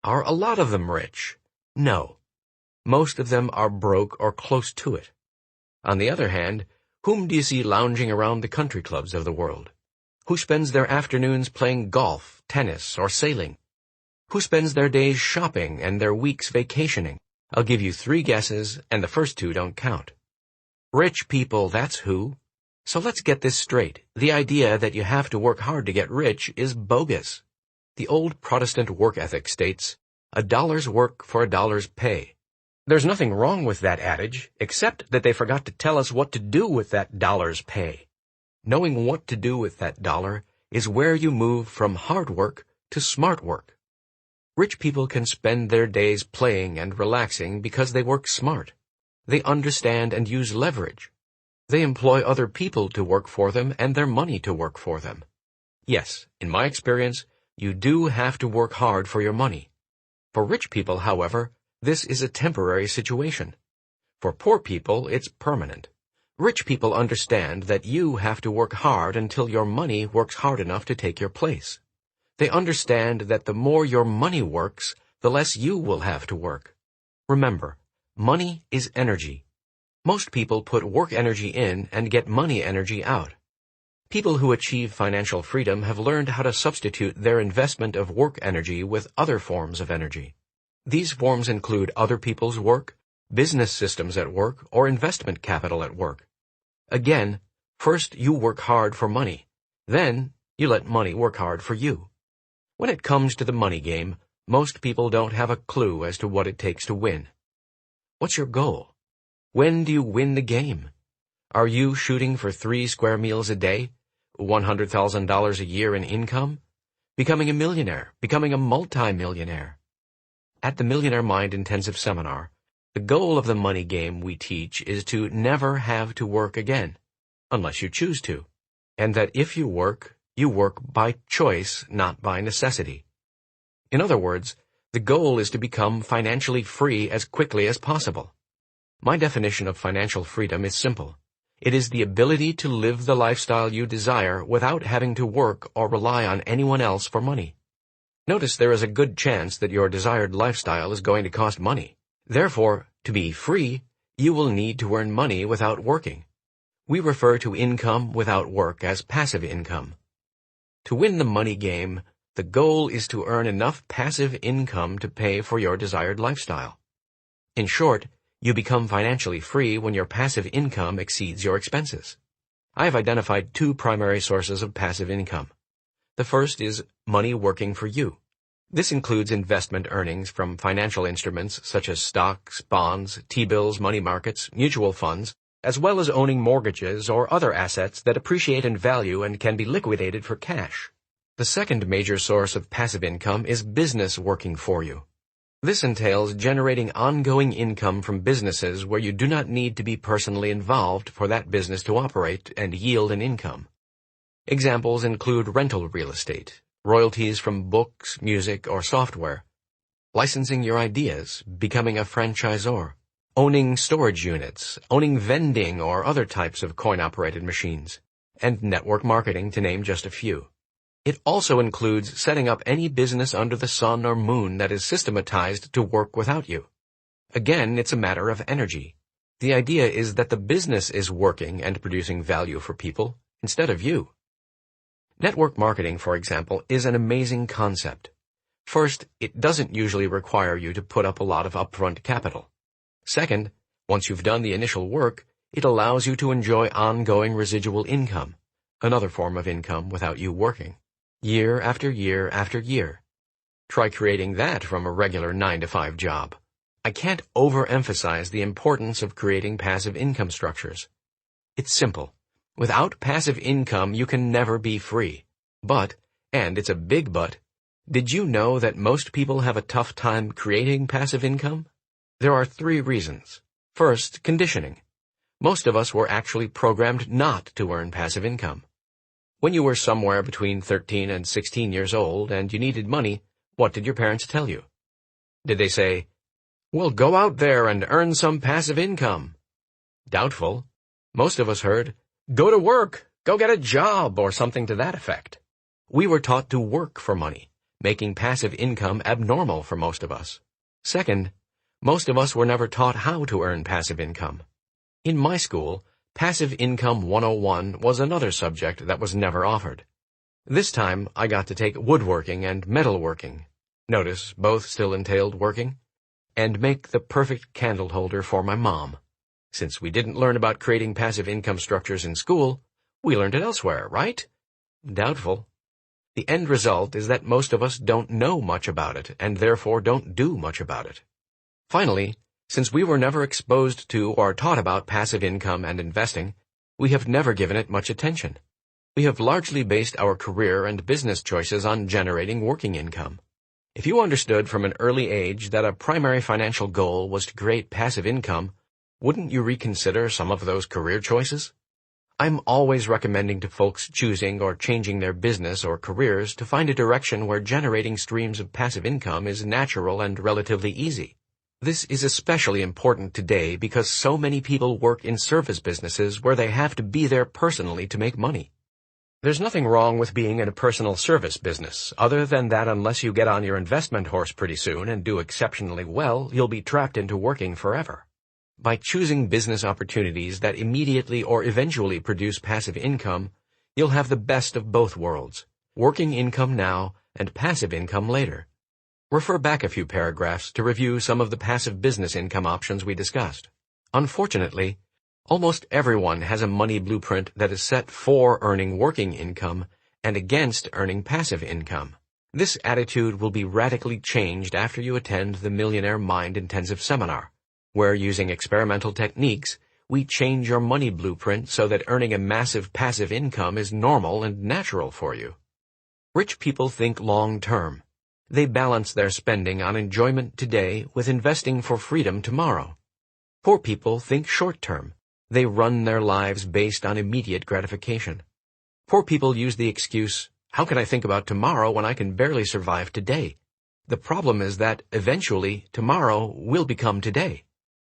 Are a lot of them rich? No. Most of them are broke or close to it. On the other hand, whom do you see lounging around the country clubs of the world? Who spends their afternoons playing golf, tennis, or sailing? Who spends their days shopping and their weeks vacationing? I'll give you 3 guesses, and the first 2 don't count. Rich people, that's who. So let's get this straight. The idea that you have to work hard to get rich is bogus. The old Protestant work ethic states, "A dollar's work for a dollar's pay." There's nothing wrong with that adage, except that they forgot to tell us what to do with that dollar's pay. Knowing what to do with that dollar is where you move from hard work to smart work. Rich people can spend their days playing and relaxing because they work smart. They understand and use leverage. They employ other people to work for them and their money to work for them. Yes, in my experience, you do have to work hard for your money. For rich people, however, this is a temporary situation. For poor people, it's permanent. Rich people understand that you have to work hard until your money works hard enough to take your place. They understand that the more your money works, the less you will have to work. Remember, money is energy. Most people put work energy in and get money energy out. People who achieve financial freedom have learned how to substitute their investment of work energy with other forms of energy. These forms include other people's work, business systems at work, or investment capital at work. Again, first you work hard for money. Then you let money work hard for you. When it comes to the money game, most people don't have a clue as to what it takes to win. What's your goal? When do you win the game? Are you shooting for 3 square meals a day, $100,000 a year in income? Becoming a millionaire, becoming a multi-millionaire? At the Millionaire Mind Intensive Seminar, The goal of the money game we teach is to never have to work again, unless you choose to, and that if you work by choice, not by necessity. In other words, the goal is to become financially free as quickly as possible. My definition of financial freedom is simple. It is the ability to live the lifestyle you desire without having to work or rely on anyone else for money. Notice there is a good chance that your desired lifestyle is going to cost money. Therefore, to be free, you will need to earn money without working. We refer to income without work as passive income. To win the money game, the goal is to earn enough passive income to pay for your desired lifestyle. In short, you become financially free when your passive income exceeds your expenses. I have identified two primary sources of passive income. The first is money working for you. This includes investment earnings from financial instruments such as stocks, bonds, T-bills, money markets, mutual funds, as well as owning mortgages or other assets that appreciate in value and can be liquidated for cash. The second major source of passive income is business working for you. This entails generating ongoing income from businesses where you do not need to be personally involved for that business to operate and yield an income. Examples include rental real estate, royalties from books, music, or software, licensing your ideas, becoming a franchisor, owning storage units, owning vending or other types of coin-operated machines, and network marketing, to name just a few. It also includes setting up any business under the sun or moon that is systematized to work without you. Again, it's a matter of energy. The idea is that the business is working and producing value for people instead of you. Network marketing, for example, is an amazing concept. First, it doesn't usually require you to put up a lot of upfront capital. Second, once you've done the initial work, it allows you to enjoy ongoing residual income, another form of income without you working, year after year after year. Try creating that from a regular 9-to-5 job. I can't overemphasize the importance of creating passive income structures. It's simple. Without passive income, you can never be free. But, and it's a big but, did you know that most people have a tough time creating passive income? There are 3 reasons. First, conditioning. Most of us were actually programmed not to earn passive income. When you were somewhere between 13 and 16 years old and you needed money, what did your parents tell you? Did they say, "Well, go out there and earn some passive income"? Doubtful. Most of us heard, "Go to work, go get a job," or something to that effect. We were taught to work for money, making passive income abnormal for most of us. Second, most of us were never taught how to earn passive income. In my school, Passive Income 101 was another subject that was never offered. This time, I got to take woodworking and metalworking. Notice, both still entailed working. And make the perfect candle holder for my mom. Since we didn't learn about creating passive income structures in school, we learned it elsewhere, right? Doubtful. The end result is that most of us don't know much about it, and therefore don't do much about it. Finally, since we were never exposed to or taught about passive income and investing, we have never given it much attention. We have largely based our career and business choices on generating working income. If you understood from an early age that a primary financial goal was to create passive income, wouldn't you reconsider some of those career choices? I'm always recommending to folks choosing or changing their business or careers to find a direction where generating streams of passive income is natural and relatively easy. This is especially important today because so many people work in service businesses where they have to be there personally to make money. There's nothing wrong with being in a personal service business, other than that unless you get on your investment horse pretty soon and do exceptionally well, you'll be trapped into working forever. By choosing business opportunities that immediately or eventually produce passive income, you'll have the best of both worlds, working income now and passive income later. Refer back a few paragraphs to review some of the passive business income options we discussed. Unfortunately, almost everyone has a money blueprint that is set for earning working income and against earning passive income. This attitude will be radically changed after you attend the Millionaire Mind Intensive Seminar, where using experimental techniques, we change your money blueprint so that earning a massive passive income is normal and natural for you. Rich people think long-term. They balance their spending on enjoyment today with investing for freedom tomorrow. Poor people think short-term. They run their lives based on immediate gratification. Poor people use the excuse, "How can I think about tomorrow when I can barely survive today?" The problem is that, eventually, tomorrow will become today.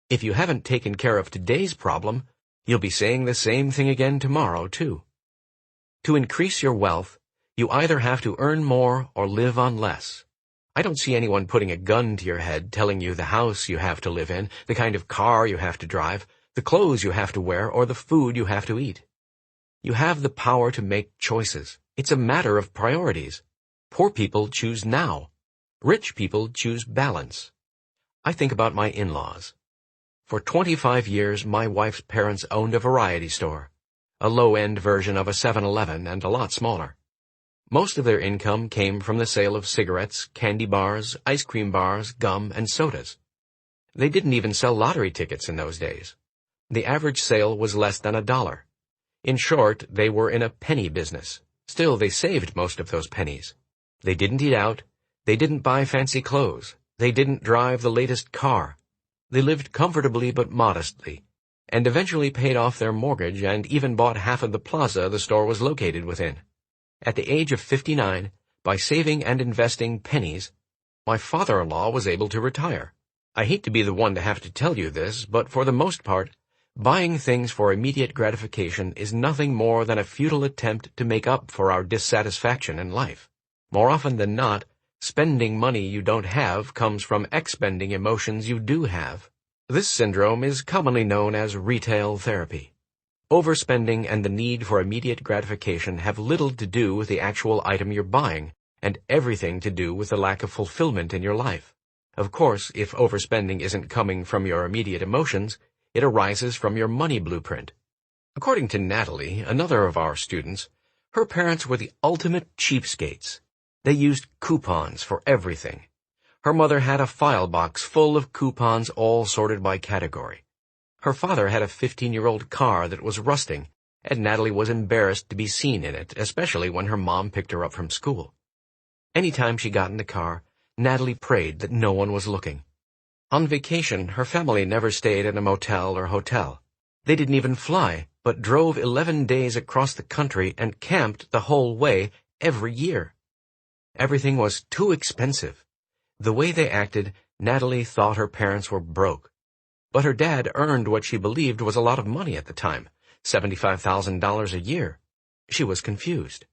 If you haven't taken care of today's problem, you'll be saying the same thing again tomorrow, too. To increase your wealth, you either have to earn more or live on less. I don't see anyone putting a gun to your head telling you the house you have to live in, the kind of car you have to drive, the clothes you have to wear, or the food you have to eat. You have the power to make choices. It's a matter of priorities. Poor people choose now. Rich people choose balance. I think about my in-laws. For 25 years, my wife's parents owned a variety store, a low-end version of a 7-Eleven and a lot smaller. Most of their income came from the sale of cigarettes, candy bars, ice cream bars, gum, and sodas. They didn't even sell lottery tickets in those days. The average sale was less than $1. In short, they were in a penny business. Still, they saved most of those pennies. They didn't eat out. They didn't buy fancy clothes. They didn't drive the latest car. They lived comfortably but modestly, and eventually paid off their mortgage and even bought half of the plaza the store was located within. At the age of 59, by saving and investing pennies, my father-in-law was able to retire. I hate to be the one to have to tell you this, but for the most part, buying things for immediate gratification is nothing more than a futile attempt to make up for our dissatisfaction in life. More often than not, spending money you don't have comes from expending emotions you do have. This syndrome is commonly known as retail therapy. Overspending and the need for immediate gratification have little to do with the actual item you're buying, and everything to do with the lack of fulfillment in your life. Of course, if overspending isn't coming from your immediate emotions, it arises from your money blueprint. According to Natalie, another of our students, her parents were the ultimate cheapskates. They used coupons for everything. Her mother had a file box full of coupons all sorted by category. Her father had a 15-year-old car that was rusting, and Natalie was embarrassed to be seen in it, especially when her mom picked her up from school. Anytime she got in the car, Natalie prayed that no one was looking. On vacation, her family never stayed in a motel or hotel. They didn't even fly, but drove 11 days across the country and camped the whole way every year. Everything was too expensive. The way they acted, Natalie thought her parents were broke. But her dad earned what she believed was a lot of money at the time, $75,000 a year. She was confused.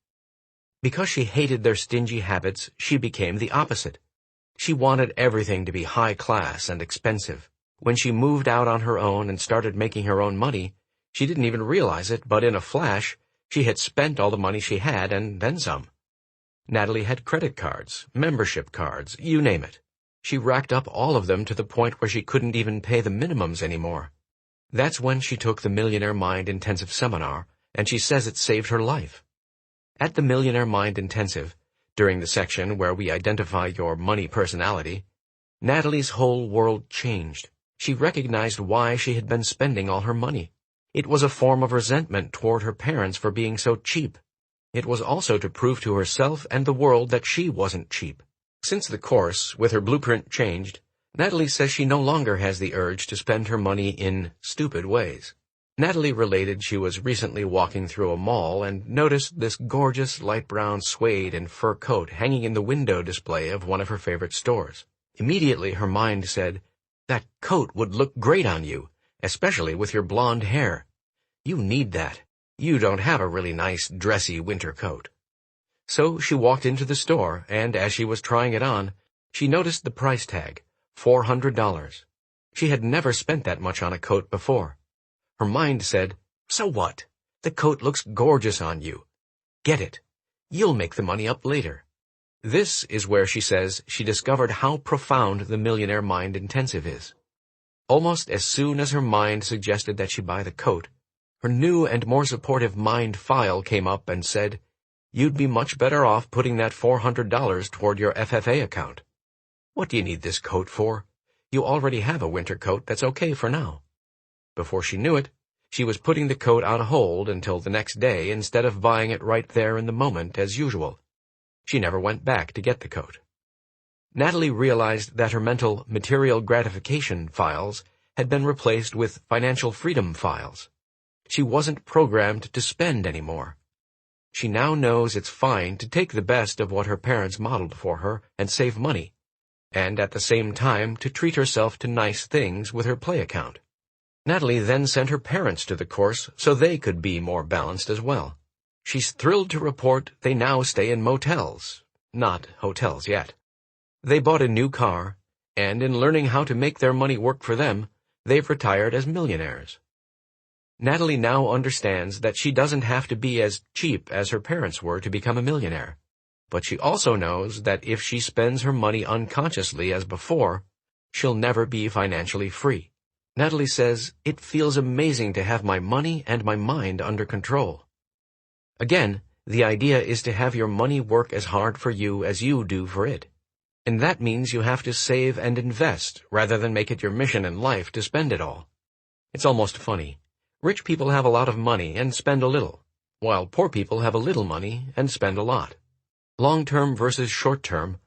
Because she hated their stingy habits, she became the opposite. She wanted everything to be high class and expensive. When she moved out on her own and started making her own money, she didn't even realize it, but in a flash, she had spent all the money she had and then some. Natalie had credit cards, membership cards, you name it. She racked up all of them to the point where she couldn't even pay the minimums anymore. That's when she took the Millionaire Mind Intensive seminar, and she says it saved her life. At the Millionaire Mind Intensive, during the section where we identify your money personality, Natalie's whole world changed. She recognized why she had been spending all her money. It was a form of resentment toward her parents for being so cheap. It was also to prove to herself and the world that she wasn't cheap. Since the course, with her blueprint changed, Natalie says she no longer has the urge to spend her money in stupid ways. Natalie related she was recently walking through a mall and noticed this gorgeous light brown suede and fur coat hanging in the window display of one of her favorite stores. Immediately her mind said, "That coat would look great on you, especially with your blonde hair. You need that. You don't have a really nice, dressy winter coat." So she walked into the store, and as she was trying it on, she noticed the price tag, $400. She had never spent that much on a coat before. Her mind said, "So what? The coat looks gorgeous on you. Get it. You'll make the money up later." This is where she says she discovered how profound the Millionaire Mind Intensive is. Almost as soon as her mind suggested that she buy the coat, her new and more supportive mind file came up and said, "You'd be much better off putting that $400 toward your FFA account. What do you need this coat for? You already have a winter coat that's okay for now." Before she knew it, she was putting the coat on hold until the next day instead of buying it right there in the moment as usual. She never went back to get the coat. Natalie realized that her mental material gratification files had been replaced with financial freedom files. She wasn't programmed to spend anymore. She now knows it's fine to take the best of what her parents modeled for her and save money, and at the same time to treat herself to nice things with her play account. Natalie then sent her parents to the course so they could be more balanced as well. She's thrilled to report they now stay in motels, not hotels yet. They bought a new car, and in learning how to make their money work for them, they've retired as millionaires. Natalie now understands that she doesn't have to be as cheap as her parents were to become a millionaire. But she also knows that if she spends her money unconsciously as before, she'll never be financially free. Natalie says, "It feels amazing to have my money and my mind under control." Again, the idea is to have your money work as hard for you as you do for it. And that means you have to save and invest rather than make it your mission in life to spend it all. It's almost funny. Rich people have a lot of money and spend a little, while poor people have a little money and spend a lot. Long-term versus short-term,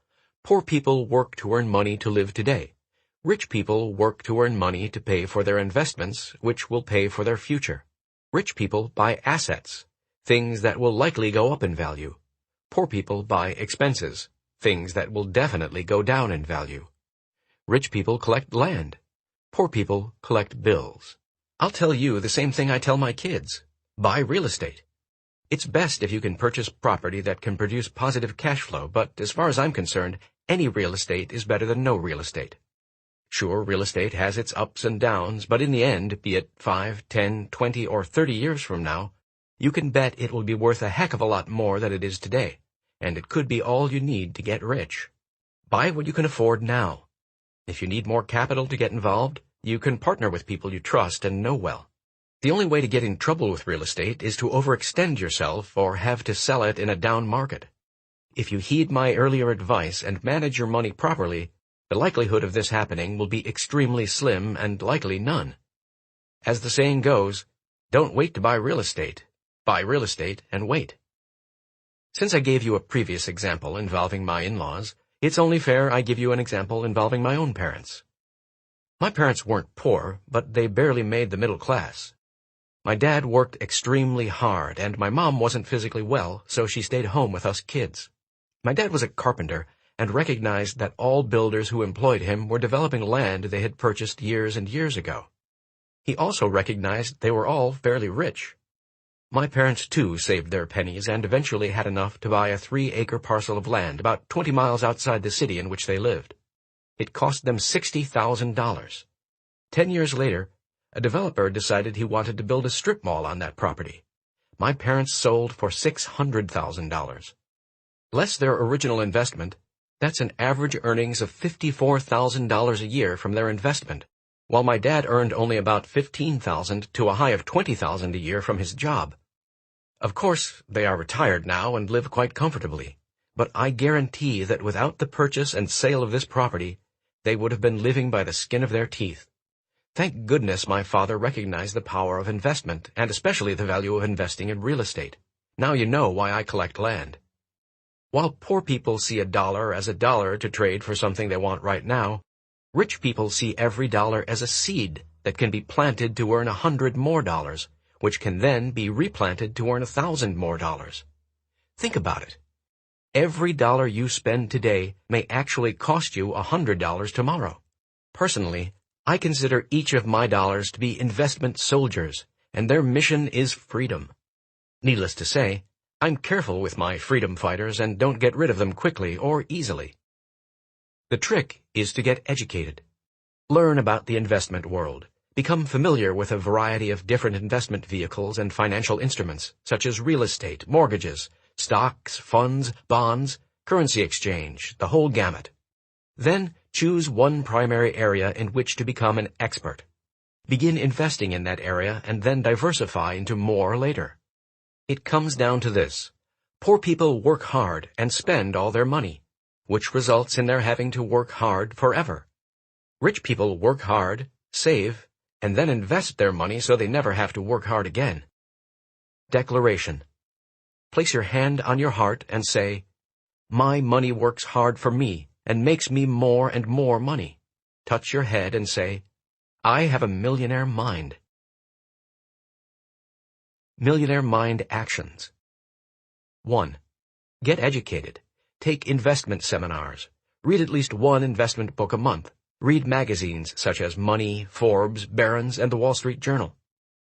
poor people work to earn money to live today. Rich people work to earn money to pay for their investments, which will pay for their future. Rich people buy assets, things that will likely go up in value. Poor people buy expenses, things that will definitely go down in value. Rich people collect land. Poor people collect bills. I'll tell you the same thing I tell my kids. Buy real estate. It's best if you can purchase property that can produce positive cash flow, but as far as I'm concerned, any real estate is better than no real estate. Sure, real estate has its ups and downs, but in the end, be it 5, 10, 20, or 30 years from now, you can bet it will be worth a heck of a lot more than it is today, and it could be all you need to get rich. Buy what you can afford now. If you need more capital to get involved, you can partner with people you trust and know well. The only way to get in trouble with real estate is to overextend yourself or have to sell it in a down market. If you heed my earlier advice and manage your money properly, the likelihood of this happening will be extremely slim and likely none. As the saying goes, don't wait to buy real estate and wait. Since I gave you a previous example involving my in-laws, it's only fair I give you an example involving my own parents. My parents weren't poor, but they barely made the middle class. My dad worked extremely hard, and my mom wasn't physically well, so she stayed home with us kids. My dad was a carpenter, and recognized that all builders who employed him were developing land they had purchased years and years ago. He also recognized they were all fairly rich. My parents, too, saved their pennies and eventually had enough to buy a 3-acre parcel of land about 20 miles outside the city in which they lived. It cost them $60,000. 10 years later, a developer decided he wanted to build a strip mall on that property. My parents sold for $600,000. Less their original investment, that's an average earnings of $54,000 a year from their investment, while my dad earned only about $15,000 to a high of $20,000 a year from his job. Of course, they are retired now and live quite comfortably, but I guarantee that without the purchase and sale of this property, they would have been living by the skin of their teeth. Thank goodness my father recognized the power of investment, and especially the value of investing in real estate. Now you know why I collect land. While poor people see a dollar as a dollar to trade for something they want right now, rich people see every dollar as a seed that can be planted to earn $100 more, which can then be replanted to earn $1,000 more. Think about it. Every dollar you spend today may actually cost you $100 tomorrow. Personally, I consider each of my dollars to be investment soldiers, and their mission is freedom. Needless to say, I'm careful with my freedom fighters and don't get rid of them quickly or easily. The trick is to get educated. Learn about the investment world. Become familiar with a variety of different investment vehicles and financial instruments, such as real estate, mortgages, stocks, funds, bonds, currency exchange, the whole gamut. Then choose one primary area in which to become an expert. Begin investing in that area and then diversify into more later. It comes down to this. Poor people work hard and spend all their money, which results in their having to work hard forever. Rich people work hard, save, and then invest their money so they never have to work hard again. Declaration. Place your hand on your heart and say, "My money works hard for me and makes me more and more money." Touch your head and say, I have a millionaire mind. Millionaire Mind Actions. 1. Get educated. Take investment seminars. Read at least one investment book a month. Read magazines such as Money, Forbes, Barron's, and the Wall Street Journal.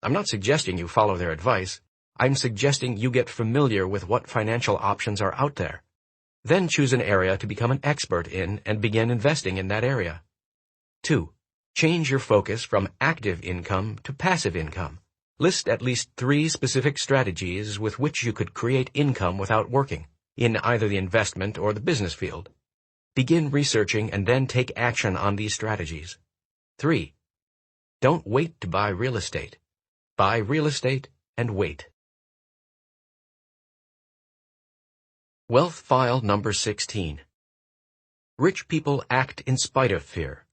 I'm not suggesting you follow their advice. I'm suggesting you get familiar with what financial options are out there. Then choose an area to become an expert in and begin investing in that area. 2. Change your focus from active income to passive income. List at least 3 specific strategies with which you could create income without working, in either the investment or the business field. Begin researching and then take action on these strategies. 3. Don't wait to buy real estate. Buy real estate and wait. Wealth File Number 16. Rich people act in spite of fear.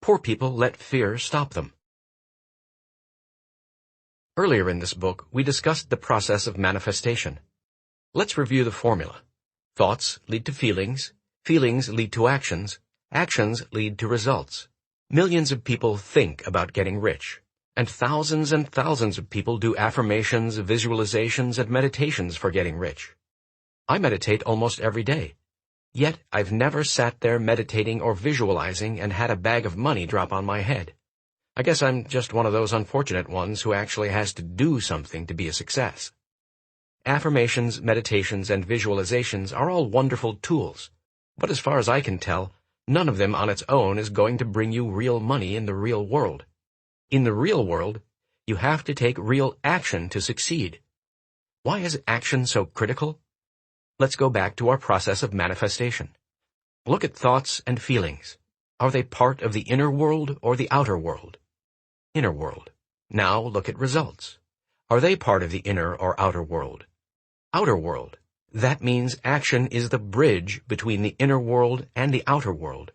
Poor people let fear stop them. Earlier in this book, we discussed the process of manifestation. Let's review the formula. Thoughts lead to feelings, feelings lead to actions, actions lead to results. Millions of people think about getting rich, and thousands of people do affirmations, visualizations, and meditations for getting rich. I meditate almost every day. Yet I've never sat there meditating or visualizing and had a bag of money drop on my head. I guess I'm just one of those unfortunate ones who actually has to do something to be a success. Affirmations, meditations, and visualizations are all wonderful tools, but as far as I can tell, none of them on its own is going to bring you real money in the real world. In the real world, you have to take real action to succeed. Why is action so critical? Let's go back to our process of manifestation. Look at thoughts and feelings. Are they part of the inner world or the outer world? Inner world. Now look at results. Are they part of the inner or outer world? Outer world. That means action is the bridge between the inner world and the outer world.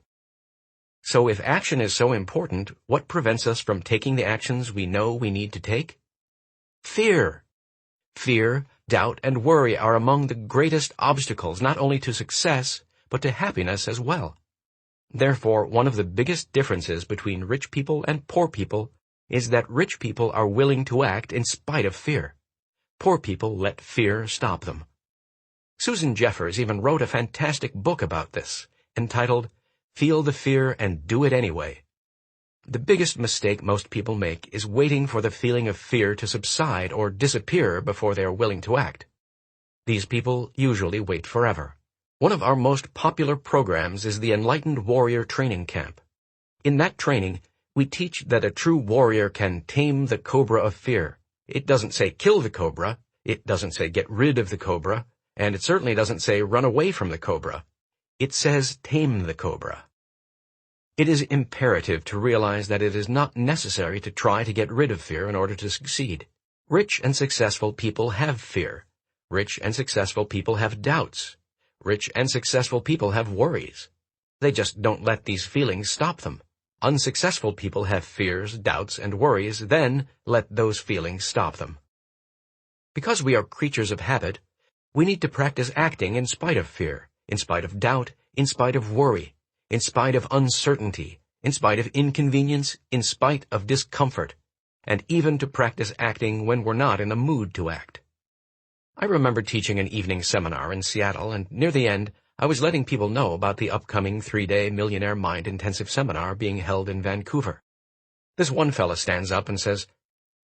So if action is so important, what prevents us from taking the actions we know we need to take? Fear. Fear, doubt, and worry are among the greatest obstacles not only to success, but to happiness as well. Therefore, one of the biggest differences between rich people and poor people is that rich people are willing to act in spite of fear. Poor people let fear stop them. Susan Jeffers even wrote a fantastic book about this, entitled Feel the Fear and Do It Anyway. The biggest mistake most people make is waiting for the feeling of fear to subside or disappear before they are willing to act. These people usually wait forever. One of our most popular programs is the Enlightened Warrior Training Camp. In that training, we teach that a true warrior can tame the cobra of fear. It doesn't say kill the cobra, it doesn't say get rid of the cobra, and it certainly doesn't say run away from the cobra. It says tame the cobra. It is imperative to realize that it is not necessary to try to get rid of fear in order to succeed. Rich and successful people have fear. Rich and successful people have doubts. Rich and successful people have worries. They just don't let these feelings stop them. Unsuccessful people have fears, doubts, and worries, then let those feelings stop them. Because we are creatures of habit, we need to practice acting in spite of fear, in spite of doubt, in spite of worry, in spite of uncertainty, in spite of inconvenience, in spite of discomfort, and even to practice acting when we're not in the mood to act. I remember teaching an evening seminar in Seattle, and near the end, I was letting people know about the upcoming 3-day Millionaire Mind Intensive Seminar being held in Vancouver. This one fella stands up and says,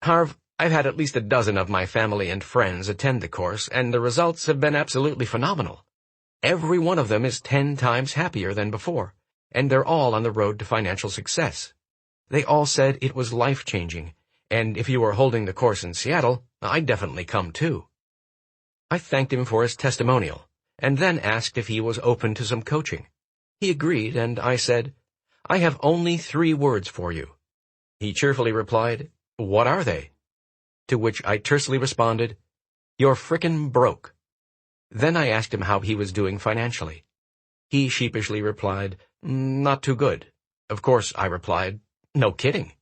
"Harv, I've had at least a dozen of my family and friends attend the course, and the results have been absolutely phenomenal. Every one of them is 10 times happier than before, and they're all on the road to financial success. They all said it was life-changing, and if you were holding the course in Seattle, I'd definitely come too." I thanked him for his testimonial, and then asked if he was open to some coaching. He agreed, and I said, "I have only 3 words for you." He cheerfully replied, "What are they?" To which I tersely responded, "You're frickin' broke." Then I asked him how he was doing financially. He sheepishly replied, "Not too good." Of course, I replied, "No kidding."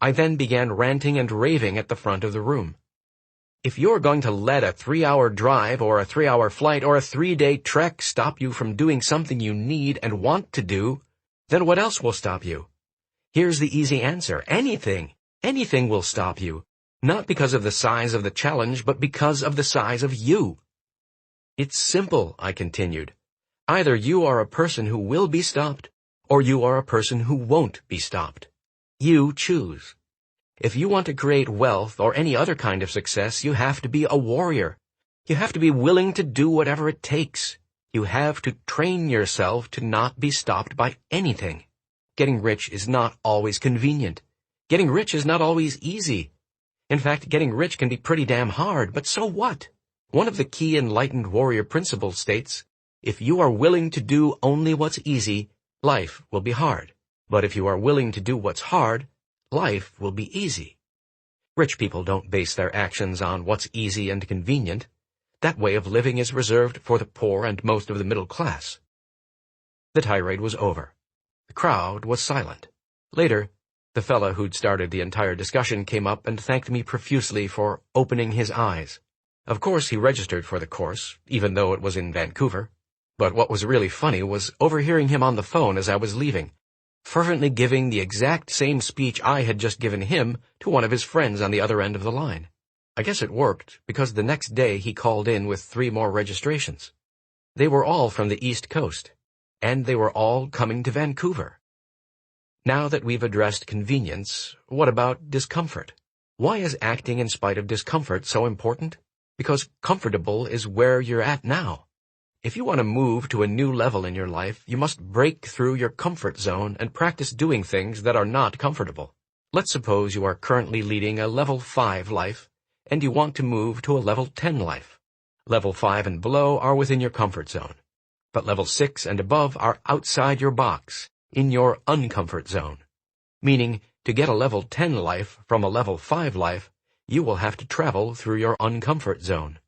I then began ranting and raving at the front of the room. If you're going to let a 3-hour drive or a 3-hour flight or a 3-day trek stop you from doing something you need and want to do, then what else will stop you? Here's the easy answer. Anything. Anything will stop you. Not because of the size of the challenge, but because of the size of you. It's simple, I continued. Either you are a person who will be stopped, or you are a person who won't be stopped. You choose. If you want to create wealth or any other kind of success, you have to be a warrior. You have to be willing to do whatever it takes. You have to train yourself to not be stopped by anything. Getting rich is not always convenient. Getting rich is not always easy. In fact, getting rich can be pretty damn hard, but so what? One of the key enlightened warrior principles states, if you are willing to do only what's easy, life will be hard. But if you are willing to do what's hard, life will be easy. Rich people don't base their actions on what's easy and convenient. That way of living is reserved for the poor and most of the middle class. The tirade was over. The crowd was silent. Later, the fellow who'd started the entire discussion came up and thanked me profusely for opening his eyes. Of course, he registered for the course, even though it was in Vancouver. But what was really funny was overhearing him on the phone as I was leaving, fervently giving the exact same speech I had just given him to one of his friends on the other end of the line. I guess it worked, because the next day he called in with 3 more registrations. They were all from the East Coast, and they were all coming to Vancouver. Now that we've addressed convenience, what about discomfort? Why is acting in spite of discomfort so important? Because comfortable is where you're at now. If you want to move to a new level in your life, you must break through your comfort zone and practice doing things that are not comfortable. Let's suppose you are currently leading a level 5 life, and you want to move to a level 10 life. Level 5 and below are within your comfort zone, but level 6 and above are outside your box, in your uncomfort zone. Meaning, to get a level 10 life from a level 5 life, you will have to travel through your uncomfort zone.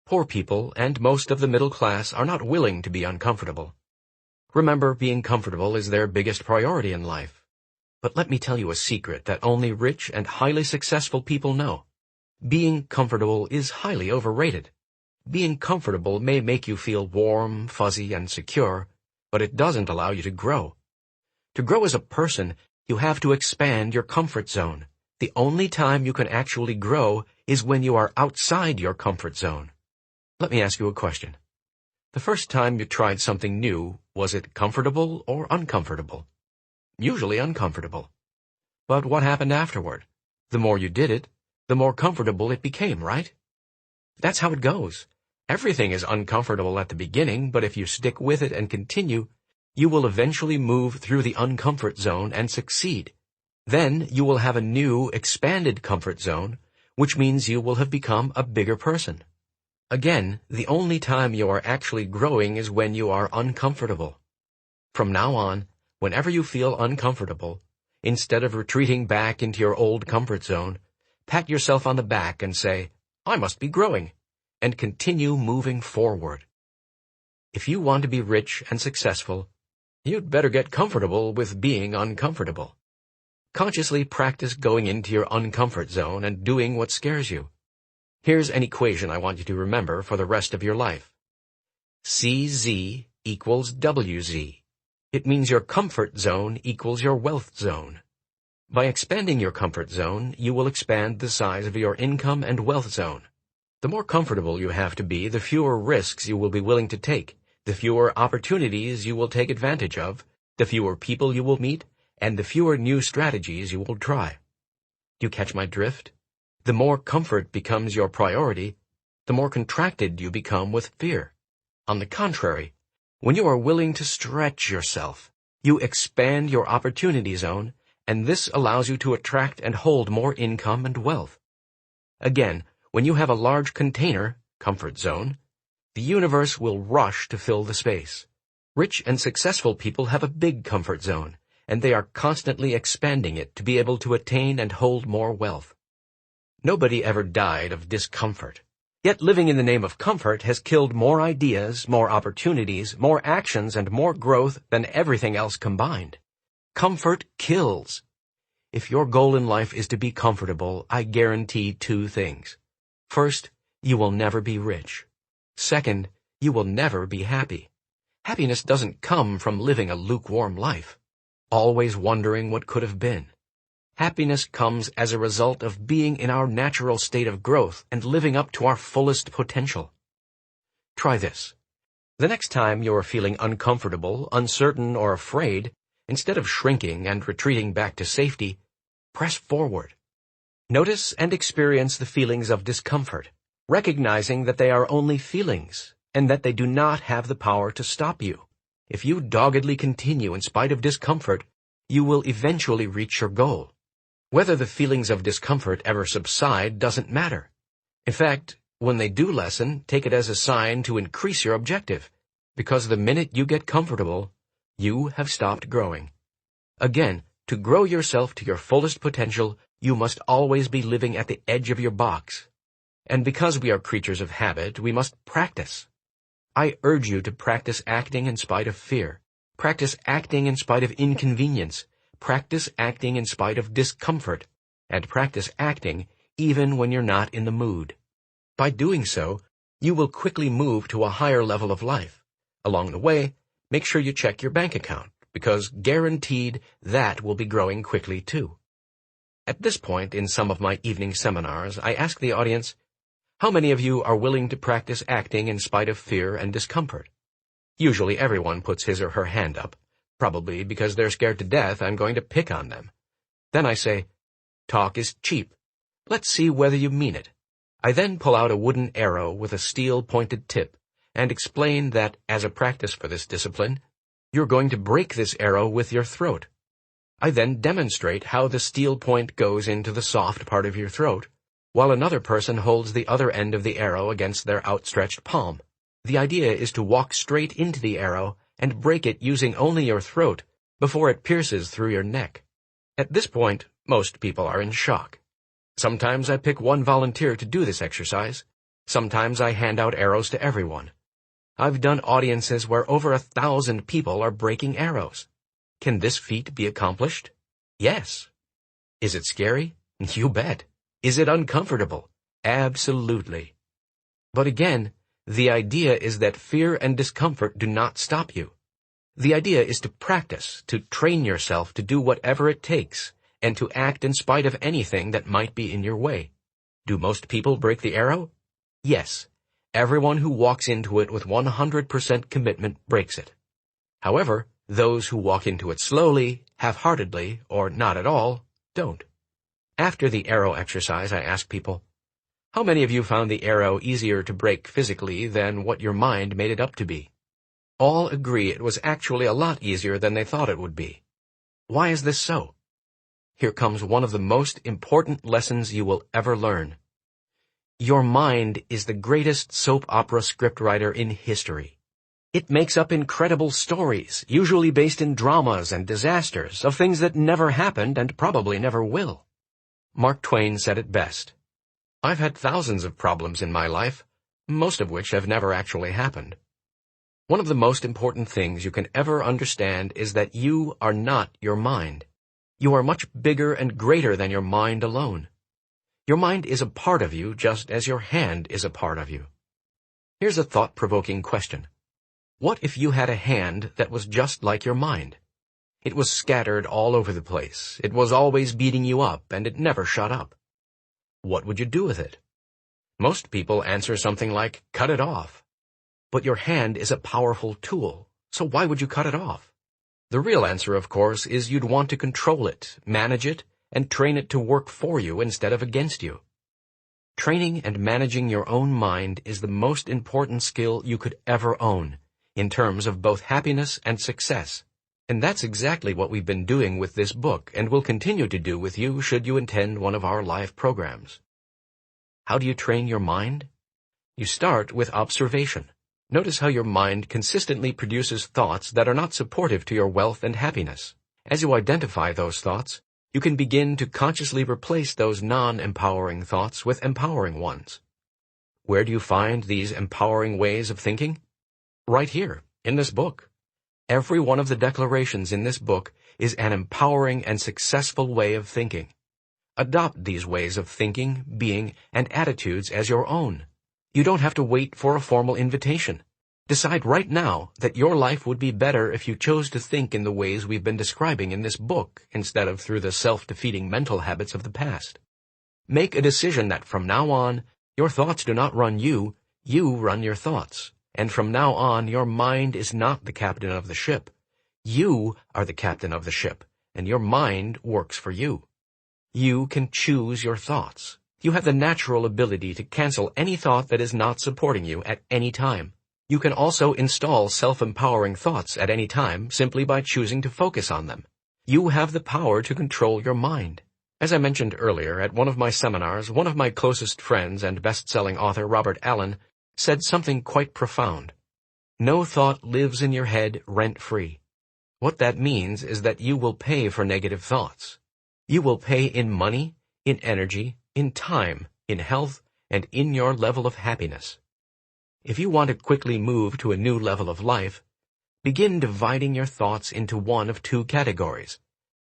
Poor people and most of the middle class are not willing to be uncomfortable. Remember, being comfortable is their biggest priority in life. But let me tell you a secret that only rich and highly successful people know. Being comfortable is highly overrated. Being comfortable may make you feel warm, fuzzy, and secure, but it doesn't allow you to grow. To grow as a person, you have to expand your comfort zone. The only time you can actually grow is when you are outside your comfort zone. Let me ask you a question. The first time you tried something new, was it comfortable or uncomfortable? Usually uncomfortable. But what happened afterward? The more you did it, the more comfortable it became, right? That's how it goes. Everything is uncomfortable at the beginning, but if you stick with it and continue, you will eventually move through the uncomfort zone and succeed. Then you will have a new, expanded comfort zone, which means you will have become a bigger person. Again, the only time you are actually growing is when you are uncomfortable. From now on, whenever you feel uncomfortable, instead of retreating back into your old comfort zone, pat yourself on the back and say, I must be growing, and continue moving forward. If you want to be rich and successful, you'd better get comfortable with being uncomfortable. Consciously practice going into your uncomfort zone and doing what scares you. Here's an equation I want you to remember for the rest of your life. CZ equals WZ. It means your comfort zone equals your wealth zone. By expanding your comfort zone, you will expand the size of your income and wealth zone. The more comfortable you have to be, the fewer risks you will be willing to take, the fewer opportunities you will take advantage of, the fewer people you will meet, and the fewer new strategies you will try. Do you catch my drift? The more comfort becomes your priority, the more contracted you become with fear. On the contrary, when you are willing to stretch yourself, you expand your opportunity zone, and this allows you to attract and hold more income and wealth. Again, when you have a large container, comfort zone, the universe will rush to fill the space. Rich and successful people have a big comfort zone, and they are constantly expanding it to be able to attain and hold more wealth. Nobody ever died of discomfort. Yet living in the name of comfort has killed more ideas, more opportunities, more actions, and more growth than everything else combined. Comfort kills. If your goal in life is to be comfortable, I guarantee 2 things. First, you will never be rich. Second, you will never be happy. Happiness doesn't come from living a lukewarm life. always wondering what could have been. Happiness comes as a result of being in our natural state of growth and living up to our fullest potential. Try this. The next time you are feeling uncomfortable, uncertain, or afraid, instead of shrinking and retreating back to safety, press forward. Notice and experience the feelings of discomfort, recognizing that they are only feelings and that they do not have the power to stop you. If you doggedly continue in spite of discomfort, you will eventually reach your goal. Whether the feelings of discomfort ever subside doesn't matter. In fact, when they do lessen, take it as a sign to increase your objective, because the minute you get comfortable, you have stopped growing. Again, to grow yourself to your fullest potential, you must always be living at the edge of your box. And because we are creatures of habit, we must practice. I urge you to practice acting in spite of fear. Practice acting in spite of inconvenience. Practice acting in spite of discomfort. And practice acting even when you're not in the mood. By doing so, you will quickly move to a higher level of life. Along the way, make sure you check your bank account, because guaranteed that will be growing quickly too. At this point in some of my evening seminars, I ask the audience, how many of you are willing to practice acting in spite of fear and discomfort? Usually everyone puts his or her hand up, probably because they're scared to death I'm going to pick on them. Then I say, talk is cheap. Let's see whether you mean it. I then pull out a wooden arrow with a steel-pointed tip and explain that, as a practice for this discipline, you're going to break this arrow with your throat. I then demonstrate how the steel point goes into the soft part of your throat, while another person holds the other end of the arrow against their outstretched palm. The idea is to walk straight into the arrow and break it using only your throat before it pierces through your neck. At this point, most people are in shock. Sometimes I pick one volunteer to do this exercise. Sometimes I hand out arrows to everyone. I've done audiences where over 1,000 people are breaking arrows. Can this feat be accomplished? Yes. Is it scary? You bet. Is it uncomfortable? Absolutely. But again, the idea is that fear and discomfort do not stop you. The idea is to practice, to train yourself to do whatever it takes, and to act in spite of anything that might be in your way. Do most people break the arrow? Yes. Everyone who walks into it with 100% commitment breaks it. However, those who walk into it slowly, half-heartedly, or not at all, don't. After the arrow exercise, I ask people, how many of you found the arrow easier to break physically than what your mind made it up to be? All agree it was actually a lot easier than they thought it would be. Why is this so? Here comes one of the most important lessons you will ever learn. Your mind is the greatest soap opera scriptwriter in history. It makes up incredible stories, usually based in dramas and disasters, of things that never happened and probably never will. Mark Twain said it best. I've had thousands of problems in my life, most of which have never actually happened. One of the most important things you can ever understand is that you are not your mind. You are much bigger and greater than your mind alone. Your mind is a part of you just as your hand is a part of you. Here's a thought-provoking question. What if you had a hand that was just like your mind? It was scattered all over the place. It was always beating you up, and it never shut up. What would you do with it? Most people answer something like, cut it off. But your hand is a powerful tool, so why would you cut it off? The real answer, of course, is you'd want to control it, manage it, and train it to work for you instead of against you. Training and managing your own mind is the most important skill you could ever own, in terms of both happiness and success. And that's exactly what we've been doing with this book and will continue to do with you should you attend one of our live programs. How do you train your mind? You start with observation. Notice how your mind consistently produces thoughts that are not supportive to your wealth and happiness. As you identify those thoughts, you can begin to consciously replace those non-empowering thoughts with empowering ones. Where do you find these empowering ways of thinking? Right here, in this book. Every one of the declarations in this book is an empowering and successful way of thinking. Adopt these ways of thinking, being, and attitudes as your own. You don't have to wait for a formal invitation. Decide right now that your life would be better if you chose to think in the ways we've been describing in this book instead of through the self-defeating mental habits of the past. Make a decision that from now on, your thoughts do not run you, you run your thoughts. And from now on, your mind is not the captain of the ship. You are the captain of the ship, and your mind works for you. You can choose your thoughts. You have the natural ability to cancel any thought that is not supporting you at any time. You can also install self-empowering thoughts at any time simply by choosing to focus on them. You have the power to control your mind. As I mentioned earlier, at one of my seminars, one of my closest friends and best-selling author, Robert Allen, said something quite profound. No thought lives in your head rent-free. What that means is that you will pay for negative thoughts. You will pay in money, in energy, in time, in health, and in your level of happiness. If you want to quickly move to a new level of life, begin dividing your thoughts into one of two categories,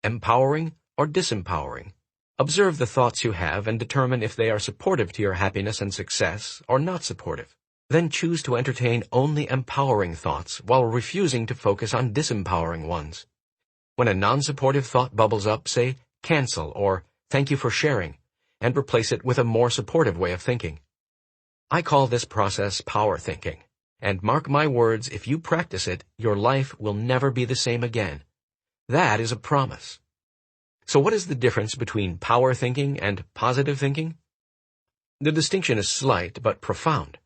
empowering or disempowering. Observe the thoughts you have and determine if they are supportive to your happiness and success or not supportive. Then choose to entertain only empowering thoughts while refusing to focus on disempowering ones. When a non-supportive thought bubbles up, say, cancel or thank you for sharing, and replace it with a more supportive way of thinking. I call this process power thinking, and mark my words, if you practice it, your life will never be the same again. That is a promise. So what is the difference between power thinking and positive thinking? The distinction is slight but profound.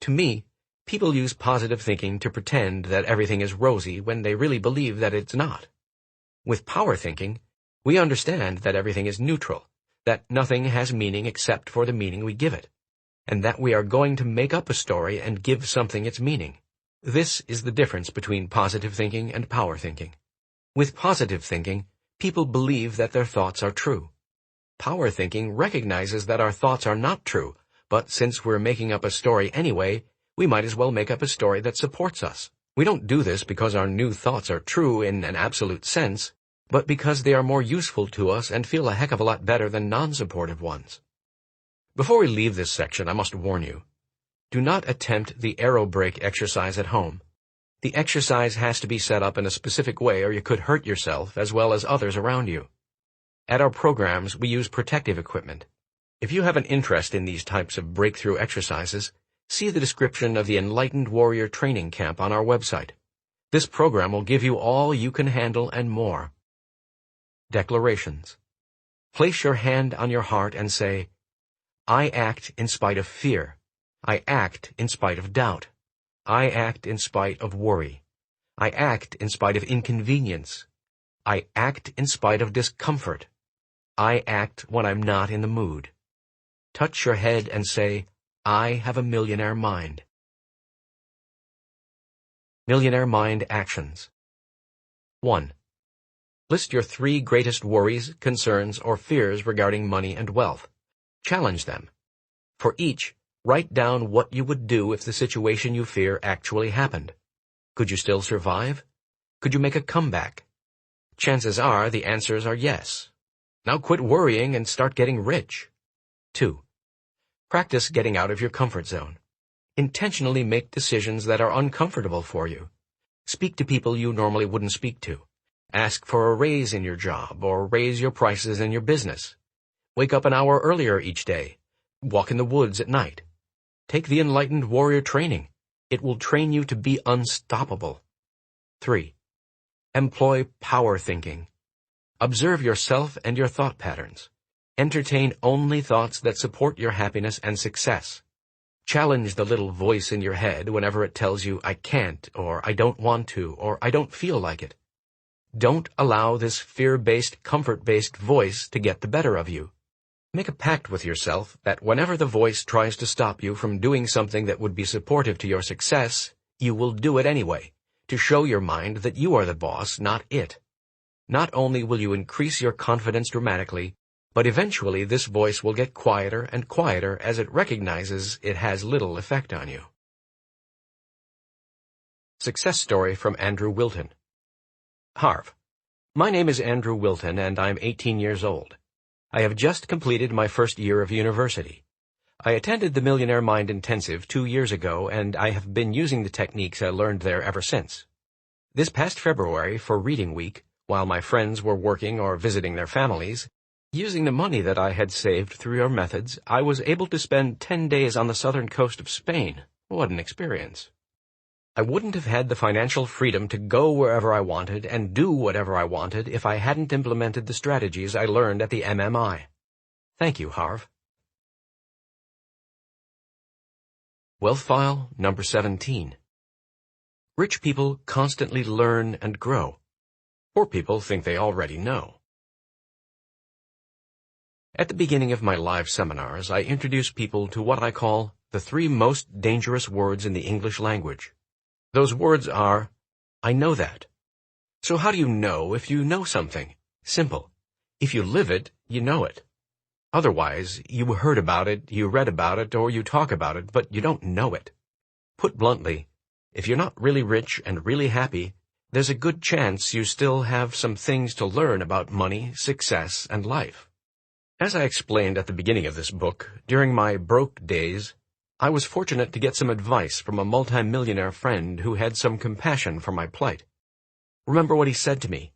To me, people use positive thinking to pretend that everything is rosy when they really believe that it's not. With power thinking, we understand that everything is neutral, that nothing has meaning except for the meaning we give it, and that we are going to make up a story and give something its meaning. This is the difference between positive thinking and power thinking. With positive thinking, people believe that their thoughts are true. Power thinking recognizes that our thoughts are not true, but since we're making up a story anyway, we might as well make up a story that supports us. We don't do this because our new thoughts are true in an absolute sense, but because they are more useful to us and feel a heck of a lot better than non-supportive ones. Before we leave this section, I must warn you. Do not attempt the arrow break exercise at home. The exercise has to be set up in a specific way or you could hurt yourself as well as others around you. At our programs, we use protective equipment. If you have an interest in these types of breakthrough exercises, see the description of the Enlightened Warrior Training Camp on our website. This program will give you all you can handle and more. Declarations. Place your hand on your heart and say, I act in spite of fear. I act in spite of doubt. I act in spite of worry. I act in spite of inconvenience. I act in spite of discomfort. I act when I'm not in the mood. Touch your head and say, I have a millionaire mind. Millionaire Mind Actions. 1. List your 3 greatest worries, concerns, or fears regarding money and wealth. Challenge them. For each, write down what you would do if the situation you fear actually happened. Could you still survive? Could you make a comeback? Chances are the answers are yes. Now quit worrying and start getting rich. 2. Practice getting out of your comfort zone. Intentionally make decisions that are uncomfortable for you. Speak to people you normally wouldn't speak to. Ask for a raise in your job or raise your prices in your business. Wake up an hour earlier each day. Walk in the woods at night. Take the Enlightened Warrior training. It will train you to be unstoppable. 3. Employ power thinking. Observe yourself and your thought patterns. Entertain only thoughts that support your happiness and success. Challenge the little voice in your head whenever it tells you, I can't, or I don't want to, or I don't feel like it. Don't allow this fear-based, comfort-based voice to get the better of you. Make a pact with yourself that whenever the voice tries to stop you from doing something that would be supportive to your success, you will do it anyway, to show your mind that you are the boss, not it. Not only will you increase your confidence dramatically, but eventually this voice will get quieter and quieter as it recognizes it has little effect on you. Success story from Andrew Wilton. Harv. My name is Andrew Wilton and I'm 18 years old. I have just completed my first year of university. I attended the Millionaire Mind Intensive 2 years ago, and I have been using the techniques I learned there ever since. This past February, for Reading Week, while my friends were working or visiting their families, using the money that I had saved through your methods, I was able to spend 10 days on the southern coast of Spain. What an experience. I wouldn't have had the financial freedom to go wherever I wanted and do whatever I wanted if I hadn't implemented the strategies I learned at the MMI. Thank you, Harv. Wealth File number 17. Rich people constantly learn and grow. Poor people think they already know. At the beginning of my live seminars, I introduce people to what I call the 3 most dangerous words in the English language. Those words are, I know that. So how do you know if you know something? Simple. If you live it, you know it. Otherwise, you heard about it, you read about it, or you talk about it, but you don't know it. Put bluntly, if you're not really rich and really happy, there's a good chance you still have some things to learn about money, success, and life. As I explained at the beginning of this book, during my broke days, I was fortunate to get some advice from a multimillionaire friend who had some compassion for my plight. Remember what he said to me.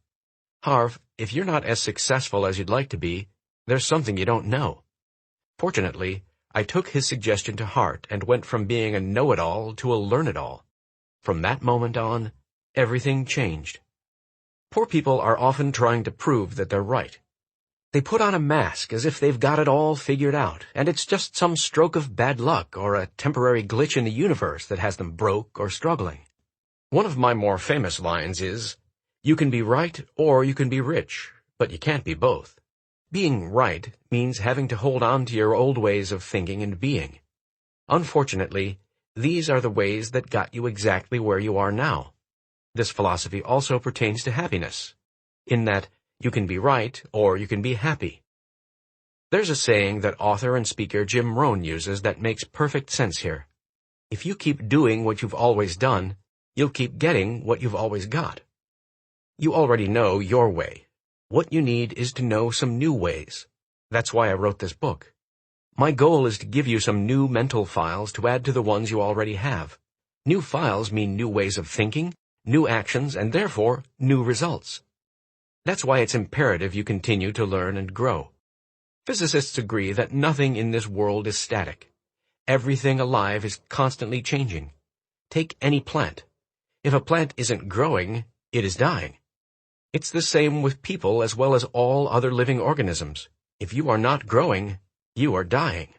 Harv, if you're not as successful as you'd like to be, there's something you don't know. Fortunately, I took his suggestion to heart and went from being a know-it-all to a learn-it-all. From that moment on, everything changed. Poor people are often trying to prove that they're right. They put on a mask as if they've got it all figured out, and it's just some stroke of bad luck or a temporary glitch in the universe that has them broke or struggling. One of my more famous lines is, you can be right or you can be rich, but you can't be both. Being right means having to hold on to your old ways of thinking and being. Unfortunately, these are the ways that got you exactly where you are now. This philosophy also pertains to happiness, in that you can be right or you can be happy. There's a saying that author and speaker Jim Rohn uses that makes perfect sense here. If you keep doing what you've always done, you'll keep getting what you've always got. You already know your way. What you need is to know some new ways. That's why I wrote this book. My goal is to give you some new mental files to add to the ones you already have. New files mean new ways of thinking, new actions, and therefore new results. That's why it's imperative you continue to learn and grow. Physicists agree that nothing in this world is static. Everything alive is constantly changing. Take any plant. If a plant isn't growing, it is dying. It's the same with people as well as all other living organisms. If you are not growing, you are dying.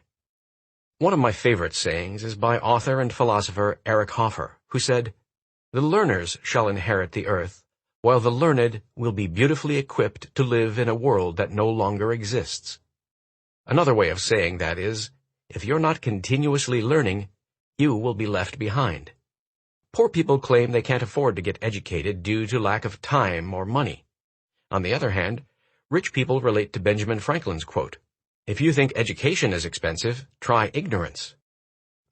One of my favorite sayings is by author and philosopher Eric Hoffer, who said, "The learners shall inherit the earth, while the learned will be beautifully equipped to live in a world that no longer exists." Another way of saying that is, if you're not continuously learning, you will be left behind. Poor people claim they can't afford to get educated due to lack of time or money. On the other hand, rich people relate to Benjamin Franklin's quote, "If you think education is expensive, try ignorance."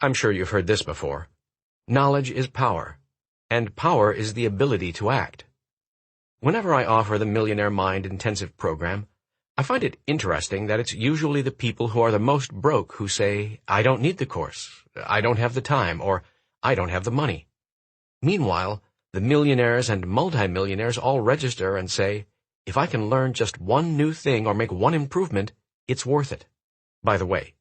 I'm sure you've heard this before. Knowledge is power, and power is the ability to act. Whenever I offer the Millionaire Mind Intensive program, I find it interesting that it's usually the people who are the most broke who say, "I don't need the course, I don't have the time," or "I don't have the money." Meanwhile, the millionaires and multimillionaires all register and say, "If I can learn just one new thing or make one improvement, it's worth it." By the way,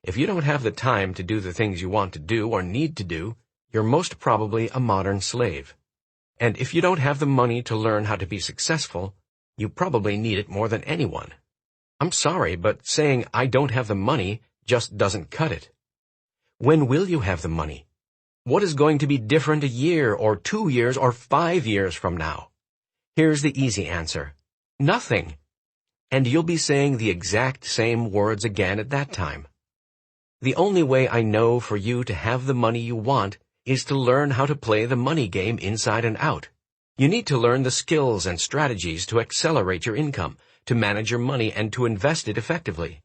if you don't have the time to do the things you want to do or need to do, you're most probably a modern slave. And if you don't have the money to learn how to be successful, you probably need it more than anyone. I'm sorry, but saying "I don't have the money" just doesn't cut it. When will you have the money? What is going to be different a year or 2 years or 5 years from now? Here's the easy answer. Nothing. And you'll be saying the exact same words again at that time. The only way I know for you to have the money you want is to learn how to play the money game inside and out. You need to learn the skills and strategies to accelerate your income, to manage your money, and to invest it effectively.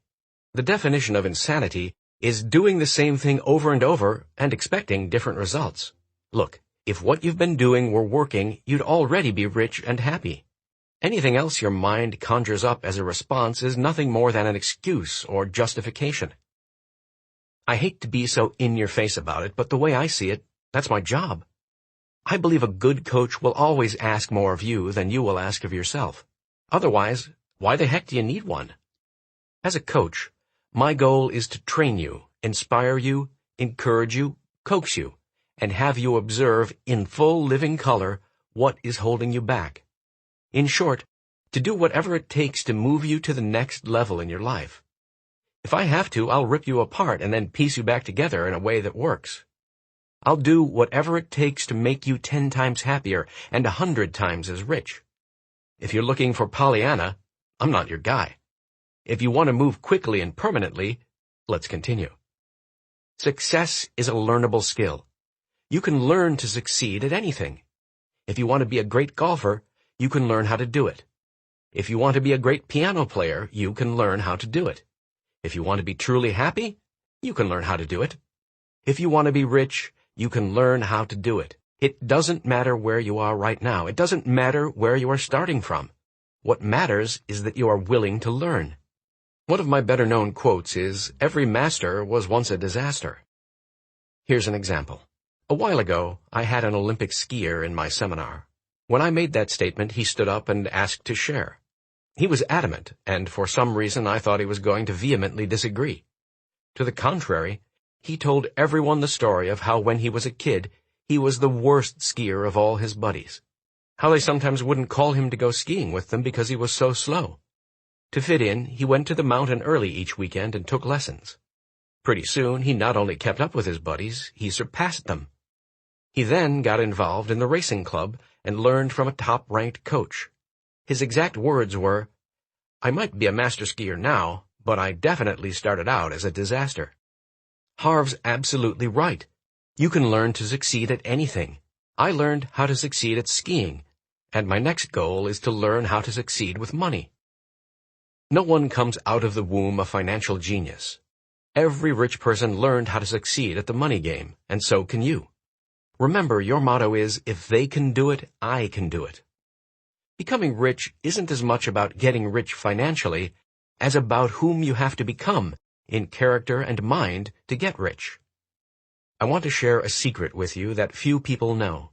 The definition of insanity is doing the same thing over and over and expecting different results. Look, if what you've been doing were working, you'd already be rich and happy. Anything else your mind conjures up as a response is nothing more than an excuse or justification. I hate to be so in-your-face about it, but the way I see it, that's my job. I believe a good coach will always ask more of you than you will ask of yourself. Otherwise, why the heck do you need one? As a coach, my goal is to train you, inspire you, encourage you, coax you, and have you observe in full living color what is holding you back. In short, to do whatever it takes to move you to the next level in your life. If I have to, I'll rip you apart and then piece you back together in a way that works. I'll do whatever it takes to make you 10 times happier and 100 times as rich. If you're looking for Pollyanna, I'm not your guy. If you want to move quickly and permanently, let's continue. Success is a learnable skill. You can learn to succeed at anything. If you want to be a great golfer, you can learn how to do it. If you want to be a great piano player, you can learn how to do it. If you want to be truly happy, you can learn how to do it. If you want to be rich, you can learn how to do it. It doesn't matter where you are right now. It doesn't matter where you are starting from. What matters is that you are willing to learn. One of my better-known quotes is, "Every master was once a disaster." Here's an example. A while ago, I had an Olympic skier in my seminar. When I made that statement, he stood up and asked to share. He was adamant, and for some reason I thought he was going to vehemently disagree. To the contrary, he told everyone the story of how when he was a kid, he was the worst skier of all his buddies. How they sometimes wouldn't call him to go skiing with them because he was so slow. To fit in, he went to the mountain early each weekend and took lessons. Pretty soon, he not only kept up with his buddies, he surpassed them. He then got involved in the racing club and learned from a top-ranked coach. His exact words were, "I might be a master skier now, but I definitely started out as a disaster." Harv's absolutely right. You can learn to succeed at anything. I learned how to succeed at skiing, and my next goal is to learn how to succeed with money. No one comes out of the womb a financial genius. Every rich person learned how to succeed at the money game, and so can you. Remember, your motto is, if they can do it, I can do it. Becoming rich isn't as much about getting rich financially as about whom you have to become in character and mind to get rich. I want to share a secret with you that few people know.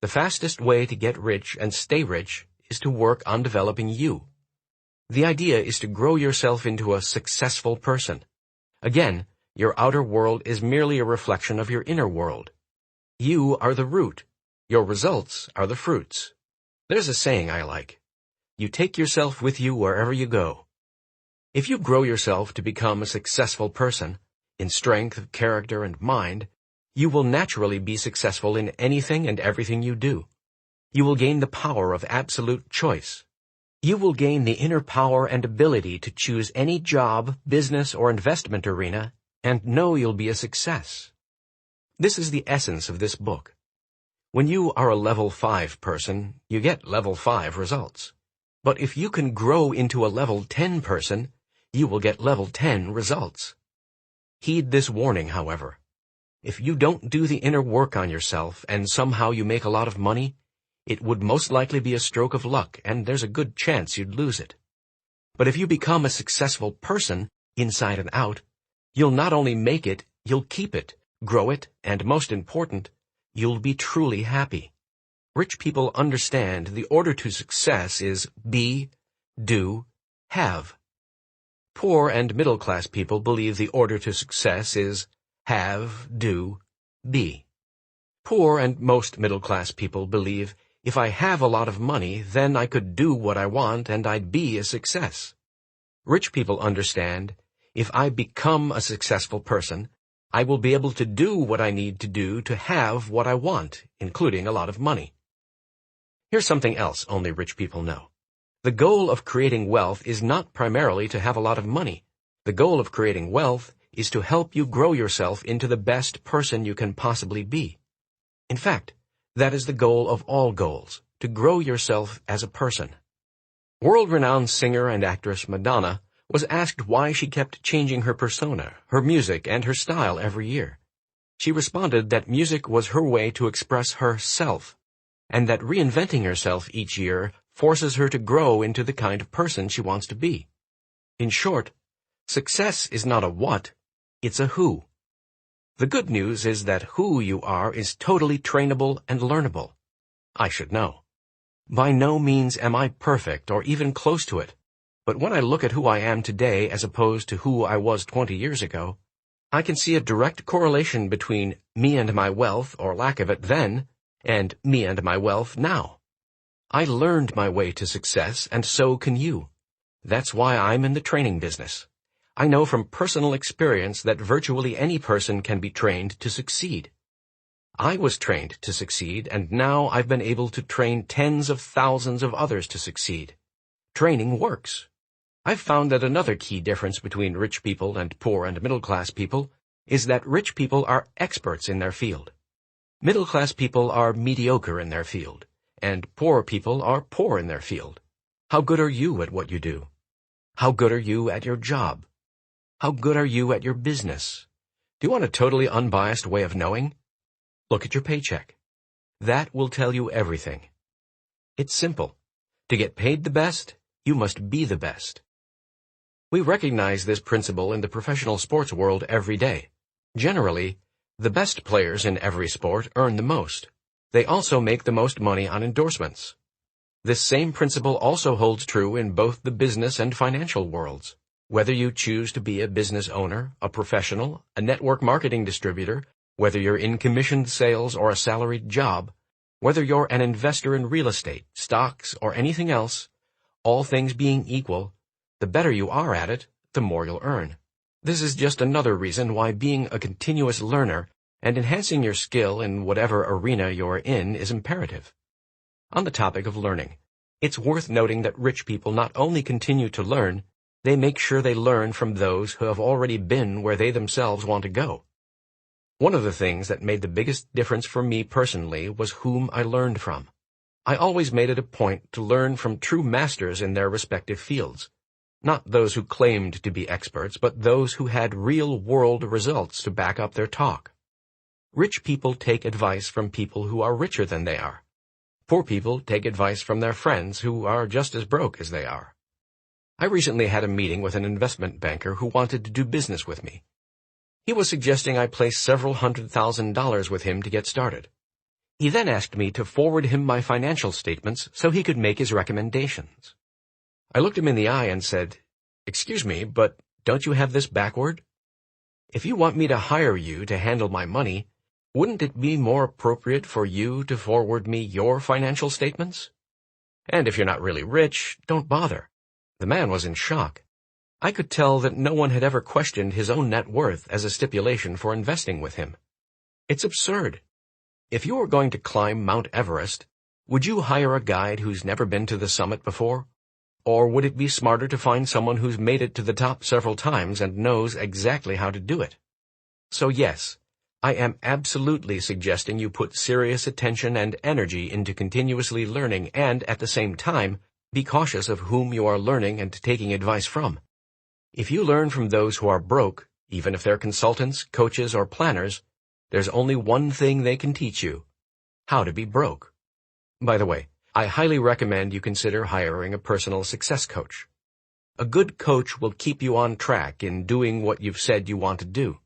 The fastest way to get rich and stay rich is to work on developing you. The idea is to grow yourself into a successful person. Again, your outer world is merely a reflection of your inner world. You are the root. Your results are the fruits. There's a saying I like. You take yourself with you wherever you go. If you grow yourself to become a successful person, in strength of character and mind, you will naturally be successful in anything and everything you do. You will gain the power of absolute choice. You will gain the inner power and ability to choose any job, business, or investment arena, and know you'll be a success. This is the essence of this book. When you are a level 5 person, you get level 5 results. But if you can grow into a level 10 person, you will get level 10 results. Heed this warning, however. If you don't do the inner work on yourself and somehow you make a lot of money, it would most likely be a stroke of luck, and there's a good chance you'd lose it. But if you become a successful person, inside and out, you'll not only make it, you'll keep it, grow it, and most important, you'll be truly happy. Rich people understand the order to success is be, do, have. Poor and middle-class people believe the order to success is have, do, be. Poor and most middle-class people believe if I have a lot of money, then I could do what I want and I'd be a success. Rich people understand if I become a successful person, I will be able to do what I need to do to have what I want, including a lot of money. Here's something else only rich people know. The goal of creating wealth is not primarily to have a lot of money. The goal of creating wealth is to help you grow yourself into the best person you can possibly be. In fact, that is the goal of all goals, to grow yourself as a person. World-renowned singer and actress Madonna was asked why she kept changing her persona, her music, and her style every year. She responded that music was her way to express herself, and that reinventing herself each year forces her to grow into the kind of person she wants to be. In short, success is not a what, it's a who. The good news is that who you are is totally trainable and learnable. I should know. By no means am I perfect or even close to it, but when I look at who I am today as opposed to who I was 20 years ago, I can see a direct correlation between me and my wealth or lack of it then and me and my wealth now. I learned my way to success, and so can you. That's why I'm in the training business. I know from personal experience that virtually any person can be trained to succeed. I was trained to succeed, and now I've been able to train tens of thousands of others to succeed. Training works. I've found that another key difference between rich people and poor and middle-class people is that rich people are experts in their field. Middle-class people are mediocre in their field, and poor people are poor in their field. How good are you at what you do? How good are you at your job? How good are you at your business? Do you want a totally unbiased way of knowing? Look at your paycheck. That will tell you everything. It's simple. To get paid the best, you must be the best. We recognize this principle in the professional sports world every day. Generally, the best players in every sport earn the most. They also make the most money on endorsements. This same principle also holds true in both the business and financial worlds. Whether you choose to be a business owner, a professional, a network marketing distributor, whether you're in commissioned sales or a salaried job, whether you're an investor in real estate, stocks, or anything else, all things being equal, the better you are at it, the more you'll earn. This is just another reason why being a continuous learner and enhancing your skill in whatever arena you're in is imperative. On the topic of learning, it's worth noting that rich people not only continue to learn, they make sure they learn from those who have already been where they themselves want to go. One of the things that made the biggest difference for me personally was whom I learned from. I always made it a point to learn from true masters in their respective fields. Not those who claimed to be experts, but those who had real-world results to back up their talk. Rich people take advice from people who are richer than they are. Poor people take advice from their friends who are just as broke as they are. I recently had a meeting with an investment banker who wanted to do business with me. He was suggesting I place several $100,000 with him to get started. He then asked me to forward him my financial statements so he could make his recommendations. I looked him in the eye and said, "Excuse me, but don't you have this backward? If you want me to hire you to handle my money, wouldn't it be more appropriate for you to forward me your financial statements? And if you're not really rich, don't bother." The man was in shock. I could tell that no one had ever questioned his own net worth as a stipulation for investing with him. It's absurd. If you were going to climb Mount Everest, would you hire a guide who's never been to the summit before? Or would it be smarter to find someone who's made it to the top several times and knows exactly how to do it? So yes, I am absolutely suggesting you put serious attention and energy into continuously learning and, at the same time, be cautious of whom you are learning and taking advice from. If you learn from those who are broke, even if they're consultants, coaches, or planners, there's only one thing they can teach you: how to be broke. By the way, I highly recommend you consider hiring a personal success coach. A good coach will keep you on track in doing what you've said you want to do.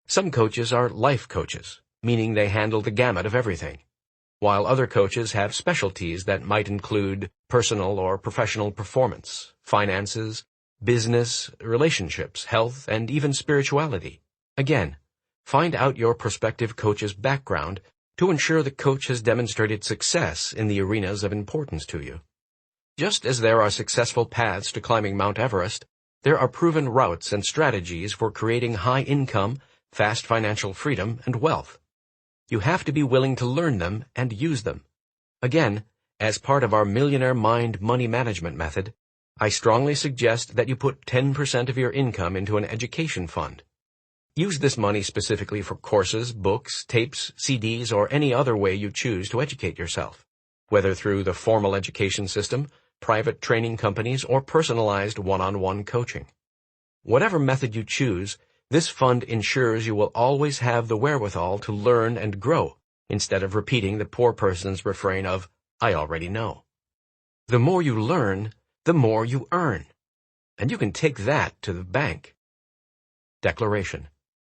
Some coaches are life coaches, meaning they handle the gamut of everything, while other coaches have specialties that might include personal or professional performance, finances, business, relationships, health, and even spirituality. Again, find out your prospective coach's background to ensure the coach has demonstrated success in the arenas of importance to you. Just as there are successful paths to climbing Mount Everest, there are proven routes and strategies for creating high income, fast financial freedom, and wealth. You have to be willing to learn them and use them. Again, as part of our Millionaire Mind money management method, I strongly suggest that you put 10% of your income into an education fund. Use this money specifically for courses, books, tapes, CDs, or any other way you choose to educate yourself, whether through the formal education system, private training companies, or personalized one-on-one coaching. Whatever method you choose, this fund ensures you will always have the wherewithal to learn and grow, instead of repeating the poor person's refrain of, "I already know." The more you learn, the more you earn. And you can take that to the bank. Declaration.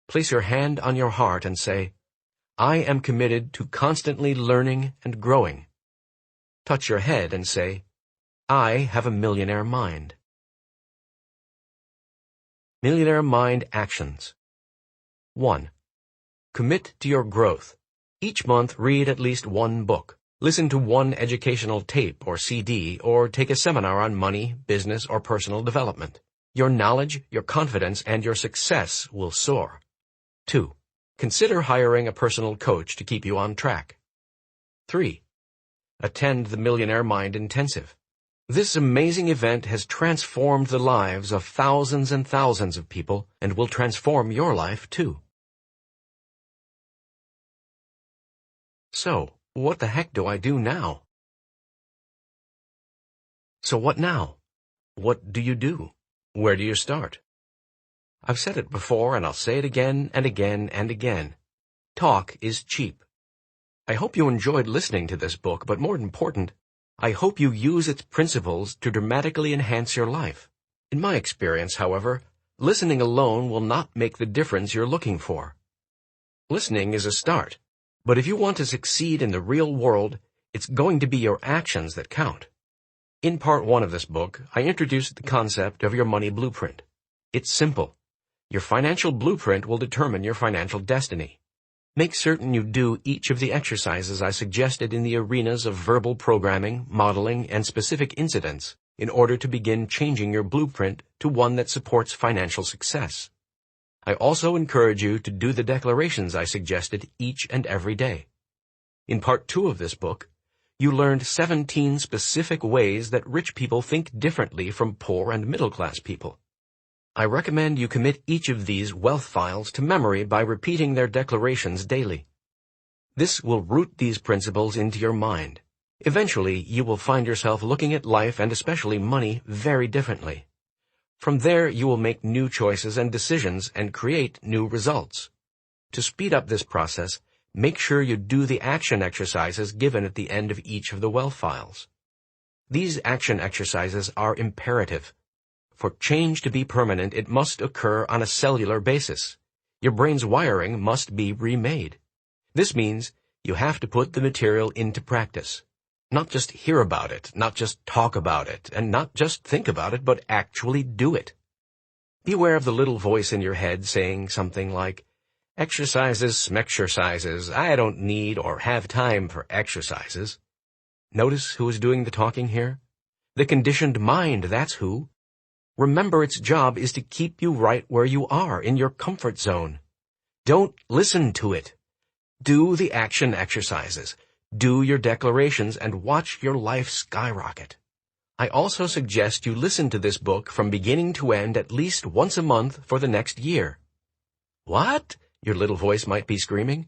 Place your hand on your heart and say, I am committed to constantly learning and growing. Touch your head and say, I have a millionaire mind. Millionaire Mind Actions. 1. Commit to your growth. Each month read at least one book. Listen to one educational tape or CD, or take a seminar on money, business, or personal development. Your knowledge, your confidence, and your success will soar. 2. Consider hiring a personal coach to keep you on track. 3. Attend the Millionaire Mind Intensive. This amazing event has transformed the lives of thousands and thousands of people and will transform your life too. So, what the heck do I do now? So what now? What do you do? Where do you start? I've said it before and I'll say it again and again and again. Talk is cheap. I hope you enjoyed listening to this book, but more important, I hope you use its principles to dramatically enhance your life. In my experience, however, listening alone will not make the difference you're looking for. Listening is a start, but if you want to succeed in the real world, it's going to be your actions that count. In part 1 of this book, I introduced the concept of your money blueprint. It's simple. Your financial blueprint will determine your financial destiny. Make certain you do each of the exercises I suggested in the arenas of verbal programming, modeling, and specific incidents in order to begin changing your blueprint to one that supports financial success. I also encourage you to do the declarations I suggested each and every day. In part 2 of this book, you learned 17 specific ways that rich people think differently from poor and middle-class people. I recommend you commit each of these wealth files to memory by repeating their declarations daily. This will root these principles into your mind. Eventually, you will find yourself looking at life and especially money very differently. From there, you will make new choices and decisions and create new results. To speed up this process, make sure you do the action exercises given at the end of each of the wealth files. These action exercises are imperative. For change to be permanent, it must occur on a cellular basis. Your brain's wiring must be remade. This means you have to put the material into practice. Not just hear about it, not just talk about it, and not just think about it, but actually do it. Beware of the little voice in your head saying something like, exercises, smexercises, I don't need or have time for exercises. Notice who is doing the talking here? The conditioned mind, that's who. Remember, its job is to keep you right where you are, in your comfort zone. Don't listen to it. Do the action exercises. Do your declarations and watch your life skyrocket. I also suggest you listen to this book from beginning to end at least once a month for the next year. What? Your little voice might be screaming.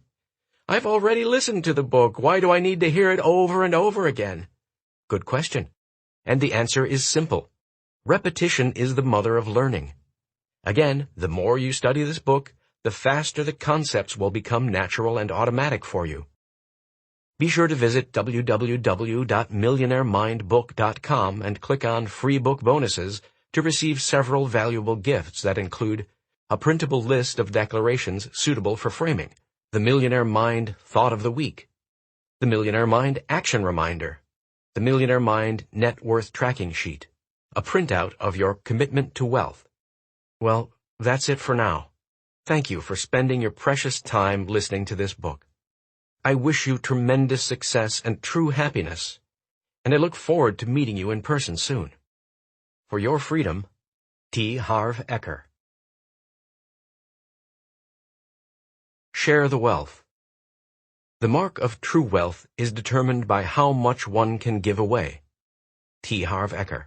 I've already listened to the book. Why do I need to hear it over and over again? Good question. And the answer is simple. Repetition is the mother of learning. Again, the more you study this book, the faster the concepts will become natural and automatic for you. Be sure to visit www.millionairemindbook.com and click on Free Book Bonuses to receive several valuable gifts that include a printable list of declarations suitable for framing, the Millionaire Mind Thought of the Week, the Millionaire Mind Action Reminder, the Millionaire Mind Net Worth Tracking Sheet, a printout of your commitment to wealth. Well, that's it for now. Thank you for spending your precious time listening to this book. I wish you tremendous success and true happiness, and I look forward to meeting you in person soon. For your freedom, T. Harv Eker. Share the wealth. The mark of true wealth is determined by how much one can give away. T. Harv Eker.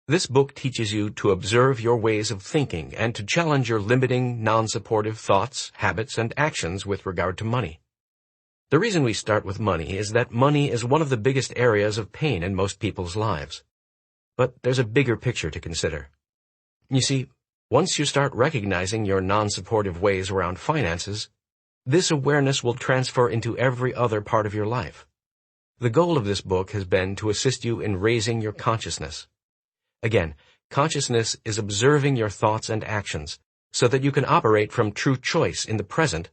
This book teaches you to observe your ways of thinking and to challenge your limiting, non-supportive thoughts, habits, and actions with regard to money. The reason we start with money is that money is one of the biggest areas of pain in most people's lives. But there's a bigger picture to consider. You see, once you start recognizing your non-supportive ways around finances, this awareness will transfer into every other part of your life. The goal of this book has been to assist you in raising your consciousness. Again, consciousness is observing your thoughts and actions, so that you can operate from true choice in the present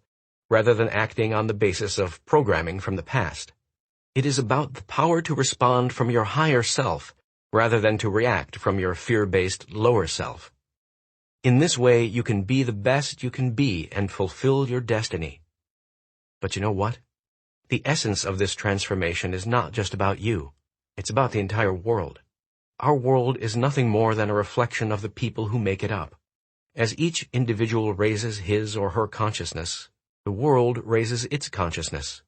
rather than acting on the basis of programming from the past. It is about the power to respond from your higher self rather than to react from your fear-based lower self. In this way, you can be the best you can be and fulfill your destiny. But you know what? The essence of this transformation is not just about you. It's about the entire world. Our world is nothing more than a reflection of the people who make it up. As each individual raises his or her consciousness, the world raises its consciousness,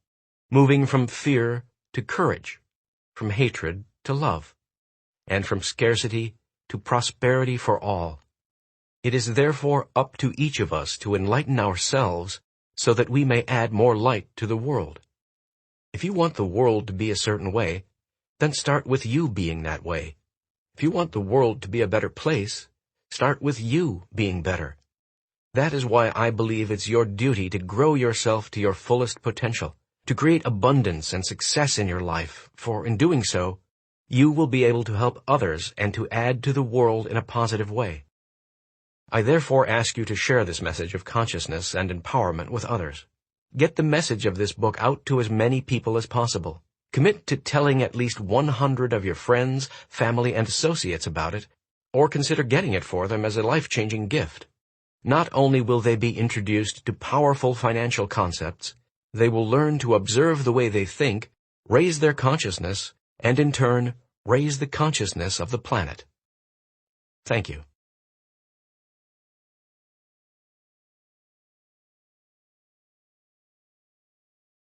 moving from fear to courage, from hatred to love, and from scarcity to prosperity for all. It is therefore up to each of us to enlighten ourselves so that we may add more light to the world. If you want the world to be a certain way, then start with you being that way. If you want the world to be a better place, start with you being better. That is why I believe it's your duty to grow yourself to your fullest potential, to create abundance and success in your life, for in doing so, you will be able to help others and to add to the world in a positive way. I therefore ask you to share this message of consciousness and empowerment with others. Get the message of this book out to as many people as possible. Commit to telling at least 100 of your friends, family, and associates about it, or consider getting it for them as a life-changing gift. Not only will they be introduced to powerful financial concepts, they will learn to observe the way they think, raise their consciousness, and in turn, raise the consciousness of the planet. Thank you.